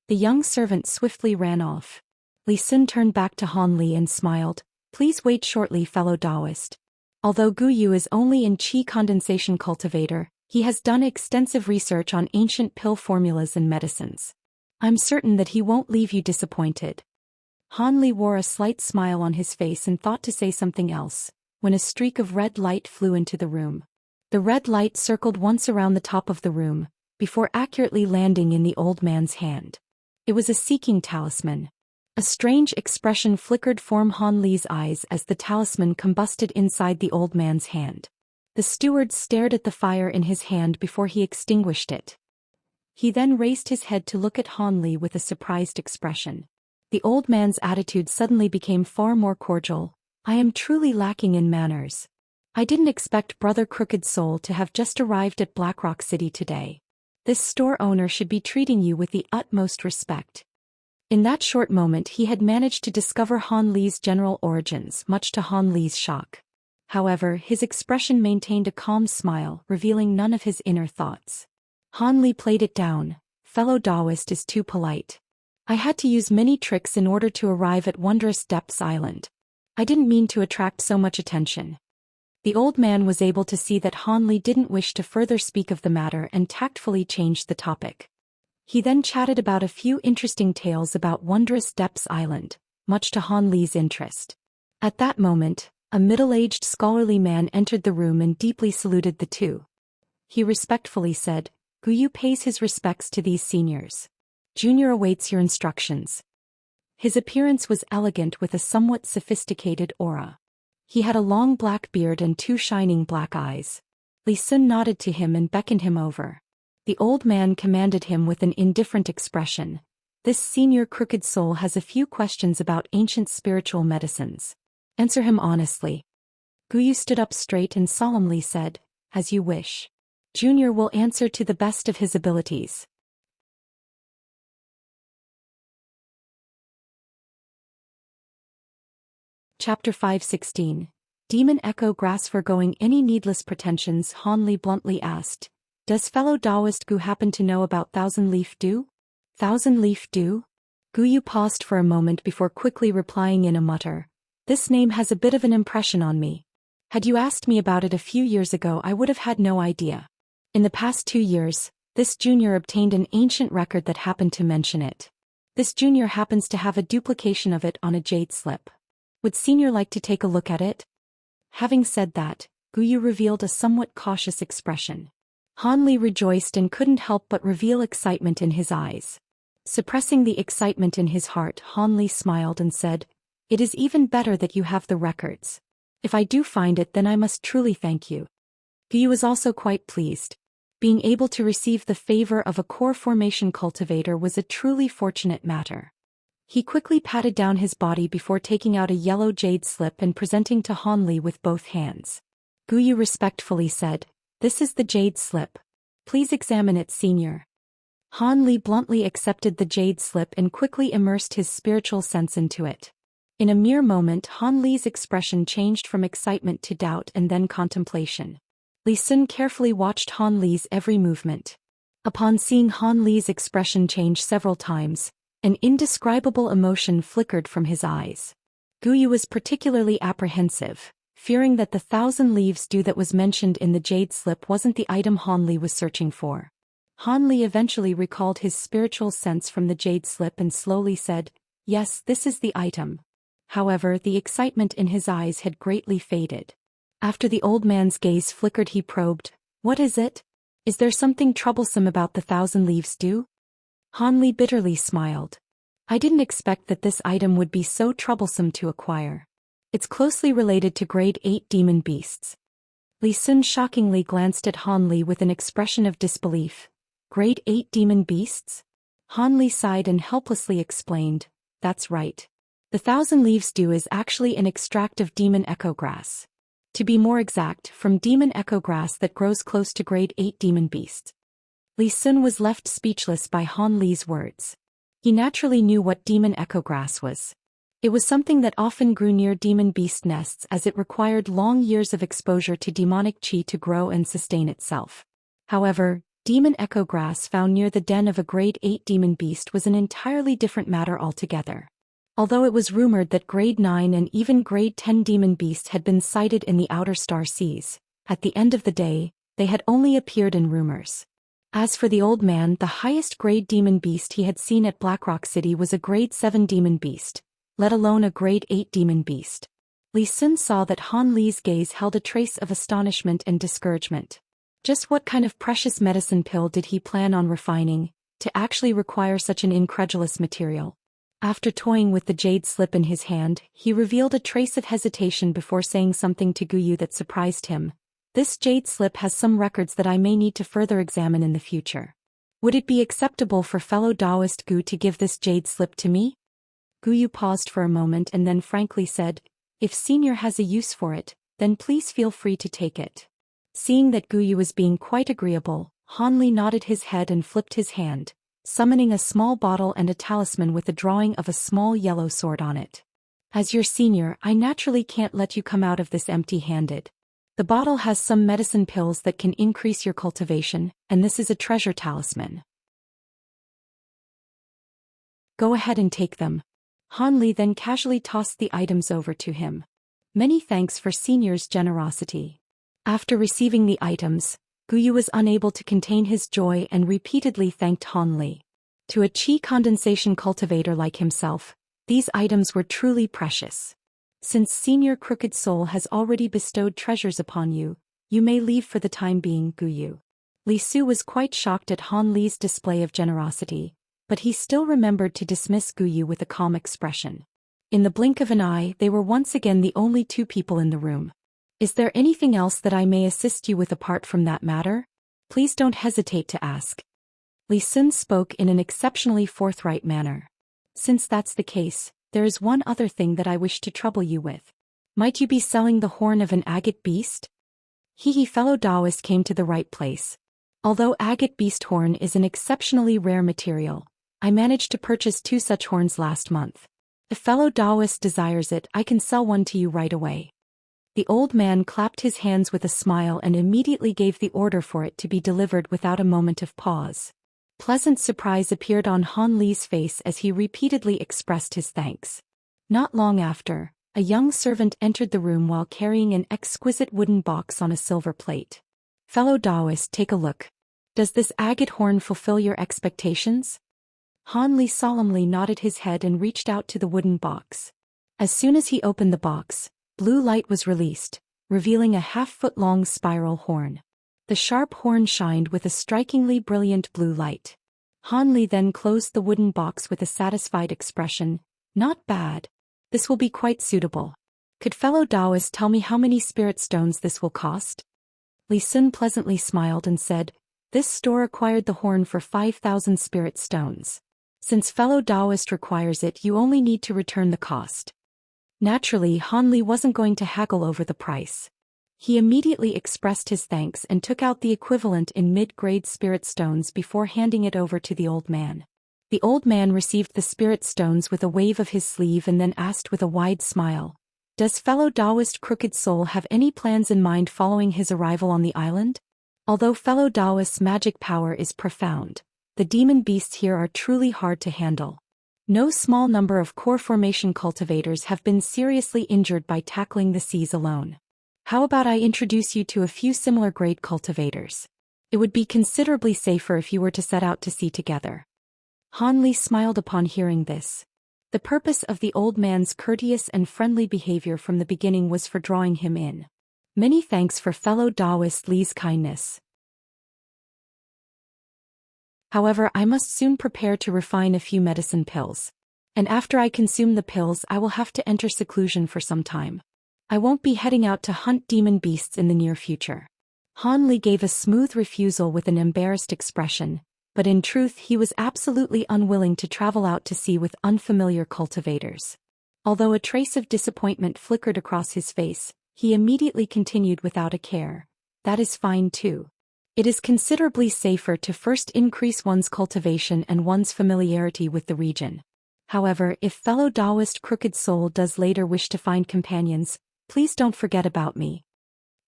The young servant swiftly ran off. Li Sun turned back to Han Li and smiled, "Please wait shortly, fellow Taoist. Although Guyu is only in qi condensation cultivator, he has done extensive research on ancient pill formulas and medicines. I'm certain that he won't leave you disappointed." Han Li wore a slight smile on his face and thought to say something else, when a streak of red light flew into the room. The red light circled once around the top of the room, before accurately landing in the old man's hand. It was a seeking talisman. A strange expression flickered from Han Li's eyes as the talisman combusted inside the old man's hand. The steward stared at the fire in his hand before he extinguished it. He then raised his head to look at Han Li with a surprised expression. The old man's attitude suddenly became far more cordial. "I am truly lacking in manners. I didn't expect Brother Crooked Soul to have just arrived at Blackrock City today. This store owner should be treating you with the utmost respect." In that short moment he had managed to discover Han Li's general origins, much to Han Li's shock. However, his expression maintained a calm smile, revealing none of his inner thoughts. Han Li played it down. "Fellow Taoist is too polite. I had to use many tricks in order to arrive at Wondrous Depths Island. I didn't mean to attract so much attention." The old man was able to see that Han Li didn't wish to further speak of the matter and tactfully changed the topic. He then chatted about a few interesting tales about Wondrous Depths Island, much to Han Li's interest. At that moment, a middle-aged scholarly man entered the room and deeply saluted the two. He respectfully said, "Guyu pays his respects to these seniors. Junior awaits your instructions." His appearance was elegant with a somewhat sophisticated aura. He had a long black beard and two shining black eyes. Li Sun nodded to him and beckoned him over. The old man commanded him with an indifferent expression, "This senior Crooked Soul has a few questions about ancient spiritual medicines. Answer him honestly." Guyu stood up straight and solemnly said, "As you wish. Junior will answer to the best of his abilities." Chapter 516. Demon Echo Grass. Foregoing any needless pretensions, Han Li bluntly asked, "Does fellow Taoist Gu happen to know about Thousand Leaf Dew?" "Thousand Leaf Dew?" Guyu paused for a moment before quickly replying in a mutter, "This name has a bit of an impression on me. Had you asked me about it a few years ago, I would have had no idea. In the past 2 years, this junior obtained an ancient record that happened to mention it. This junior happens to have a duplication of it on a jade slip. Would senior like to take a look at it?" Having said that, Guyu revealed a somewhat cautious expression. Han Li rejoiced and couldn't help but reveal excitement in his eyes. Suppressing the excitement in his heart, Han Li smiled and said, "It is even better that you have the records. If I do find it, then I must truly thank you." Guyu was also quite pleased. Being able to receive the favor of a core formation cultivator was a truly fortunate matter. He quickly patted down his body before taking out a yellow jade slip and presenting to Han Li with both hands. Guyu respectfully said, "This is the jade slip. Please examine it, senior." Han Li bluntly accepted the jade slip and quickly immersed his spiritual sense into it. In a mere moment, Han Li's expression changed from excitement to doubt and then contemplation. Li Sun carefully watched Han Li's every movement. Upon seeing Han Li's expression change several times, an indescribable emotion flickered from his eyes. Guyu was particularly apprehensive, fearing that the 1,000 leaves dew that was mentioned in the jade slip wasn't the item Han Li was searching for. Han Li eventually recalled his spiritual sense from the jade slip and slowly said, "Yes, this is the item." However, the excitement in his eyes had greatly faded. After the old man's gaze flickered, he probed, "What is it? Is there something troublesome about the 1,000 leaves dew?" Han Li bitterly smiled. "I didn't expect that this item would be so troublesome to acquire. It's closely related to grade 8 demon beasts." Li Sun shockingly glanced at Han Li with an expression of disbelief. "Grade 8 demon beasts?" Han Li sighed and helplessly explained, "That's right. The 1,000 leaves dew is actually an extract of demon echo grass. To be more exact, from demon echo grass that grows close to grade 8 demon beasts." Li Sun was left speechless by Han Li's words. He naturally knew what demon echo grass was. It was something that often grew near demon beast nests as it required long years of exposure to demonic chi to grow and sustain itself. However, demon echo grass found near the den of a grade 8 demon beast was an entirely different matter altogether. Although it was rumored that grade 9 and even grade 10 demon beasts had been sighted in the outer star seas, at the end of the day, they had only appeared in rumors. As for the old man, the highest grade demon beast he had seen at Blackrock City was a grade 7 demon beast, let alone a grade 8 demon beast. Li Sun saw that Han Li's gaze held a trace of astonishment and discouragement. Just what kind of precious medicine pill did he plan on refining to actually require such an incredulous material? After toying with the jade slip in his hand, he revealed a trace of hesitation before saying something to Guyu that surprised him. "This jade slip has some records that I may need to further examine in the future. Would it be acceptable for fellow Taoist Gu to give this jade slip to me?" Guyu paused for a moment and then frankly said, "If senior has a use for it, then please feel free to take it." Seeing that Guyu was being quite agreeable, Han Li nodded his head and flipped his hand, summoning a small bottle and a talisman with a drawing of a small yellow sword on it. "As your senior, I naturally can't let you come out of this empty-handed. The bottle has some medicine pills that can increase your cultivation, and this is a treasure talisman. Go ahead and take them." Han Li then casually tossed the items over to him. "Many thanks for senior's generosity." After receiving the items, Guyu was unable to contain his joy and repeatedly thanked Han Li. To a chi condensation cultivator like himself, these items were truly precious. "Since Senior Crooked Soul has already bestowed treasures upon you, you may leave for the time being, Guyu." Li Su was quite shocked at Han Li's display of generosity, but he still remembered to dismiss Guyu with a calm expression. In the blink of an eye, they were once again the only two people in the room. "Is there anything else that I may assist you with apart from that matter? Please don't hesitate to ask." Li Sun spoke in an exceptionally forthright manner. "Since that's the case, there is one other thing that I wish to trouble you with. Might you be selling the horn of an agate beast?" Fellow Taoist came to the right place. Although agate beast horn is an exceptionally rare material, I managed to purchase 2 such horns last month. If fellow Taoist desires it, I can sell one to you right away. The old man clapped his hands with a smile and immediately gave the order for it to be delivered without a moment of pause. Pleasant surprise appeared on Han Li's face as he repeatedly expressed his thanks. Not long after, a young servant entered the room while carrying an exquisite wooden box on a silver plate. "Fellow Taoist, take a look. Does this agate horn fulfill your expectations?" Han Li solemnly nodded his head and reached out to the wooden box. As soon as he opened the box, blue light was released, revealing a half-foot-long spiral horn. The sharp horn shined with a strikingly brilliant blue light. Han Li then closed the wooden box with a satisfied expression. Not bad. This will be quite suitable. Could fellow Taoist tell me how many spirit stones this will cost? Li Sun pleasantly smiled and said, this store acquired the horn for 5,000 spirit stones. Since fellow Taoist requires it, you only need to return the cost. Naturally, Han Li wasn't going to haggle over the price. He immediately expressed his thanks and took out the equivalent in mid-grade spirit stones before handing it over to the old man. The old man received the spirit stones with a wave of his sleeve and then asked with a wide smile, does fellow Taoist Crooked Soul have any plans in mind following his arrival on the island? Although fellow Taoist's magic power is profound, the demon beasts here are truly hard to handle. No small number of core formation cultivators have been seriously injured by tackling the seas alone. How about I introduce you to a few similar grade cultivators? It would be considerably safer if you were to set out to sea together. Han Li smiled upon hearing this. The purpose of the old man's courteous and friendly behavior from the beginning was for drawing him in. Many thanks for fellow Taoist Li's kindness. However, I must soon prepare to refine a few medicine pills. And after I consume the pills, I will have to enter seclusion for some time. I won't be heading out to hunt demon beasts in the near future. Han Li gave a smooth refusal with an embarrassed expression, but in truth he was absolutely unwilling to travel out to sea with unfamiliar cultivators. Although a trace of disappointment flickered across his face, he immediately continued without a care. That is fine too. It is considerably safer to first increase one's cultivation and one's familiarity with the region. However, if fellow Taoist Crooked Soul does later wish to find companions, please don't forget about me.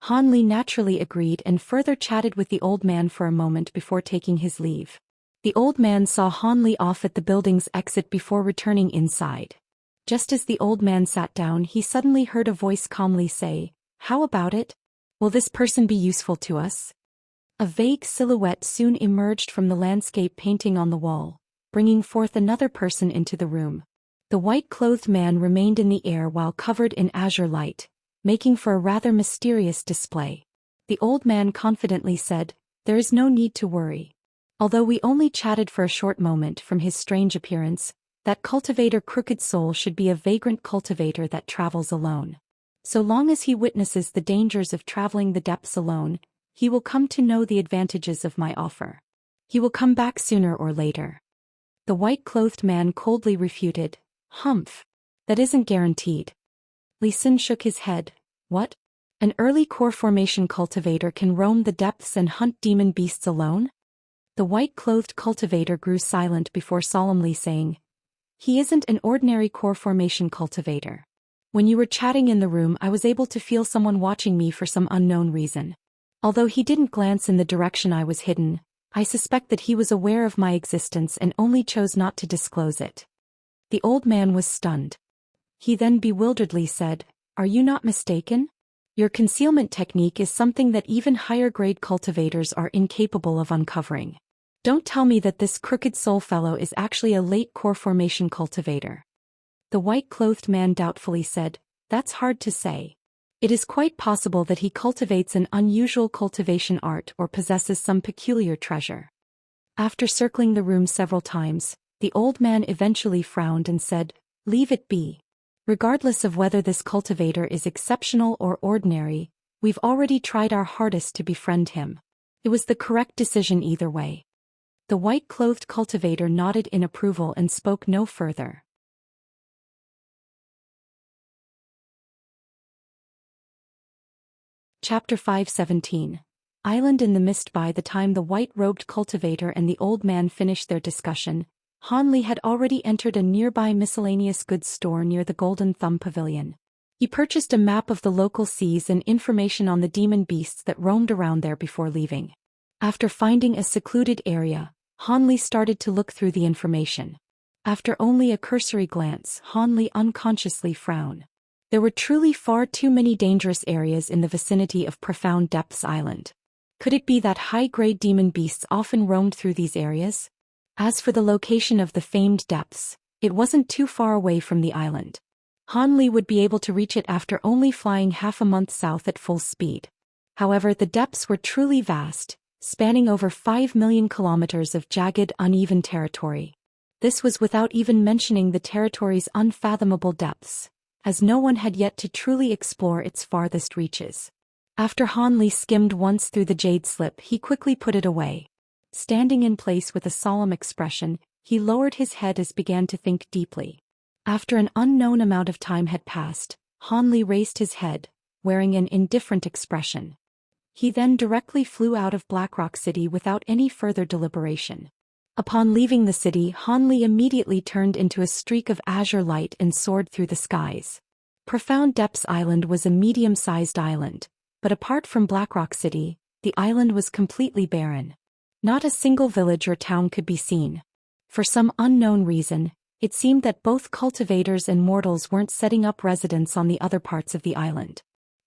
Han Li naturally agreed and further chatted with the old man for a moment before taking his leave. The old man saw Han Li off at the building's exit before returning inside. Just as the old man sat down, he suddenly heard a voice calmly say, how about it? Will this person be useful to us? A vague silhouette soon emerged from the landscape painting on the wall, bringing forth another person into the room. The white-clothed man remained in the air while covered in azure light, making for a rather mysterious display. The old man confidently said, there is no need to worry. Although we only chatted for a short moment from his strange appearance, that cultivator Crooked Soul should be a vagrant cultivator that travels alone. So long as he witnesses the dangers of traveling the depths alone, he will come to know the advantages of my offer. He will come back sooner or later. The white-clothed man coldly refuted, humph. That isn't guaranteed. Li Sun shook his head. What? An early core formation cultivator can roam the depths and hunt demon beasts alone? The white-clothed cultivator grew silent before solemnly saying, he isn't an ordinary core formation cultivator. When you were chatting in the room, I was able to feel someone watching me for some unknown reason. Although he didn't glance in the direction I was hidden, I suspect that he was aware of my existence and only chose not to disclose it. The old man was stunned. He then bewilderedly said, are you not mistaken? Your concealment technique is something that even higher-grade cultivators are incapable of uncovering. Don't tell me that this Crooked Soul fellow is actually a late core formation cultivator. The white-clothed man doubtfully said, that's hard to say. It is quite possible that he cultivates an unusual cultivation art or possesses some peculiar treasure. After circling the room several times, the old man eventually frowned and said, leave it be. Regardless of whether this cultivator is exceptional or ordinary, we've already tried our hardest to befriend him. It was the correct decision either way. The white-clothed cultivator nodded in approval and spoke no further. Chapter 517. Island in the Mist. By the time the white-robed cultivator and the old man finished their discussion, Han Li had already entered a nearby miscellaneous goods store near the Golden Thumb Pavilion. He purchased a map of the local seas and information on the demon beasts that roamed around there before leaving. After finding a secluded area, Han Li started to look through the information. After only a cursory glance, Han Li unconsciously frowned. There were truly far too many dangerous areas in the vicinity of Profound Depths Island. Could it be that high-grade demon beasts often roamed through these areas? As for the location of the famed depths, it wasn't too far away from the island. Han would be able to reach it after only flying half a month south at full speed. However, the depths were truly vast, spanning over 5 million kilometers of jagged, uneven territory. This was without even mentioning the territory's unfathomable depths, as no one had yet to truly explore its farthest reaches. After Han skimmed once through the jade slip, he quickly put it away. Standing in place with a solemn expression, he lowered his head and began to think deeply. After an unknown amount of time had passed, Han raised his head, wearing an indifferent expression. He then directly flew out of Blackrock City without any further deliberation. Upon leaving the city, Han immediately turned into a streak of azure light and soared through the skies. Profound Depths Island was a medium-sized island, but apart from Blackrock City, the island was completely barren. Not a single village or town could be seen. For some unknown reason, it seemed that both cultivators and mortals weren't setting up residence on the other parts of the island.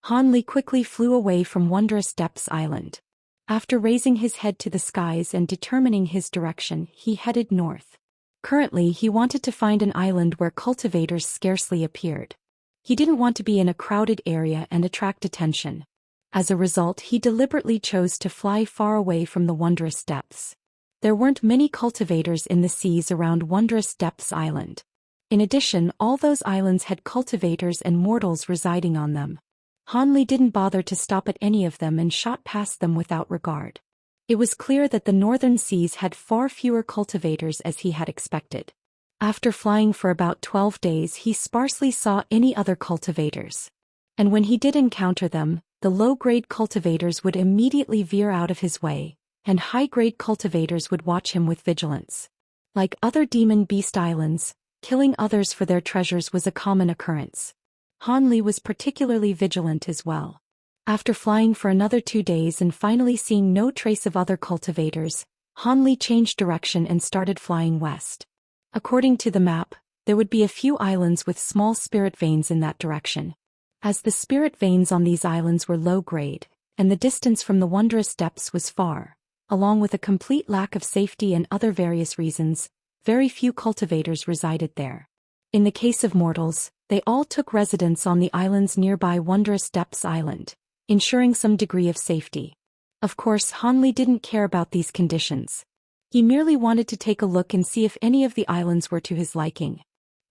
Han quickly flew away from Wondrous Depths Island. After raising his head to the skies and determining his direction, he headed north. Currently, he wanted to find an island where cultivators scarcely appeared. He didn't want to be in a crowded area and attract attention. As a result, he deliberately chose to fly far away from the Wondrous Depths. There weren't many cultivators in the seas around Wondrous Depths Island. In addition, all those islands had cultivators and mortals residing on them. Han didn't bother to stop at any of them and shot past them without regard. It was clear that the northern seas had far fewer cultivators as he had expected. After flying for about 12 days, he sparsely saw any other cultivators. And when he did encounter them, the low-grade cultivators would immediately veer out of his way, and high-grade cultivators would watch him with vigilance. Like other demon beast islands, killing others for their treasures was a common occurrence. Han was particularly vigilant as well. After flying for another 2 days and finally seeing no trace of other cultivators, Han changed direction and started flying west. According to the map, there would be a few islands with small spirit veins in that direction. As the spirit veins on these islands were low-grade, and the distance from the Wondrous Depths was far, along with a complete lack of safety and other various reasons, very few cultivators resided there. In the case of mortals, they all took residence on the islands nearby Wondrous Depths Island, ensuring some degree of safety. Of course, Han didn't care about these conditions. He merely wanted to take a look and see if any of the islands were to his liking.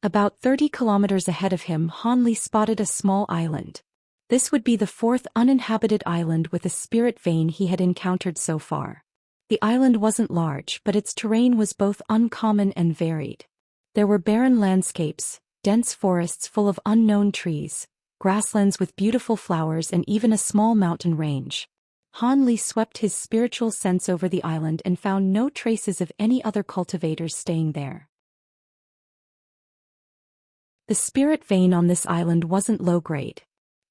About 30 kilometers ahead of him, Han spotted a small island. This would be the 4th uninhabited island with a spirit vein he had encountered so far. The island wasn't large, but its terrain was both uncommon and varied. There were barren landscapes, dense forests full of unknown trees, grasslands with beautiful flowers, and even a small mountain range. Han swept his spiritual sense over the island and found no traces of any other cultivators staying there. The spirit vein on this island wasn't low-grade.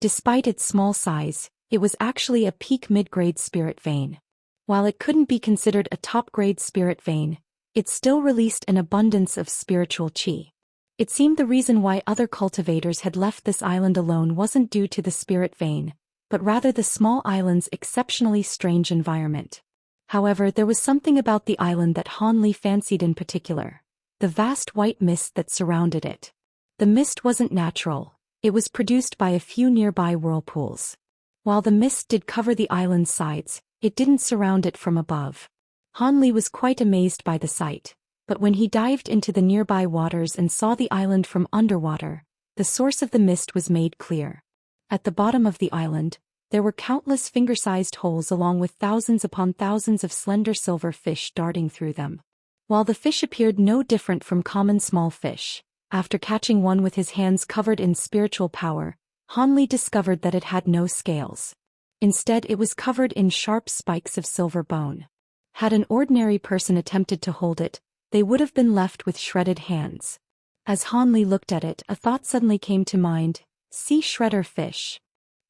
Despite its small size, it was actually a peak mid-grade spirit vein. While it couldn't be considered a top-grade spirit vein, it still released an abundance of spiritual qi. It seemed the reason why other cultivators had left this island alone wasn't due to the spirit vein, but rather the small island's exceptionally strange environment. However, there was something about the island that Han fancied in particular: the vast white mist that surrounded it. The mist wasn't natural, it was produced by a few nearby whirlpools. While the mist did cover the island's sides, it didn't surround it from above. Han was quite amazed by the sight, but when he dived into the nearby waters and saw the island from underwater, the source of the mist was made clear. At the bottom of the island, there were countless finger-sized holes along with thousands upon thousands of slender silver fish darting through them. While the fish appeared no different from common small fish, after catching one with his hands covered in spiritual power, Han discovered that it had no scales. Instead, it was covered in sharp spikes of silver bone. Had an ordinary person attempted to hold it, they would have been left with shredded hands. As Han looked at it, a thought suddenly came to mind: sea shredder fish.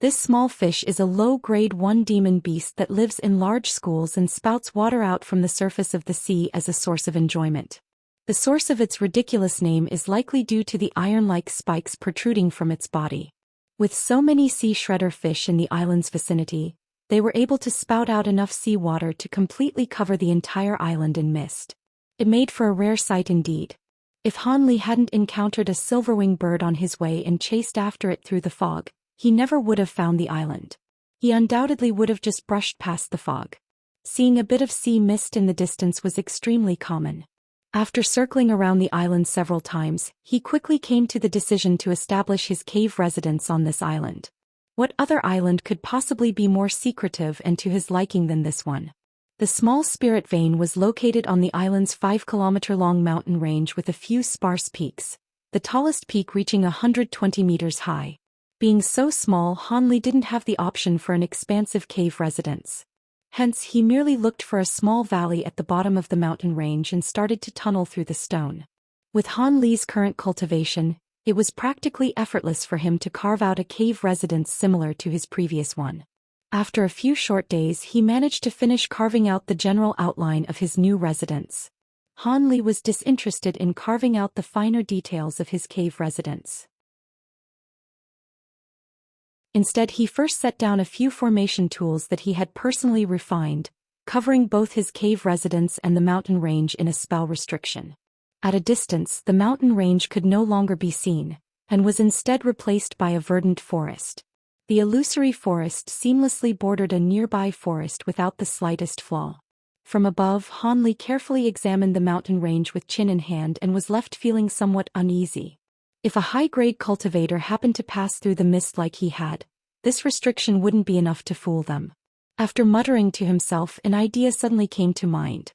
This small fish is a low-grade 1 demon beast that lives in large schools and spouts water out from the surface of the sea as a source of enjoyment. The source of its ridiculous name is likely due to the iron-like spikes protruding from its body. With so many sea shredder fish in the island's vicinity, they were able to spout out enough seawater to completely cover the entire island in mist. It made for a rare sight indeed. If Han Li hadn't encountered a silverwing bird on his way and chased after it through the fog, he never would have found the island. He undoubtedly would have just brushed past the fog. Seeing a bit of sea mist in the distance was extremely common. After circling around the island several times, he quickly came to the decision to establish his cave residence on this island. What other island could possibly be more secretive and to his liking than this one? The small spirit vein was located on the island's 5-kilometer-long mountain range with a few sparse peaks, the tallest peak reaching 120 meters high. Being so small, Han Li didn't have the option for an expansive cave residence. Hence, he merely looked for a small valley at the bottom of the mountain range and started to tunnel through the stone. With Han Li's current cultivation, it was practically effortless for him to carve out a cave residence similar to his previous one. After a few short days, he managed to finish carving out the general outline of his new residence. Han Li was disinterested in carving out the finer details of his cave residence. Instead, he first set down a few formation tools that he had personally refined, covering both his cave residence and the mountain range in a spell restriction. At a distance, the mountain range could no longer be seen, and was instead replaced by a verdant forest. The illusory forest seamlessly bordered a nearby forest without the slightest flaw. From above, Han Li carefully examined the mountain range with chin in hand and was left feeling somewhat uneasy. If a high-grade cultivator happened to pass through the mist like he had, this restriction wouldn't be enough to fool them. After muttering to himself, an idea suddenly came to mind.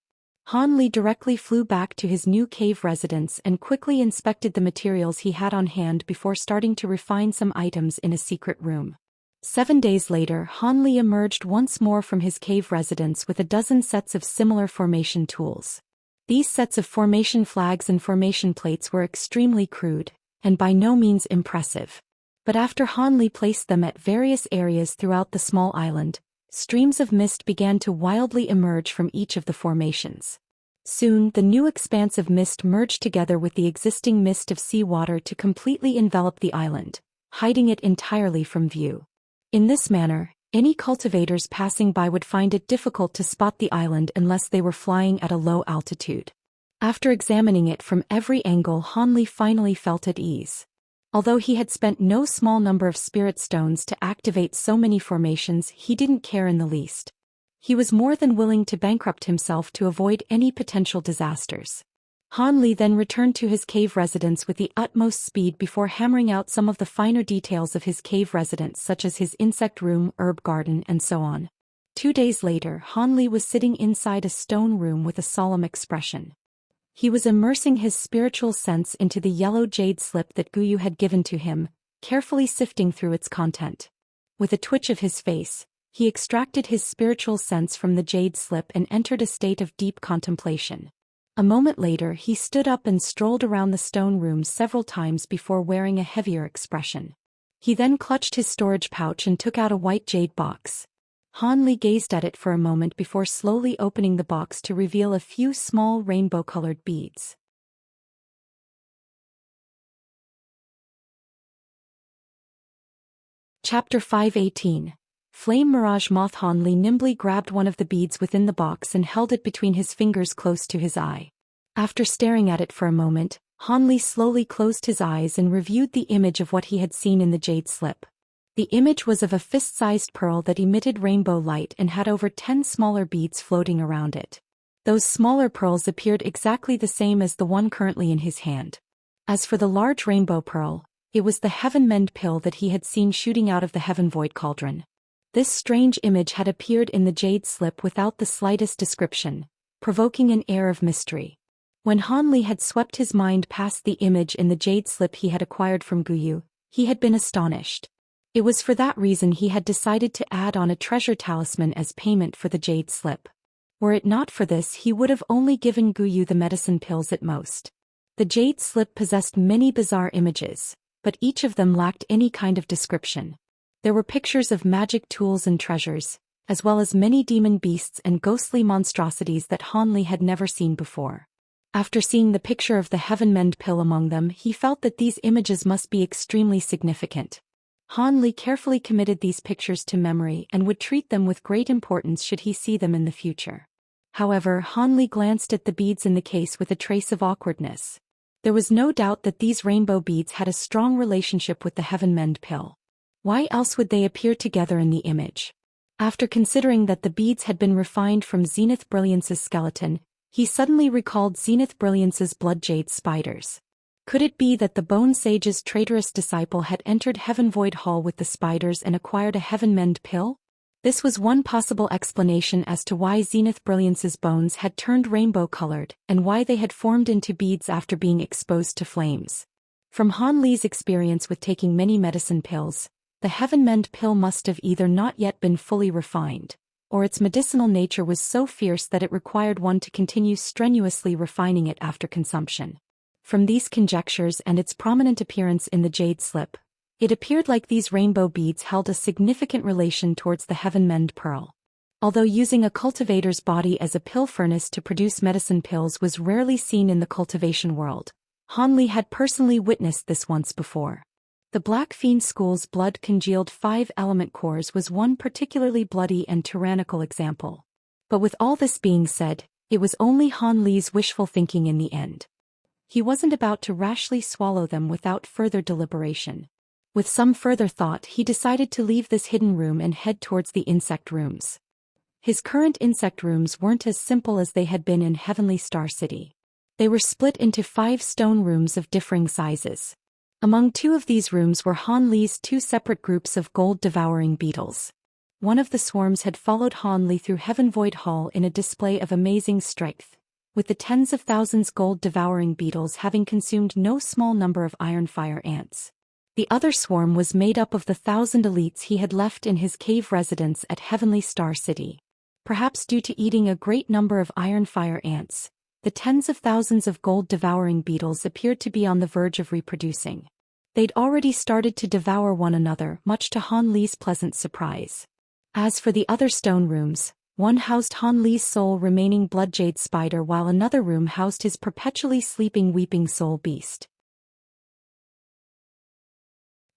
Han Li directly flew back to his new cave residence and quickly inspected the materials he had on hand before starting to refine some items in a secret room. 7 days later, Han Li emerged once more from his cave residence with a dozen sets of similar formation tools. These sets of formation flags and formation plates were extremely crude, and by no means impressive. But after Han Li placed them at various areas throughout the small island, streams of mist began to wildly emerge from each of the formations. Soon, the new expanse of mist merged together with the existing mist of seawater to completely envelop the island, hiding it entirely from view. In this manner, any cultivators passing by would find it difficult to spot the island unless they were flying at a low altitude. After examining it from every angle, Han Li finally felt at ease. Although he had spent no small number of spirit stones to activate so many formations, he didn't care in the least. He was more than willing to bankrupt himself to avoid any potential disasters. Han Li then returned to his cave residence with the utmost speed before hammering out some of the finer details of his cave residence, such as his insect room, herb garden, and so on. 2 days later, Han Li was sitting inside a stone room with a solemn expression. He was immersing his spiritual sense into the yellow jade slip that Guyu had given to him, carefully sifting through its content. With a twitch of his face, he extracted his spiritual sense from the jade slip and entered a state of deep contemplation. A moment later, he stood up and strolled around the stone room several times before wearing a heavier expression. He then clutched his storage pouch and took out a white jade box. Han Li gazed at it for a moment before slowly opening the box to reveal a few small rainbow-colored beads. Chapter 518. Flame Mirage Moth. Han Li nimbly grabbed one of the beads within the box and held it between his fingers close to his eye. After staring at it for a moment, Han Li slowly closed his eyes and reviewed the image of what he had seen in the jade slip. The image was of a fist-sized pearl that emitted rainbow light and had over 10 smaller beads floating around it. Those smaller pearls appeared exactly the same as the one currently in his hand. As for the large rainbow pearl, it was the Heaven Mend pill that he had seen shooting out of the Heaven Void Cauldron. This strange image had appeared in the jade slip without the slightest description, provoking an air of mystery. When Han Li had swept his mind past the image in the jade slip he had acquired from Guyu, he had been astonished. It was for that reason he had decided to add on a treasure talisman as payment for the jade slip. Were it not for this, he would have only given Guyu the medicine pills at most. The jade slip possessed many bizarre images, but each of them lacked any kind of description. There were pictures of magic tools and treasures, as well as many demon beasts and ghostly monstrosities that Han Li had never seen before. After seeing the picture of the Heaven Mend pill among them, he felt that these images must be extremely significant. Han Li carefully committed these pictures to memory and would treat them with great importance should he see them in the future. However, Han Li glanced at the beads in the case with a trace of awkwardness. There was no doubt that these rainbow beads had a strong relationship with the Heaven Mend pill. Why else would they appear together in the image? After considering that the beads had been refined from Zenith Brilliance's skeleton, he suddenly recalled Zenith Brilliance's blood jade spiders. Could it be that the Bone Sage's traitorous disciple had entered Heaven Void Hall with the spiders and acquired a Heaven Mend pill? This was one possible explanation as to why Zenith Brilliance's bones had turned rainbow-colored and why they had formed into beads after being exposed to flames. From Han Li's experience with taking many medicine pills, the Heaven Mend pill must have either not yet been fully refined, or its medicinal nature was so fierce that it required one to continue strenuously refining it after consumption. From these conjectures and its prominent appearance in the jade slip, it appeared like these rainbow beads held a significant relation towards the Heaven Mend pearl. Although using a cultivator's body as a pill furnace to produce medicine pills was rarely seen in the cultivation world, Han Li had personally witnessed this once before. The Black Fiend School's blood-congealed 5-element cores was one particularly bloody and tyrannical example. But with all this being said, it was only Han Li's wishful thinking in the end. He wasn't about to rashly swallow them without further deliberation. With some further thought, he decided to leave this hidden room and head towards the insect rooms. His current insect rooms weren't as simple as they had been in Heavenly Star City. They were split into 5 stone rooms of differing sizes. Among 2 of these rooms were Han Li's 2 separate groups of gold-devouring beetles. One of the swarms had followed Han Li through Heaven Void Hall in a display of amazing strength, with the tens of thousands gold-devouring beetles having consumed no small number of iron fire ants. The other swarm was made up of the 1,000 elites he had left in his cave residence at Heavenly Star City. Perhaps due to eating a great number of iron fire ants, the tens of thousands of gold-devouring beetles appeared to be on the verge of reproducing. They'd already started to devour one another, much to Han Li's pleasant surprise. As for the other stone rooms, one housed Han Li's sole remaining blood jade spider while another room housed his perpetually sleeping weeping soul beast.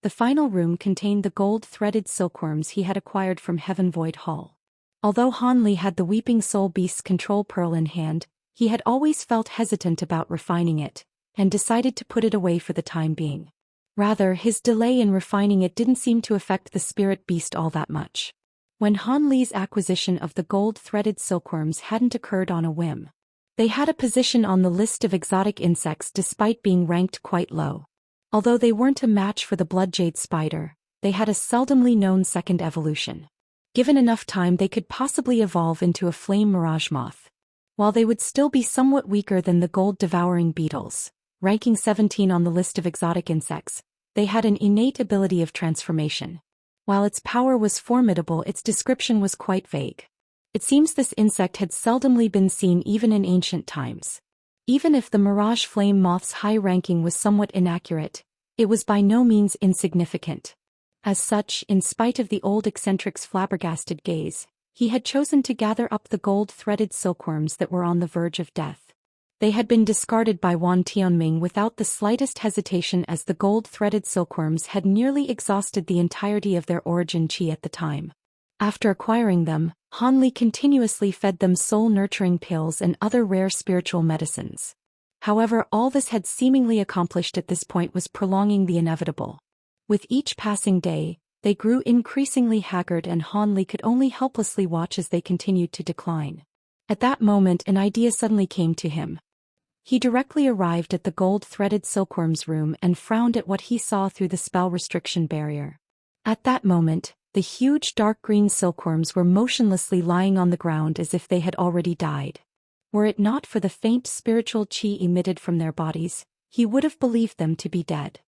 The final room contained the gold-threaded silkworms he had acquired from Heaven Void Hall. Although Han Li had the weeping soul beast's control pearl in hand, he had always felt hesitant about refining it, and decided to put it away for the time being. Rather, his delay in refining it didn't seem to affect the spirit beast all that much. When Han Li's acquisition of the gold-threaded silkworms hadn't occurred on a whim, they had a position on the list of exotic insects despite being ranked quite low. Although they weren't a match for the blood jade spider, they had a seldomly known second evolution. Given enough time, they could possibly evolve into a flame mirage moth. While they would still be somewhat weaker than the gold-devouring beetles, ranking 17 on the list of exotic insects, they had an innate ability of transformation. While its power was formidable, its description was quite vague. It seems this insect had seldomly been seen even in ancient times. Even if the mirage flame moth's high ranking was somewhat inaccurate, it was by no means insignificant. As such, in spite of the old eccentric's flabbergasted gaze, he had chosen to gather up the gold-threaded silkworms that were on the verge of death. They had been discarded by Wan Tianming without the slightest hesitation, as the gold-threaded silkworms had nearly exhausted the entirety of their origin chi at the time. After acquiring them, Han Li continuously fed them soul-nurturing pills and other rare spiritual medicines. However, all this had seemingly accomplished at this point was prolonging the inevitable. With each passing day, they grew increasingly haggard, and Han Li could only helplessly watch as they continued to decline. At that moment, an idea suddenly came to him. He directly arrived at the gold-threaded silkworm's room and frowned at what he saw through the spell restriction barrier. At that moment, the huge dark green silkworms were motionlessly lying on the ground as if they had already died. Were it not for the faint spiritual chi emitted from their bodies, he would have believed them to be dead.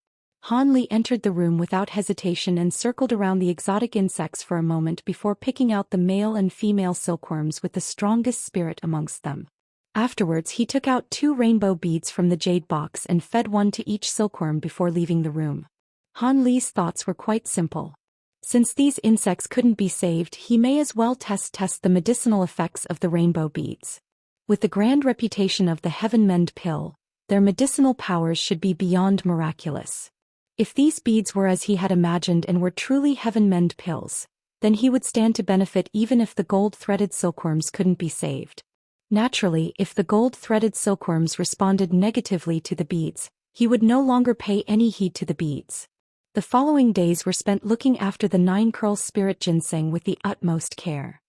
Han Li entered the room without hesitation and circled around the exotic insects for a moment before picking out the male and female silkworms with the strongest spirit amongst them. Afterwards, he took out 2 rainbow beads from the jade box and fed one to each silkworm before leaving the room. Han Li's thoughts were quite simple. Since these insects couldn't be saved, he may as well test the medicinal effects of the rainbow beads. With the grand reputation of the Heaven Mend pill, their medicinal powers should be beyond miraculous. If these beads were as he had imagined and were truly Heaven Mend pills, then he would stand to benefit even if the gold-threaded silkworms couldn't be saved. Naturally, if the gold-threaded silkworms responded negatively to the beads, he would no longer pay any heed to the beads. The following days were spent looking after the 9-curl spirit ginseng with the utmost care.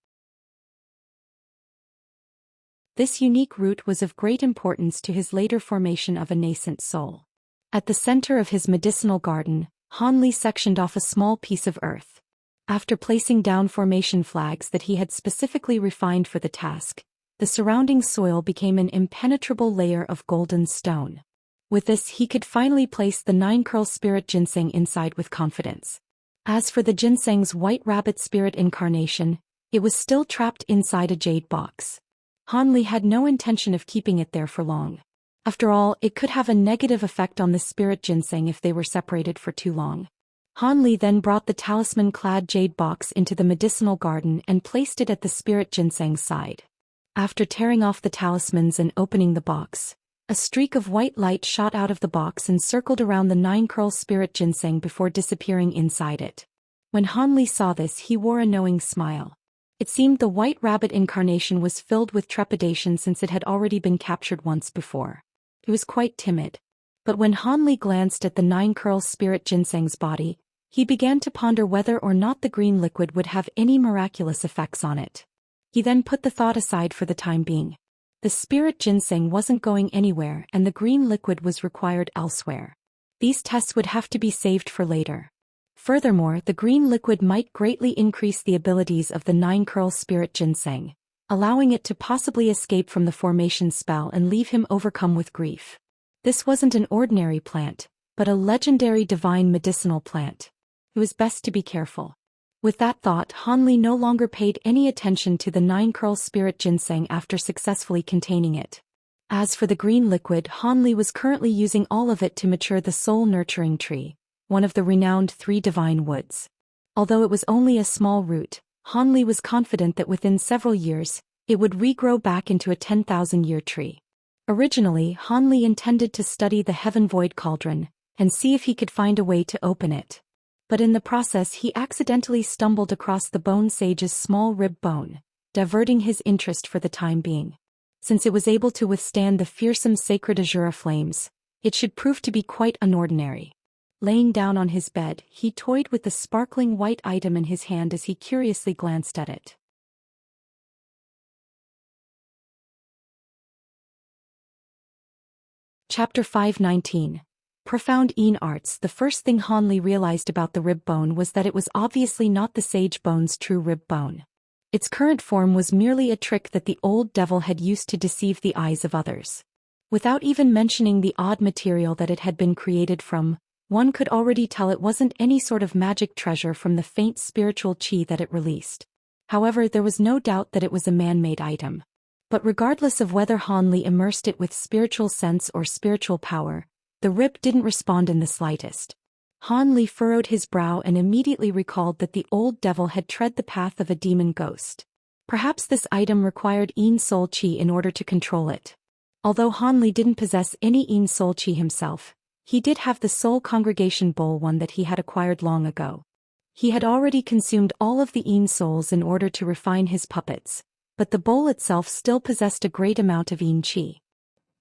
This unique root was of great importance to his later formation of a nascent soul. At the center of his medicinal garden, Han Li sectioned off a small piece of earth. After placing down formation flags that he had specifically refined for the task, the surrounding soil became an impenetrable layer of golden stone. With this he could finally place the 9-curl spirit ginseng inside with confidence. As for the ginseng's white rabbit spirit incarnation, it was still trapped inside a jade box. Han Li had no intention of keeping it there for long. After all, it could have a negative effect on the spirit ginseng if they were separated for too long. Han Li then brought the talisman-clad jade box into the medicinal garden and placed it at the spirit ginseng's side. After tearing off the talismans and opening the box, a streak of white light shot out of the box and circled around the 9-curl spirit ginseng before disappearing inside it. When Han Li saw this, he wore a knowing smile. It seemed the white rabbit incarnation was filled with trepidation since it had already been captured once before. It was quite timid. But when Han Li glanced at the 9-curl spirit ginseng's body, he began to ponder whether or not the green liquid would have any miraculous effects on it. He then put the thought aside for the time being. The spirit ginseng wasn't going anywhere and the green liquid was required elsewhere. These tests would have to be saved for later. Furthermore, the green liquid might greatly increase the abilities of the 9-curl spirit ginseng, allowing it to possibly escape from the formation spell and leave him overcome with grief. This wasn't an ordinary plant, but a legendary divine medicinal plant. It was best to be careful. With that thought, Han Li no longer paid any attention to the 9-curl spirit ginseng after successfully containing it. As for the green liquid, Han Li was currently using all of it to mature the soul-nurturing tree, one of the renowned 3 divine woods. Although it was only a small root, Han Li was confident that within several years, it would regrow back into a 10,000-year tree. Originally, Han Li intended to study the Heaven Void Cauldron and see if he could find a way to open it. But in the process he accidentally stumbled across the bone sage's small rib bone, diverting his interest for the time being. Since it was able to withstand the fearsome sacred Azura flames, it should prove to be quite unordinary. Laying down on his bed, he toyed with the sparkling white item in his hand as he curiously glanced at it. Chapter 519. Profound Yin Arts. The first thing Han Li realized about the rib bone was that it was obviously not the sage bone's true rib bone. Its current form was merely a trick that the old devil had used to deceive the eyes of others. Without even mentioning the odd material that it had been created from, one could already tell it wasn't any sort of magic treasure from the faint spiritual qi that it released. However, there was no doubt that it was a man-made item. But regardless of whether Han Li immersed it with spiritual sense or spiritual power, the rib didn't respond in the slightest. Han Li furrowed his brow and immediately recalled that the old devil had tread the path of a demon ghost. Perhaps this item required Yin Soul Qi in order to control it. Although Han Li didn't possess any Yin Soul Qi himself, he did have the Soul Congregation Bowl, one that he had acquired long ago. He had already consumed all of the Yin Souls in order to refine his puppets, but the bowl itself still possessed a great amount of Yin Qi.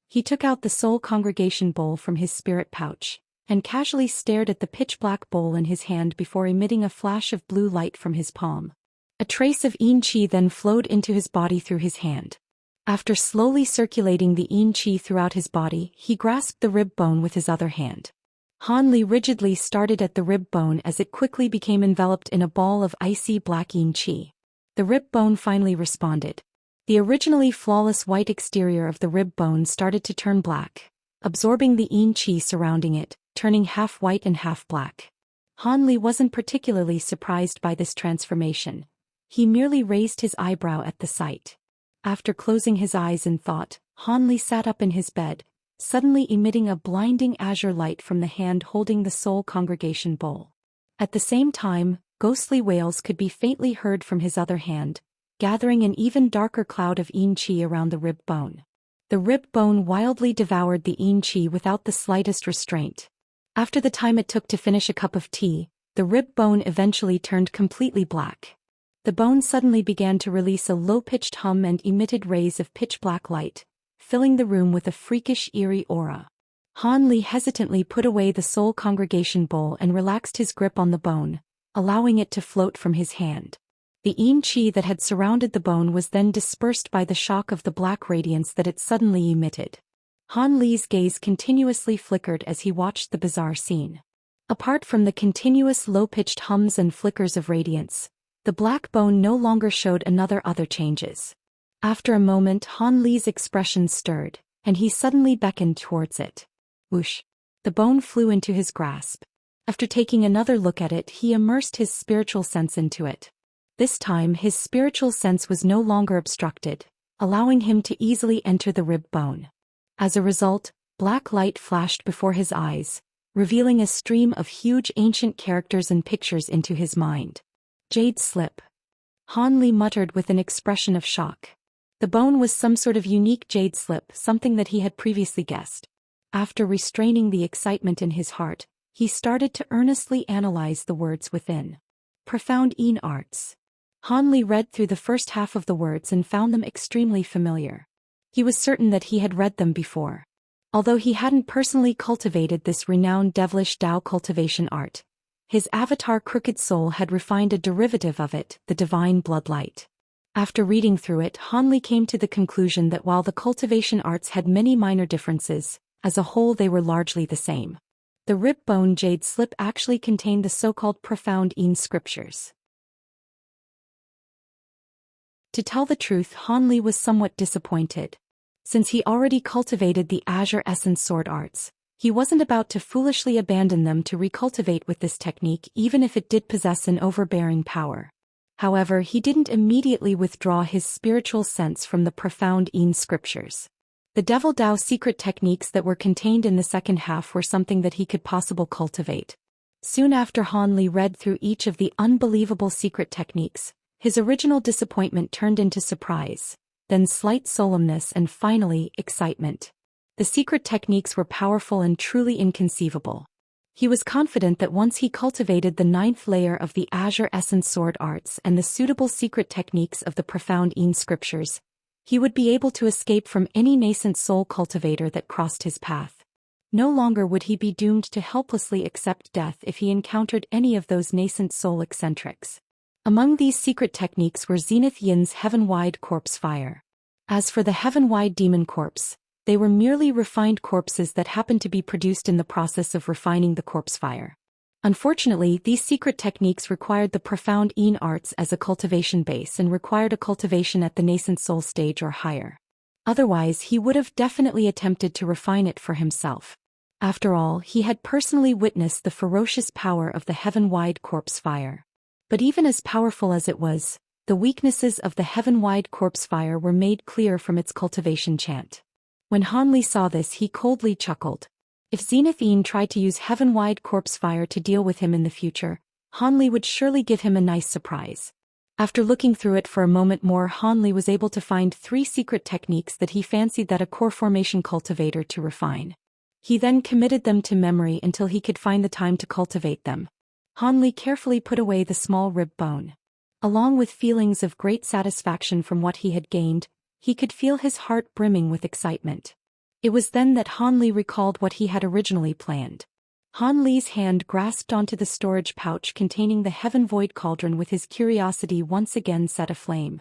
He took out the Soul Congregation Bowl from his spirit pouch, and casually stared at the pitch-black bowl in his hand before emitting a flash of blue light from his palm. A trace of Yin Qi then flowed into his body through his hand. After slowly circulating the Yin Qi throughout his body, he grasped the rib bone with his other hand. Han Li rigidly started at the rib bone as it quickly became enveloped in a ball of icy black Yin Qi. The rib bone finally responded. The originally flawless white exterior of the rib bone started to turn black, absorbing the Yin Qi surrounding it, turning half white and half black. Han Li wasn't particularly surprised by this transformation. He merely raised his eyebrow at the sight. After closing his eyes in thought, Han Li sat up in his bed, suddenly emitting a blinding azure light from the hand holding the Soul Congregation Bowl. At the same time, ghostly wails could be faintly heard from his other hand, gathering an even darker cloud of Yin Qi around the rib bone. The rib bone wildly devoured the Yin Qi without the slightest restraint. After the time it took to finish a cup of tea, the rib bone eventually turned completely black. The bone suddenly began to release a low-pitched hum and emitted rays of pitch-black light, filling the room with a freakish, eerie aura. Han Li hesitantly put away the soul congregation bowl and relaxed his grip on the bone, allowing it to float from his hand. The yin qi that had surrounded the bone was then dispersed by the shock of the black radiance that it suddenly emitted. Han Li's gaze continuously flickered as he watched the bizarre scene. Apart from the continuous low-pitched hums and flickers of radiance, the black bone no longer showed other changes. After a moment, Han Li's expression stirred, and he suddenly beckoned towards it. Whoosh! The bone flew into his grasp. After taking another look at it, he immersed his spiritual sense into it. This time, his spiritual sense was no longer obstructed, allowing him to easily enter the rib bone. As a result, black light flashed before his eyes, revealing a stream of huge ancient characters and pictures into his mind. Jade slip. Han Li muttered with an expression of shock. The bone was some sort of unique jade slip, something that he had previously guessed. After restraining the excitement in his heart, he started to earnestly analyze the words within. Profound Yin arts. Han Li read through the first half of the words and found them extremely familiar. He was certain that he had read them before. Although he hadn't personally cultivated this renowned devilish Tao cultivation art, his avatar Crooked Soul had refined a derivative of it, the divine bloodlight. After reading through it, Han Li came to the conclusion that while the cultivation arts had many minor differences, as a whole they were largely the same. The rib bone jade slip actually contained the so-called profound Yin scriptures. To tell the truth, Han Li was somewhat disappointed. Since he already cultivated the Azure Essence sword arts, he wasn't about to foolishly abandon them to recultivate with this technique even if it did possess an overbearing power. However, he didn't immediately withdraw his spiritual sense from the profound Yin scriptures. The Devil Dao secret techniques that were contained in the second half were something that he could possibly cultivate. Soon after Han Li read through each of the unbelievable secret techniques, his original disappointment turned into surprise, then slight solemnness and finally, excitement. The secret techniques were powerful and truly inconceivable. He was confident that once he cultivated the 9th layer of the Azure Essence sword arts and the suitable secret techniques of the profound Yin scriptures, he would be able to escape from any nascent soul cultivator that crossed his path. No longer would he be doomed to helplessly accept death if he encountered any of those nascent soul eccentrics. Among these secret techniques were Zenith Yin's heaven-wide corpse fire. As for the heaven-wide demon corpse, they were merely refined corpses that happened to be produced in the process of refining the corpse fire. Unfortunately, these secret techniques required the profound Yin arts as a cultivation base and required a cultivation at the nascent soul stage or higher. Otherwise, he would have definitely attempted to refine it for himself. After all, he had personally witnessed the ferocious power of the heaven-wide corpse fire. But even as powerful as it was, the weaknesses of the heaven-wide corpse fire were made clear from its cultivation chant. When Han Li saw this, he coldly chuckled. If Zenith Yin tried to use heaven-wide corpse fire to deal with him in the future, Han Li would surely give him a nice surprise. After looking through it for a moment more, Han Li was able to find 3 secret techniques that he fancied that a core formation cultivator to refine. He then committed them to memory until he could find the time to cultivate them. Han Li carefully put away the small rib bone. Along with feelings of great satisfaction from what he had gained, he could feel his heart brimming with excitement. It was then that Han Li recalled what he had originally planned. Han Li's hand grasped onto the storage pouch containing the Heaven Void Cauldron with his curiosity once again set aflame.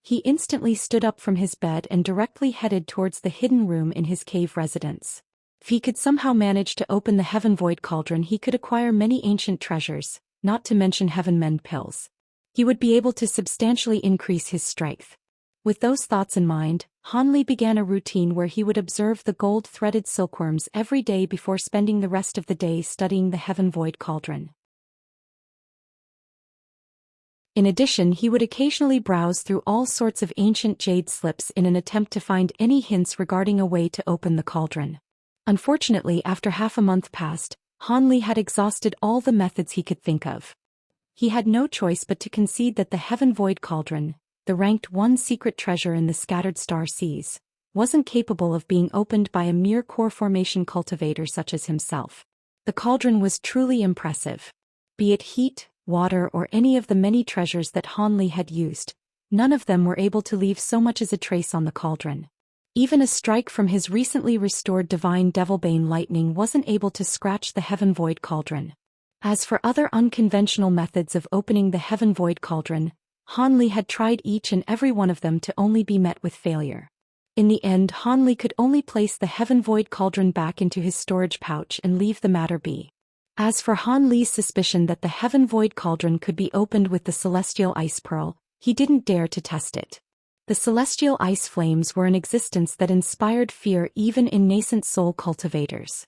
He instantly stood up from his bed and directly headed towards the hidden room in his cave residence. If he could somehow manage to open the Heaven Void Cauldron, he could acquire many ancient treasures, not to mention Heaven Mend pills. He would be able to substantially increase his strength. With those thoughts in mind, Han Li began a routine where he would observe the gold-threaded silkworms every day before spending the rest of the day studying the Heaven Void Cauldron. In addition, he would occasionally browse through all sorts of ancient jade slips in an attempt to find any hints regarding a way to open the cauldron. Unfortunately, after half a month passed, Han Li had exhausted all the methods he could think of. He had no choice but to concede that the Heaven Void Cauldron, the ranked 1 secret treasure in the scattered star seas, wasn't capable of being opened by a mere core formation cultivator such as himself. The cauldron was truly impressive. Be it heat, water or any of the many treasures that Han Li had used, none of them were able to leave so much as a trace on the cauldron. Even a strike from his recently restored divine Devilbane lightning wasn't able to scratch the Heaven Void Cauldron. As for other unconventional methods of opening the Heaven Void Cauldron, Han Li had tried each and every one of them to only be met with failure. In the end, Han Li could only place the Heaven Void Cauldron back into his storage pouch and leave the matter be. As for Han Li's suspicion that the Heaven Void Cauldron could be opened with the Celestial Ice Pearl, he didn't dare to test it. The celestial ice flames were an existence that inspired fear even in nascent soul cultivators.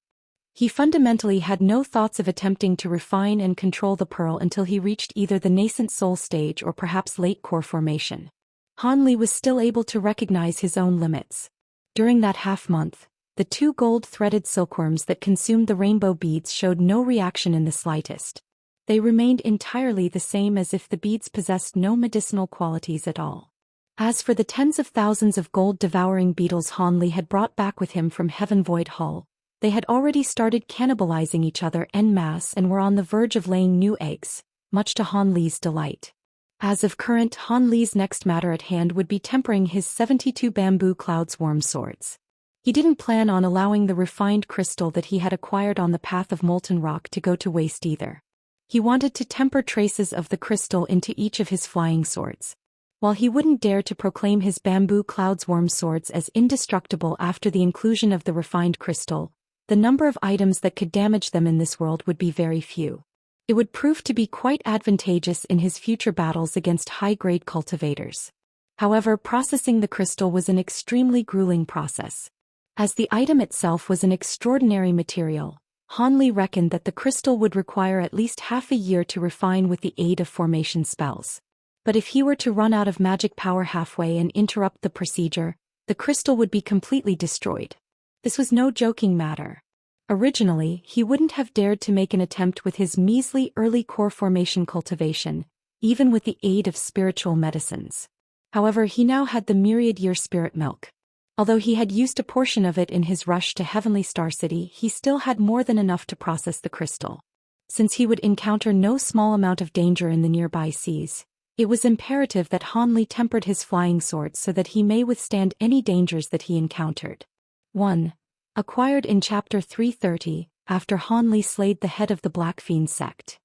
He fundamentally had no thoughts of attempting to refine and control the pearl until he reached either the nascent soul stage or perhaps late core formation. Han Li was still able to recognize his own limits. During that half-month, the 2 gold-threaded silkworms that consumed the rainbow beads showed no reaction in the slightest. They remained entirely the same as if the beads possessed no medicinal qualities at all. As for the tens of thousands of gold-devouring beetles Han Li had brought back with him from Heaven Void Hull, they had already started cannibalizing each other en masse and were on the verge of laying new eggs, much to Han Li's delight. As of current, Han Li's next matter at hand would be tempering his 72 bamboo cloudswarm swords. He didn't plan on allowing the refined crystal that he had acquired on the path of molten rock to go to waste either. He wanted to temper traces of the crystal into each of his flying swords. While he wouldn't dare to proclaim his bamboo cloudswarm swords as indestructible after the inclusion of the refined crystal, the number of items that could damage them in this world would be very few. It would prove to be quite advantageous in his future battles against high-grade cultivators. However, processing the crystal was an extremely grueling process. As the item itself was an extraordinary material, Han Li reckoned that the crystal would require at least half a year to refine with the aid of formation spells. But if he were to run out of magic power halfway and interrupt the procedure, the crystal would be completely destroyed. This was no joking matter. Originally, he wouldn't have dared to make an attempt with his measly early core formation cultivation, even with the aid of spiritual medicines. However, he now had the myriad-year spirit milk. Although he had used a portion of it in his rush to Heavenly Star City, he still had more than enough to process the crystal. Since he would encounter no small amount of danger in the nearby seas, it was imperative that Han Li tempered his flying sword so that he may withstand any dangers that he encountered. 1. Acquired in Chapter 330, after Han Li slayed the head of the Black Fiend sect.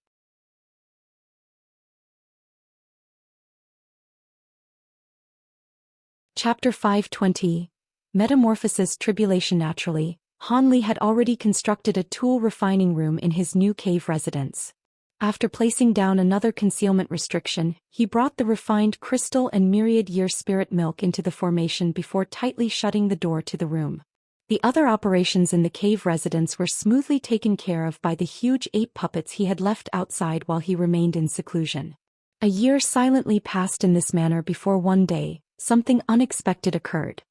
Chapter 520. Metamorphosis Tribulation. Naturally, Han Li had already constructed a tool refining room in his new cave residence. After placing down another concealment restriction, he brought the refined crystal and myriad-year spirit milk into the formation before tightly shutting the door to the room. The other operations in the cave residence were smoothly taken care of by the huge ape puppets he had left outside while he remained in seclusion. A year silently passed in this manner before one day, something unexpected occurred.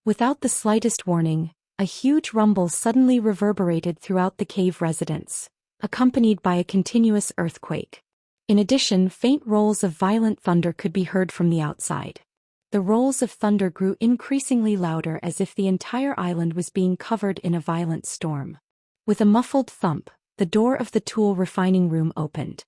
Without the slightest warning, a huge rumble suddenly reverberated throughout the cave residence, accompanied by a continuous earthquake. In addition, faint rolls of violent thunder could be heard from the outside. The rolls of thunder grew increasingly louder as if the entire island was being covered in a violent storm. With a muffled thump, the door of the tool refining room opened.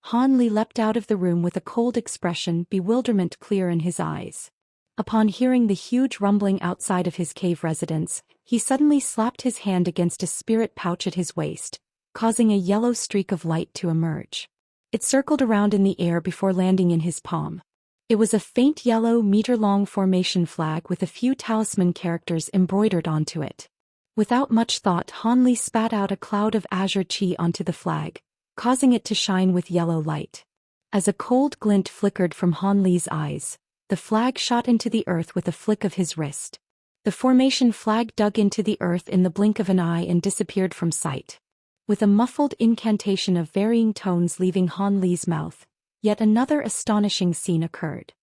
Han Li leapt out of the room with a cold expression, bewilderment clear in his eyes. Upon hearing the huge rumbling outside of his cave residence, he suddenly slapped his hand against a spirit pouch at his waist, causing a yellow streak of light to emerge. It circled around in the air before landing in his palm. It was a faint yellow meter-long formation flag with a few talisman characters embroidered onto it. Without much thought, Han Li spat out a cloud of azure chi onto the flag, causing it to shine with yellow light. As a cold glint flickered from Han Li's eyes, the flag shot into the earth with a flick of his wrist. The formation flag dug into the earth in the blink of an eye and disappeared from sight. With a muffled incantation of varying tones leaving Han Li's mouth, yet another astonishing scene occurred.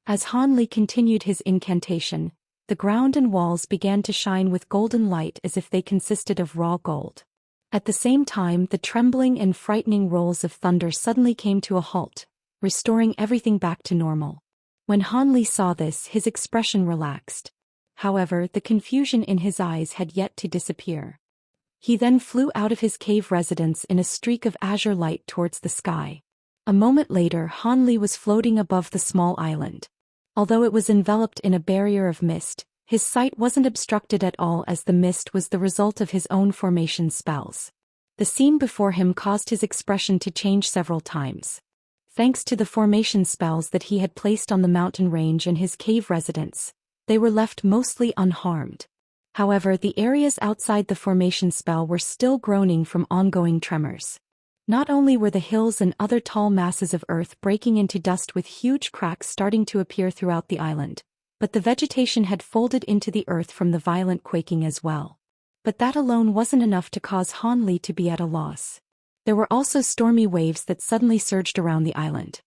As Han Li continued his incantation, the ground and walls began to shine with golden light as if they consisted of raw gold. At the same time, the trembling and frightening rolls of thunder suddenly came to a halt, restoring everything back to normal. When Han Li saw this, his expression relaxed. However, the confusion in his eyes had yet to disappear. He then flew out of his cave residence in a streak of azure light towards the sky. A moment later, Han Li was floating above the small island. Although it was enveloped in a barrier of mist, his sight wasn't obstructed at all, as the mist was the result of his own formation spells. The scene before him caused his expression to change several times. Thanks to the formation spells that he had placed on the mountain range and his cave residence, they were left mostly unharmed. However, the areas outside the formation spell were still groaning from ongoing tremors. Not only were the hills and other tall masses of earth breaking into dust with huge cracks starting to appear throughout the island, but the vegetation had folded into the earth from the violent quaking as well. But that alone wasn't enough to cause Han Li to be at a loss. There were also stormy waves that suddenly surged around the island.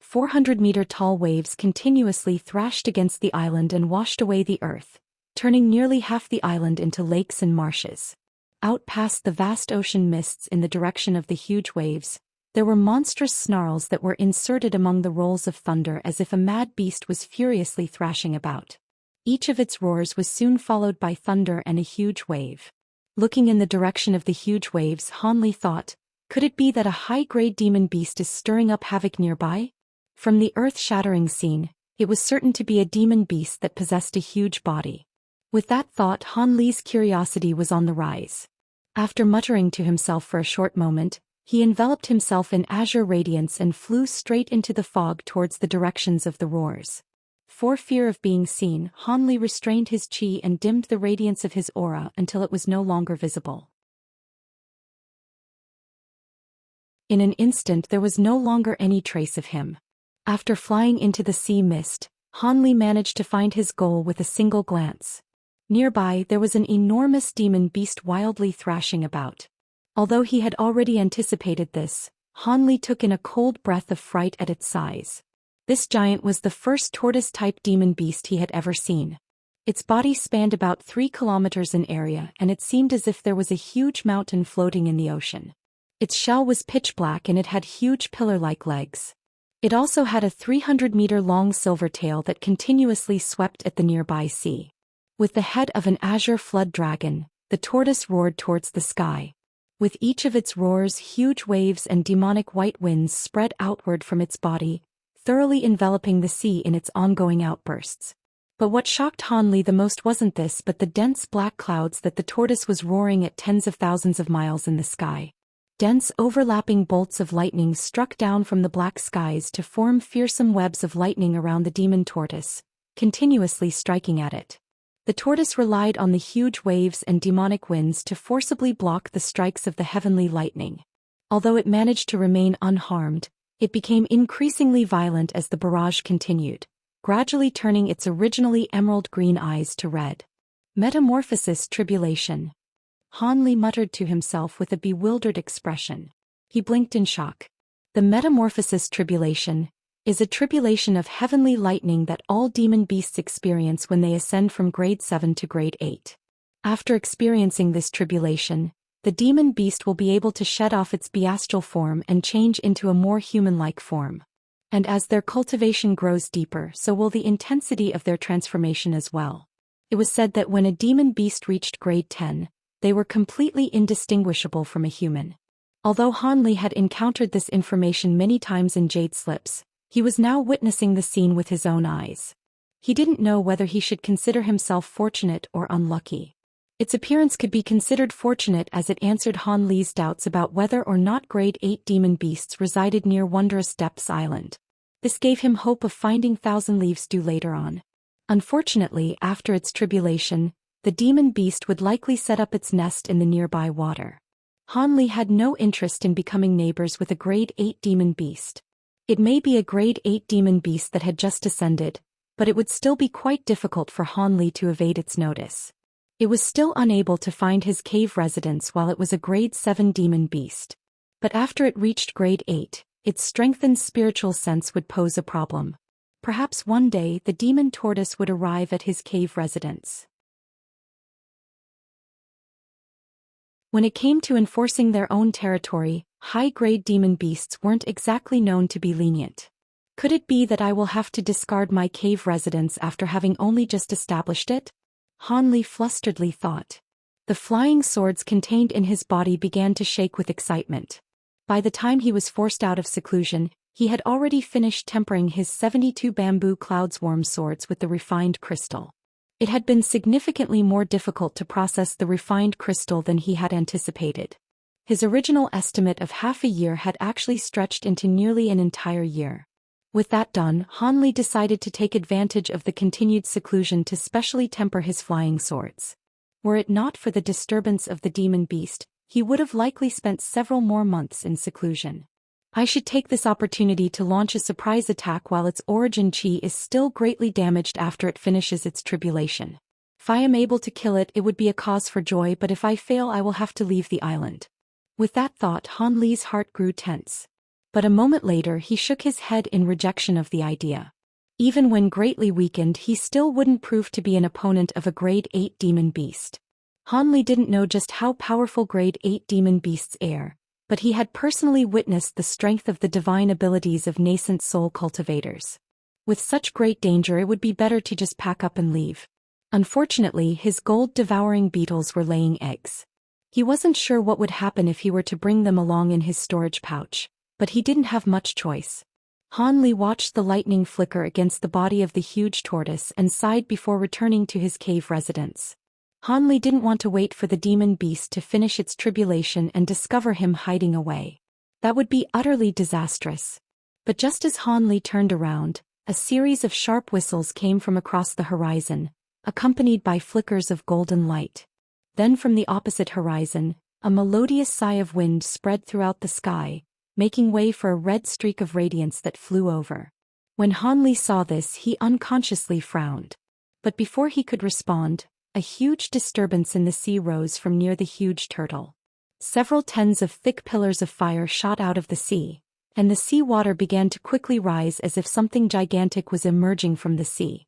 400-meter-tall waves continuously thrashed against the island and washed away the earth, turning nearly half the island into lakes and marshes. Out past the vast ocean mists in the direction of the huge waves, there were monstrous snarls that were inserted among the rolls of thunder, as if a mad beast was furiously thrashing about. Each of its roars was soon followed by thunder and a huge wave. Looking in the direction of the huge waves, Han Li thought, could it be that a high-grade demon beast is stirring up havoc nearby? From the earth-shattering scene, it was certain to be a demon beast that possessed a huge body. With that thought, Han Li's curiosity was on the rise. After muttering to himself for a short moment, he enveloped himself in azure radiance and flew straight into the fog towards the directions of the roars. For fear of being seen, Han Li restrained his chi and dimmed the radiance of his aura until it was no longer visible. In an instant there was no longer any trace of him. After flying into the sea mist, Han Li managed to find his goal with a single glance. Nearby there was an enormous demon beast wildly thrashing about. Although he had already anticipated this, Han Li took in a cold breath of fright at its size. This giant was the first tortoise-type demon beast he had ever seen. Its body spanned about 3 kilometers in area, and it seemed as if there was a huge mountain floating in the ocean. Its shell was pitch black and it had huge pillar-like legs. It also had a 300-meter-long silver tail that continuously swept at the nearby sea. With the head of an azure flood dragon, the tortoise roared towards the sky. With each of its roars, huge waves and demonic white winds spread outward from its body, thoroughly enveloping the sea in its ongoing outbursts. But what shocked Han Li the most wasn't this but the dense black clouds that the tortoise was roaring at tens of thousands of miles in the sky. Dense overlapping bolts of lightning struck down from the black skies to form fearsome webs of lightning around the demon tortoise, continuously striking at it. The tortoise relied on the huge waves and demonic winds to forcibly block the strikes of the heavenly lightning. Although it managed to remain unharmed, it became increasingly violent as the barrage continued, gradually turning its originally emerald green eyes to red. Metamorphosis tribulation. Han Li muttered to himself with a bewildered expression. He blinked in shock. The metamorphosis tribulation is a tribulation of heavenly lightning that all demon beasts experience when they ascend from grade 7 to grade 8. After experiencing this tribulation, the demon beast will be able to shed off its bestial form and change into a more human-like form. And as their cultivation grows deeper, so will the intensity of their transformation as well. It was said that when a demon beast reached grade 10, they were completely indistinguishable from a human. Although Han Li had encountered this information many times in jade slips, he was now witnessing the scene with his own eyes. He didn't know whether he should consider himself fortunate or unlucky. Its appearance could be considered fortunate as it answered Han Li's doubts about whether or not grade 8 demon beasts resided near Wondrous Depths Island. This gave him hope of finding Thousand Leaves Due later on. Unfortunately, after its tribulation, the demon beast would likely set up its nest in the nearby water. Han Li had no interest in becoming neighbors with a grade 8 demon beast. It may be a grade 8 demon beast that had just ascended, but it would still be quite difficult for Han Li to evade its notice. It was still unable to find his cave residence while it was a grade 7 demon beast. But after it reached grade 8, its strengthened spiritual sense would pose a problem. Perhaps one day the demon tortoise would arrive at his cave residence. When it came to enforcing their own territory, high-grade demon beasts weren't exactly known to be lenient. Could it be that I will have to discard my cave residence after having only just established it? Han Li flusteredly thought. The flying swords contained in his body began to shake with excitement. By the time he was forced out of seclusion, He had already finished tempering his 72 bamboo cloudsworm swords with the refined crystal. It had been significantly more difficult to process the refined crystal than he had anticipated. His original estimate of half a year had actually stretched into nearly an entire year. With that done, Han Li decided to take advantage of the continued seclusion to specially temper his flying swords. Were it not for the disturbance of the demon beast, he would have likely spent several more months in seclusion. I should take this opportunity to launch a surprise attack while its origin chi is still greatly damaged after it finishes its tribulation. If I am able to kill it, it would be a cause for joy, but if I fail, I will have to leave the island. With that thought, Han Li's heart grew tense. But a moment later he shook his head in rejection of the idea. Even when greatly weakened, he still wouldn't prove to be an opponent of a grade 8 demon beast. Han Li didn't know just how powerful grade 8 demon beasts are, but he had personally witnessed the strength of the divine abilities of nascent soul cultivators. With such great danger, it would be better to just pack up and leave. Unfortunately, his gold-devouring beetles were laying eggs. He wasn't sure what would happen if he were to bring them along in his storage pouch, but he didn't have much choice. Han Li watched the lightning flicker against the body of the huge tortoise and sighed before returning to his cave residence. Han Li didn't want to wait for the demon beast to finish its tribulation and discover him hiding away. That would be utterly disastrous. But just as Han Li turned around, a series of sharp whistles came from across the horizon, accompanied by flickers of golden light. Then from the opposite horizon, a melodious sigh of wind spread throughout the sky, making way for a red streak of radiance that flew over. When Han Li saw this, he unconsciously frowned. But before he could respond, a huge disturbance in the sea rose from near the huge turtle. Several tens of thick pillars of fire shot out of the sea, and the sea water began to quickly rise as if something gigantic was emerging from the sea.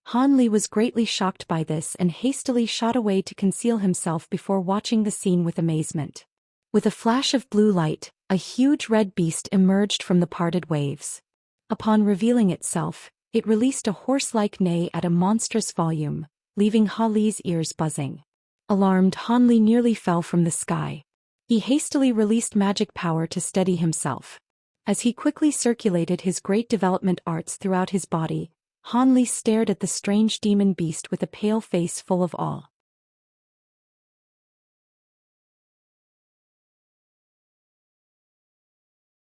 Han Li was greatly shocked by this and hastily shot away to conceal himself before watching the scene with amazement. With a flash of blue light, a huge red beast emerged from the parted waves. Upon revealing itself, it released a horse-like neigh at a monstrous volume, leaving Han Li's ears buzzing. Alarmed, Han Li nearly fell from the sky. He hastily released magic power to steady himself. As he quickly circulated his great development arts throughout his body, Han Li stared at the strange demon beast with a pale face full of awe.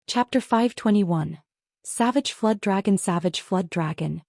Chapter 521. Savage Flood Dragon. Savage Flood Dragon.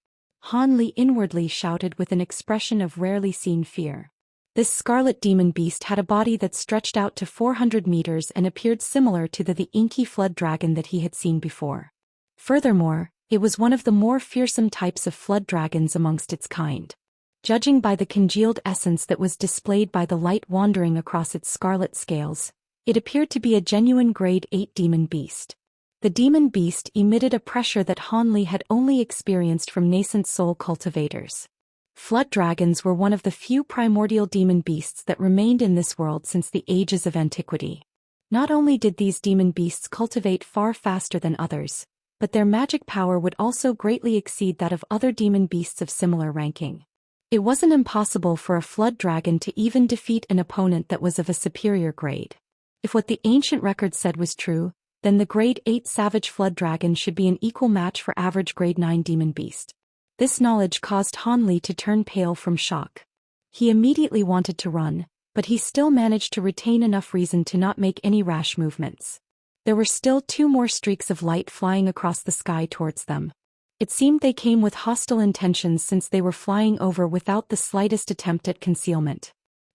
Han Li inwardly shouted with an expression of rarely seen fear. This scarlet demon beast had a body that stretched out to 400 meters and appeared similar to the inky flood dragon that he had seen before. Furthermore, it was one of the more fearsome types of flood dragons amongst its kind. Judging by the congealed essence that was displayed by the light wandering across its scarlet scales, it appeared to be a genuine grade 8 demon beast. The demon beast emitted a pressure that Han Li had only experienced from nascent soul cultivators. Flood dragons were one of the few primordial demon beasts that remained in this world since the ages of antiquity. Not only did these demon beasts cultivate far faster than others, but their magic power would also greatly exceed that of other demon beasts of similar ranking. It wasn't impossible for a flood dragon to even defeat an opponent that was of a superior grade. If what the ancient record said was true, then the grade 8 savage flood dragon should be an equal match for average grade 9 demon beast. This knowledge caused Han Li to turn pale from shock. He immediately wanted to run, but he still managed to retain enough reason to not make any rash movements. There were still 2 more streaks of light flying across the sky towards them. It seemed they came with hostile intentions since they were flying over without the slightest attempt at concealment.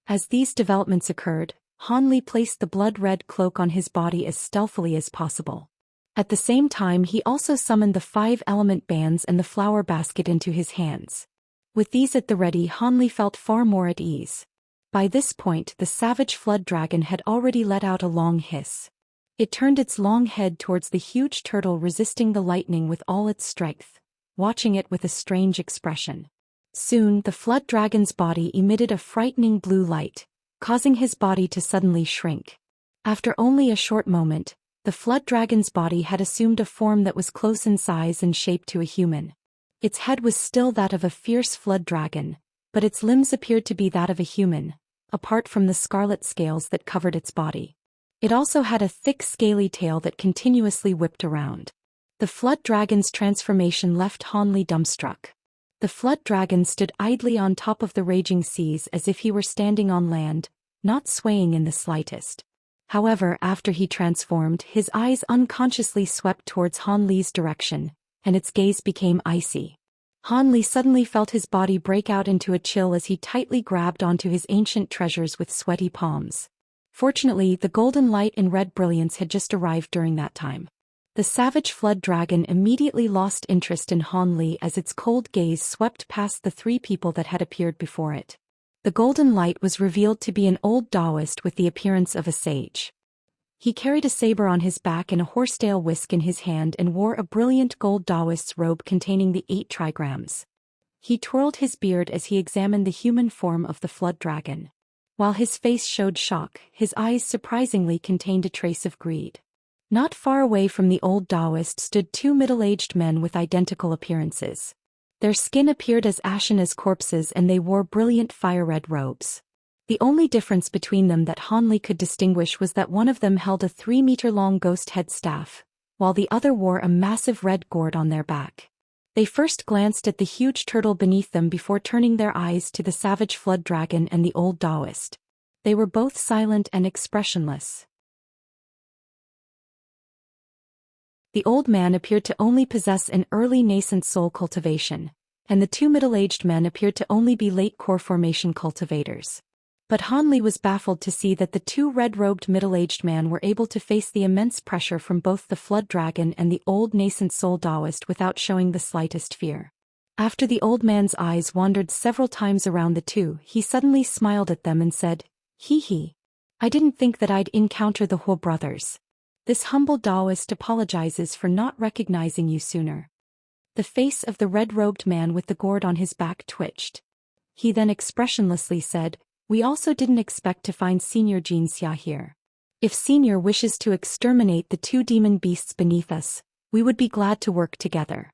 As these developments occurred, Han Li placed the blood-red cloak on his body as stealthily as possible. At the same time, he also summoned the 5 element bands and the flower basket into his hands. With these at the ready, Han Li felt far more at ease. By this point, the savage flood dragon had already let out a long hiss. It turned its long head towards the huge turtle, resisting the lightning with all its strength, watching it with a strange expression. Soon, the flood dragon's body emitted a frightening blue light, causing his body to suddenly shrink. After only a short moment, the flood dragon's body had assumed a form that was close in size and shape to a human. Its head was still that of a fierce flood dragon, but its limbs appeared to be that of a human, apart from the scarlet scales that covered its body. It also had a thick scaly tail that continuously whipped around. The flood dragon's transformation left Hanli dumbstruck. The flood dragon stood idly on top of the raging seas as if he were standing on land, not swaying in the slightest. However, after he transformed, his eyes unconsciously swept towards Hanli's direction, and its gaze became icy. Hanli suddenly felt his body break out into a chill as he tightly grabbed onto his ancient treasures with sweaty palms. Fortunately, the golden light and red brilliance had just arrived during that time. The savage flood dragon immediately lost interest in Hanli as its cold gaze swept past the three people that had appeared before it. The golden light was revealed to be an old Taoist with the appearance of a sage. He carried a saber on his back and a horsetail whisk in his hand and wore a brilliant gold Taoist's robe containing the 8 trigrams. He twirled his beard as he examined the human form of the flood dragon. While his face showed shock, his eyes surprisingly contained a trace of greed. Not far away from the old Taoist stood 2 middle-aged men with identical appearances. Their skin appeared as ashen as corpses and they wore brilliant fire-red robes. The only difference between them that Hanli could distinguish was that one of them held a 3-meter-long ghost head staff, while the other wore a massive red gourd on their back. They first glanced at the huge turtle beneath them before turning their eyes to the savage flood dragon and the old Taoist. They were both silent and expressionless. The old man appeared to only possess an early nascent soul cultivation, and the 2 middle-aged men appeared to only be late core formation cultivators. But Hanli was baffled to see that the 2 red-robed middle-aged men were able to face the immense pressure from both the flood dragon and the old nascent soul Taoist without showing the slightest fear. After the old man's eyes wandered several times around the two, he suddenly smiled at them and said, "Hee hee. I didn't think that I'd encounter the Huo brothers. This humble Taoist apologizes for not recognizing you sooner." The face of the red-robed man with the gourd on his back twitched. He then expressionlessly said, "We also didn't expect to find Senior Xianxia here. If Senior wishes to exterminate the 2 demon beasts beneath us, we would be glad to work together."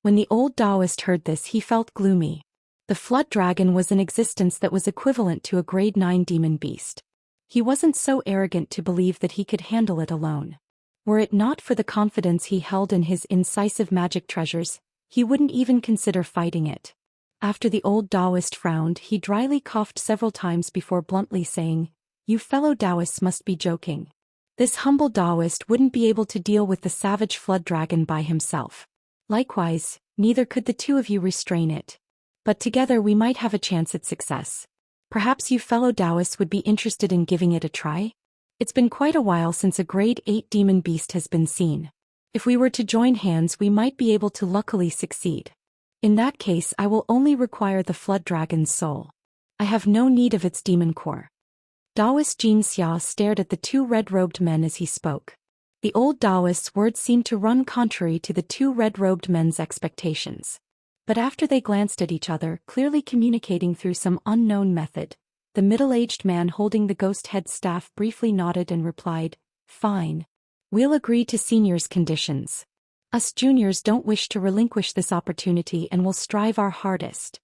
When the old Taoist heard this, he felt gloomy. The flood dragon was an existence that was equivalent to a grade 9 demon beast. He wasn't so arrogant to believe that he could handle it alone. Were it not for the confidence he held in his incisive magic treasures, he wouldn't even consider fighting it. After the old Taoist frowned, he dryly coughed several times before bluntly saying, "You fellow Taoists must be joking. This humble Taoist wouldn't be able to deal with the savage flood dragon by himself. Likewise, neither could the 2 of you restrain it. But together we might have a chance at success. Perhaps you fellow Taoists would be interested in giving it a try? It's been quite a while since a grade 8 demon beast has been seen. If we were to join hands, we might be able to luckily succeed. In that case, I will only require the flood dragon's soul. I have no need of its demon core." Taoist Xianxia stared at the 2 red-robed men as he spoke. The old Taoist's words seemed to run contrary to the 2 red-robed men's expectations. But after they glanced at each other, clearly communicating through some unknown method, the middle-aged man holding the ghost head staff briefly nodded and replied, "Fine. We'll agree to Senior's conditions. Us juniors don't wish to relinquish this opportunity and will strive our hardest."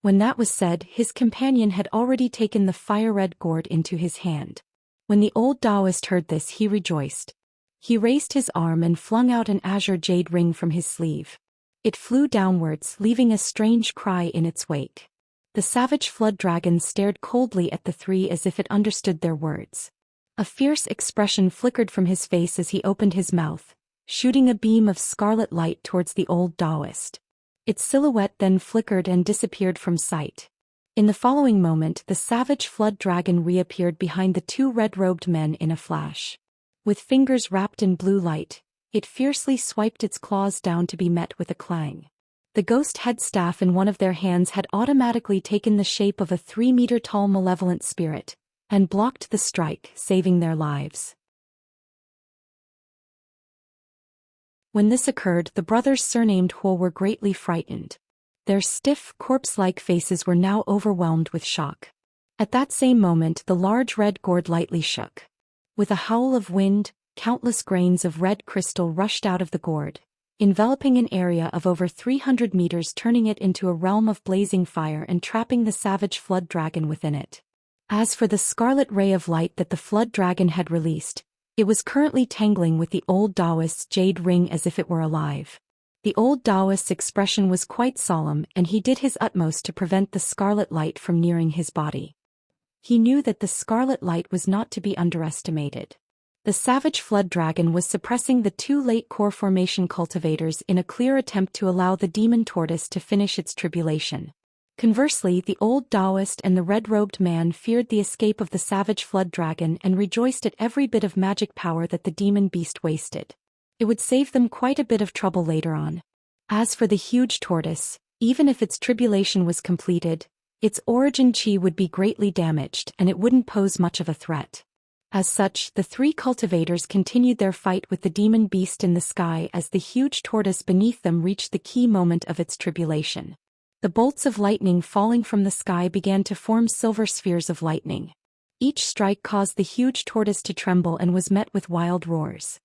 When that was said, his companion had already taken the fire-red gourd into his hand. When the old Taoist heard this, he rejoiced. He raised his arm and flung out an azure jade ring from his sleeve. It flew downwards, leaving a strange cry in its wake. The savage flood dragon stared coldly at the 3 as if it understood their words. A fierce expression flickered from his face as he opened his mouth, shooting a beam of scarlet light towards the old Taoist. Its silhouette then flickered and disappeared from sight. In the following moment, the savage flood dragon reappeared behind the 2 red-robed men in a flash. With fingers wrapped in blue light, it fiercely swiped its claws down to be met with a clang. The ghost head staff in one of their hands had automatically taken the shape of a 3-meter-tall malevolent spirit, and blocked the strike, saving their lives. When this occurred, the brothers surnamed Huo were greatly frightened. Their stiff, corpse-like faces were now overwhelmed with shock. At that same moment, the large red gourd lightly shook. With a howl of wind, countless grains of red crystal rushed out of the gourd, enveloping an area of over 300 meters, turning it into a realm of blazing fire and trapping the savage flood dragon within it. As for the scarlet ray of light that the flood dragon had released, It was currently tangling with the old Taoist's jade ring as if it were alive. The old Taoist's expression was quite solemn, and he did his utmost to prevent the scarlet light from nearing his body. He knew that the scarlet light was not to be underestimated. The savage flood dragon was suppressing the two late core formation cultivators in a clear attempt to allow the demon tortoise to finish its tribulation. Conversely, the old Taoist and the red-robed man feared the escape of the savage flood dragon and rejoiced at every bit of magic power that the demon beast wasted. It would save them quite a bit of trouble later on. As for the huge tortoise, even if its tribulation was completed, its origin chi would be greatly damaged and it wouldn't pose much of a threat. As such, the three cultivators continued their fight with the demon beast in the sky as the huge tortoise beneath them reached the key moment of its tribulation. The bolts of lightning falling from the sky began to form silver spheres of lightning. Each strike caused the huge tortoise to tremble and was met with wild roars.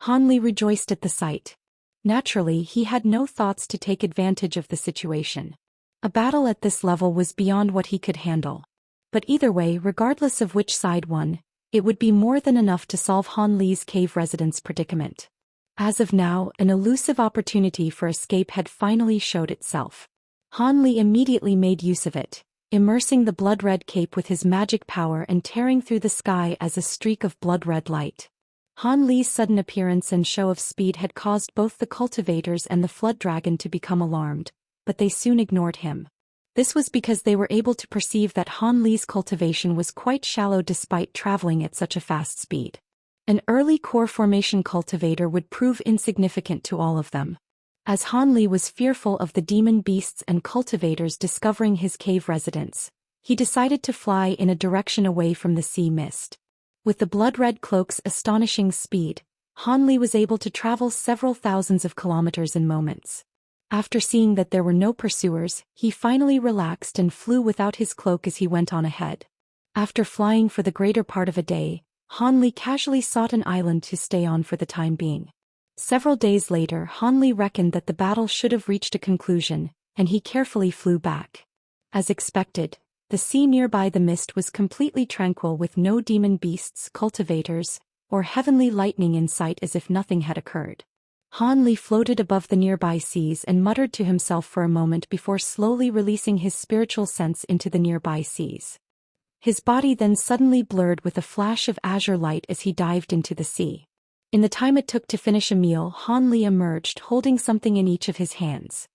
Han Li rejoiced at the sight. Naturally, he had no thoughts to take advantage of the situation. A battle at this level was beyond what he could handle. But either way, regardless of which side won, it would be more than enough to solve Han Li's cave residence predicament. As of now, an elusive opportunity for escape had finally showed itself. Han Li immediately made use of it, immersing the blood-red cape with his magic power and tearing through the sky as a streak of blood-red light. Han Li's sudden appearance and show of speed had caused both the cultivators and the flood dragon to become alarmed, but they soon ignored him. This was because they were able to perceive that Han Li's cultivation was quite shallow despite traveling at such a fast speed. An early core formation cultivator would prove insignificant to all of them. As Han Li was fearful of the demon beasts and cultivators discovering his cave residence, he decided to fly in a direction away from the sea mist. With the blood-red cloak's astonishing speed, Han Li was able to travel several thousands of kilometers in moments. After seeing that there were no pursuers, he finally relaxed and flew without his cloak as he went on ahead. After flying for the greater part of a day, Han Li casually sought an island to stay on for the time being. Several days later, Han Li reckoned that the battle should have reached a conclusion, and he carefully flew back. As expected, the sea nearby the mist was completely tranquil with no demon beasts, cultivators, or heavenly lightning in sight as if nothing had occurred. Han Li floated above the nearby seas and muttered to himself for a moment before slowly releasing his spiritual sense into the nearby seas. His body then suddenly blurred with a flash of azure light as he dived into the sea. In the time it took to finish a meal, Han Li emerged holding something in each of his hands.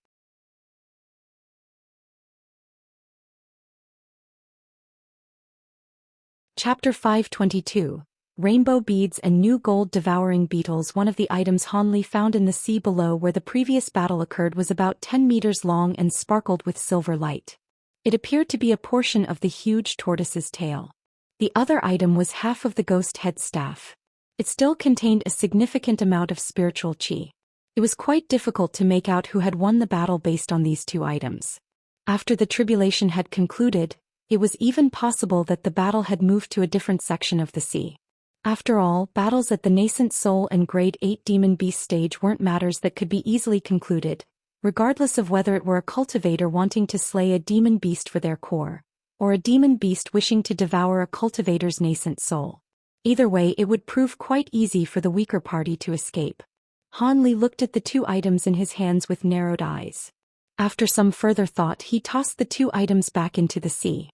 Chapter 522. Rainbow beads and new gold devouring beetles. One of the items Han Li found in the sea below where the previous battle occurred was about 10 meters long and sparkled with silver light. It appeared to be a portion of the huge tortoise's tail. The other item was half of the ghost head staff. It still contained a significant amount of spiritual chi. It was quite difficult to make out who had won the battle based on these two items. After the tribulation had concluded, it was even possible that the battle had moved to a different section of the sea. After all, battles at the nascent soul and grade 8 demon beast stage weren't matters that could be easily concluded, regardless of whether it were a cultivator wanting to slay a demon beast for their core, or a demon beast wishing to devour a cultivator's nascent soul. Either way, it would prove quite easy for the weaker party to escape. Han Li looked at the two items in his hands with narrowed eyes. After some further thought, he tossed the two items back into the sea.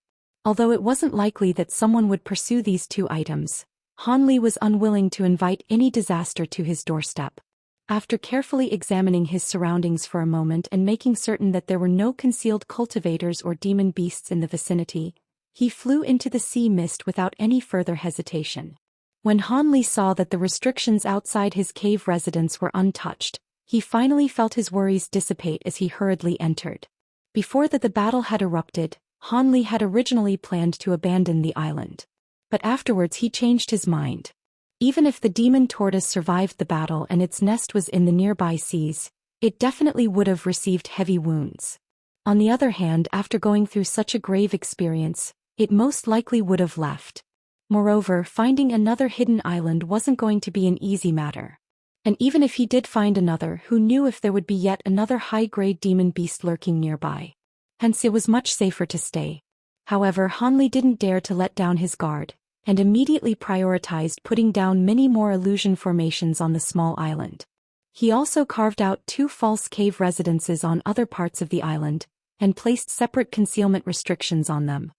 Although it wasn't likely that someone would pursue these two items, Han Li was unwilling to invite any disaster to his doorstep. After carefully examining his surroundings for a moment and making certain that there were no concealed cultivators or demon beasts in the vicinity, he flew into the sea mist without any further hesitation. When Han Li saw that the restrictions outside his cave residence were untouched, he finally felt his worries dissipate as he hurriedly entered. Before the battle had erupted, Han Li had originally planned to abandon the island. But afterwards he changed his mind. Even if the demon tortoise survived the battle and its nest was in the nearby seas, it definitely would have received heavy wounds. On the other hand, after going through such a grave experience, it most likely would have left. Moreover, finding another hidden island wasn't going to be an easy matter. And even if he did find another, who knew if there would be yet another high-grade demon beast lurking nearby. Hence it was much safer to stay. However, Han Li didn't dare to let down his guard. and immediately prioritized putting down many more illusion formations on the small island. He also carved out 2 false cave residences on other parts of the island, and placed separate concealment restrictions on them.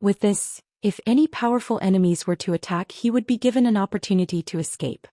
With this, if any powerful enemies were to attack, he would be given an opportunity to escape.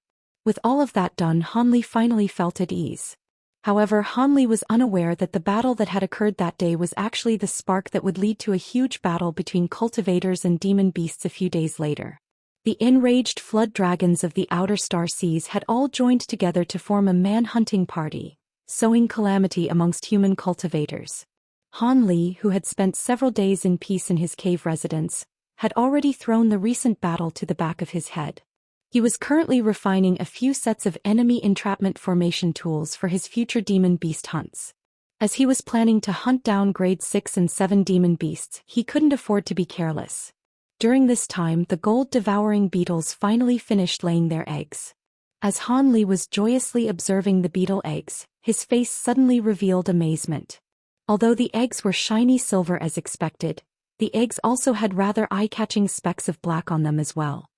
With all of that done, Hanli finally felt at ease. However, Hanli was unaware that the battle that had occurred that day was actually the spark that would lead to a huge battle between cultivators and demon beasts a few days later. The enraged flood dragons of the outer star seas had all joined together to form a man-hunting party, sowing calamity amongst human cultivators. Hanli, who had spent several days in peace in his cave residence, had already thrown the recent battle to the back of his head. He was currently refining a few sets of enemy entrapment formation tools for his future demon beast hunts. As he was planning to hunt down grade 6 and 7 demon beasts, he couldn't afford to be careless. During this time, the gold-devouring beetles finally finished laying their eggs. As Hanli was joyously observing the beetle eggs, his face suddenly revealed amazement. Although the eggs were shiny silver as expected, the eggs also had rather eye-catching specks of black on them as well.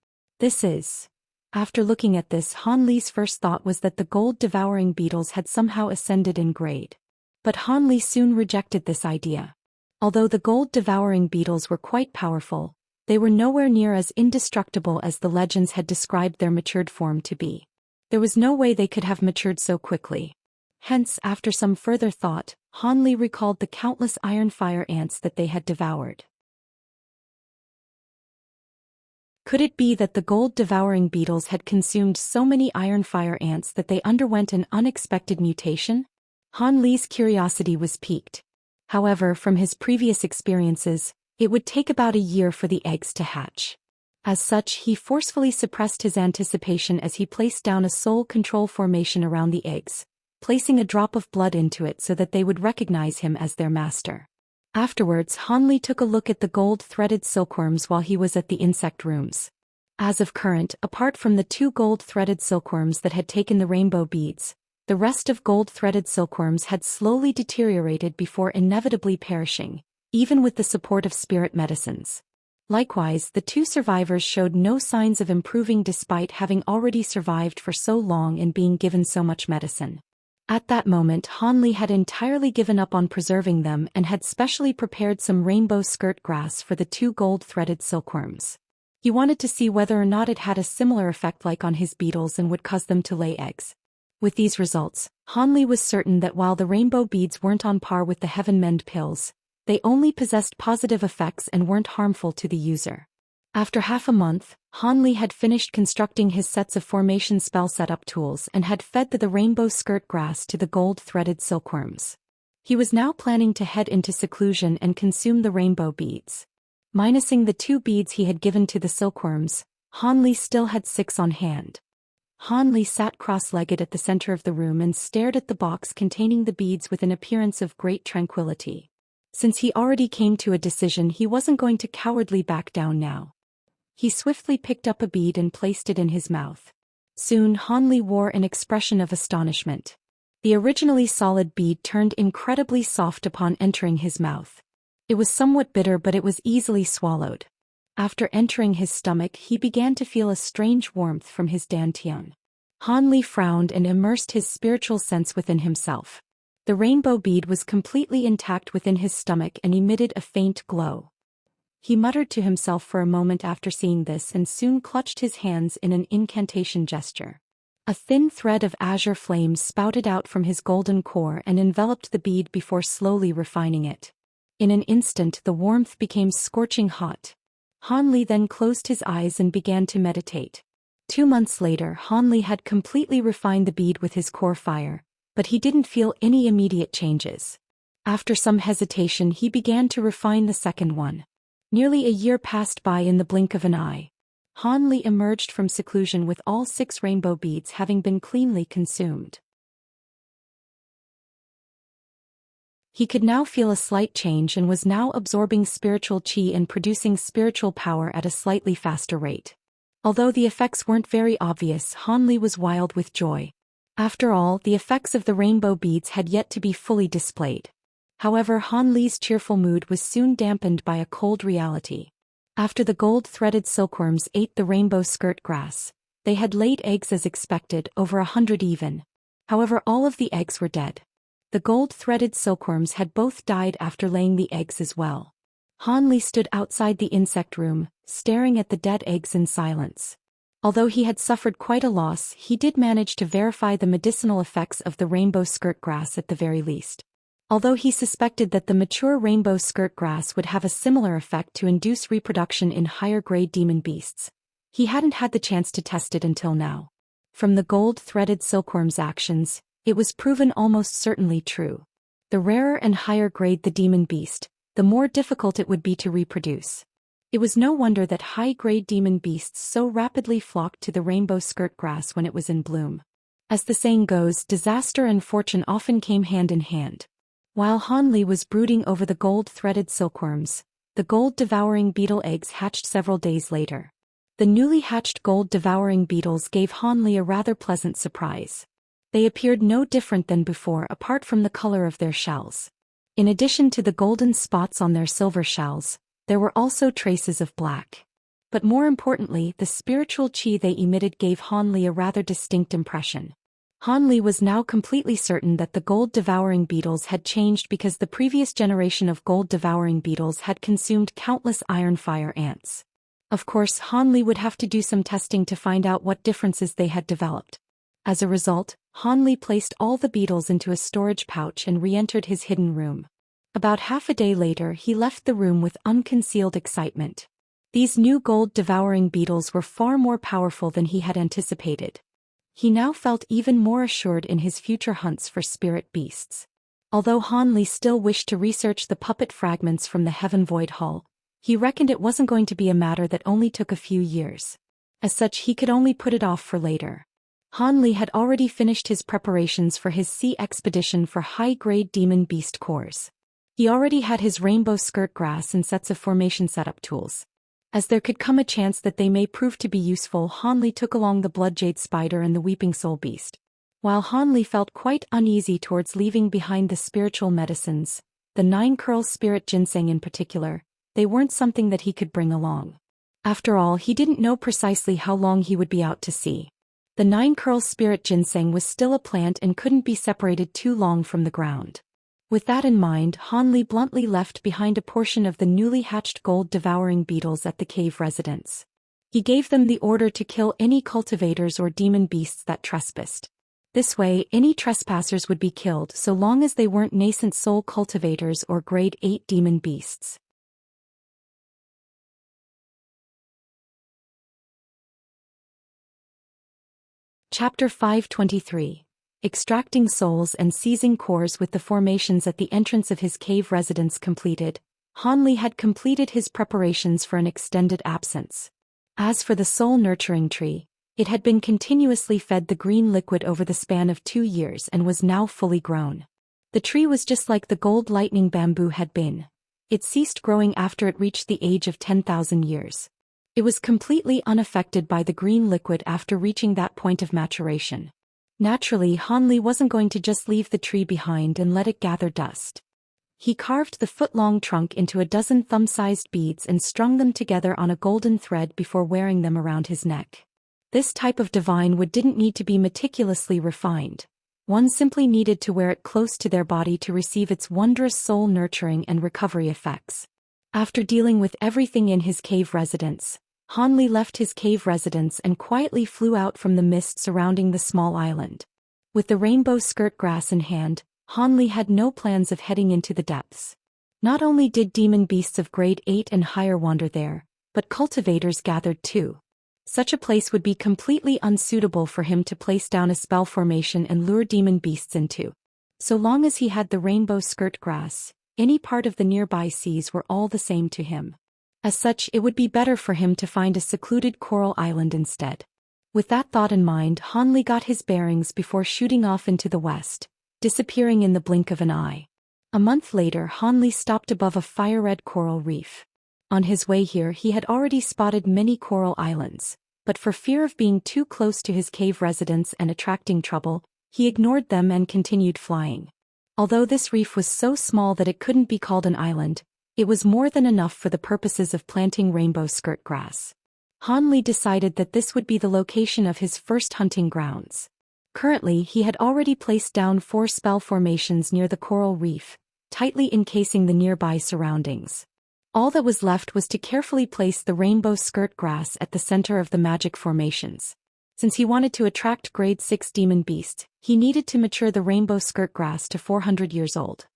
After looking at this, Hanli's first thought was that the gold-devouring beetles had somehow ascended in grade. But Hanli soon rejected this idea. Although the gold-devouring beetles were quite powerful, they were nowhere near as indestructible as the legends had described their matured form to be. There was no way they could have matured so quickly. Hence, after some further thought, Hanli recalled the countless iron fire ants that they had devoured. Could it be that the gold-devouring beetles had consumed so many iron fire ants that they underwent an unexpected mutation? Hanli's curiosity was piqued. However, from his previous experiences, it would take about a year for the eggs to hatch. As such, he forcefully suppressed his anticipation as he placed down a soul control formation around the eggs, placing a drop of blood into it so that they would recognize him as their master. Afterwards, Hanli took a look at the gold-threaded silkworms while he was at the insect rooms. As of current, apart from the 2 gold-threaded silkworms that had taken the rainbow beads, the rest of gold-threaded silkworms had slowly deteriorated before inevitably perishing, even with the support of spirit medicines. Likewise, the 2 survivors showed no signs of improving despite having already survived for so long and being given so much medicine. At that moment, Hanli had entirely given up on preserving them and had specially prepared some rainbow skirt grass for the 2 gold-threaded silkworms. He wanted to see whether or not it had a similar effect like on his beetles and would cause them to lay eggs. With these results, Hanli was certain that while the rainbow beads weren't on par with the Heaven Mend pills, they only possessed positive effects and weren't harmful to the user. After half a month, Hanli had finished constructing his sets of formation spell setup tools and had fed the rainbow skirt grass to the gold-threaded silkworms. He was now planning to head into seclusion and consume the rainbow beads. Minusing the 2 beads he had given to the silkworms, Hanli still had 6 on hand. Hanli sat cross-legged at the center of the room and stared at the box containing the beads with an appearance of great tranquility. Since he already came to a decision, he wasn't going to cowardly back down now. He swiftly picked up a bead and placed it in his mouth. Soon, Hanli wore an expression of astonishment. The originally solid bead turned incredibly soft upon entering his mouth. It was somewhat bitter, but it was easily swallowed. After entering his stomach, he began to feel a strange warmth from his dantian. Hanli frowned and immersed his spiritual sense within himself. The rainbow bead was completely intact within his stomach and emitted a faint glow. He muttered to himself for a moment after seeing this and soon clutched his hands in an incantation gesture. A thin thread of azure flames spouted out from his golden core and enveloped the bead before slowly refining it. In an instant, the warmth became scorching hot. Hanli then closed his eyes and began to meditate. 2 months later, Hanli had completely refined the bead with his core fire, but he didn't feel any immediate changes. After some hesitation, he began to refine the second one. Nearly a year passed by in the blink of an eye. Hanli emerged from seclusion with all 6 rainbow beads having been cleanly consumed. He could now feel a slight change and was now absorbing spiritual chi and producing spiritual power at a slightly faster rate. Although the effects weren't very obvious, Hanli was wild with joy. After all, the effects of the rainbow beads had yet to be fully displayed. However, Hanli's cheerful mood was soon dampened by a cold reality. After the gold-threaded silkworms ate the rainbow skirt grass, they had laid eggs as expected, over 100 even. However, all of the eggs were dead. The gold-threaded silkworms had both died after laying the eggs as well. Han Li stood outside the insect room, staring at the dead eggs in silence. Although he had suffered quite a loss, he did manage to verify the medicinal effects of the rainbow skirt grass at the very least. Although he suspected that the mature rainbow skirt grass would have a similar effect to induce reproduction in higher-grade demon beasts, he hadn't had the chance to test it until now. From the gold-threaded silkworm's actions, it was proven almost certainly true. The rarer and higher grade the demon beast, the more difficult it would be to reproduce. It was no wonder that high-grade demon beasts so rapidly flocked to the rainbow skirt grass when it was in bloom. As the saying goes, disaster and fortune often came hand in hand. While Han Li was brooding over the gold-threaded silkworms, the gold-devouring beetle eggs hatched several days later. The newly hatched gold-devouring beetles gave Han Li a rather pleasant surprise. They appeared no different than before apart from the color of their shells. In addition to the golden spots on their silver shells, there were also traces of black. But more importantly, the spiritual qi they emitted gave Han Li a rather distinct impression. Han Li was now completely certain that the gold-devouring beetles had changed because the previous generation of gold-devouring beetles had consumed countless iron fire ants. Of course, Han Li would have to do some testing to find out what differences they had developed. As a result, Han Li placed all the beetles into a storage pouch and re-entered his hidden room. About half a day later, he left the room with unconcealed excitement. These new gold-devouring beetles were far more powerful than he had anticipated. He now felt even more assured in his future hunts for spirit beasts. Although Han Li still wished to research the puppet fragments from the Heaven Void Hall, he reckoned it wasn't going to be a matter that only took a few years. As such, he could only put it off for later. Han Li had already finished his preparations for his sea expedition for high-grade demon beast cores. He already had his rainbow skirt grass and sets of formation setup tools. As there could come a chance that they may prove to be useful, Han Li took along the blood-jade spider and the weeping soul beast. While Han Li felt quite uneasy towards leaving behind the spiritual medicines, the 9-curl spirit ginseng in particular, they weren't something that he could bring along. After all, he didn't know precisely how long he would be out to sea. The 9-curl spirit ginseng was still a plant and couldn't be separated too long from the ground. With that in mind, Han Li bluntly left behind a portion of the newly hatched gold-devouring beetles at the cave residence. He gave them the order to kill any cultivators or demon beasts that trespassed. This way, any trespassers would be killed so long as they weren't nascent soul cultivators or grade 8 demon beasts. Chapter 523. Extracting souls and seizing cores. With the formations at the entrance of his cave residence completed, Han Li had completed his preparations for an extended absence. As for the soul nurturing tree, it had been continuously fed the green liquid over the span of 2 years and was now fully grown. The tree was just like the gold lightning bamboo had been. It ceased growing after it reached the age of 10,000 years. It was completely unaffected by the green liquid after reaching that point of maturation. Naturally, Han Li wasn't going to just leave the tree behind and let it gather dust. He carved the foot-long trunk into a dozen thumb-sized beads and strung them together on a golden thread before wearing them around his neck. This type of divine wood didn't need to be meticulously refined. One simply needed to wear it close to their body to receive its wondrous soul nurturing and recovery effects. After dealing with everything in his cave residence, Han Li left his cave residence and quietly flew out from the mist surrounding the small island. With the rainbow skirt grass in hand, Han Li had no plans of heading into the depths. Not only did demon beasts of grade 8 and higher wander there, but cultivators gathered too. Such a place would be completely unsuitable for him to place down a spell formation and lure demon beasts into. So long as he had the rainbow skirt grass, any part of the nearby seas were all the same to him. As such, it would be better for him to find a secluded coral island instead. With that thought in mind, Han Li got his bearings before shooting off into the west, disappearing in the blink of an eye. A month later, Han Li stopped above a fire-red coral reef. On his way here, he had already spotted many coral islands, but for fear of being too close to his cave residence and attracting trouble, he ignored them and continued flying. Although this reef was so small that it couldn't be called an island, It was more than enough for the purposes of planting rainbow skirt grass. Han Li decided that this would be the location of his first hunting grounds. Currently, he had already placed down 4 spell formations near the coral reef, tightly encasing the nearby surroundings. All that was left was to carefully place the rainbow skirt grass at the center of the magic formations. Since he wanted to attract grade 6 demon beasts, he needed to mature the rainbow skirt grass to 400 years old.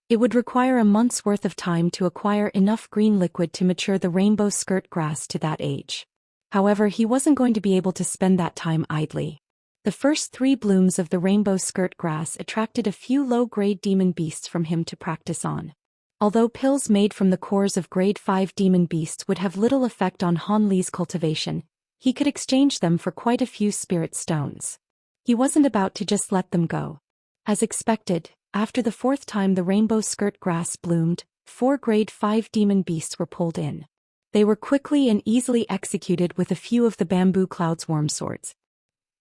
It would require a month's worth of time to acquire enough green liquid to mature the rainbow skirt grass to that age. However, he wasn't going to be able to spend that time idly. The first 3 blooms of the rainbow skirt grass attracted a few low-grade demon beasts from him to practice on. Although pills made from the cores of grade 5 demon beasts would have little effect on Han Li's cultivation, he could exchange them for quite a few spirit stones. He wasn't about to just let them go. As expected, after the 4th time the rainbow skirt grass bloomed, 4 grade 5 demon beasts were pulled in. They were quickly and easily executed with a few of the bamboo cloud's worm swords.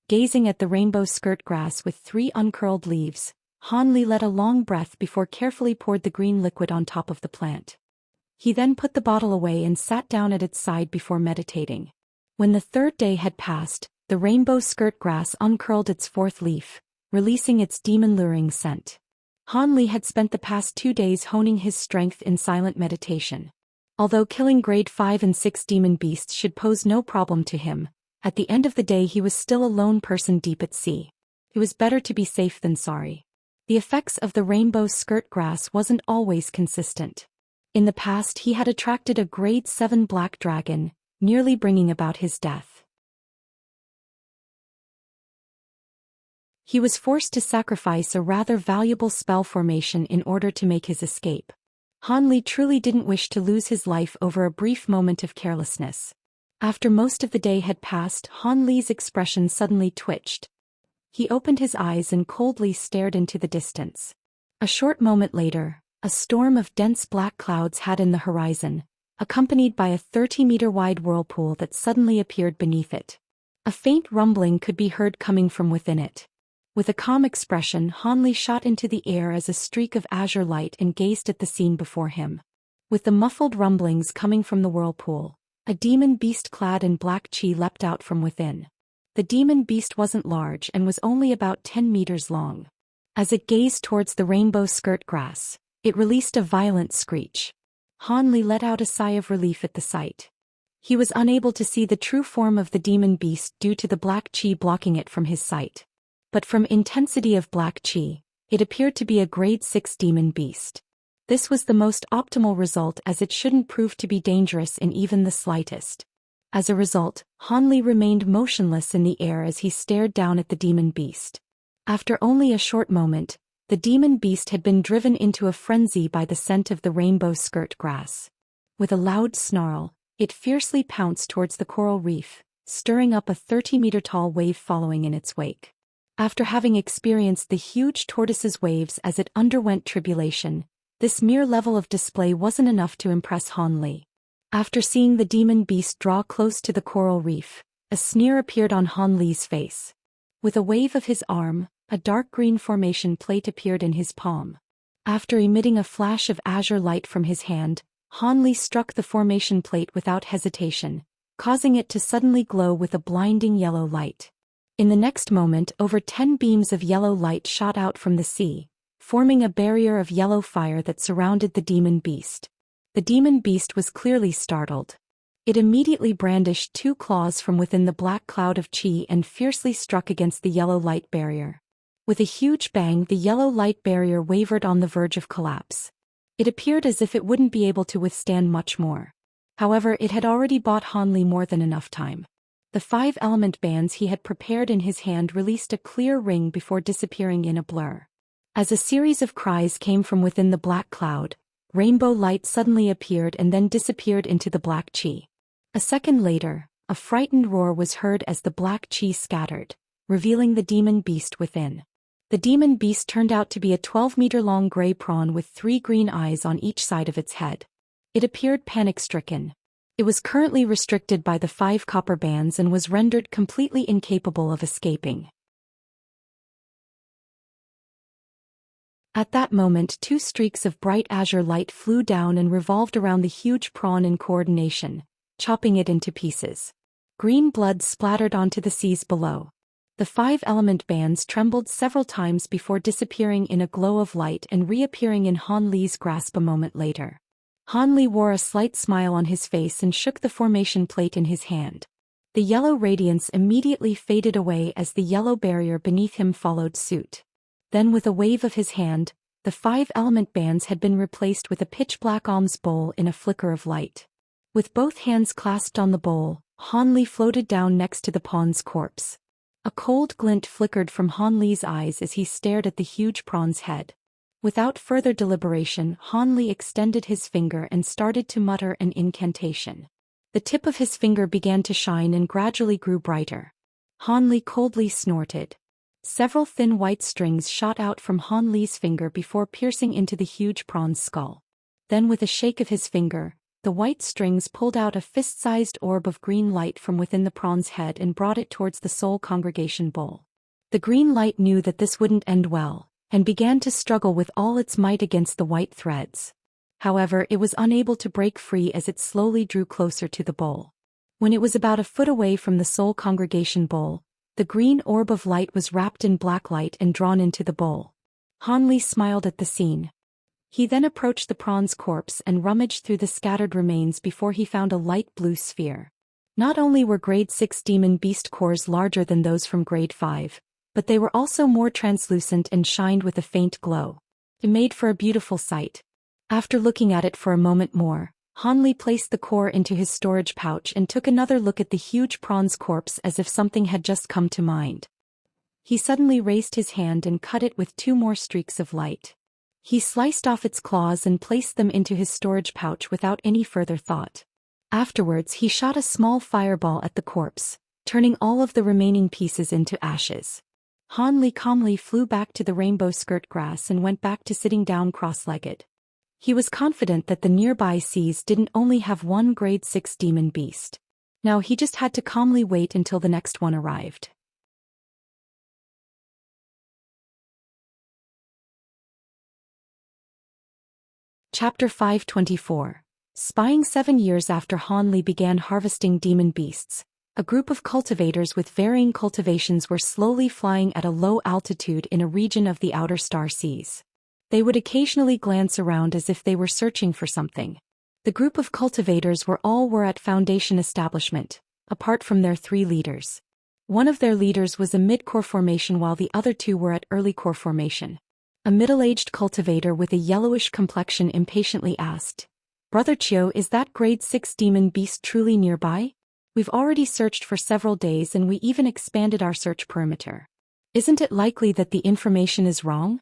Gazing at the rainbow skirt grass with 3 uncurled leaves, Han Li let a long breath before carefully poured the green liquid on top of the plant. He then put the bottle away and sat down at its side before meditating. When the 3rd day had passed, the rainbow skirt grass uncurled its 4th leaf, releasing its demon-luring scent. Han Li had spent the past 2 days honing his strength in silent meditation. Although killing grade 5 and 6 demon beasts should pose no problem to him, at the end of the day he was still a lone person deep at sea. It was better to be safe than sorry. The effects of the rainbow skirt grass wasn't always consistent. In the past he had attracted a grade 7 black dragon, nearly bringing about his death. He was forced to sacrifice a rather valuable spell formation in order to make his escape. Han Li truly didn't wish to lose his life over a brief moment of carelessness. After most of the day had passed, Han Li's expression suddenly twitched. He opened his eyes and coldly stared into the distance. A short moment later, a storm of dense black clouds had in the horizon, accompanied by a 30-meter-wide whirlpool that suddenly appeared beneath it. A faint rumbling could be heard coming from within it. With a calm expression, Han Li shot into the air as a streak of azure light and gazed at the scene before him. With the muffled rumblings coming from the whirlpool, a demon beast clad in black chi leapt out from within. The demon beast wasn't large and was only about 10 meters long. As it gazed towards the rainbow skirt grass, it released a violent screech. Han Li let out a sigh of relief at the sight. He was unable to see the true form of the demon beast due to the black chi blocking it from his sight. But from intensity of black chi, it appeared to be a grade 6 demon beast. This was the most optimal result as it shouldn't prove to be dangerous in even the slightest. As a result, Han Li remained motionless in the air as he stared down at the demon beast. After only a short moment, the demon beast had been driven into a frenzy by the scent of the rainbow skirt grass. With a loud snarl, it fiercely pounced towards the coral reef, stirring up a 30-meter-tall wave following in its wake. After having experienced the huge tortoise's waves as it underwent tribulation, this mere level of display wasn't enough to impress Han Li. After seeing the demon beast draw close to the coral reef, a sneer appeared on Han Li's face. With a wave of his arm, a dark green formation plate appeared in his palm. After emitting a flash of azure light from his hand, Han Li struck the formation plate without hesitation, causing it to suddenly glow with a blinding yellow light. In the next moment, over 10 beams of yellow light shot out from the sea, forming a barrier of yellow fire that surrounded the demon beast. The demon beast was clearly startled. It immediately brandished 2 claws from within the black cloud of chi and fiercely struck against the yellow light barrier. With a huge bang, the yellow light barrier wavered on the verge of collapse. It appeared as if it wouldn't be able to withstand much more. However, it had already bought Han Li more than enough time. The 5 element bands he had prepared in his hand released a clear ring before disappearing in a blur. As a series of cries came from within the black cloud, rainbow light suddenly appeared and then disappeared into the black chi. A second later, a frightened roar was heard as the black chi scattered, revealing the demon beast within. The demon beast turned out to be a 12-meter-long gray prawn with 3 green eyes on each side of its head. It appeared panic-stricken. It was currently restricted by the 5 copper bands and was rendered completely incapable of escaping. At that moment, two streaks of bright azure light flew down and revolved around the huge prawn in coordination, chopping it into pieces. Green blood splattered onto the seas below. The 5 element bands trembled several times before disappearing in a glow of light and reappearing in Han Li's grasp a moment later. Han Li wore a slight smile on his face and shook the formation plate in his hand. The yellow radiance immediately faded away as the yellow barrier beneath him followed suit. Then with a wave of his hand, the 5 element bands had been replaced with a pitch-black alms bowl in a flicker of light. With both hands clasped on the bowl, Han Li floated down next to the pawn's corpse. A cold glint flickered from Han Li's eyes as he stared at the huge prawn's head. Without further deliberation, Han Li extended his finger and started to mutter an incantation. The tip of his finger began to shine and gradually grew brighter. Han Li coldly snorted. Several thin white strings shot out from Han Li's finger before piercing into the huge prawn's skull. Then with a shake of his finger, the white strings pulled out a fist-sized orb of green light from within the prawn's head and brought it towards the Soul Congregation bowl. The green light knew that this wouldn't end well, and began to struggle with all its might against the white threads. However, it was unable to break free as it slowly drew closer to the bowl. When it was about a foot away from the Soul Congregation bowl, the green orb of light was wrapped in black light and drawn into the bowl. Han Li smiled at the scene. He then approached the prawn's corpse and rummaged through the scattered remains before he found a light blue sphere. Not only were grade 6 demon beast cores larger than those from grade 5, but they were also more translucent and shined with a faint glow. It made for a beautiful sight. After looking at it for a moment more, Han Li placed the core into his storage pouch and took another look at the huge prawn's corpse as if something had just come to mind. He suddenly raised his hand and cut it with 2 more streaks of light. He sliced off its claws and placed them into his storage pouch without any further thought. Afterwards, he shot a small fireball at the corpse, turning all of the remaining pieces into ashes. Han Li calmly flew back to the rainbow skirt grass and went back to sitting down cross-legged. He was confident that the nearby seas didn't only have one grade 6 demon beast. Now he just had to calmly wait until the next one arrived. Chapter 524. Spying 7 years after Han Li began harvesting demon beasts, a group of cultivators with varying cultivations were slowly flying at a low altitude in a region of the outer star seas. They would occasionally glance around as if they were searching for something. The group of cultivators were at Foundation establishment, apart from their 3 leaders. One of their leaders was a mid-core formation while the other 2 were at early core formation. A middle-aged cultivator with a yellowish complexion impatiently asked, "Brother Chiu, is that grade 6 demon beast truly nearby? We've already searched for several days and we even expanded our search perimeter. Isn't it likely that the information is wrong?"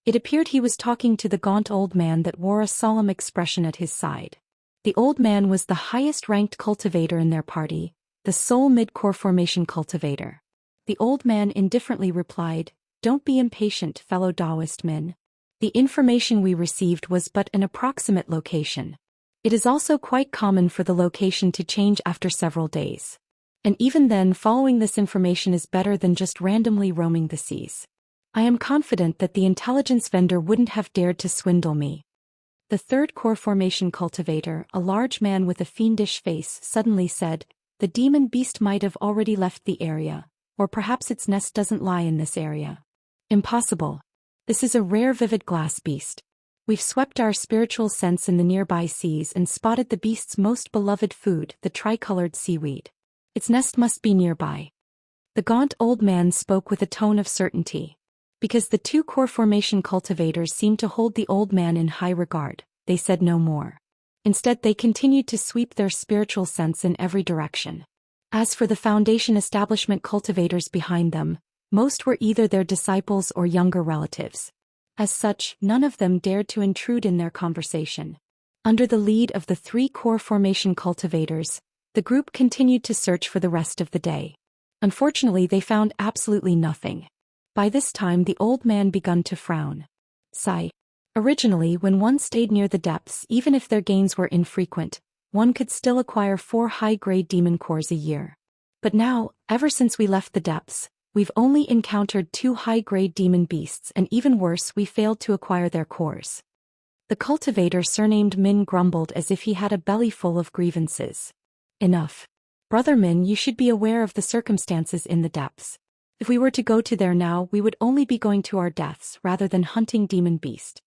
It appeared he was talking to the gaunt old man that wore a solemn expression at his side. The old man was the highest-ranked cultivator in their party, the sole mid-core formation cultivator. The old man indifferently replied, "Don't be impatient, fellow Taoist men. The information we received was but an approximate location. It is also quite common for the location to change after several days. And even then, following this information is better than just randomly roaming the seas. I am confident that the intelligence vendor wouldn't have dared to swindle me." The 3rd core formation cultivator, a large man with a fiendish face, suddenly said, "The demon beast might have already left the area, or perhaps its nest doesn't lie in this area." "Impossible. This is a rare vivid glass beast. We've swept our spiritual sense in the nearby seas and spotted the beast's most beloved food, the tricolored seaweed. Its nest must be nearby." The gaunt old man spoke with a tone of certainty. Because the 2 core formation cultivators seemed to hold the old man in high regard, they said no more. Instead, they continued to sweep their spiritual sense in every direction. As for the Foundation establishment cultivators behind them, most were either their disciples or younger relatives. As such, none of them dared to intrude in their conversation. Under the lead of the 3 core formation cultivators, the group continued to search for the rest of the day. Unfortunately, they found absolutely nothing. By this time, the old man begun to frown. Sigh. Originally, when one stayed near the depths, even if their gains were infrequent, one could still acquire 4 high-grade demon cores a year. But now, ever since we left the depths, We've only encountered 2 high-grade demon beasts, and even worse, we failed to acquire their cores." The cultivator surnamed Min grumbled as if he had a belly full of grievances. "Enough. Brother Min, you should be aware of the circumstances in the depths. If we were to go to there now, we would only be going to our deaths rather than hunting demon beast."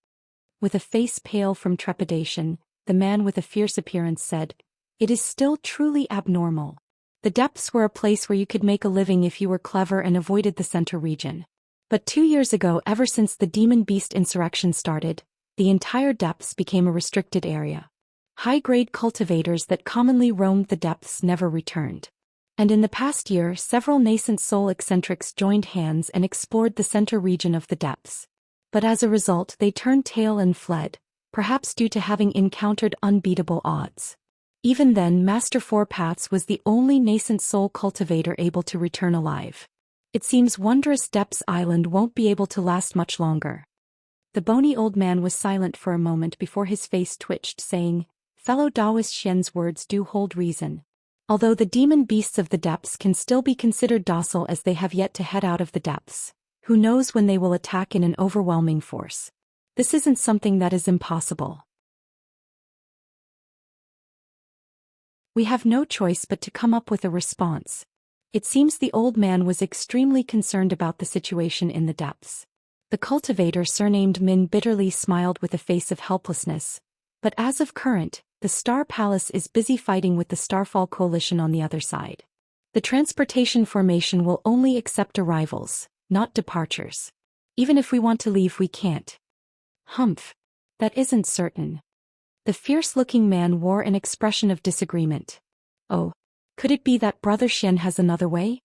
With a face pale from trepidation, the man with a fierce appearance said, "It is still truly abnormal. The depths were a place where you could make a living if you were clever and avoided the center region. But 2 years ago, ever since the demon beast insurrection started, the entire depths became a restricted area. High-grade cultivators that commonly roamed the depths never returned. And in the past year, several nascent soul eccentrics joined hands and explored the center region of the depths. But as a result, they turned tail and fled, perhaps due to having encountered unbeatable odds. Even then, Master Four Paths was the only nascent soul cultivator able to return alive. It seems Wondrous Depths Island won't be able to last much longer." The bony old man was silent for a moment before his face twitched, saying, "Fellow Taoist Xian's words do hold reason. Although the demon beasts of the depths can still be considered docile as they have yet to head out of the depths, who knows when they will attack in an overwhelming force. This isn't something that is impossible. We have no choice but to come up with a response." It seems the old man was extremely concerned about the situation in the depths. The cultivator surnamed Min bitterly smiled with a face of helplessness. "But as of current, the Star Palace is busy fighting with the Starfall Coalition on the other side. The transportation formation will only accept arrivals, not departures. Even if we want to leave, we can't." "Humph. That isn't certain." The fierce-looking man wore an expression of disagreement. "Oh, could it be that Brother Xian has another way?"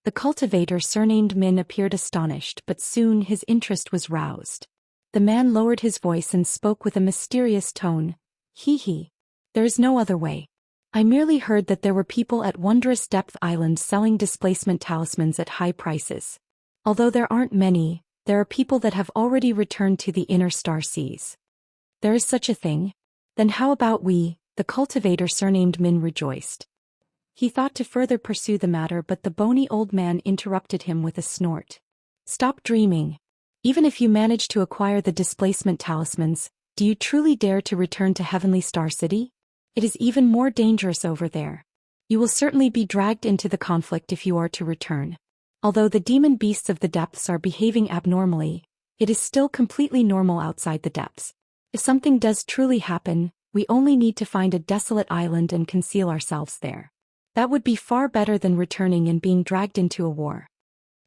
The cultivator surnamed Min appeared astonished, but soon his interest was roused. The man lowered his voice and spoke with a mysterious tone. He. There is no other way. I merely heard that there were people at Wondrous Depth Island selling displacement talismans at high prices. Although there aren't many, there are people that have already returned to the inner star seas." "There is such a thing? Then how about we?" The cultivator surnamed Min rejoiced. He thought to further pursue the matter, but the bony old man interrupted him with a snort. "Stop dreaming. Even if you manage to acquire the displacement talismans, do you truly dare to return to Heavenly Star City? It is even more dangerous over there. You will certainly be dragged into the conflict if you are to return. Although the demon beasts of the depths are behaving abnormally, it is still completely normal outside the depths. If something does truly happen, we only need to find a desolate island and conceal ourselves there. That would be far better than returning and being dragged into a war."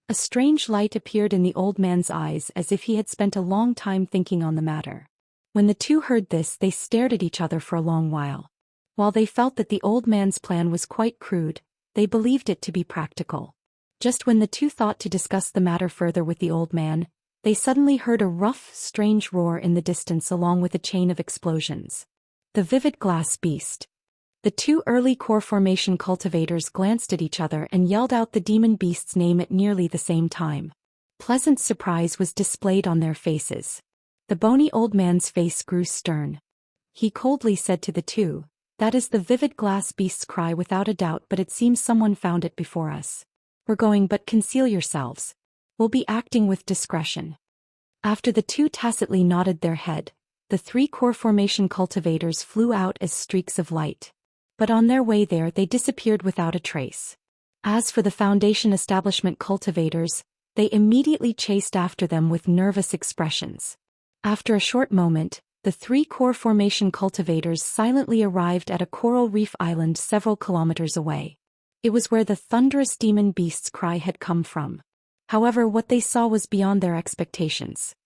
A strange light appeared in the old man's eyes, as if he had spent a long time thinking on the matter. When the two heard this, they stared at each other for a long while. While they felt that the old man's plan was quite crude, they believed it to be practical. Just when the two thought to discuss the matter further with the old man, they suddenly heard a rough, strange roar in the distance along with a chain of explosions. The vivid glass beast. The two early core formation cultivators glanced at each other and yelled out the demon beast's name at nearly the same time. Pleasant surprise was displayed on their faces. The bony old man's face grew stern. He coldly said to the two, "That is the vivid glass beast's cry without a doubt, but it seems someone found it before us. We're going, but conceal yourselves. We'll be acting with discretion." After the two tacitly nodded their head, the 3 core formation cultivators flew out as streaks of light. But on their way there, they disappeared without a trace. As for the Foundation establishment cultivators, they immediately chased after them with nervous expressions. After a short moment, the 3 core formation cultivators silently arrived at a coral reef island several kilometers away. It was where the thunderous demon beast's cry had come from. However, what they saw was beyond their expectations.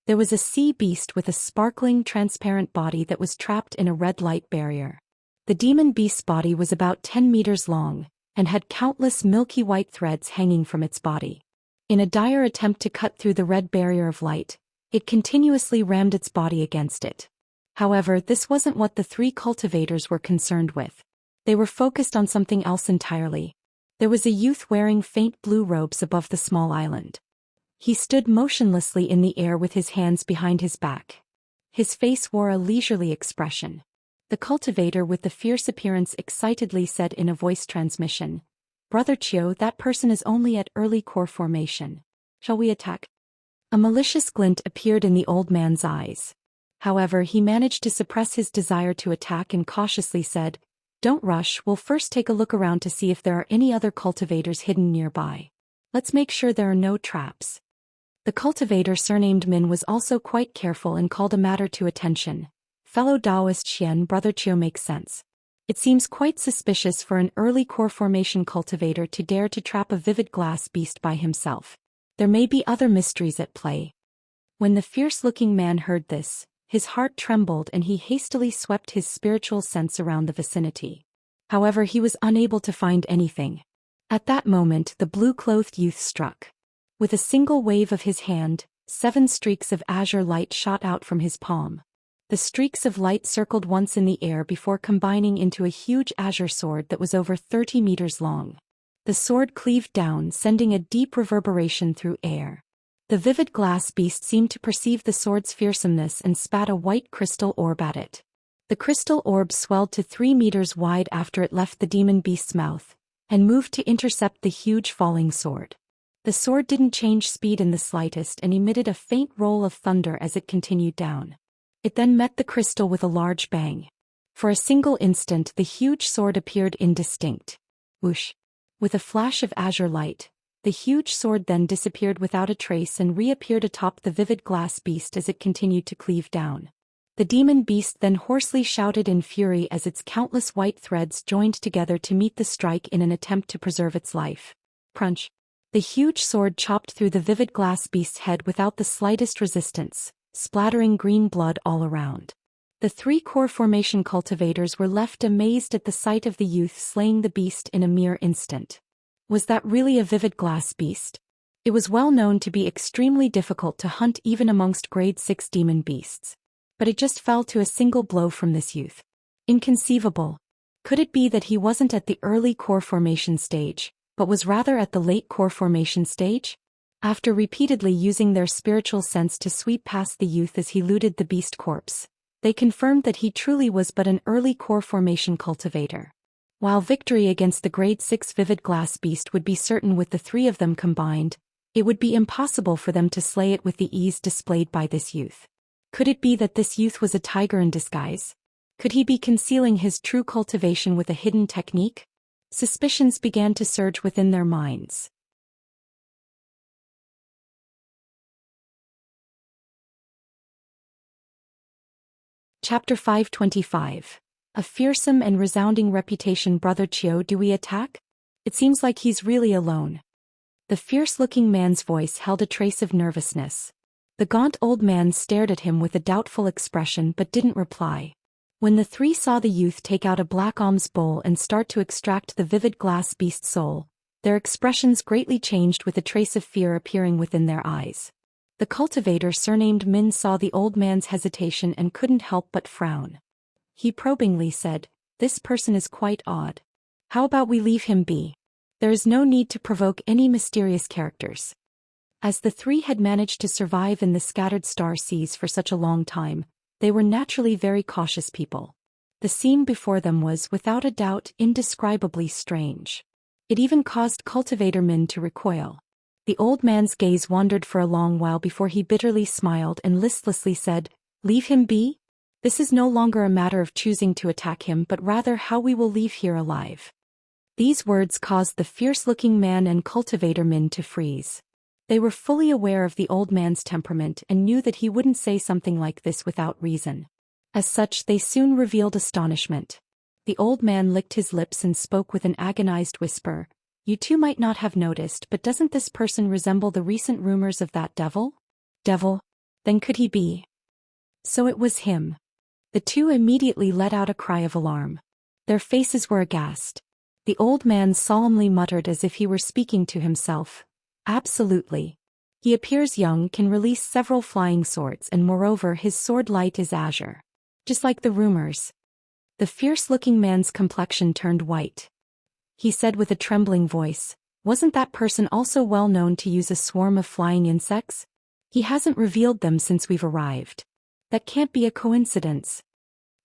There was a sea beast with a sparkling, transparent body that was trapped in a red light barrier. The demon beast's body was about 10 meters long, and had countless milky white threads hanging from its body. In a dire attempt to cut through the red barrier of light, it continuously rammed its body against it. However, this wasn't what the 3 cultivators were concerned with. They were focused on something else entirely. There was a youth wearing faint blue robes above the small island. He stood motionlessly in the air with his hands behind his back. His face wore a leisurely expression. The cultivator with the fierce appearance excitedly said in a voice transmission, "Brother Chiu, that person is only at early core formation. Shall we attack?" A malicious glint appeared in the old man's eyes. However, he managed to suppress his desire to attack and cautiously said, "Don't rush, we'll first take a look around to see if there are any other cultivators hidden nearby. Let's make sure there are no traps." The cultivator surnamed Min was also quite careful and called a matter to attention. "Fellow Taoist Xian, Brother Chiu makes sense. It seems quite suspicious for an early core formation cultivator to dare to trap a vivid glass beast by himself. There may be other mysteries at play." When the fierce-looking man heard this, his heart trembled and he hastily swept his spiritual sense around the vicinity. However, he was unable to find anything. At that moment, the blue-clothed youth struck. With a single wave of his hand, 7 streaks of azure light shot out from his palm. The streaks of light circled once in the air before combining into a huge azure sword that was over 30 meters long. The sword cleaved down, sending a deep reverberation through air. The vivid glass beast seemed to perceive the sword's fearsomeness and spat a white crystal orb at it. The crystal orb swelled to 3 meters wide after it left the demon beast's mouth, and moved to intercept the huge falling sword. The sword didn't change speed in the slightest and emitted a faint roll of thunder as it continued down. It then met the crystal with a large bang. For a single instant the huge sword appeared indistinct. Whoosh! With a flash of azure light, the huge sword then disappeared without a trace and reappeared atop the vivid glass beast as it continued to cleave down. The demon beast then hoarsely shouted in fury as its countless white threads joined together to meet the strike in an attempt to preserve its life. Crunch! The huge sword chopped through the vivid glass beast's head without the slightest resistance, splattering green blood all around. The 3 core formation cultivators were left amazed at the sight of the youth slaying the beast in a mere instant. Was that really a vivid glass beast? It was well known to be extremely difficult to hunt even amongst grade 6 demon beasts. But it just fell to a single blow from this youth. Inconceivable. Could it be that he wasn't at the early core formation stage, but was rather at the late core formation stage? After repeatedly using their spiritual sense to sweep past the youth as he looted the beast corpse, they confirmed that he truly was but an early core formation cultivator. While victory against the grade 6 vivid glass beast would be certain with the 3 of them combined, it would be impossible for them to slay it with the ease displayed by this youth. Could it be that this youth was a tiger in disguise? Could he be concealing his true cultivation with a hidden technique? Suspicions began to surge within their minds. Chapter 525. A fearsome and resounding reputation. Brother Chiu, do we attack? It seems like he's really alone. The fierce-looking man's voice held a trace of nervousness. The gaunt old man stared at him with a doubtful expression but didn't reply. When the 3 saw the youth take out a black alms bowl and start to extract the vivid glass beast's soul, their expressions greatly changed with a trace of fear appearing within their eyes. The cultivator surnamed Min saw the old man's hesitation and couldn't help but frown. He probingly said, "This person is quite odd. How about we leave him be? There is no need to provoke any mysterious characters." As the 3 had managed to survive in the scattered star seas for such a long time, they were naturally very cautious people. The scene before them was, without a doubt, indescribably strange. It even caused cultivator Min to recoil. The old man's gaze wandered for a long while before he bitterly smiled and listlessly said, "Leave him be? This is no longer a matter of choosing to attack him but rather how we will leave here alive." These words caused the fierce-looking man and cultivator Min to freeze. They were fully aware of the old man's temperament and knew that he wouldn't say something like this without reason. As such, they soon revealed astonishment. The old man licked his lips and spoke with an agonized whisper, "You two might not have noticed, but doesn't this person resemble the recent rumors of that devil?" "Devil? Then could he be?" So it was him. The 2 immediately let out a cry of alarm. Their faces were aghast. The old man solemnly muttered as if he were speaking to himself, "Absolutely. He appears young, can release several flying swords, and moreover his sword light is azure. Just like the rumors." The fierce-looking man's complexion turned white. He said with a trembling voice, "Wasn't that person also well known to use a swarm of flying insects? He hasn't revealed them since we've arrived. That can't be a coincidence."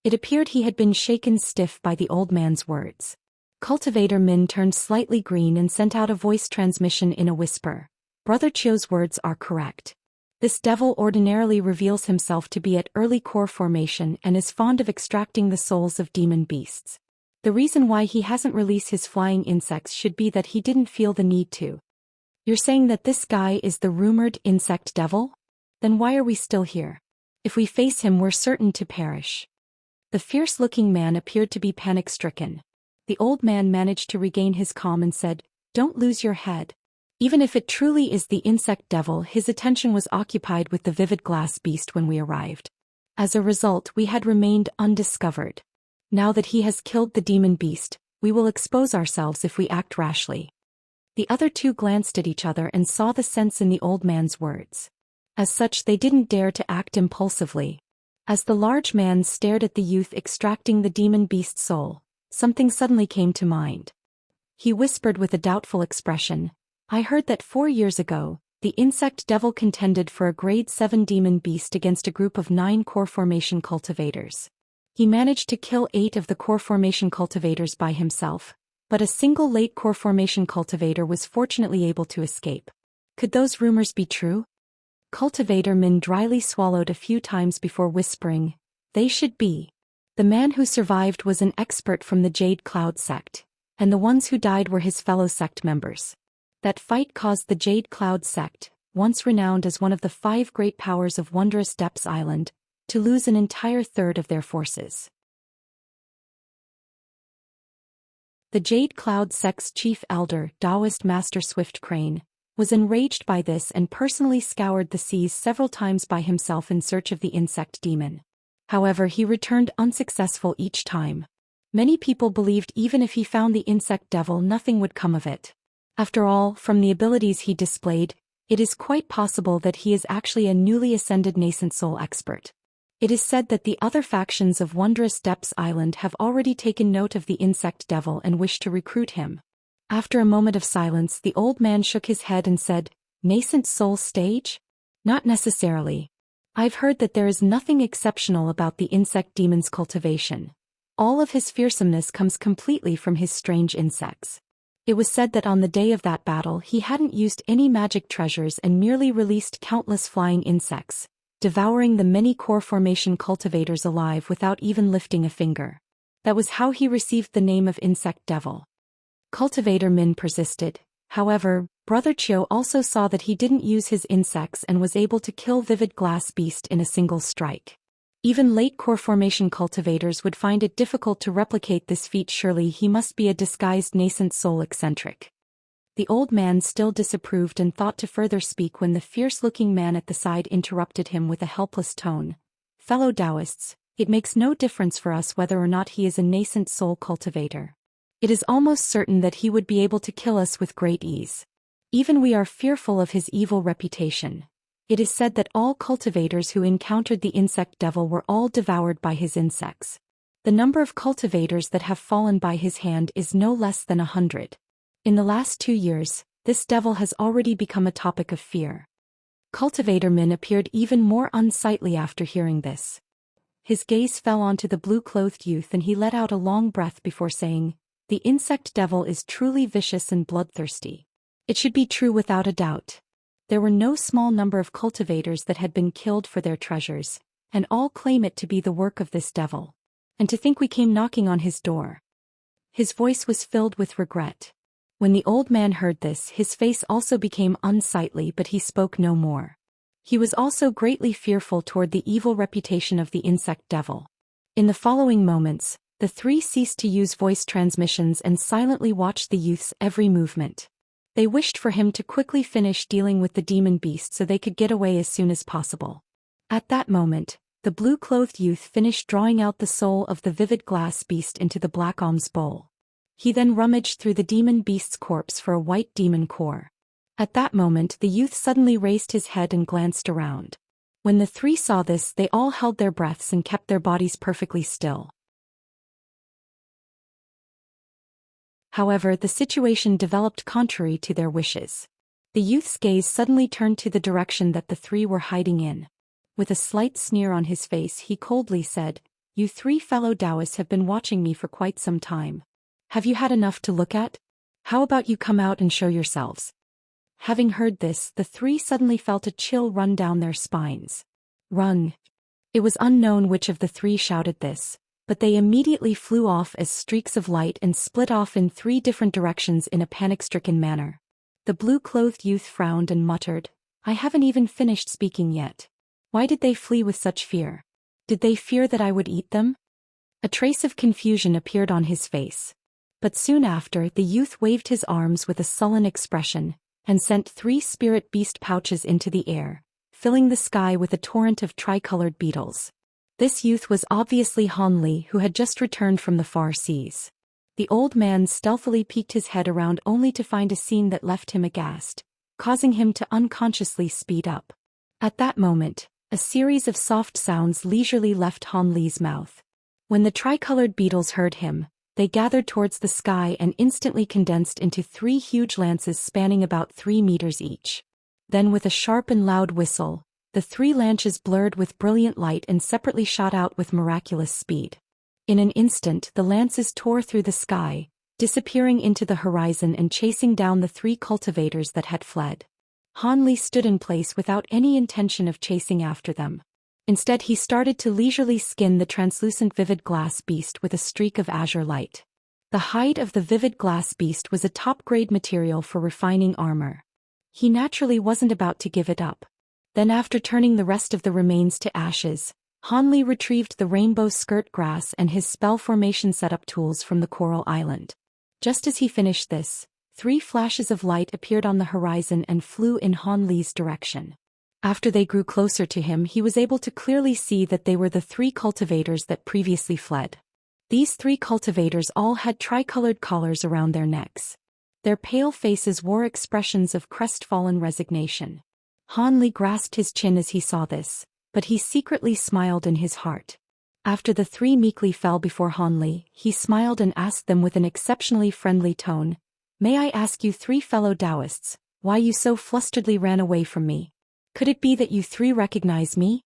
It appeared he had been shaken stiff by the old man's words. Cultivator Min turned slightly green and sent out a voice transmission in a whisper. Brother Chio's words are correct. This devil ordinarily reveals himself to be at early core formation and is fond of extracting the souls of demon beasts. The reason why he hasn't released his flying insects should be that he didn't feel the need to. You're saying that this guy is the rumored insect devil? Then why are we still here? If we face him, we're certain to perish. The fierce-looking man appeared to be panic-stricken. The old man managed to regain his calm and said, "Don't lose your head. Even if it truly is the insect devil, his attention was occupied with the vivid glass beast when we arrived. As a result, we had remained undiscovered. Now that he has killed the demon beast, we will expose ourselves if we act rashly." The other two glanced at each other and saw the sense in the old man's words. As such, they didn't dare to act impulsively. As the large man stared at the youth extracting the demon beast's soul, something suddenly came to mind. He whispered with a doubtful expression, "I heard that 4 years ago, the insect devil contended for a grade 7 demon beast against a group of 9 core formation cultivators. He managed to kill 8 of the core formation cultivators by himself, but a single late core formation cultivator was fortunately able to escape. Could those rumors be true?" Cultivator Min dryly swallowed a few times before whispering, "They should be. The man who survived was an expert from the Jade Cloud sect, and the ones who died were his fellow sect members. That fight caused the Jade Cloud sect, once renowned as one of the 5 great powers of Wondrous Depths Island, to lose an entire third of their forces. The Jade Cloud sect's chief elder, Taoist Master Swift Crane, was enraged by this and personally scoured the seas several times by himself in search of the insect demon. However, he returned unsuccessful each time. Many people believed even if he found the insect devil, nothing would come of it. After all, from the abilities he displayed, it is quite possible that he is actually a newly ascended nascent soul expert. It is said that the other factions of Wondrous Depths Island have already taken note of the insect devil and wish to recruit him. After a moment of silence, the old man shook his head and said, "Nascent soul stage? Not necessarily. I've heard that there is nothing exceptional about the insect demon's cultivation. All of his fearsomeness comes completely from his strange insects. It was said that on the day of that battle he hadn't used any magic treasures and merely released countless flying insects, devouring the many core formation cultivators alive without even lifting a finger. That was how he received the name of Insect Devil." Cultivator Min persisted. However, Brother Chio also saw that he didn't use his insects and was able to kill Vivid Glass Beast in a single strike. Even late core formation cultivators would find it difficult to replicate this feat. Surely he must be a disguised nascent soul eccentric. The old man still disapproved and thought to further speak when the fierce-looking man at the side interrupted him with a helpless tone. "Fellow Taoists, it makes no difference for us whether or not he is a nascent soul cultivator. It is almost certain that he would be able to kill us with great ease. Even we are fearful of his evil reputation. It is said that all cultivators who encountered the insect devil were all devoured by his insects. The number of cultivators that have fallen by his hand is no less than 100. In the last 2 years, this devil has already become a topic of fear." Cultivator Min appeared even more unsightly after hearing this. His gaze fell onto the blue-clothed youth and he let out a long breath before saying, "The insect devil is truly vicious and bloodthirsty. It should be true without a doubt. There were no small number of cultivators that had been killed for their treasures, and all claim it to be the work of this devil. And to think we came knocking on his door." His voice was filled with regret. When the old man heard this, his face also became unsightly, but he spoke no more. He was also greatly fearful toward the evil reputation of the insect devil. In the following moments, the 3 ceased to use voice transmissions and silently watched the youth's every movement. They wished for him to quickly finish dealing with the demon beast so they could get away as soon as possible. At that moment, the blue-clothed youth finished drawing out the soul of the vivid glass beast into the black alms bowl. He then rummaged through the demon beast's corpse for a white demon core. At that moment, the youth suddenly raised his head and glanced around. When the 3 saw this, they all held their breaths and kept their bodies perfectly still. However, the situation developed contrary to their wishes. The youth's gaze suddenly turned to the direction that the 3 were hiding in. With a slight sneer on his face, he coldly said, You three fellow Taoists have been watching me for quite some time. Have you had enough to look at? How about you come out and show yourselves?" Having heard this, the three suddenly felt a chill run down their spines. "Run!" It was unknown which of the three shouted this, but they immediately flew off as streaks of light and split off in three different directions in a panic-stricken manner. The blue-clothed youth frowned and muttered, "I haven't even finished speaking yet. Why did they flee with such fear? Did they fear that I would eat them?" A trace of confusion appeared on his face. But soon after, the youth waved his arms with a sullen expression, and sent 3 spirit beast pouches into the air, filling the sky with a torrent of tricolored beetles. This youth was obviously Han Li, who had just returned from the far seas. The old man stealthily peeked his head around only to find a scene that left him aghast, causing him to unconsciously speed up. At that moment, a series of soft sounds leisurely left Han Li's mouth. When the tricolored beetles heard him, they gathered towards the sky and instantly condensed into 3 huge lances spanning about 3 meters each. Then with a sharp and loud whistle, the 3 lances blurred with brilliant light and separately shot out with miraculous speed. In an instant the lances tore through the sky, disappearing into the horizon and chasing down the 3 cultivators that had fled. Han Li stood in place without any intention of chasing after them. Instead he started to leisurely skin the translucent vivid glass beast with a streak of azure light. The hide of the vivid glass beast was a top-grade material for refining armor. He naturally wasn't about to give it up. Then after turning the rest of the remains to ashes, Han Li retrieved the rainbow skirt grass and his spell formation setup tools from the coral island. Just as he finished this, 3 flashes of light appeared on the horizon and flew in Han Li's direction. After they grew closer to him, he was able to clearly see that they were the 3 cultivators that previously fled. These 3 cultivators all had tricolored collars around their necks. Their pale faces wore expressions of crestfallen resignation. Han Li grasped his chin as he saw this, but he secretly smiled in his heart. After the 3 meekly fell before Han Li, he smiled and asked them with an exceptionally friendly tone, "May I ask you 3 fellow Taoists, why you so flusteredly ran away from me? Could it be that you 3 recognize me?"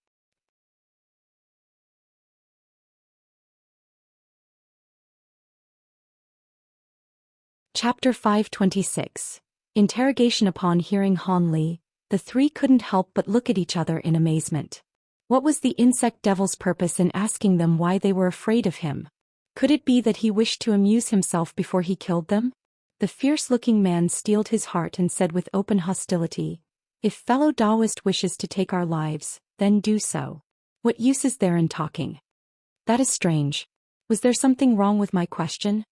Chapter 526. Interrogation. Upon hearing Han Li, the 3 couldn't help but look at each other in amazement. What was the insect devil's purpose in asking them why they were afraid of him? Could it be that he wished to amuse himself before he killed them? The fierce-looking man steeled his heart and said with open hostility, "If fellow Taoist wishes to take our lives, then do so. What use is there in talking?" "That is strange. Was there something wrong with my question?"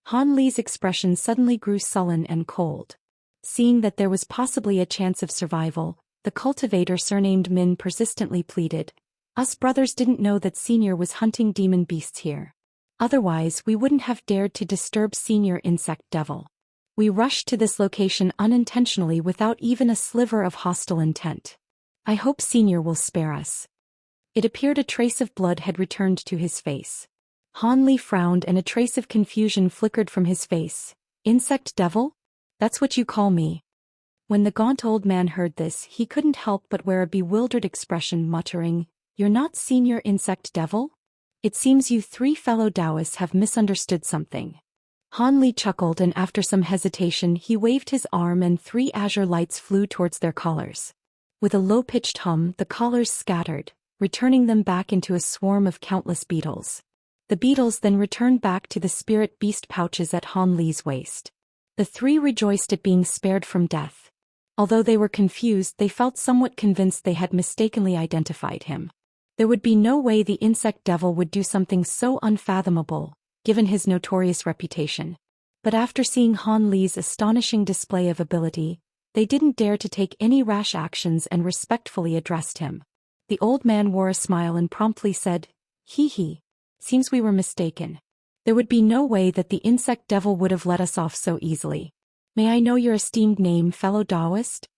Han Li's expression suddenly grew sullen and cold. Seeing that there was possibly a chance of survival, the cultivator surnamed Min persistently pleaded, "Us brothers didn't know that Senior was hunting demon beasts here. Otherwise we wouldn't have dared to disturb Senior Insect Devil. We rushed to this location unintentionally without even a sliver of hostile intent. I hope Senior will spare us." It appeared a trace of blood had returned to his face. Han Li frowned and a trace of confusion flickered from his face. "Insect Devil? That's what you call me?" When the gaunt old man heard this, he couldn't help but wear a bewildered expression, muttering, "You're not Senior Insect Devil? It seems you 3 fellow Taoists have misunderstood something." Han Li chuckled and after some hesitation he waved his arm and 3 azure lights flew towards their collars. With a low-pitched hum, the collars scattered, returning them back into a swarm of countless beetles. The beetles then returned back to the spirit beast pouches at Han Li's waist. The 3 rejoiced at being spared from death. Although they were confused, they felt somewhat convinced they had mistakenly identified him. There would be no way the insect devil would do something so unfathomable, given his notorious reputation. But after seeing Han Li's astonishing display of ability, they didn't dare to take any rash actions and respectfully addressed him. The old man wore a smile and promptly said, "Hee hee. Seems we were mistaken. There would be no way that the insect devil would have let us off so easily. May I know your esteemed name, fellow Taoist?"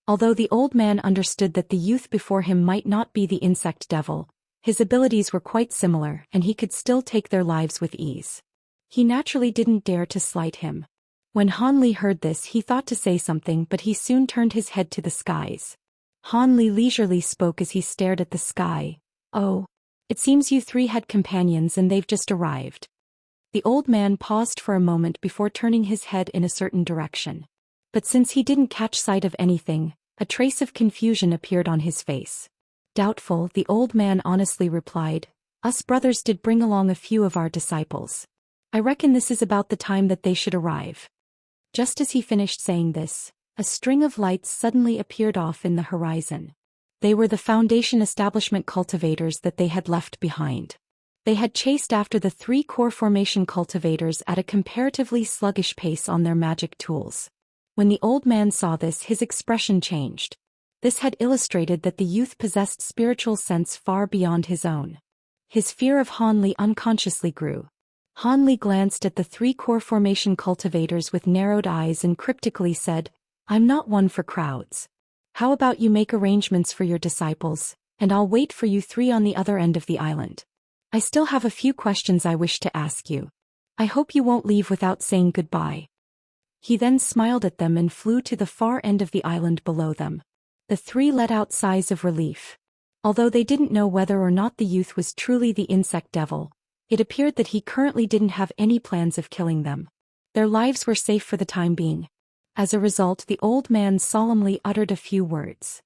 Although the old man understood that the youth before him might not be the insect devil, his abilities were quite similar and he could still take their lives with ease. He naturally didn't dare to slight him. When Han Li heard this, he thought to say something, but he soon turned his head to the skies. Han Li leisurely spoke as he stared at the sky. "Oh, It seems you three had companions and they've just arrived. The old man paused for a moment before turning his head in a certain direction. But since he didn't catch sight of anything, a trace of confusion appeared on his face. Doubtful, the old man honestly replied, "Us brothers did bring along a few of our disciples. I reckon this is about the time that they should arrive." Just as he finished saying this, a string of lights suddenly appeared off in the horizon. They were the Foundation establishment cultivators that they had left behind. They had chased after the 3 core formation cultivators at a comparatively sluggish pace on their magic tools. When the old man saw this, his expression changed. This had illustrated that the youth possessed spiritual sense far beyond his own. His fear of Han Li unconsciously grew. Han Li glanced at the 3 core formation cultivators with narrowed eyes and cryptically said, "I'm not one for crowds. How about you make arrangements for your disciples, and I'll wait for you 3 on the other end of the island. I still have a few questions I wish to ask you. I hope you won't leave without saying goodbye." He then smiled at them and flew to the far end of the island below them. The 3 let out sighs of relief. Although they didn't know whether or not the youth was truly the insect devil, it appeared that he currently didn't have any plans of killing them. Their lives were safe for the time being. As a result, the old man solemnly uttered a few words.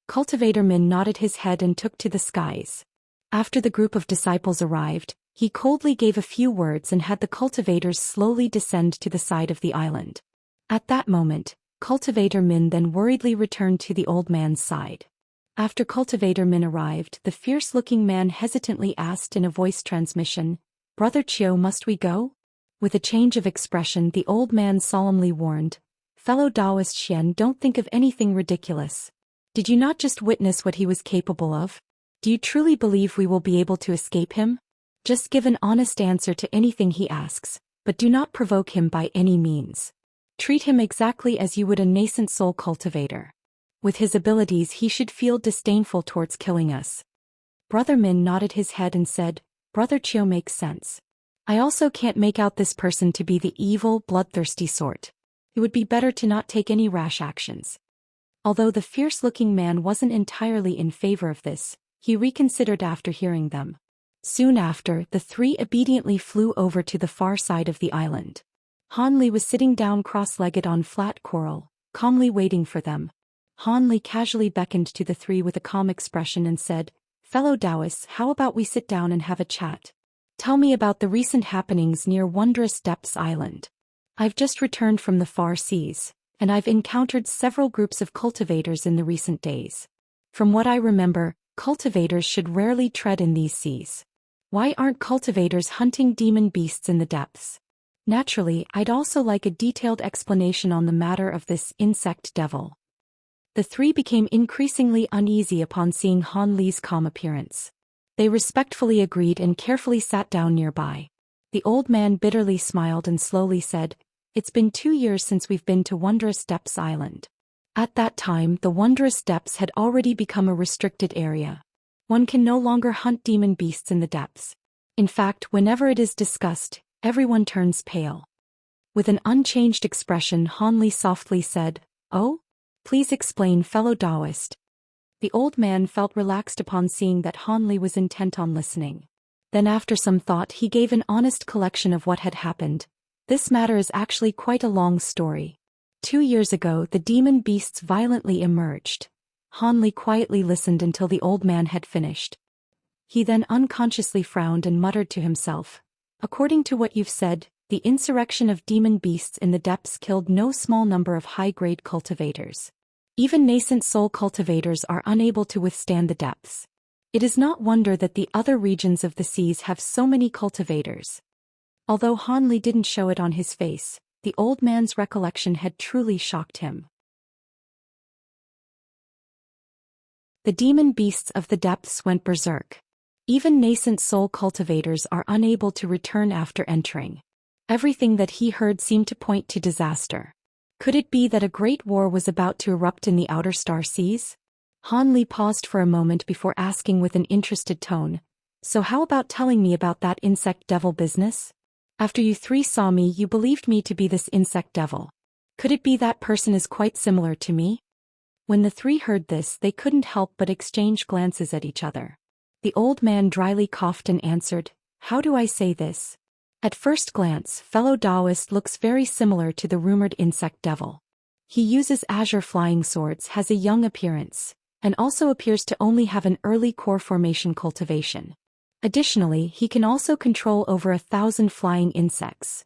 Cultivator Min nodded his head and took to the skies. After the group of disciples arrived, he coldly gave a few words and had the cultivators slowly descend to the side of the island. At that moment, Cultivator Min then worriedly returned to the old man's side. After Cultivator Min arrived, the fierce-looking man hesitantly asked in a voice transmission, "Brother Chiu, must we go?" With a change of expression, the old man solemnly warned, "Fellow Taoist Xian, don't think of anything ridiculous. Did you not just witness what he was capable of? Do you truly believe we will be able to escape him? Just give an honest answer to anything he asks, but do not provoke him by any means. Treat him exactly as you would a nascent soul cultivator. With his abilities, he should feel disdainful towards killing us." Brother Min nodded his head and said, "Brother Chiu makes sense. I also can't make out this person to be the evil, bloodthirsty sort. It would be better to not take any rash actions." Although the fierce-looking man wasn't entirely in favor of this, he reconsidered after hearing them. Soon after, the 3 obediently flew over to the far side of the island. Han Li was sitting down cross-legged on flat coral, calmly waiting for them. Han Li casually beckoned to the 3 with a calm expression and said, "Fellow Taoists, how about we sit down and have a chat? Tell me about the recent happenings near Wondrous Depths Island. I've just returned from the far seas, and I've encountered several groups of cultivators in the recent days. From what I remember, cultivators should rarely tread in these seas. Why aren't cultivators hunting demon beasts in the depths? Naturally, I'd also like a detailed explanation on the matter of this insect devil." The 3 became increasingly uneasy upon seeing Han Li's calm appearance. They respectfully agreed and carefully sat down nearby. The old man bitterly smiled and slowly said, "It's been 2 years since we've been to Wondrous Depths Island. At that time, the Wondrous Depths had already become a restricted area. One can no longer hunt demon beasts in the depths. In fact, whenever it is discussed, everyone turns pale." With an unchanged expression, Han Li softly said, "Oh? Please explain, fellow Taoist." The old man felt relaxed upon seeing that Han Li was intent on listening. Then after some thought, he gave an honest collection of what had happened. "This matter is actually quite a long story. 2 years ago, the demon beasts violently emerged." Han Li quietly listened until the old man had finished. He then unconsciously frowned and muttered to himself, "According to what you've said, the insurrection of demon beasts in the depths killed no small number of high-grade cultivators. Even nascent soul cultivators are unable to withstand the depths. It is not wonder that the other regions of the seas have so many cultivators." Although Han Li didn't show it on his face, the old man's recollection had truly shocked him. The demon beasts of the depths went berserk. Even nascent soul cultivators are unable to return after entering. Everything that he heard seemed to point to disaster. Could it be that a great war was about to erupt in the outer star seas? Han Li paused for a moment before asking with an interested tone, "So how about telling me about that insect devil business? After you 3 saw me, you believed me to be this insect devil. Could it be that person is quite similar to me?" When the three heard this, they couldn't help but exchange glances at each other. The old man dryly coughed and answered, "How do I say this? At first glance, fellow Taoist looks very similar to the rumored insect devil. He uses azure flying swords, has a young appearance, and also appears to only have an early core formation cultivation. Additionally, he can also control over 1,000 flying insects."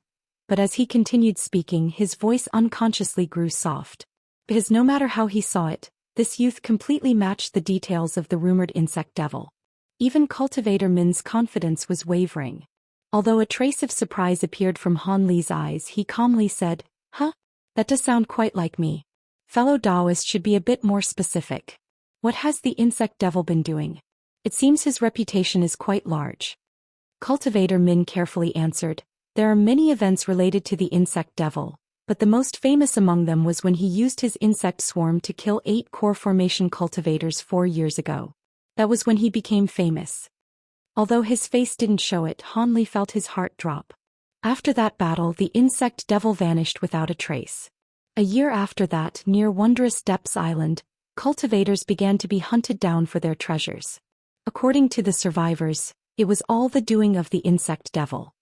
But as he continued speaking, his voice unconsciously grew soft. Because no matter how he saw it, this youth completely matched the details of the rumored insect devil. Even Cultivator Min's confidence was wavering. Although a trace of surprise appeared from Han Li's eyes, he calmly said, "Huh? That does sound quite like me. Fellow Taoist should be a bit more specific. What has the insect devil been doing? It seems his reputation is quite large." Cultivator Min carefully answered, "There are many events related to the insect devil, but the most famous among them was when he used his insect swarm to kill 8 core formation cultivators 4 years ago. That was when he became famous." Although his face didn't show it, Han Li felt his heart drop. After that battle, the insect devil vanished without a trace. A year after that, near Wondrous Depths Island, cultivators began to be hunted down for their treasures. According to the survivors, it was all the doing of the insect devil.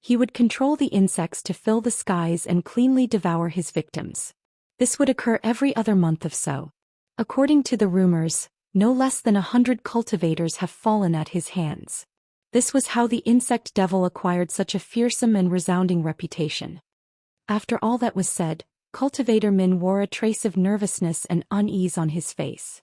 He would control the insects to fill the skies and cleanly devour his victims. This would occur every other month or so. According to the rumors, no less than 100 cultivators have fallen at his hands. This was how the insect devil acquired such a fearsome and resounding reputation. After all that was said, Cultivator Min wore a trace of nervousness and unease on his face.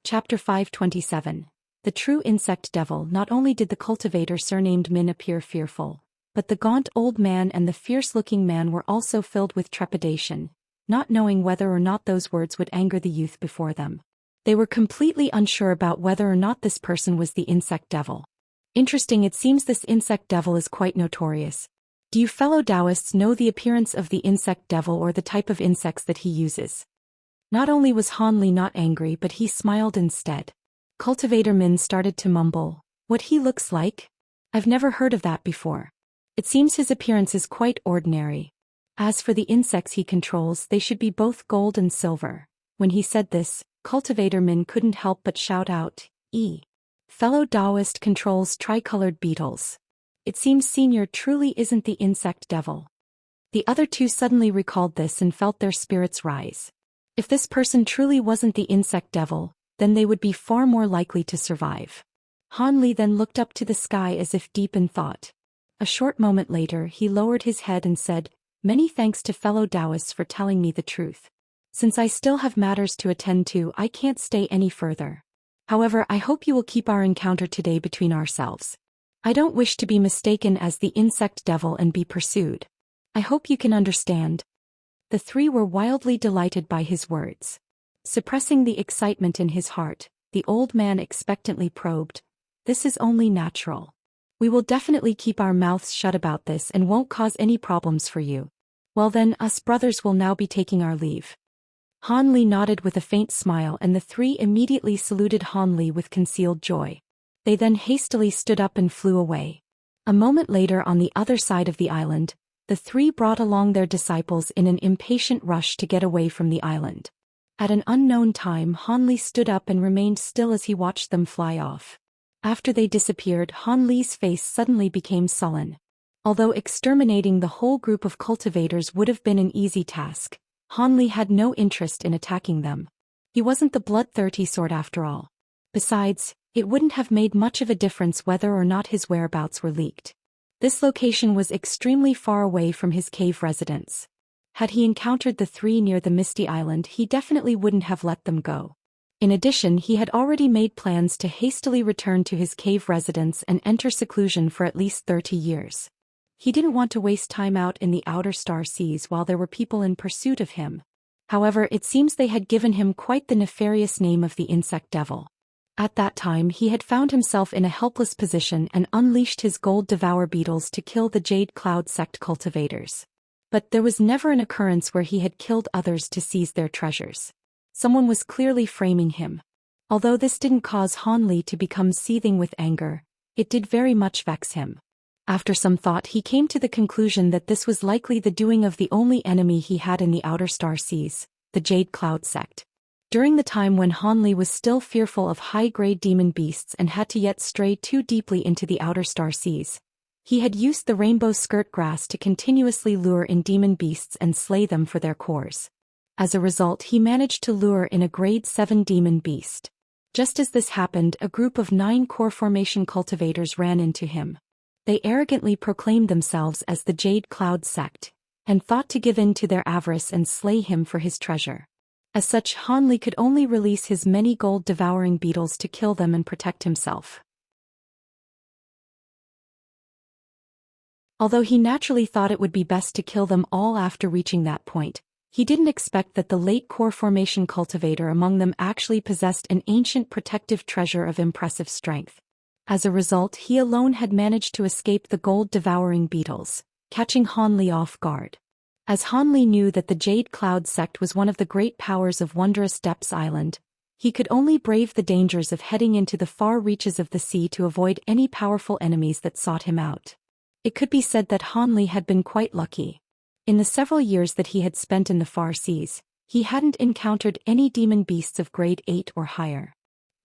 Chapter 527. The True Insect Devil. Not only did the cultivator surnamed Min appear fearful, but the gaunt old man and the fierce-looking man were also filled with trepidation, not knowing whether or not those words would anger the youth before them. They were completely unsure about whether or not this person was the insect devil. Interesting, it seems this insect devil is quite notorious. Do you fellow Taoists know the appearance of the insect devil or the type of insects that he uses? Not only was Han Li not angry, but he smiled instead. Cultivator Min started to mumble, "What he looks like? I've never heard of that before. It seems his appearance is quite ordinary. As for the insects he controls, they should be both gold and silver." When he said this, Cultivator Min couldn't help but shout out, Fellow Taoist controls tricolored beetles. It seems Senior truly isn't the insect devil." The other two suddenly recalled this and felt their spirits rise. If this person truly wasn't the insect devil, then they would be far more likely to survive. Han Li then looked up to the sky as if deep in thought. A short moment later, he lowered his head and said, "Many thanks to fellow Taoists for telling me the truth. Since I still have matters to attend to, I can't stay any further. However, I hope you will keep our encounter today between ourselves. I don't wish to be mistaken as the insect devil and be pursued. I hope you can understand." The three were wildly delighted by his words. Suppressing the excitement in his heart, the old man expectantly probed, "This is only natural. We will definitely keep our mouths shut about this and won't cause any problems for you. Well then, us brothers will now be taking our leave." Han Li nodded with a faint smile, and the three immediately saluted Han Li with concealed joy. They then hastily stood up and flew away. A moment later, on the other side of the island, the three brought along their disciples in an impatient rush to get away from the island. At an unknown time, Han Li stood up and remained still as he watched them fly off. After they disappeared, Han Li's face suddenly became sullen. Although exterminating the whole group of cultivators would have been an easy task, Han Li had no interest in attacking them. He wasn't the bloodthirsty sort after all. Besides, it wouldn't have made much of a difference whether or not his whereabouts were leaked. This location was extremely far away from his cave residence. Had he encountered the three near the Misty Island, he definitely wouldn't have let them go. In addition, he had already made plans to hastily return to his cave residence and enter seclusion for at least 30 years. He didn't want to waste time out in the outer star seas while there were people in pursuit of him. However, it seems they had given him quite the nefarious name of the insect devil. At that time, he had found himself in a helpless position and unleashed his gold devour beetles to kill the Jade Cloud sect cultivators. But there was never an occurrence where he had killed others to seize their treasures. Someone was clearly framing him. Although this didn't cause Han Li to become seething with anger, it did very much vex him. After some thought he came to the conclusion that this was likely the doing of the only enemy he had in the outer star seas, the Jade Cloud sect. During the time when Hanli was still fearful of high-grade demon beasts and had to yet stray too deeply into the outer star seas, he had used the rainbow skirt grass to continuously lure in demon beasts and slay them for their cores. As a result, he managed to lure in a grade 7 demon beast. Just as this happened, a group of 9 core formation cultivators ran into him. They arrogantly proclaimed themselves as the Jade Cloud sect, and thought to give in to their avarice and slay him for his treasure. As such, Hanli could only release his many gold-devouring beetles to kill them and protect himself. Although he naturally thought it would be best to kill them all after reaching that point, he didn't expect that the late core formation cultivator among them actually possessed an ancient protective treasure of impressive strength. As a result, he alone had managed to escape the gold-devouring beetles, catching Hanli off guard. As Hanli knew that the Jade Cloud sect was one of the great powers of Wondrous Depths Island, he could only brave the dangers of heading into the far reaches of the sea to avoid any powerful enemies that sought him out. It could be said that Hanli had been quite lucky. In the several years that he had spent in the far seas, he hadn't encountered any demon beasts of grade 8 or higher.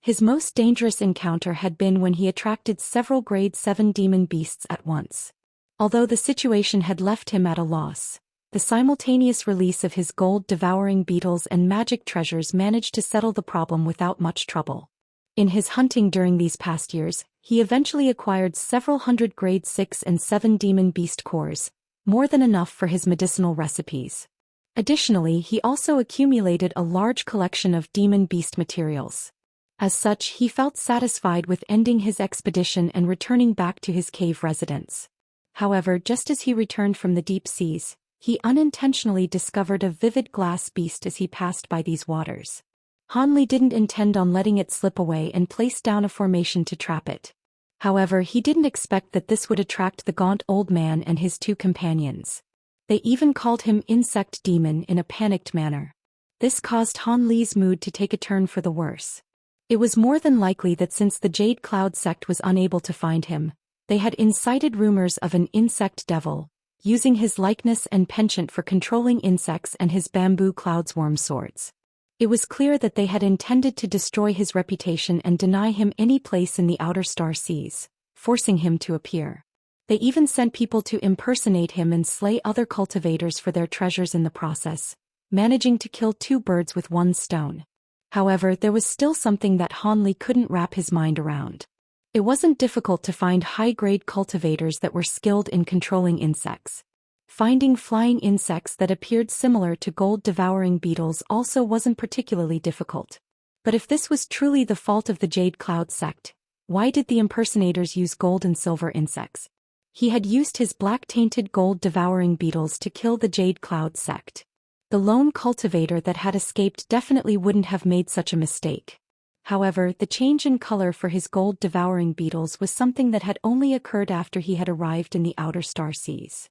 His most dangerous encounter had been when he attracted several grade 7 demon beasts at once. Although the situation had left him at a loss, the simultaneous release of his gold-devouring beetles and magic treasures managed to settle the problem without much trouble. In his hunting during these past years, he eventually acquired several hundred grade 6 and 7 demon beast cores, more than enough for his medicinal recipes. Additionally, he also accumulated a large collection of demon beast materials. As such, he felt satisfied with ending his expedition and returning back to his cave residence. However, just as he returned from the deep seas, he unintentionally discovered a vivid glass beast as he passed by these waters. Hanli didn't intend on letting it slip away and placed down a formation to trap it. However, he didn't expect that this would attract the gaunt old man and his 2 companions. They even called him Insect Demon in a panicked manner. This caused Hanli's mood to take a turn for the worse. It was more than likely that since the Jade Cloud sect was unable to find him, they had incited rumors of an insect devil, using his likeness and penchant for controlling insects and his bamboo cloudsworm swords. It was clear that they had intended to destroy his reputation and deny him any place in the outer star seas, forcing him to appear. They even sent people to impersonate him and slay other cultivators for their treasures in the process, managing to kill 2 birds with 1 stone. However, there was still something that Hanli couldn't wrap his mind around. It wasn't difficult to find high-grade cultivators that were skilled in controlling insects. Finding flying insects that appeared similar to gold-devouring beetles also wasn't particularly difficult. But if this was truly the fault of the Jade Cloud sect, why did the impersonators use gold and silver insects? He had used his black-tainted gold-devouring beetles to kill the Jade Cloud sect. The lone cultivator that had escaped definitely wouldn't have made such a mistake. However, the change in color for his gold-devouring beetles was something that had only occurred after he had arrived in the outer star seas.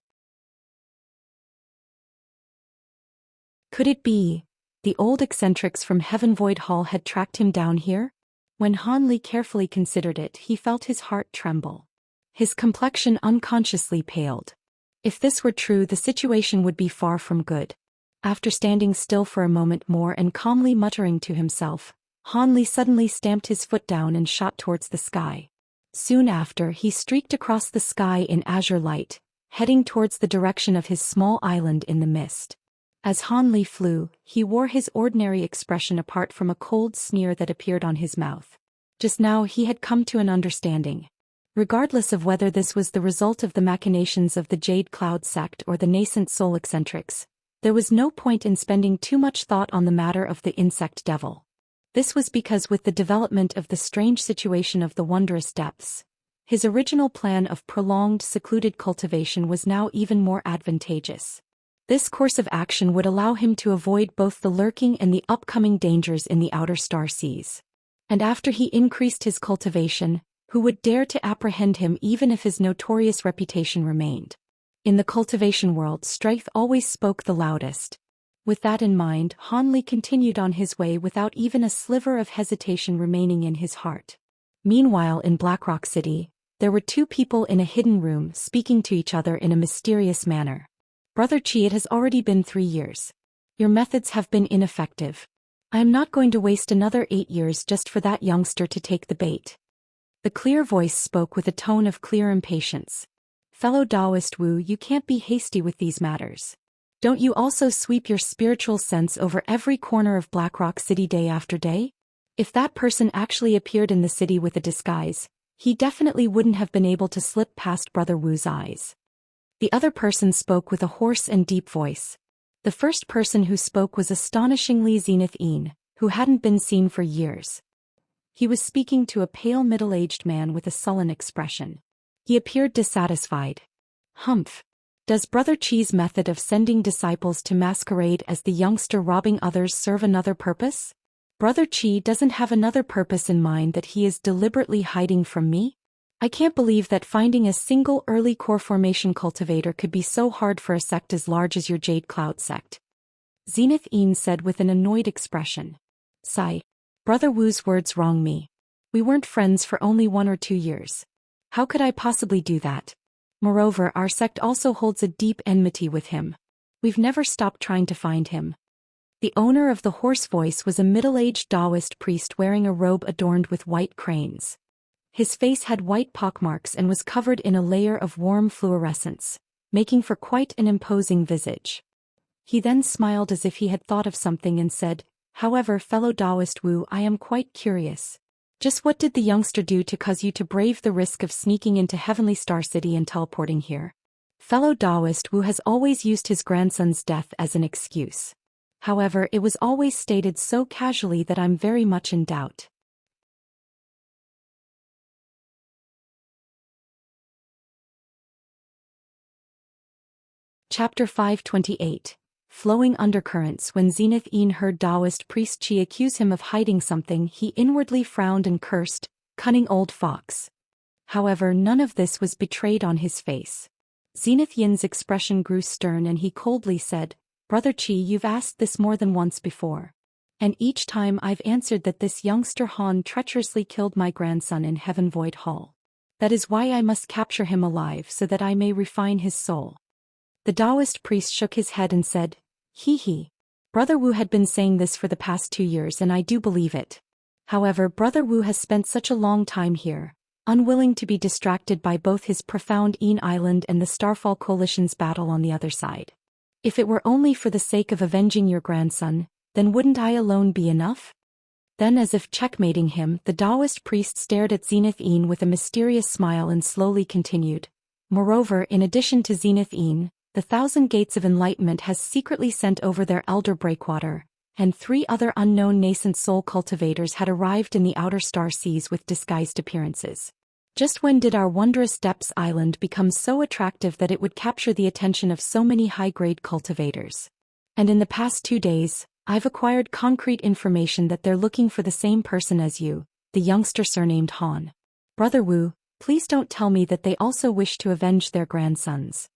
Could it be the old eccentrics from Heaven Void Hall had tracked him down here? When Hanli carefully considered it, he felt his heart tremble. His complexion unconsciously paled. If this were true, the situation would be far from good. After standing still for a moment more and calmly muttering to himself, Hanli suddenly stamped his foot down and shot towards the sky. Soon after, he streaked across the sky in azure light, heading towards the direction of his small island in the mist. As Hanli flew, he wore his ordinary expression apart from a cold sneer that appeared on his mouth. Just now he had come to an understanding. Regardless of whether this was the result of the machinations of the Jade Cloud sect or the nascent soul eccentrics, there was no point in spending too much thought on the matter of the insect devil. This was because with the development of the strange situation of the Wondrous Depths, his original plan of prolonged secluded cultivation was now even more advantageous. This course of action would allow him to avoid both the lurking and the upcoming dangers in the outer star seas. And after he increased his cultivation, who would dare to apprehend him even if his notorious reputation remained? In the cultivation world, strength always spoke the loudest. With that in mind, Hanli continued on his way without even a sliver of hesitation remaining in his heart. Meanwhile, in Blackrock City, There were two people in a hidden room speaking to each other in a mysterious manner. Brother Qi, it has already been 3 years. Your methods have been ineffective. I am not going to waste another 8 years just for that youngster to take the bait. The clear voice spoke with a tone of clear impatience. Fellow Taoist Wu, you can't be hasty with these matters. Don't you also sweep your spiritual sense over every corner of Blackrock City day after day? If that person actually appeared in the city with a disguise, he definitely wouldn't have been able to slip past Brother Wu's eyes. The other person spoke with a hoarse and deep voice. The first person who spoke was astonishingly Zenith Yin, who hadn't been seen for years. He was speaking to a pale middle-aged man with a sullen expression. He appeared dissatisfied. Humph. Does Brother Qi's method of sending disciples to masquerade as the youngster robbing others serve another purpose? Brother Qi doesn't have another purpose in mind that he is deliberately hiding from me? I can't believe that finding a single early core formation cultivator could be so hard for a sect as large as your Jade Cloud sect. Zenith Yin said with an annoyed expression. Sigh. Brother Wu's words wrong me. We weren't friends for only 1 or 2 years. How could I possibly do that? Moreover, our sect also holds a deep enmity with him. We've never stopped trying to find him. The owner of the hoarse voice was a middle-aged Taoist priest wearing a robe adorned with white cranes. His face had white pockmarks and was covered in a layer of warm fluorescence, making for quite an imposing visage. He then smiled as if he had thought of something and said, However, fellow Taoist Wu, I am quite curious. Just what did the youngster do to cause you to brave the risk of sneaking into Heavenly Star City and teleporting here? Fellow Taoist Wu has always used his grandson's death as an excuse. However, it was always stated so casually that I'm very much in doubt. Chapter 528. Flowing undercurrents. When Zenith Yin heard Taoist priest Qi accuse him of hiding something, he inwardly frowned and cursed, cunning old fox. However, none of this was betrayed on his face. Zenith Yin's expression grew stern and he coldly said, Brother Qi, you've asked this more than once before. And each time I've answered that this youngster Han treacherously killed my grandson in Heaven Void Hall. That is why I must capture him alive so that I may refine his soul. The Taoist priest shook his head and said, He. Brother Wu had been saying this for the past 2 years and I do believe it. However, Brother Wu has spent such a long time here, unwilling to be distracted by both his profound Yin Island and the Starfall Coalition's battle on the other side. If it were only for the sake of avenging your grandson, then wouldn't I alone be enough? Then, as if checkmating him, the Taoist priest stared at Zenith Yin with a mysterious smile and slowly continued. Moreover, in addition to Zenith Yin, the Thousand Gates of Enlightenment has secretly sent over their elder Breakwater, and 3 other unknown nascent soul cultivators had arrived in the outer star seas with disguised appearances. Just when did our wondrous Depths Island become so attractive that it would capture the attention of so many high-grade cultivators? And in the past 2 days, I've acquired concrete information that they're looking for the same person as you, the youngster surnamed Han. Brother Wu, please don't tell me that they also wish to avenge their grandsons.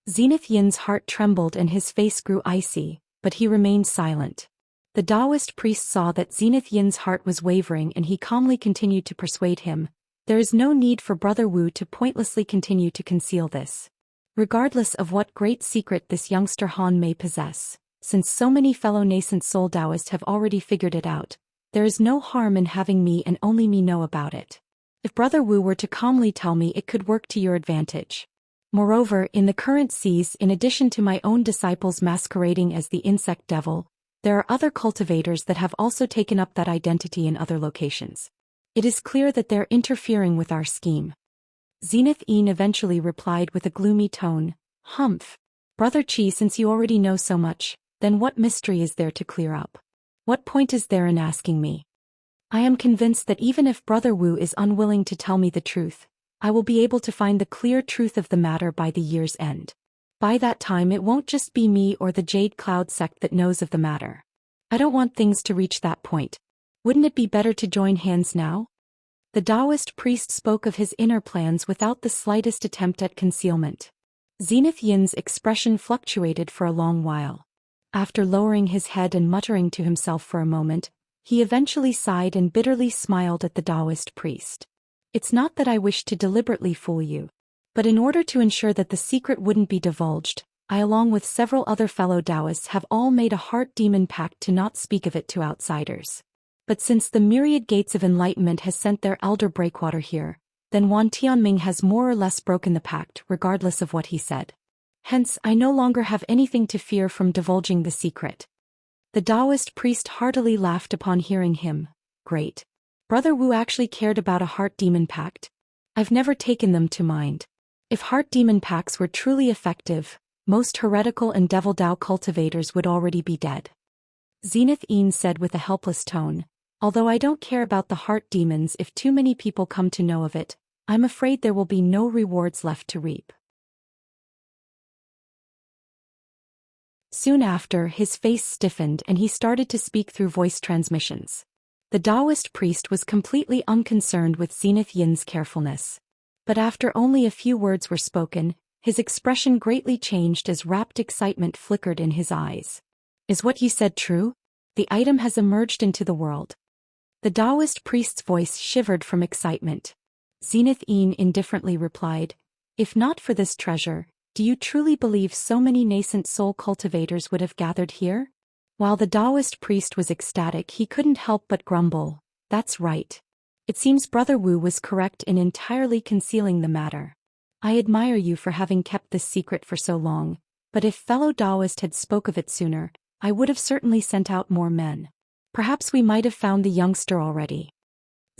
Zenith Yin's heart trembled and his face grew icy, but he remained silent. The Taoist priest saw that Zenith Yin's heart was wavering and he calmly continued to persuade him, there is no need for Brother Wu to pointlessly continue to conceal this. Regardless of what great secret this youngster Han may possess, since so many fellow nascent soul Taoists have already figured it out, there is no harm in having me and only me know about it. If Brother Wu were to calmly tell me, it could work to your advantage. Moreover, in the current seas, in addition to my own disciples masquerading as the insect devil, there are other cultivators that have also taken up that identity in other locations. It is clear that they're interfering with our scheme. Zenith Yin eventually replied with a gloomy tone, Humph. Brother Qi, since you already know so much, then what mystery is there to clear up? What point is there in asking me? I am convinced that even if Brother Wu is unwilling to tell me the truth, I will be able to find the clear truth of the matter by the year's end. By that time it won't just be me or the Jade Cloud sect that knows of the matter. I don't want things to reach that point. Wouldn't it be better to join hands now? The Taoist priest spoke of his inner plans without the slightest attempt at concealment. Zenith Yin's expression fluctuated for a long while. After lowering his head and muttering to himself for a moment, he eventually sighed and bitterly smiled at the Taoist priest. It's not that I wish to deliberately fool you. But in order to ensure that the secret wouldn't be divulged, I along with several other fellow Taoists have all made a heart demon pact to not speak of it to outsiders. But since the myriad gates of enlightenment has sent their elder breakwater here, then Wan Tianming has more or less broken the pact regardless of what he said. Hence, I no longer have anything to fear from divulging the secret. The Taoist priest heartily laughed upon hearing him. Great. Brother Wu actually cared about a heart demon pact? I've never taken them to mind. If heart demon pacts were truly effective, most heretical and devil Tao cultivators would already be dead. Zenith Een said with a helpless tone, although I don't care about the heart demons if too many people come to know of it, I'm afraid there will be no rewards left to reap. Soon after, his face stiffened and he started to speak through voice transmissions. The Taoist priest was completely unconcerned with Zenith Yin's carefulness. But after only a few words were spoken, his expression greatly changed as rapt excitement flickered in his eyes. Is what you said true? The item has emerged into the world. The Taoist priest's voice shivered from excitement. Zenith Een indifferently replied, if not for this treasure, do you truly believe so many nascent soul cultivators would have gathered here? While the Taoist priest was ecstatic, he couldn't help but grumble, that's right. It seems Brother Wu was correct in entirely concealing the matter. I admire you for having kept this secret for so long, but if fellow Taoist had spoke of it sooner, I would have certainly sent out more men. Perhaps we might have found the youngster already.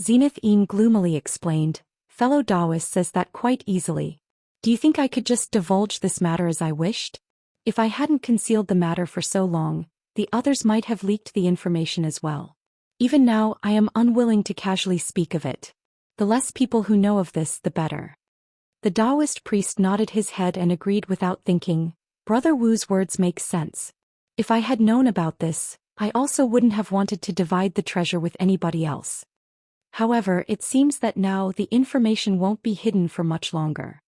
Zenith Een gloomily explained, fellow Taoist says that quite easily. Do you think I could just divulge this matter as I wished? If I hadn't concealed the matter for so long, the others might have leaked the information as well. Even now, I am unwilling to casually speak of it. The less people who know of this, the better. The Taoist priest nodded his head and agreed without thinking, Brother Wu's words make sense. If I had known about this, I also wouldn't have wanted to divide the treasure with anybody else. However, it seems that now the information won't be hidden for much longer.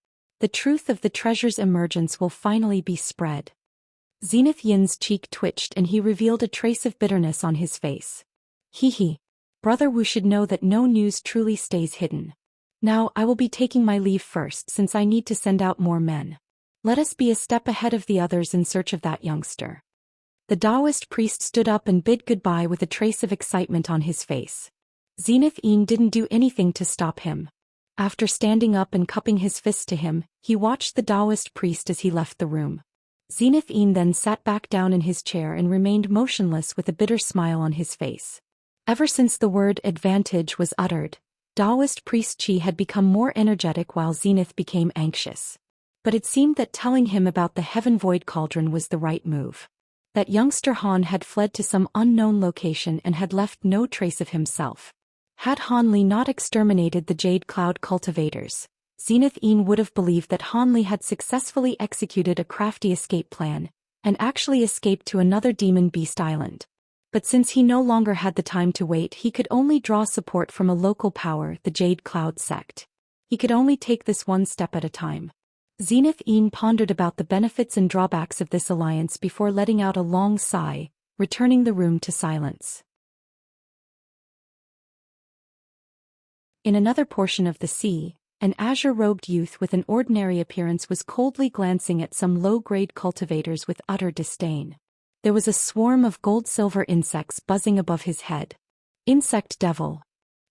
The truth of the treasure's emergence will finally be spread. Zenith Yin's cheek twitched and he revealed a trace of bitterness on his face. Hee. Brother Wu should know that no news truly stays hidden. Now I will be taking my leave first since I need to send out more men. Let us be a step ahead of the others in search of that youngster. The Taoist priest stood up and bid goodbye with a trace of excitement on his face. Zenith Een didn't do anything to stop him. After standing up and cupping his fist to him, he watched the Taoist priest as he left the room. Zenith Een then sat back down in his chair and remained motionless with a bitter smile on his face. Ever since the word advantage was uttered, Taoist priest Qi had become more energetic while Zenith became anxious. But it seemed that telling him about the Heaven Void Cauldron was the right move. That youngster Han had fled to some unknown location and had left no trace of himself. Had Han Li not exterminated the Jade Cloud cultivators, Zenith Een would have believed that Han Li had successfully executed a crafty escape plan, and actually escaped to another demon beast island. But since he no longer had the time to wait, he could only draw support from a local power, the Jade Cloud sect. He could only take this one step at a time. Zenith Een pondered about the benefits and drawbacks of this alliance before letting out a long sigh, returning the room to silence. In another portion of the sea, an azure-robed youth with an ordinary appearance was coldly glancing at some low-grade cultivators with utter disdain. There was a swarm of gold-silver insects buzzing above his head. Insect Devil.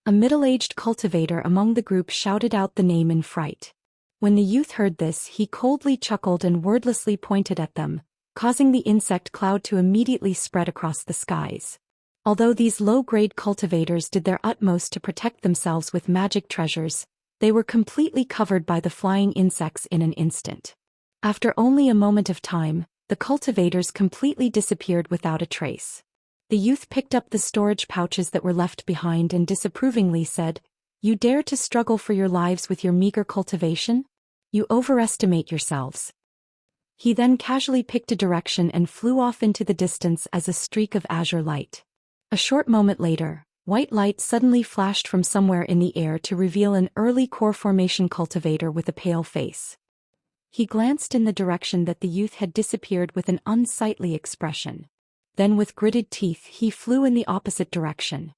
A middle-aged cultivator among the group shouted out the name in fright. When the youth heard this, he coldly chuckled and wordlessly pointed at them, causing the insect cloud to immediately spread across the skies. Although these low-grade cultivators did their utmost to protect themselves with magic treasures, they were completely covered by the flying insects in an instant. After only a moment of time, the cultivators completely disappeared without a trace. The youth picked up the storage pouches that were left behind and disapprovingly said, "You dare to struggle for your lives with your meager cultivation? You overestimate yourselves." He then casually picked a direction and flew off into the distance as a streak of azure light. A short moment later, white light suddenly flashed from somewhere in the air to reveal an early core formation cultivator with a pale face. He glanced in the direction that the youth had disappeared with an unsightly expression. Then with gritted teeth he flew in the opposite direction.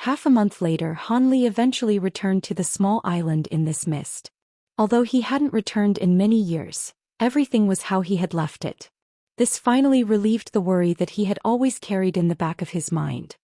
Half a month later, Hanli eventually returned to the small island in this mist. Although he hadn't returned in many years, everything was how he had left it. This finally relieved the worry that he had always carried in the back of his mind.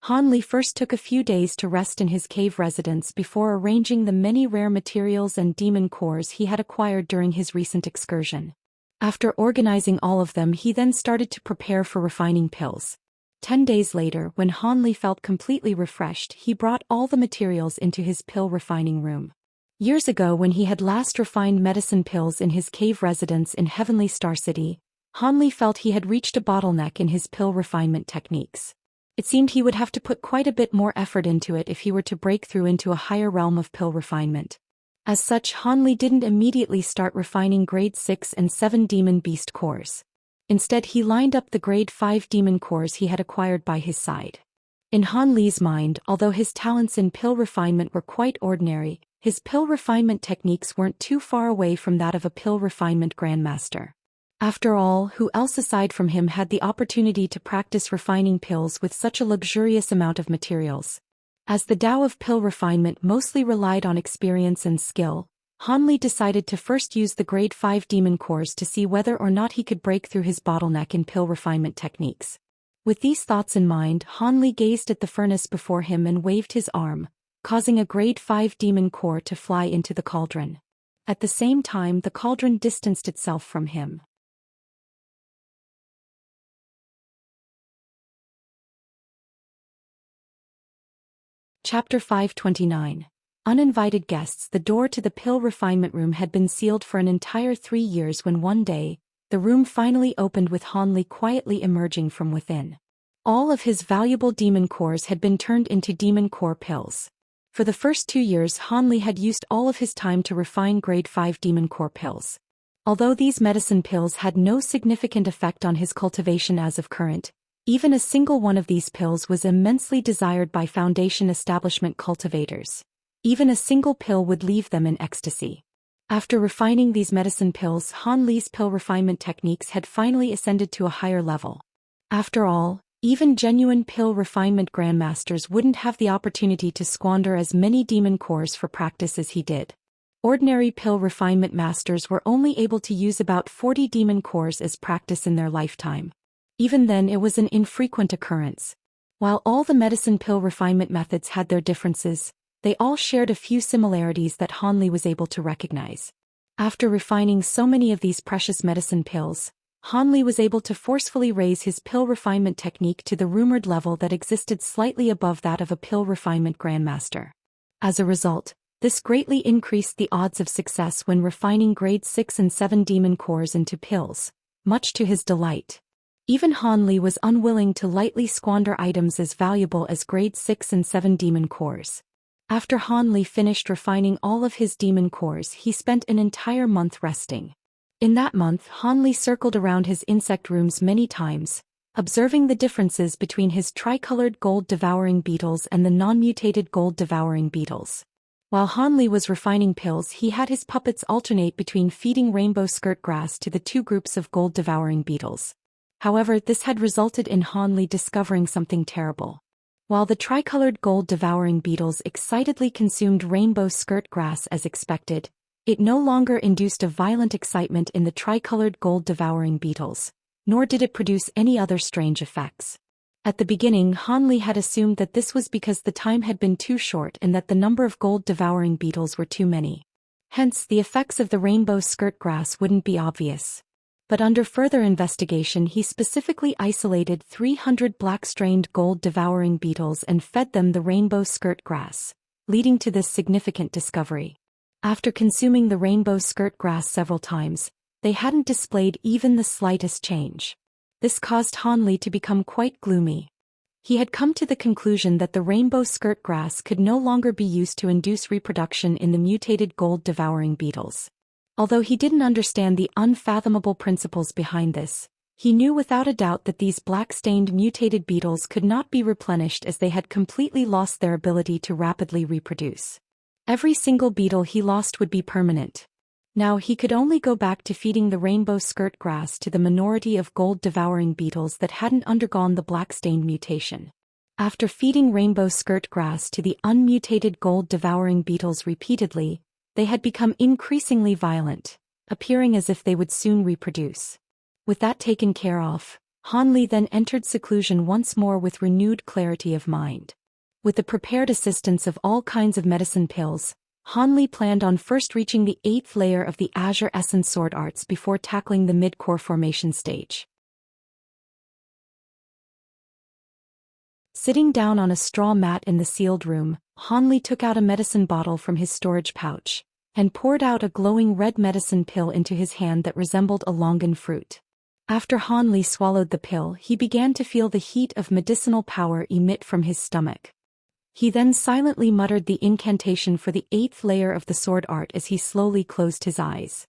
Hanli first took a few days to rest in his cave residence before arranging the many rare materials and demon cores he had acquired during his recent excursion. After organizing all of them, he then started to prepare for refining pills. 10 days later, when Hanli felt completely refreshed, he brought all the materials into his pill refining room. Years ago, when he had last refined medicine pills in his cave residence in Heavenly Star City, Hanli felt he had reached a bottleneck in his pill refinement techniques. It seemed he would have to put quite a bit more effort into it if he were to break through into a higher realm of pill refinement. As such, Hanli didn't immediately start refining grade 6 and 7 demon beast cores. Instead, he lined up the grade 5 demon cores he had acquired by his side. In Hanli's mind, although his talents in pill refinement were quite ordinary, his pill refinement techniques weren't too far away from that of a pill refinement grandmaster. After all, who else aside from him had the opportunity to practice refining pills with such a luxurious amount of materials? As the Tao of pill refinement mostly relied on experience and skill, Hanli decided to first use the grade 5 demon cores to see whether or not he could break through his bottleneck in pill refinement techniques. With these thoughts in mind, Hanli gazed at the furnace before him and waved his arm, causing a grade 5 demon core to fly into the cauldron. At the same time, the cauldron distanced itself from him. Chapter 529. Uninvited guests. The door to the pill refinement room had been sealed for an entire 3 years when one day, the room finally opened with Hanli quietly emerging from within. All of his valuable demon cores had been turned into demon core pills. For the first 2 years, Hanli had used all of his time to refine grade 5 demon core pills. Although these medicine pills had no significant effect on his cultivation as of current, even a single one of these pills was immensely desired by Foundation establishment cultivators. Even a single pill would leave them in ecstasy. After refining these medicine pills, Hanli's pill refinement techniques had finally ascended to a higher level. After all, even genuine pill refinement grandmasters wouldn't have the opportunity to squander as many demon cores for practice as he did. Ordinary pill refinement masters were only able to use about 40 demon cores as practice in their lifetime. Even then, it was an infrequent occurrence. While all the medicine pill refinement methods had their differences, they all shared a few similarities that Hanli was able to recognize. After refining so many of these precious medicine pills, Hanli was able to forcefully raise his pill refinement technique to the rumored level that existed slightly above that of a pill refinement grandmaster. As a result, this greatly increased the odds of success when refining grade 6 and 7 demon cores into pills, much to his delight. Even Hanli was unwilling to lightly squander items as valuable as grade 6 and 7 demon cores. After Hanli finished refining all of his demon cores, he spent an entire month resting. In that month, Hanli circled around his insect rooms many times, observing the differences between his tricolored gold-devouring beetles and the non-mutated gold-devouring beetles. While Hanli was refining pills, he had his puppets alternate between feeding rainbow skirt grass to the two groups of gold-devouring beetles. However, this had resulted in Hanli discovering something terrible. While the tricolored gold-devouring beetles excitedly consumed rainbow skirt grass as expected, it no longer induced a violent excitement in the tricolored gold-devouring beetles, nor did it produce any other strange effects. At the beginning, Hanli had assumed that this was because the time had been too short and that the number of gold-devouring beetles were too many. Hence, the effects of the rainbow skirt grass wouldn't be obvious. But under further investigation, he specifically isolated 300 black-strained gold-devouring beetles and fed them the rainbow skirt grass, leading to this significant discovery. After consuming the rainbow skirt grass several times, they hadn't displayed even the slightest change. This caused Hanli to become quite gloomy. He had come to the conclusion that the rainbow skirt grass could no longer be used to induce reproduction in the mutated gold-devouring beetles. Although he didn't understand the unfathomable principles behind this, he knew without a doubt that these black-stained mutated beetles could not be replenished as they had completely lost their ability to rapidly reproduce. Every single beetle he lost would be permanent. Now he could only go back to feeding the rainbow skirt grass to the minority of gold-devouring beetles that hadn't undergone the black-stained mutation. After feeding rainbow skirt grass to the unmutated gold-devouring beetles repeatedly, they had become increasingly violent, appearing as if they would soon reproduce. With that taken care of, Han Li then entered seclusion once more with renewed clarity of mind. With the prepared assistance of all kinds of medicine pills, Han Li planned on first reaching the 8th layer of the Azure Essence Sword Arts before tackling the mid-core formation stage. Sitting down on a straw mat in the sealed room, Han Li took out a medicine bottle from his storage pouch, and poured out a glowing red medicine pill into his hand that resembled a longan fruit. After Han Li swallowed the pill, he began to feel the heat of medicinal power emit from his stomach. He then silently muttered the incantation for the 8th layer of the sword art as he slowly closed his eyes.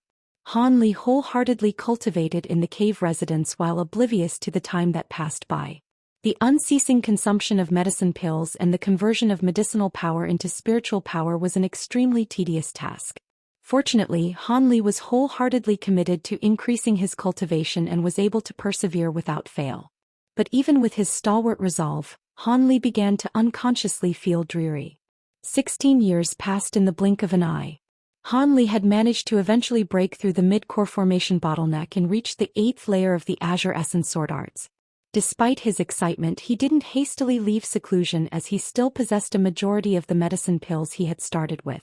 Han Li wholeheartedly cultivated in the cave residence while oblivious to the time that passed by. The unceasing consumption of medicine pills and the conversion of medicinal power into spiritual power was an extremely tedious task. Fortunately, Han Li was wholeheartedly committed to increasing his cultivation and was able to persevere without fail. But even with his stalwart resolve, Han Li began to unconsciously feel dreary. 16 years passed in the blink of an eye. Han Li had managed to eventually break through the mid-core formation bottleneck and reach the 8th layer of the Azure Essence Sword Arts. Despite his excitement, he didn't hastily leave seclusion as he still possessed a majority of the medicine pills he had started with.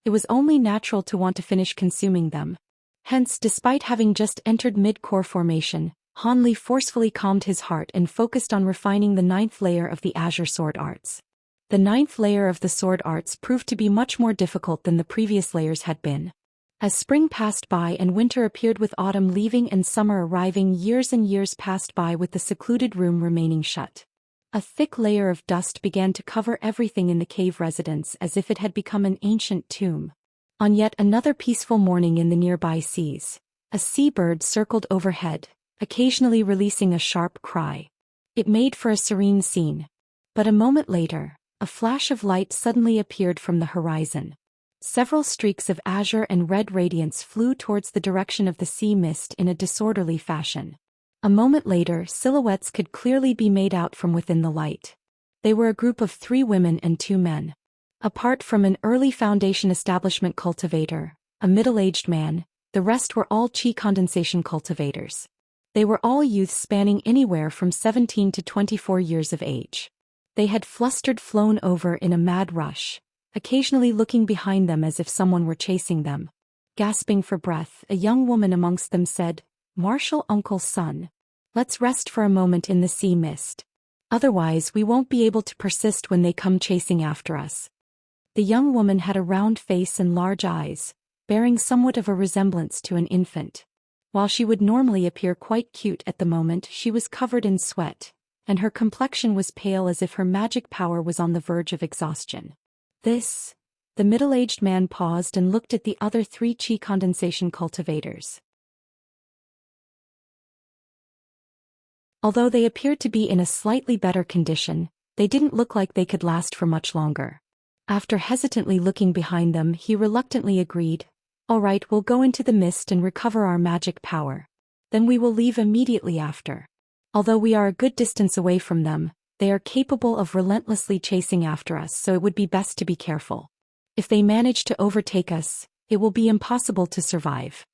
It was only natural to want to finish consuming them. Hence, despite having just entered mid-core formation, Han Li forcefully calmed his heart and focused on refining the 9th layer of the Azure Sword Arts. The 9th layer of the Sword Arts proved to be much more difficult than the previous layers had been. As spring passed by and winter appeared with autumn leaving and summer arriving, years and years passed by with the secluded room remaining shut. A thick layer of dust began to cover everything in the cave residence as if it had become an ancient tomb. On yet another peaceful morning in the nearby seas, a seabird circled overhead, occasionally releasing a sharp cry. It made for a serene scene. But a moment later, a flash of light suddenly appeared from the horizon. Several streaks of azure and red radiance flew towards the direction of the sea mist in a disorderly fashion. A moment later, silhouettes could clearly be made out from within the light. They were a group of 3 women and 2 men. Apart from an early Foundation establishment cultivator, a middle-aged man, the rest were all chi condensation cultivators. They were all youths spanning anywhere from 17 to 24 years of age. They had flustered flown over in a mad rush, occasionally looking behind them as if someone were chasing them. Gasping for breath, a young woman amongst them said, "Marshal Uncle's son. Let's rest for a moment in the sea mist. Otherwise we won't be able to persist when they come chasing after us." The young woman had a round face and large eyes, bearing somewhat of a resemblance to an infant. While she would normally appear quite cute at the moment, she was covered in sweat, and her complexion was pale as if her magic power was on the verge of exhaustion. The middle-aged man paused and looked at the other 3 chi condensation cultivators. Although they appeared to be in a slightly better condition, they didn't look like they could last for much longer. After hesitantly looking behind them, he reluctantly agreed, "All right, we'll go into the mist and recover our magic power. Then we will leave immediately after. Although we are a good distance away from them, they are capable of relentlessly chasing after us, so it would be best to be careful. If they manage to overtake us, it will be impossible to survive."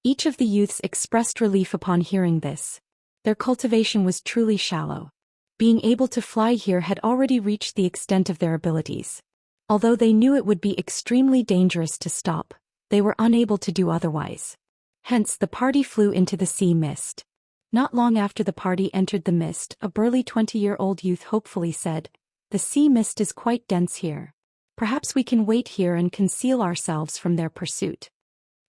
Each of the youths expressed relief upon hearing this. Their cultivation was truly shallow. Being able to fly here had already reached the extent of their abilities. Although they knew it would be extremely dangerous to stop, they were unable to do otherwise. Hence the party flew into the sea mist. Not long after the party entered the mist, a burly 20-year-old youth hopefully said, "The sea mist is quite dense here. Perhaps we can wait here and conceal ourselves from their pursuit."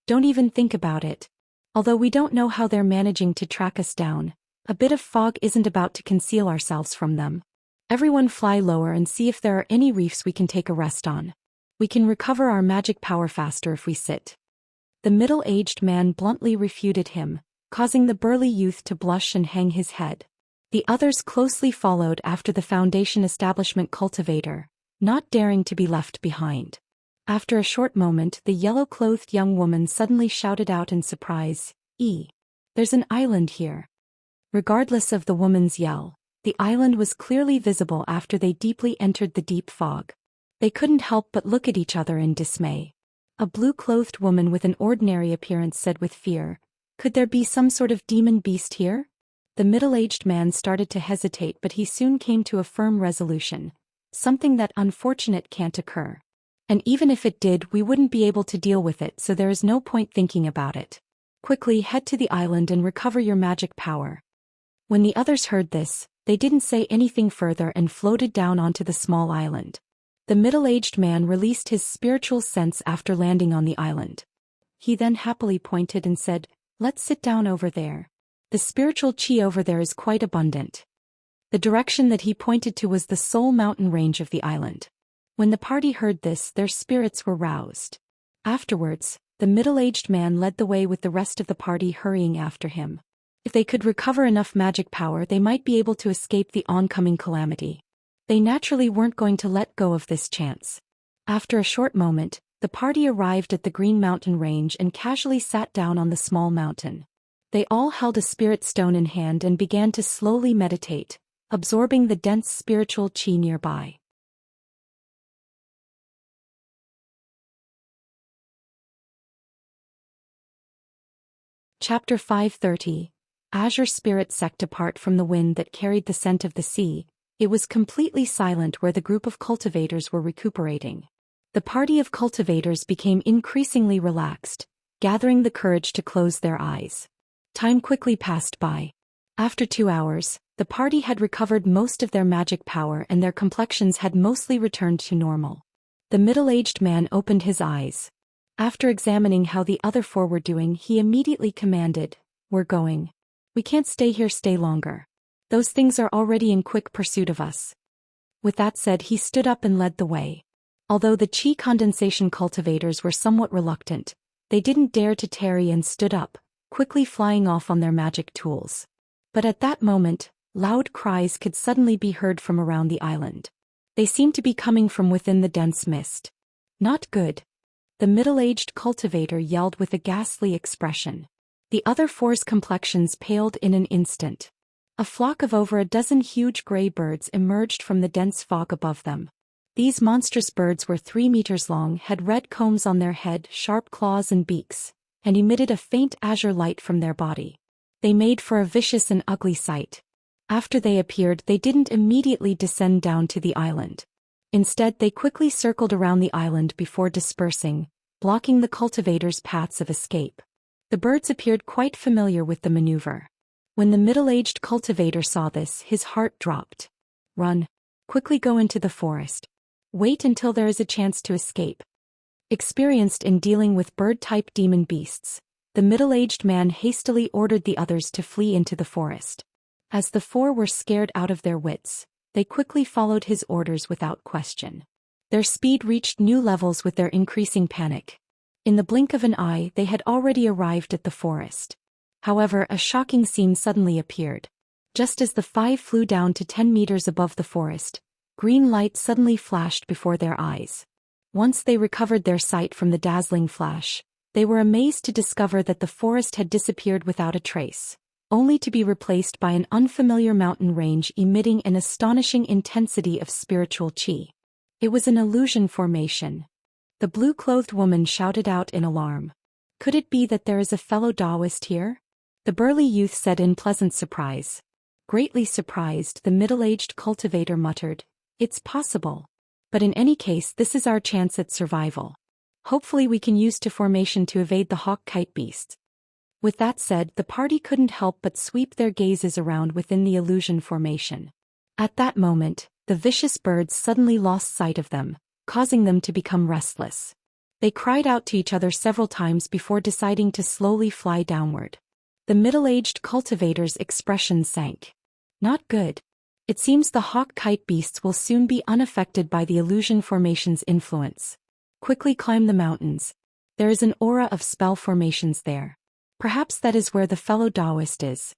"Don't even think about it. Although we don't know how they're managing to track us down, a bit of fog isn't about to conceal ourselves from them. Everyone fly lower and see if there are any reefs we can take a rest on. We can recover our magic power faster if we sit." The middle-aged man bluntly refuted him, causing the burly youth to blush and hang his head. The others closely followed after the Foundation establishment cultivator, not daring to be left behind. After a short moment, the yellow-clothed young woman suddenly shouted out in surprise, There's an island here." Regardless of the woman's yell, The island was clearly visible after they deeply entered the deep fog. They couldn't help but look at each other in dismay. A blue-clothed woman with an ordinary appearance said with fear, "Could there be some sort of demon beast here?" The middle-aged man started to hesitate, but he soon came to a firm resolution. "Something that unfortunate can't occur. And even if it did, we wouldn't be able to deal with it, so there is no point thinking about it. Quickly head to the island and recover your magic power." When the others heard this, they didn't say anything further and floated down onto the small island. The middle-aged man released his spiritual sense after landing on the island. He then happily pointed and said, "Let's sit down over there. The spiritual chi over there is quite abundant." The direction that he pointed to was the sole mountain range of the island. When the party heard this, their spirits were roused. Afterwards, the middle-aged man led the way with the rest of the party hurrying after him. If they could recover enough magic power, they might be able to escape the oncoming calamity. They naturally weren't going to let go of this chance. After a short moment, the party arrived at the Green Mountain Range and casually sat down on the small mountain. They all held a spirit stone in hand and began to slowly meditate, absorbing the dense spiritual chi nearby. Chapter 530. Azure Spirit Sect. Apart from the wind that carried the scent of the sea, it was completely silent where the group of cultivators were recuperating. The party of cultivators became increasingly relaxed, gathering the courage to close their eyes. Time quickly passed by. After 2 hours, the party had recovered most of their magic power and their complexions had mostly returned to normal. The middle-aged man opened his eyes. After examining how the other four were doing, he immediately commanded, "We're going. We can't stay here longer. Those things are already in quick pursuit of us." With that said, he stood up and led the way. Although the chi condensation cultivators were somewhat reluctant, they didn't dare to tarry and stood up, quickly flying off on their magic tools. But at that moment, loud cries could suddenly be heard from around the island. They seemed to be coming from within the dense mist. "Not good." The middle-aged cultivator yelled with a ghastly expression. The other four's complexions paled in an instant. A flock of over a dozen huge gray birds emerged from the dense fog above them. These monstrous birds were 3 meters long, had red combs on their head, sharp claws and beaks, and emitted a faint azure light from their body. They made for a vicious and ugly sight. After they appeared, they didn't immediately descend down to the island. Instead, they quickly circled around the island before dispersing, blocking the cultivators' paths of escape. The birds appeared quite familiar with the maneuver. When the middle-aged cultivator saw this, his heart dropped. "Run. Quickly go into the forest. Wait until there is a chance to escape." Experienced in dealing with bird-type demon beasts, the middle-aged man hastily ordered the others to flee into the forest. As the four were scared out of their wits, they quickly followed his orders without question. Their speed reached new levels with their increasing panic. In the blink of an eye, they had already arrived at the forest. However, a shocking scene suddenly appeared. Just as the 5 flew down to 10 meters above the forest, green light suddenly flashed before their eyes. Once they recovered their sight from the dazzling flash, they were amazed to discover that the forest had disappeared without a trace, only to be replaced by an unfamiliar mountain range emitting an astonishing intensity of spiritual chi. It was an illusion formation. The blue-clothed woman shouted out in alarm. "Could it be that there is a fellow Taoist here?" The burly youth said in pleasant surprise. Greatly surprised, the middle-aged cultivator muttered, "It's possible. But in any case, this is our chance at survival. Hopefully we can use formation to evade the hawk-kite beasts." With that said, the party couldn't help but sweep their gazes around within the illusion formation. At that moment, the vicious birds suddenly lost sight of them, causing them to become restless. They cried out to each other several times before deciding to slowly fly downward. The middle-aged cultivator's expression sank. "Not good. It seems the hawk-kite beasts will soon be unaffected by the illusion formation's influence. Quickly climb the mountains. There is an aura of spell formations there. Perhaps that is where the fellow Taoist is."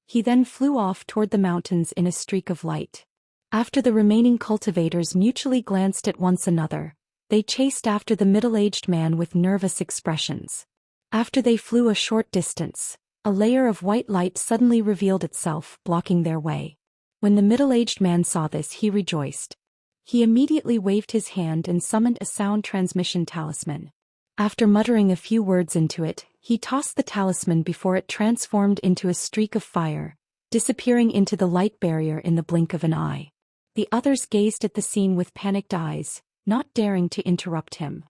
He then flew off toward the mountains in a streak of light. After the remaining cultivators mutually glanced at one another, they chased after the middle-aged man with nervous expressions. After they flew a short distance, a layer of white light suddenly revealed itself, blocking their way. When the middle-aged man saw this, he rejoiced. He immediately waved his hand and summoned a sound transmission talisman. After muttering a few words into it, he tossed the talisman before it transformed into a streak of fire, disappearing into the light barrier in the blink of an eye. The others gazed at the scene with panicked eyes, not daring to interrupt him.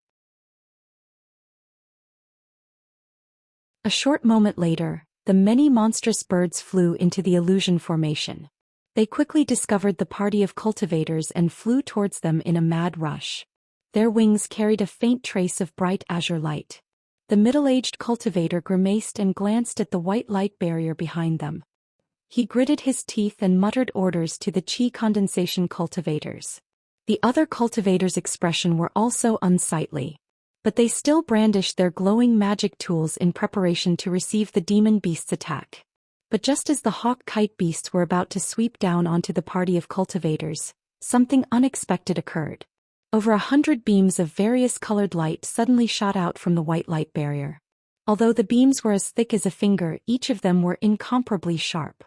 A short moment later, the many monstrous birds flew into the illusion formation. They quickly discovered the party of cultivators and flew towards them in a mad rush. Their wings carried a faint trace of bright azure light. The middle-aged cultivator grimaced and glanced at the white light barrier behind them. He gritted his teeth and muttered orders to the chi condensation cultivators. The other cultivators' expression were also unsightly, but they still brandished their glowing magic tools in preparation to receive the demon beast's attack. But just as the hawk-kite beasts were about to sweep down onto the party of cultivators, something unexpected occurred. Over 100 beams of various colored light suddenly shot out from the white light barrier. Although the beams were as thick as a finger, each of them were incomparably sharp.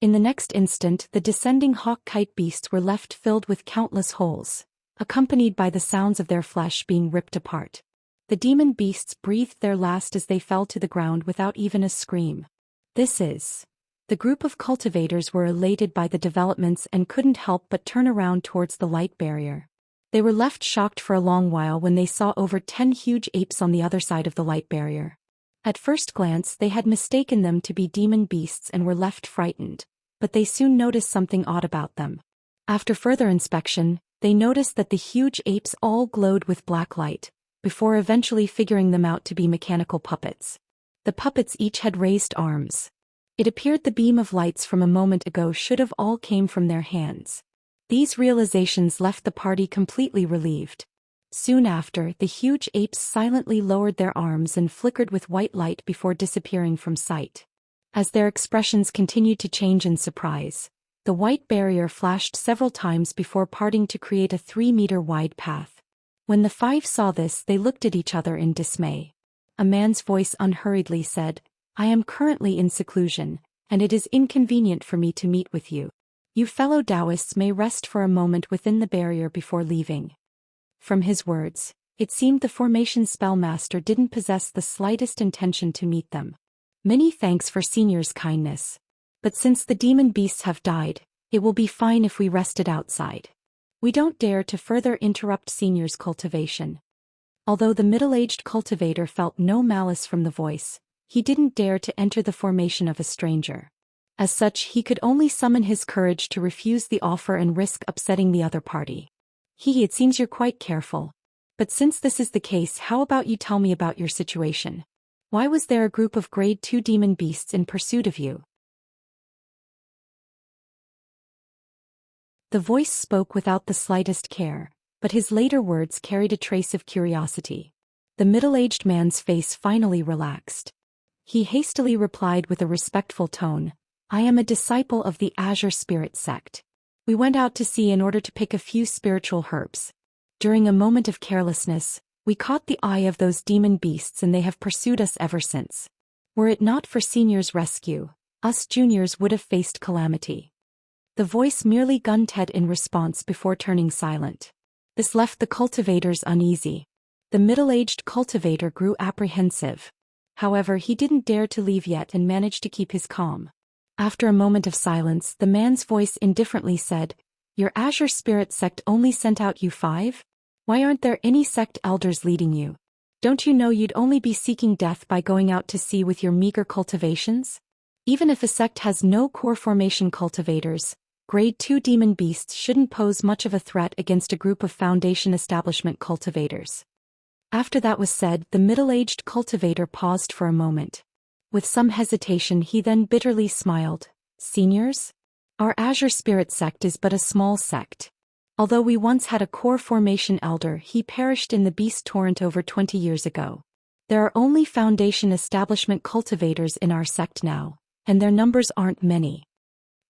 In the next instant, the descending hawk-kite beasts were left filled with countless holes, accompanied by the sounds of their flesh being ripped apart. The demon beasts breathed their last as they fell to the ground without even a scream. The group of cultivators were elated by the developments and couldn't help but turn around towards the light barrier. They were left shocked for a long while when they saw over 10 huge apes on the other side of the light barrier. At first glance, they had mistaken them to be demon beasts and were left frightened, but they soon noticed something odd about them. After further inspection, they noticed that the huge apes all glowed with black light, before eventually figuring them out to be mechanical puppets. The puppets each had raised arms. It appeared the beam of lights from a moment ago should have all came from their hands. These realizations left the party completely relieved. Soon after, the huge apes silently lowered their arms and flickered with white light before disappearing from sight. As their expressions continued to change in surprise, the white barrier flashed several times before parting to create a 3-meter-wide path. When the 5 saw this, they looked at each other in dismay. A man's voice unhurriedly said, "I am currently in seclusion, and it is inconvenient for me to meet with you. You fellow Taoists may rest for a moment within the barrier before leaving." From his words, it seemed the formation spellmaster didn't possess the slightest intention to meet them. "Many thanks for Senior's kindness. But since the demon beasts have died, it will be fine if we rested outside. We don't dare to further interrupt Senior's cultivation." Although the middle-aged cultivator felt no malice from the voice, he didn't dare to enter the formation of a stranger. As such, he could only summon his courage to refuse the offer and risk upsetting the other party. "It seems you're quite careful. But since this is the case, how about you tell me about your situation? Why was there a group of Grade 2 demon beasts in pursuit of you?" The voice spoke without the slightest care, but his later words carried a trace of curiosity. The middle-aged man's face finally relaxed. He hastily replied with a respectful tone, "I am a disciple of the Azure Spirit sect. We went out to sea in order to pick a few spiritual herbs. During a moment of carelessness, we caught the eye of those demon beasts and they have pursued us ever since. Were it not for Senior's rescue, us juniors would have faced calamity." The voice merely grunted in response before turning silent. This left the cultivators uneasy. The middle-aged cultivator grew apprehensive. However, he didn't dare to leave yet and managed to keep his calm. After a moment of silence, the man's voice indifferently said, "Your Azure Spirit sect only sent out you 5? Why aren't there any sect elders leading you? Don't you know you'd only be seeking death by going out to sea with your meager cultivations? Even if a sect has no core formation cultivators, Grade 2 demon beasts shouldn't pose much of a threat against a group of Foundation establishment cultivators." After that was said, the middle-aged cultivator paused for a moment. With some hesitation, he then bitterly smiled. "Seniors? Our Azure Spirit sect is but a small sect. Although we once had a core formation elder, he perished in the beast torrent over 20 years ago. There are only Foundation establishment cultivators in our sect now, and their numbers aren't many."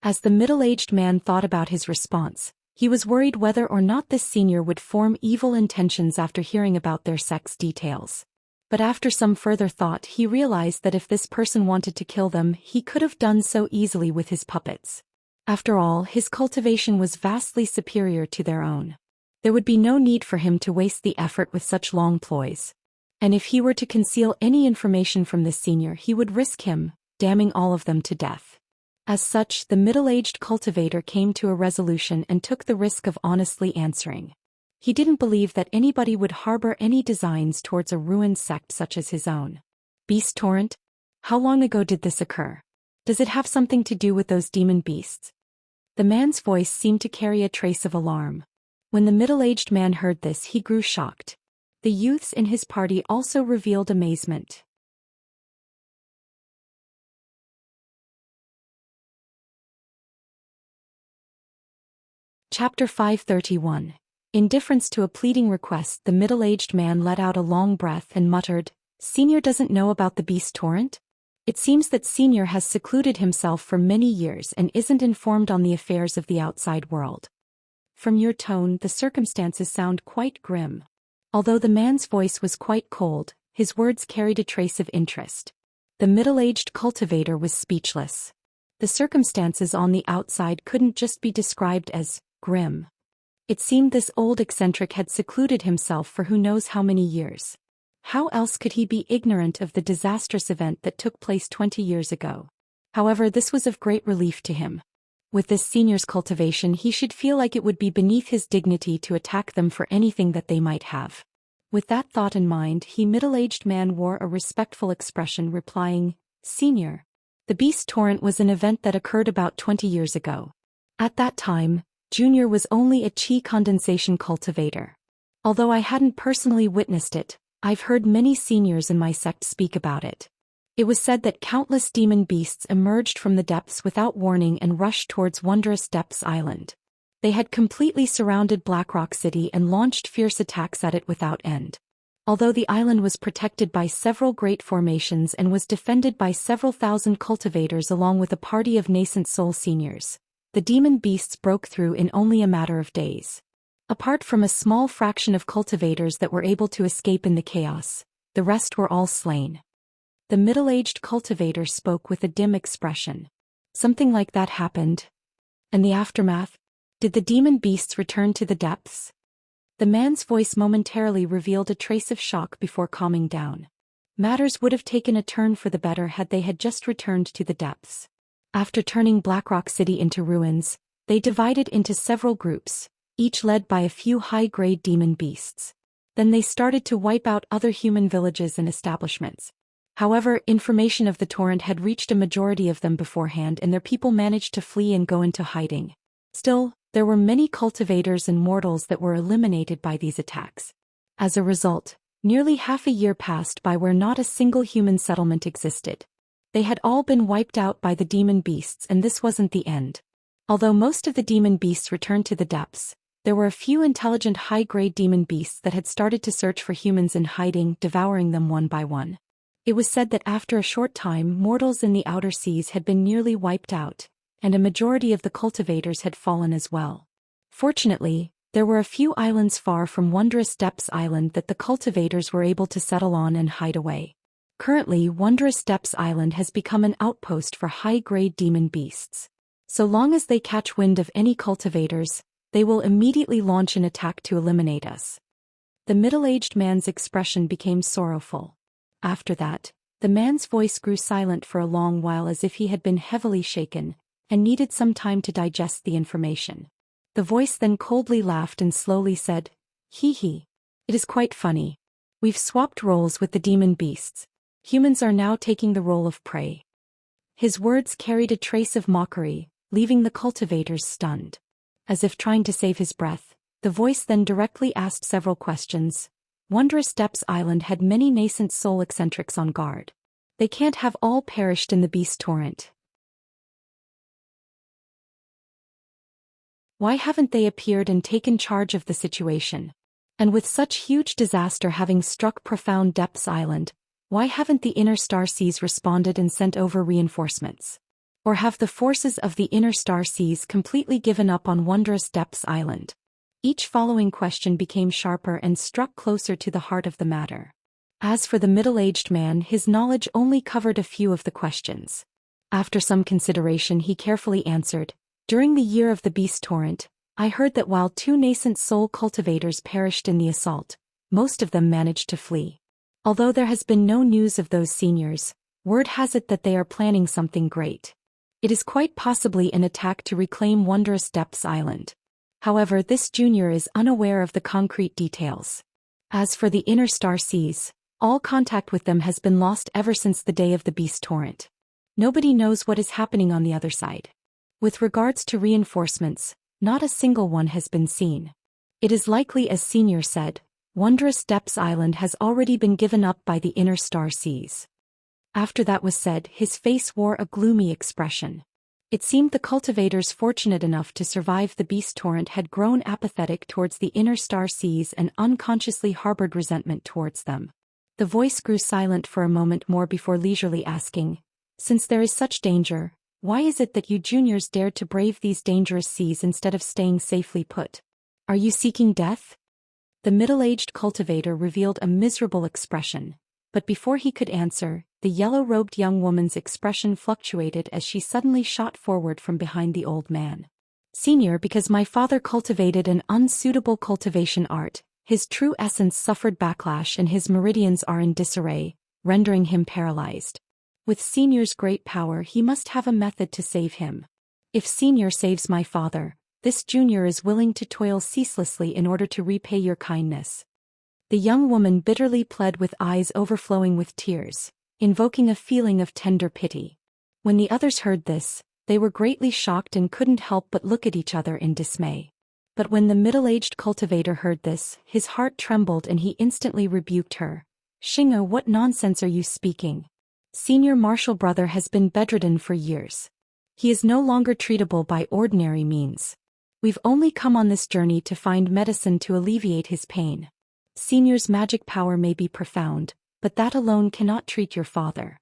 As the middle-aged man thought about his response, he was worried whether or not this senior would form evil intentions after hearing about their sect's details. But after some further thought, he realized that if this person wanted to kill them, he could have done so easily with his puppets. After all, his cultivation was vastly superior to their own. There would be no need for him to waste the effort with such long ploys. And if he were to conceal any information from this senior, he would risk him, damning all of them to death. As such, the middle-aged cultivator came to a resolution and took the risk of honestly answering. He didn't believe that anybody would harbor any designs towards a ruined sect such as his own. Beast torrent? How long ago did this occur? Does it have something to do with those demon beasts? The man's voice seemed to carry a trace of alarm. When the middle-aged man heard this, he grew shocked. The youths in his party also revealed amazement. Chapter 531. In deference to a pleading request, the middle-aged man let out a long breath and muttered, "Senior doesn't know about the beast torrent? It seems that Senior has secluded himself for many years and isn't informed on the affairs of the outside world." From your tone, the circumstances sound quite grim. Although the man's voice was quite cold, his words carried a trace of interest. The middle-aged cultivator was speechless. The circumstances on the outside couldn't just be described as grim. It seemed this old eccentric had secluded himself for who knows how many years. How else could he be ignorant of the disastrous event that took place 20 years ago? However, this was of great relief to him. With this senior's cultivation, he should feel like it would be beneath his dignity to attack them for anything that they might have. With that thought in mind, the middle-aged man wore a respectful expression, replying, "Senior, the beast torrent was an event that occurred about 20 years ago. At that time, Junior was only a chi condensation cultivator. Although I hadn't personally witnessed it, I've heard many seniors in my sect speak about it. It was said that countless demon beasts emerged from the depths without warning and rushed towards Wondrous Depths Island. They had completely surrounded Blackrock City and launched fierce attacks at it without end. Although the island was protected by several great formations and was defended by several thousand cultivators along with a party of nascent soul seniors, the demon beasts broke through in only a matter of days. Apart from a small fraction of cultivators that were able to escape in the chaos, the rest were all slain." The middle-aged cultivator spoke with a dim expression. "Something like that happened. And the aftermath? Did the demon beasts return to the depths?" The man's voice momentarily revealed a trace of shock before calming down. Matters would have taken a turn for the better had they just returned to the depths. After turning Blackrock City into ruins, they divided into several groups, each led by a few high-grade demon beasts. Then they started to wipe out other human villages and establishments. However, information of the torrent had reached a majority of them beforehand, and their people managed to flee and go into hiding. Still, there were many cultivators and mortals that were eliminated by these attacks. As a result, nearly half a year passed by where not a single human settlement existed. They had all been wiped out by the demon beasts, and this wasn't the end. Although most of the demon beasts returned to the depths, there were a few intelligent high-grade demon beasts that had started to search for humans in hiding, devouring them one by one. It was said that after a short time, mortals in the outer seas had been nearly wiped out, and a majority of the cultivators had fallen as well. Fortunately, there were a few islands far from Wondrous Depths Island that the cultivators were able to settle on and hide away. Currently, Wondrous Depths Island has become an outpost for high-grade demon beasts. So long as they catch wind of any cultivators, they will immediately launch an attack to eliminate us." The middle-aged man's expression became sorrowful. After that, the man's voice grew silent for a long while, as if he had been heavily shaken and needed some time to digest the information. The voice then coldly laughed and slowly said, "Hee hee. It is quite funny. We've swapped roles with the demon beasts. Humans are now taking the role of prey." His words carried a trace of mockery, leaving the cultivators stunned. As if trying to save his breath, the voice then directly asked several questions. Wondrous Depths Island had many nascent soul eccentrics on guard. They can't have all perished in the beast torrent. Why haven't they appeared and taken charge of the situation? And with such huge disaster having struck Profound Depths Island, why haven't the Inner Star Seas responded and sent over reinforcements? Or have the forces of the Inner Star Seas completely given up on Wondrous Depths Island? Each following question became sharper and struck closer to the heart of the matter. As for the middle-aged man, his knowledge only covered a few of the questions. After some consideration, he carefully answered, During the year of the beast torrent, I heard that while 2 nascent soul cultivators perished in the assault, most of them managed to flee. Although there has been no news of those seniors, word has it that they are planning something great. It is quite possibly an attack to reclaim Wondrous Depths Island. However, this junior is unaware of the concrete details. As for the inner star seas, all contact with them has been lost ever since the day of the beast torrent. Nobody knows what is happening on the other side. With regards to reinforcements, not a single one has been seen. It is likely, as Senior said, Wondrous Depths Island has already been given up by the inner star seas. After that was said, his face wore a gloomy expression. It seemed the cultivators fortunate enough to survive the beast torrent had grown apathetic towards the inner star seas and unconsciously harbored resentment towards them. The voice grew silent for a moment more before leisurely asking, "Since there is such danger, why is it that you juniors dared to brave these dangerous seas instead of staying safely put? Are you seeking death?" The middle-aged cultivator revealed a miserable expression, but before he could answer, the yellow-robed young woman's expression fluctuated as she suddenly shot forward from behind the old man. "Senior, because my father cultivated an unsuitable cultivation art, his true essence suffered backlash and his meridians are in disarray, rendering him paralyzed. With Senior's great power he must have a method to save him. If Senior saves my father, this junior is willing to toil ceaselessly in order to repay your kindness." The young woman bitterly pled with eyes overflowing with tears, invoking a feeling of tender pity. When the others heard this, they were greatly shocked and couldn't help but look at each other in dismay. But when the middle-aged cultivator heard this, his heart trembled and he instantly rebuked her. "Xinga, what nonsense are you speaking? Senior Martial Brother has been bedridden for years. He is no longer treatable by ordinary means. We've only come on this journey to find medicine to alleviate his pain. Senior's magic power may be profound, but that alone cannot treat your father."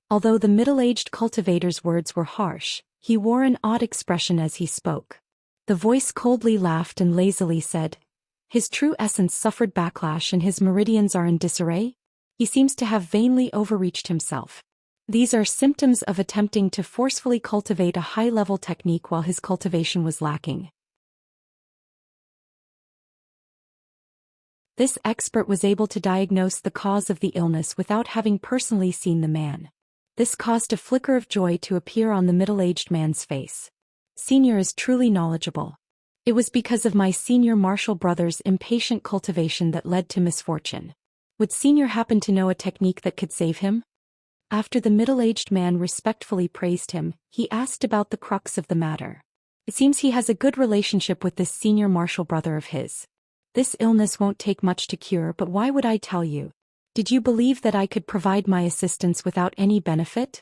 Although the middle-aged cultivator's words were harsh, he wore an odd expression as he spoke. The voice coldly laughed and lazily said, "His true essence suffered backlash and his meridians are in disarray? He seems to have vainly overreached himself. These are symptoms of attempting to forcefully cultivate a high-level technique while his cultivation was lacking." This expert was able to diagnose the cause of the illness without having personally seen the man. This caused a flicker of joy to appear on the middle-aged man's face. "Senior is truly knowledgeable. It was because of my Senior Martial Brother's impatient cultivation that led to misfortune. Would Senior happen to know a technique that could save him?" After the middle-aged man respectfully praised him, he asked about the crux of the matter. "It seems he has a good relationship with this Senior Martial Brother of his. This illness won't take much to cure, but why would I tell you? Did you believe that I could provide my assistance without any benefit?"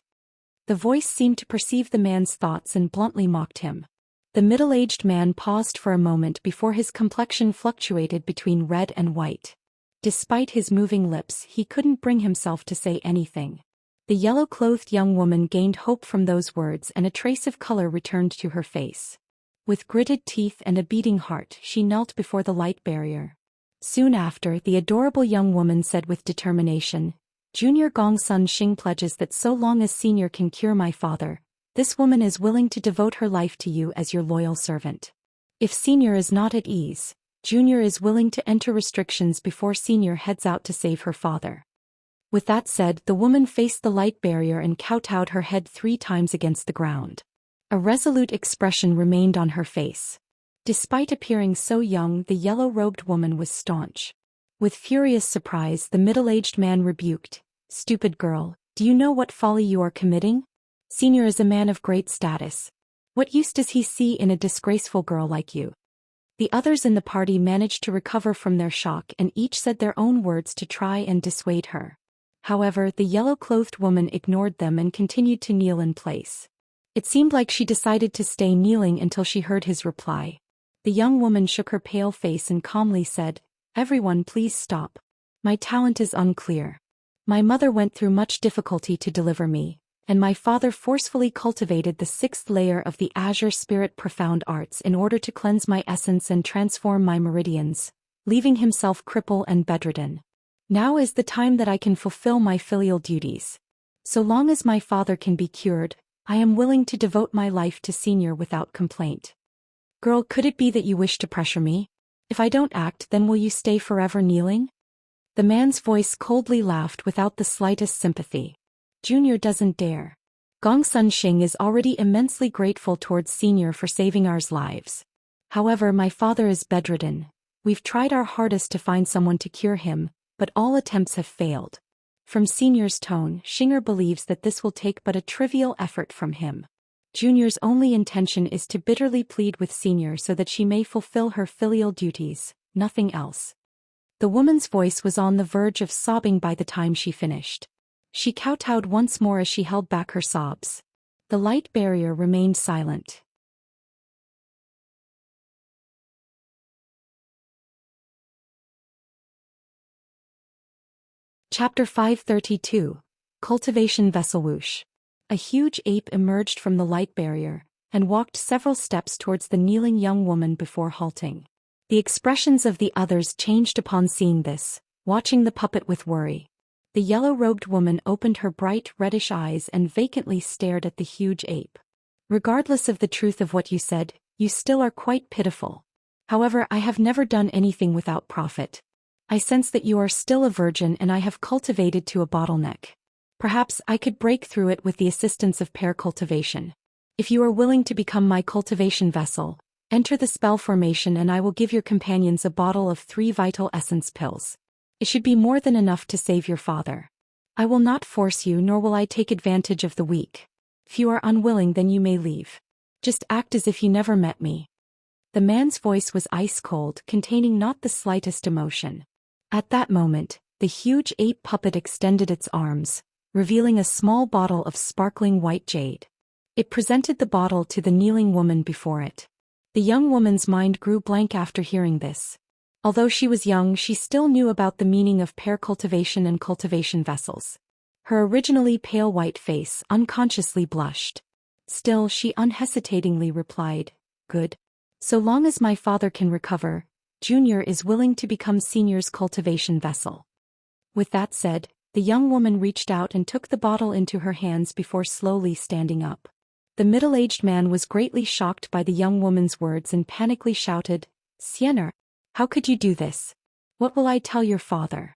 The voice seemed to perceive the man's thoughts and bluntly mocked him. The middle-aged man paused for a moment before his complexion fluctuated between red and white. Despite his moving lips, he couldn't bring himself to say anything. The yellow-clothed young woman gained hope from those words and a trace of color returned to her face. With gritted teeth and a beating heart, she knelt before the light barrier. Soon after, the adorable young woman said with determination, "Junior Gongsun Xing pledges that so long as Senior can cure my father, this woman is willing to devote her life to you as your loyal servant. If Senior is not at ease, Junior is willing to enter restrictions before Senior heads out to save her father." With that said, the woman faced the light barrier and kowtowed her head 3 times against the ground. A resolute expression remained on her face. Despite appearing so young, the yellow-robed woman was staunch. With furious surprise, the middle-aged man rebuked, "Stupid girl, do you know what folly you are committing? Senior is a man of great status. What use does he see in a disgraceful girl like you?" The others in the party managed to recover from their shock and each said their own words to try and dissuade her. However, the yellow-clothed woman ignored them and continued to kneel in place. It seemed like she decided to stay kneeling until she heard his reply. The young woman shook her pale face and calmly said, "Everyone please stop. My talent is unclear. My mother went through much difficulty to deliver me, and my father forcefully cultivated the 6th layer of the Azure Spirit Profound Arts in order to cleanse my essence and transform my meridians, leaving himself crippled and bedridden. Now is the time that I can fulfill my filial duties. So long as my father can be cured, I am willing to devote my life to Senior without complaint. Girl, could it be that you wish to pressure me? If I don't act, then will you stay forever kneeling? The man's voice coldly laughed without the slightest sympathy. Junior doesn't dare. Gongsun Xing is already immensely grateful towards Senior for saving our lives. However, my father is bedridden. We've tried our hardest to find someone to cure him, but all attempts have failed. From Senior's tone, Xinger believes that this will take but a trivial effort from him. Junior's only intention is to bitterly plead with Senior so that she may fulfill her filial duties, nothing else. The woman's voice was on the verge of sobbing by the time she finished. She kowtowed once more as she held back her sobs. The light barrier remained silent. Chapter 532. Cultivation Vessel Whoosh. A huge ape emerged from the light barrier and walked several steps towards the kneeling young woman before halting. The expressions of the others changed upon seeing this, watching the puppet with worry. The yellow-robed woman opened her bright reddish eyes and vacantly stared at the huge ape. Regardless of the truth of what you said, you still are quite pitiful. However, I have never done anything without profit. I sense that you are still a virgin and I have cultivated to a bottleneck. Perhaps I could break through it with the assistance of pair cultivation. If you are willing to become my cultivation vessel, enter the spell formation and I will give your companions a bottle of 3 vital essence pills. It should be more than enough to save your father. I will not force you nor will I take advantage of the weak. If you are unwilling, then you may leave. Just act as if you never met me. The man's voice was ice cold, containing not the slightest emotion. At that moment, the huge ape puppet extended its arms, revealing a small bottle of sparkling white jade. It presented the bottle to the kneeling woman before it. The young woman's mind grew blank after hearing this. Although she was young, she still knew about the meaning of pair cultivation and cultivation vessels. Her originally pale white face unconsciously blushed. Still, she unhesitatingly replied, "Good. So long as my father can recover, Junior is willing to become Senior's cultivation vessel." With that said, the young woman reached out and took the bottle into her hands before slowly standing up. The middle-aged man was greatly shocked by the young woman's words and panically shouted, "Xianxia, how could you do this? What will I tell your father?"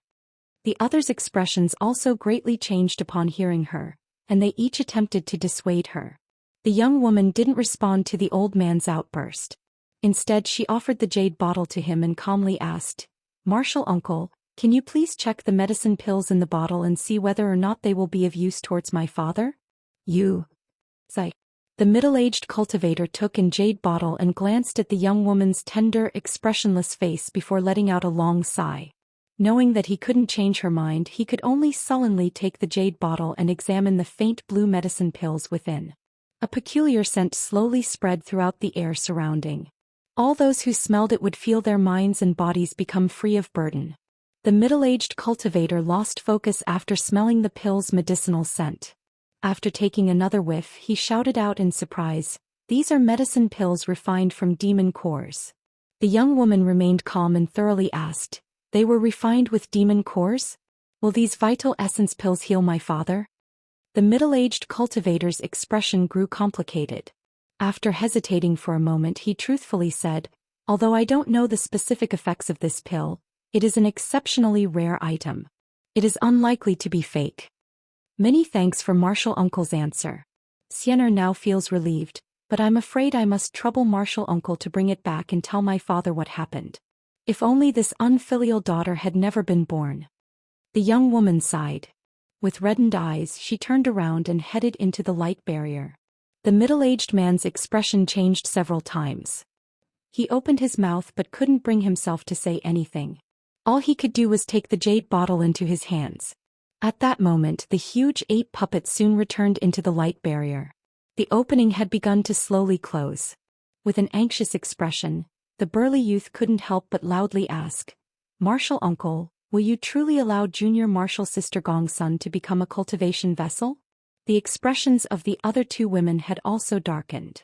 The others' expressions also greatly changed upon hearing her, and they each attempted to dissuade her. The young woman didn't respond to the old man's outburst. Instead, she offered the jade bottle to him and calmly asked, "Martial uncle, can you please check the medicine pills in the bottle and see whether or not they will be of use towards my father?" "You." Sigh. The middle-aged cultivator took an jade bottle and glanced at the young woman's tender, expressionless face before letting out a long sigh. Knowing that he couldn't change her mind, he could only sullenly take the jade bottle and examine the faint blue medicine pills within. A peculiar scent slowly spread throughout the air surrounding. All those who smelled it would feel their minds and bodies become free of burden. The middle-aged cultivator lost focus after smelling the pill's medicinal scent. After taking another whiff, he shouted out in surprise, "These are medicine pills refined from demon cores." The young woman remained calm and thoroughly asked, "They were refined with demon cores? Will these vital essence pills heal my father?" The middle-aged cultivator's expression grew complicated. After hesitating for a moment, he truthfully said, "Although I don't know the specific effects of this pill, it is an exceptionally rare item. It is unlikely to be fake." Many thanks for Martial Uncle's answer. Xianxia now feels relieved, but I'm afraid I must trouble Martial Uncle to bring it back and tell my father what happened. If only this unfilial daughter had never been born. The young woman sighed. With reddened eyes, she turned around and headed into the light barrier. The middle-aged man's expression changed several times. He opened his mouth but couldn't bring himself to say anything. All he could do was take the jade bottle into his hands. At that moment, the huge ape puppet soon returned into the light barrier. The opening had begun to slowly close. With an anxious expression, the burly youth couldn't help but loudly ask, "Martial Uncle, will you truly allow junior martial sister Gongsun to become a cultivation vessel?" The expressions of the other two women had also darkened.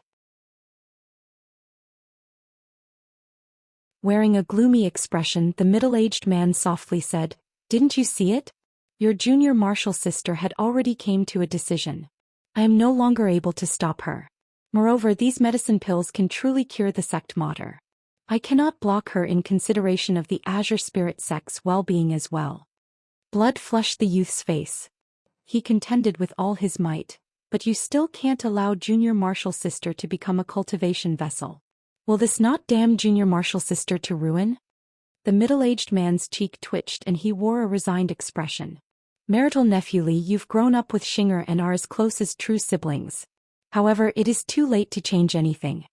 Wearing a gloomy expression, the middle-aged man softly said, "Didn't you see it? Your junior martial sister had already came to a decision. I am no longer able to stop her. Moreover, these medicine pills can truly cure the sect mater. I cannot block her in consideration of the Azure Spirit sect's well-being as well. Blood flushed the youth's face. He contended with all his might, but you still can't allow Junior Martial Sister to become a cultivation vessel. Will this not damn Junior Martial Sister to ruin? The middle-aged man's cheek twitched and he wore a resigned expression. Marital nephew Li, you've grown up with Xinger and are as close as true siblings. However, it is too late to change anything.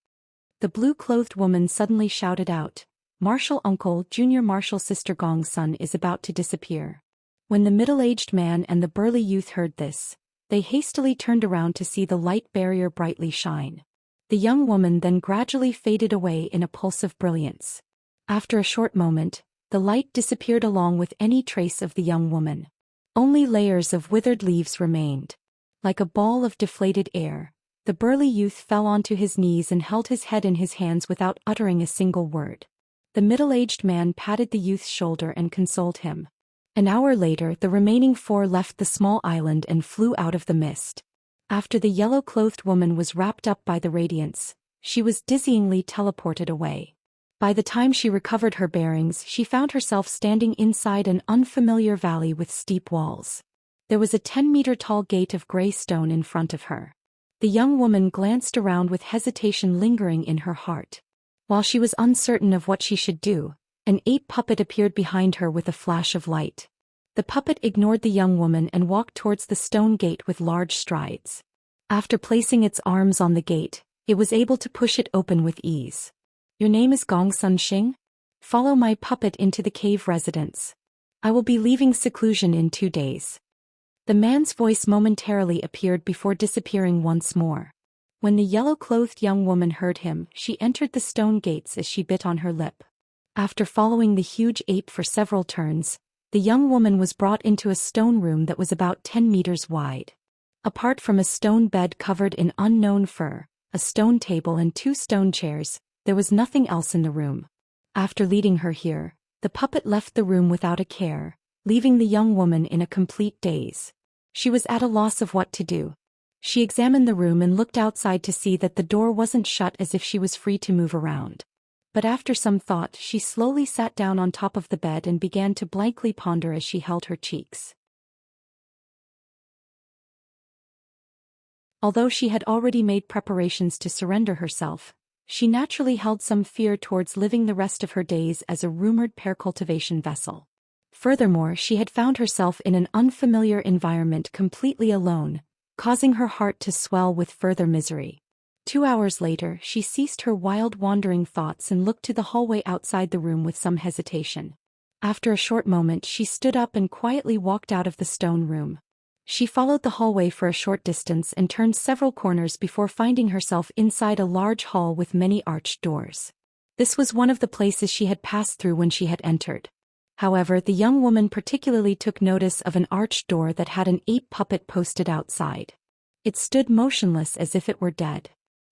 The blue-clothed woman suddenly shouted out, Martial Uncle, Junior Martial Sister Gong's son is about to disappear. When the middle-aged man and the burly youth heard this, they hastily turned around to see the light barrier brightly shine. The young woman then gradually faded away in a pulse of brilliance. After a short moment, the light disappeared along with any trace of the young woman. Only layers of withered leaves remained. Like a ball of deflated air, the burly youth fell onto his knees and held his head in his hands without uttering a single word. The middle-aged man patted the youth's shoulder and consoled him. An hour later, the remaining four left the small island and flew out of the mist. After the yellow-clothed woman was wrapped up by the radiance, she was dizzyingly teleported away. By the time she recovered her bearings, she found herself standing inside an unfamiliar valley with steep walls. There was a 10-meter-tall gate of gray stone in front of her. The young woman glanced around with hesitation lingering in her heart. While she was uncertain of what she should do, an ape puppet appeared behind her with a flash of light. The puppet ignored the young woman and walked towards the stone gate with large strides. After placing its arms on the gate, it was able to push it open with ease. Your name is Gongsun Xing? Follow my puppet into the cave residence. I will be leaving seclusion in 2 days. The man's voice momentarily appeared before disappearing once more. When the yellow-clothed young woman heard him, she entered the stone gates as she bit on her lip. After following the huge ape for several turns, the young woman was brought into a stone room that was about 10 meters wide. Apart from a stone bed covered in unknown fur, a stone table and 2 stone chairs, there was nothing else in the room. After leading her here, the puppet left the room without a care, leaving the young woman in a complete daze. She was at a loss of what to do. She examined the room and looked outside to see that the door wasn't shut, as if she was free to move around. But after some thought, she slowly sat down on top of the bed and began to blankly ponder as she held her cheeks. Although she had already made preparations to surrender herself, she naturally held some fear towards living the rest of her days as a rumored cultivation vessel. Furthermore, she had found herself in an unfamiliar environment completely alone, causing her heart to swell with further misery. 2 hours later, she ceased her wild wandering thoughts and looked to the hallway outside the room with some hesitation. After a short moment, she stood up and quietly walked out of the stone room. She followed the hallway for a short distance and turned several corners before finding herself inside a large hall with many arched doors. This was one of the places she had passed through when she had entered. However, the young woman particularly took notice of an arched door that had an ape puppet posted outside. It stood motionless as if it were dead.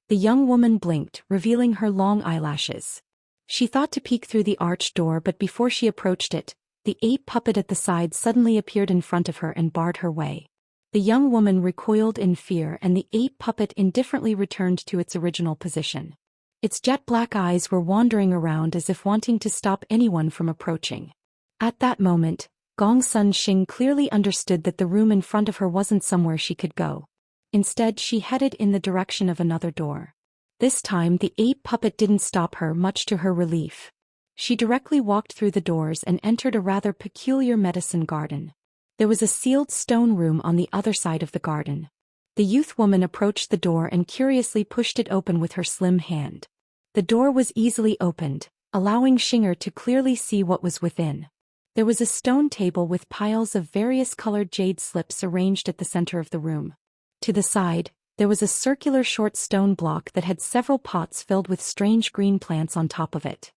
The young woman blinked, revealing her long eyelashes. She thought to peek through the arched door, but before she approached it, the ape puppet at the side suddenly appeared in front of her and barred her way. The young woman recoiled in fear and the ape puppet indifferently returned to its original position. Its jet-black eyes were wandering around as if wanting to stop anyone from approaching. At that moment, Gongsun Xing clearly understood that the room in front of her wasn't somewhere she could go. Instead, she headed in the direction of another door. This time, the ape puppet didn't stop her, much to her relief. She directly walked through the doors and entered a rather peculiar medicine garden. There was a sealed stone room on the other side of the garden. The youth woman approached the door and curiously pushed it open with her slim hand. The door was easily opened, allowing Xinger to clearly see what was within. There was a stone table with piles of various colored jade slips arranged at the center of the room. To the side, there was a circular short stone block that had several pots filled with strange green plants on top of it.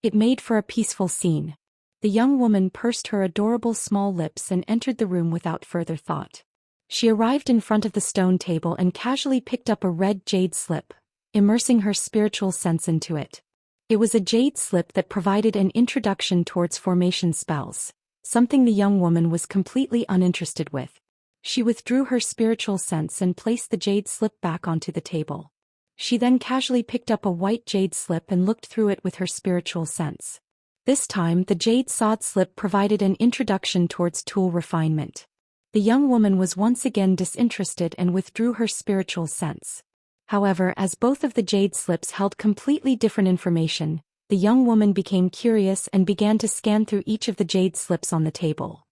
It made for a peaceful scene. The young woman pursed her adorable small lips and entered the room without further thought. She arrived in front of the stone table and casually picked up a red jade slip, immersing her spiritual sense into it. It was a jade slip that provided an introduction towards formation spells, something the young woman was completely uninterested with. She withdrew her spiritual sense and placed the jade slip back onto the table. She then casually picked up a white jade slip and looked through it with her spiritual sense. This time, the jade sod slip provided an introduction towards tool refinement. The young woman was once again disinterested and withdrew her spiritual sense. However, as both of the jade slips held completely different information, the young woman became curious and began to scan through each of the jade slips on the table.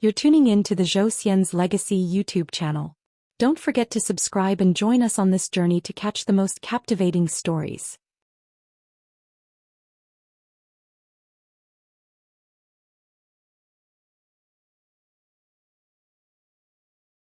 You're tuning in to the Zhou Xian's Legacy YouTube channel. Don't forget to subscribe and join us on this journey to catch the most captivating stories.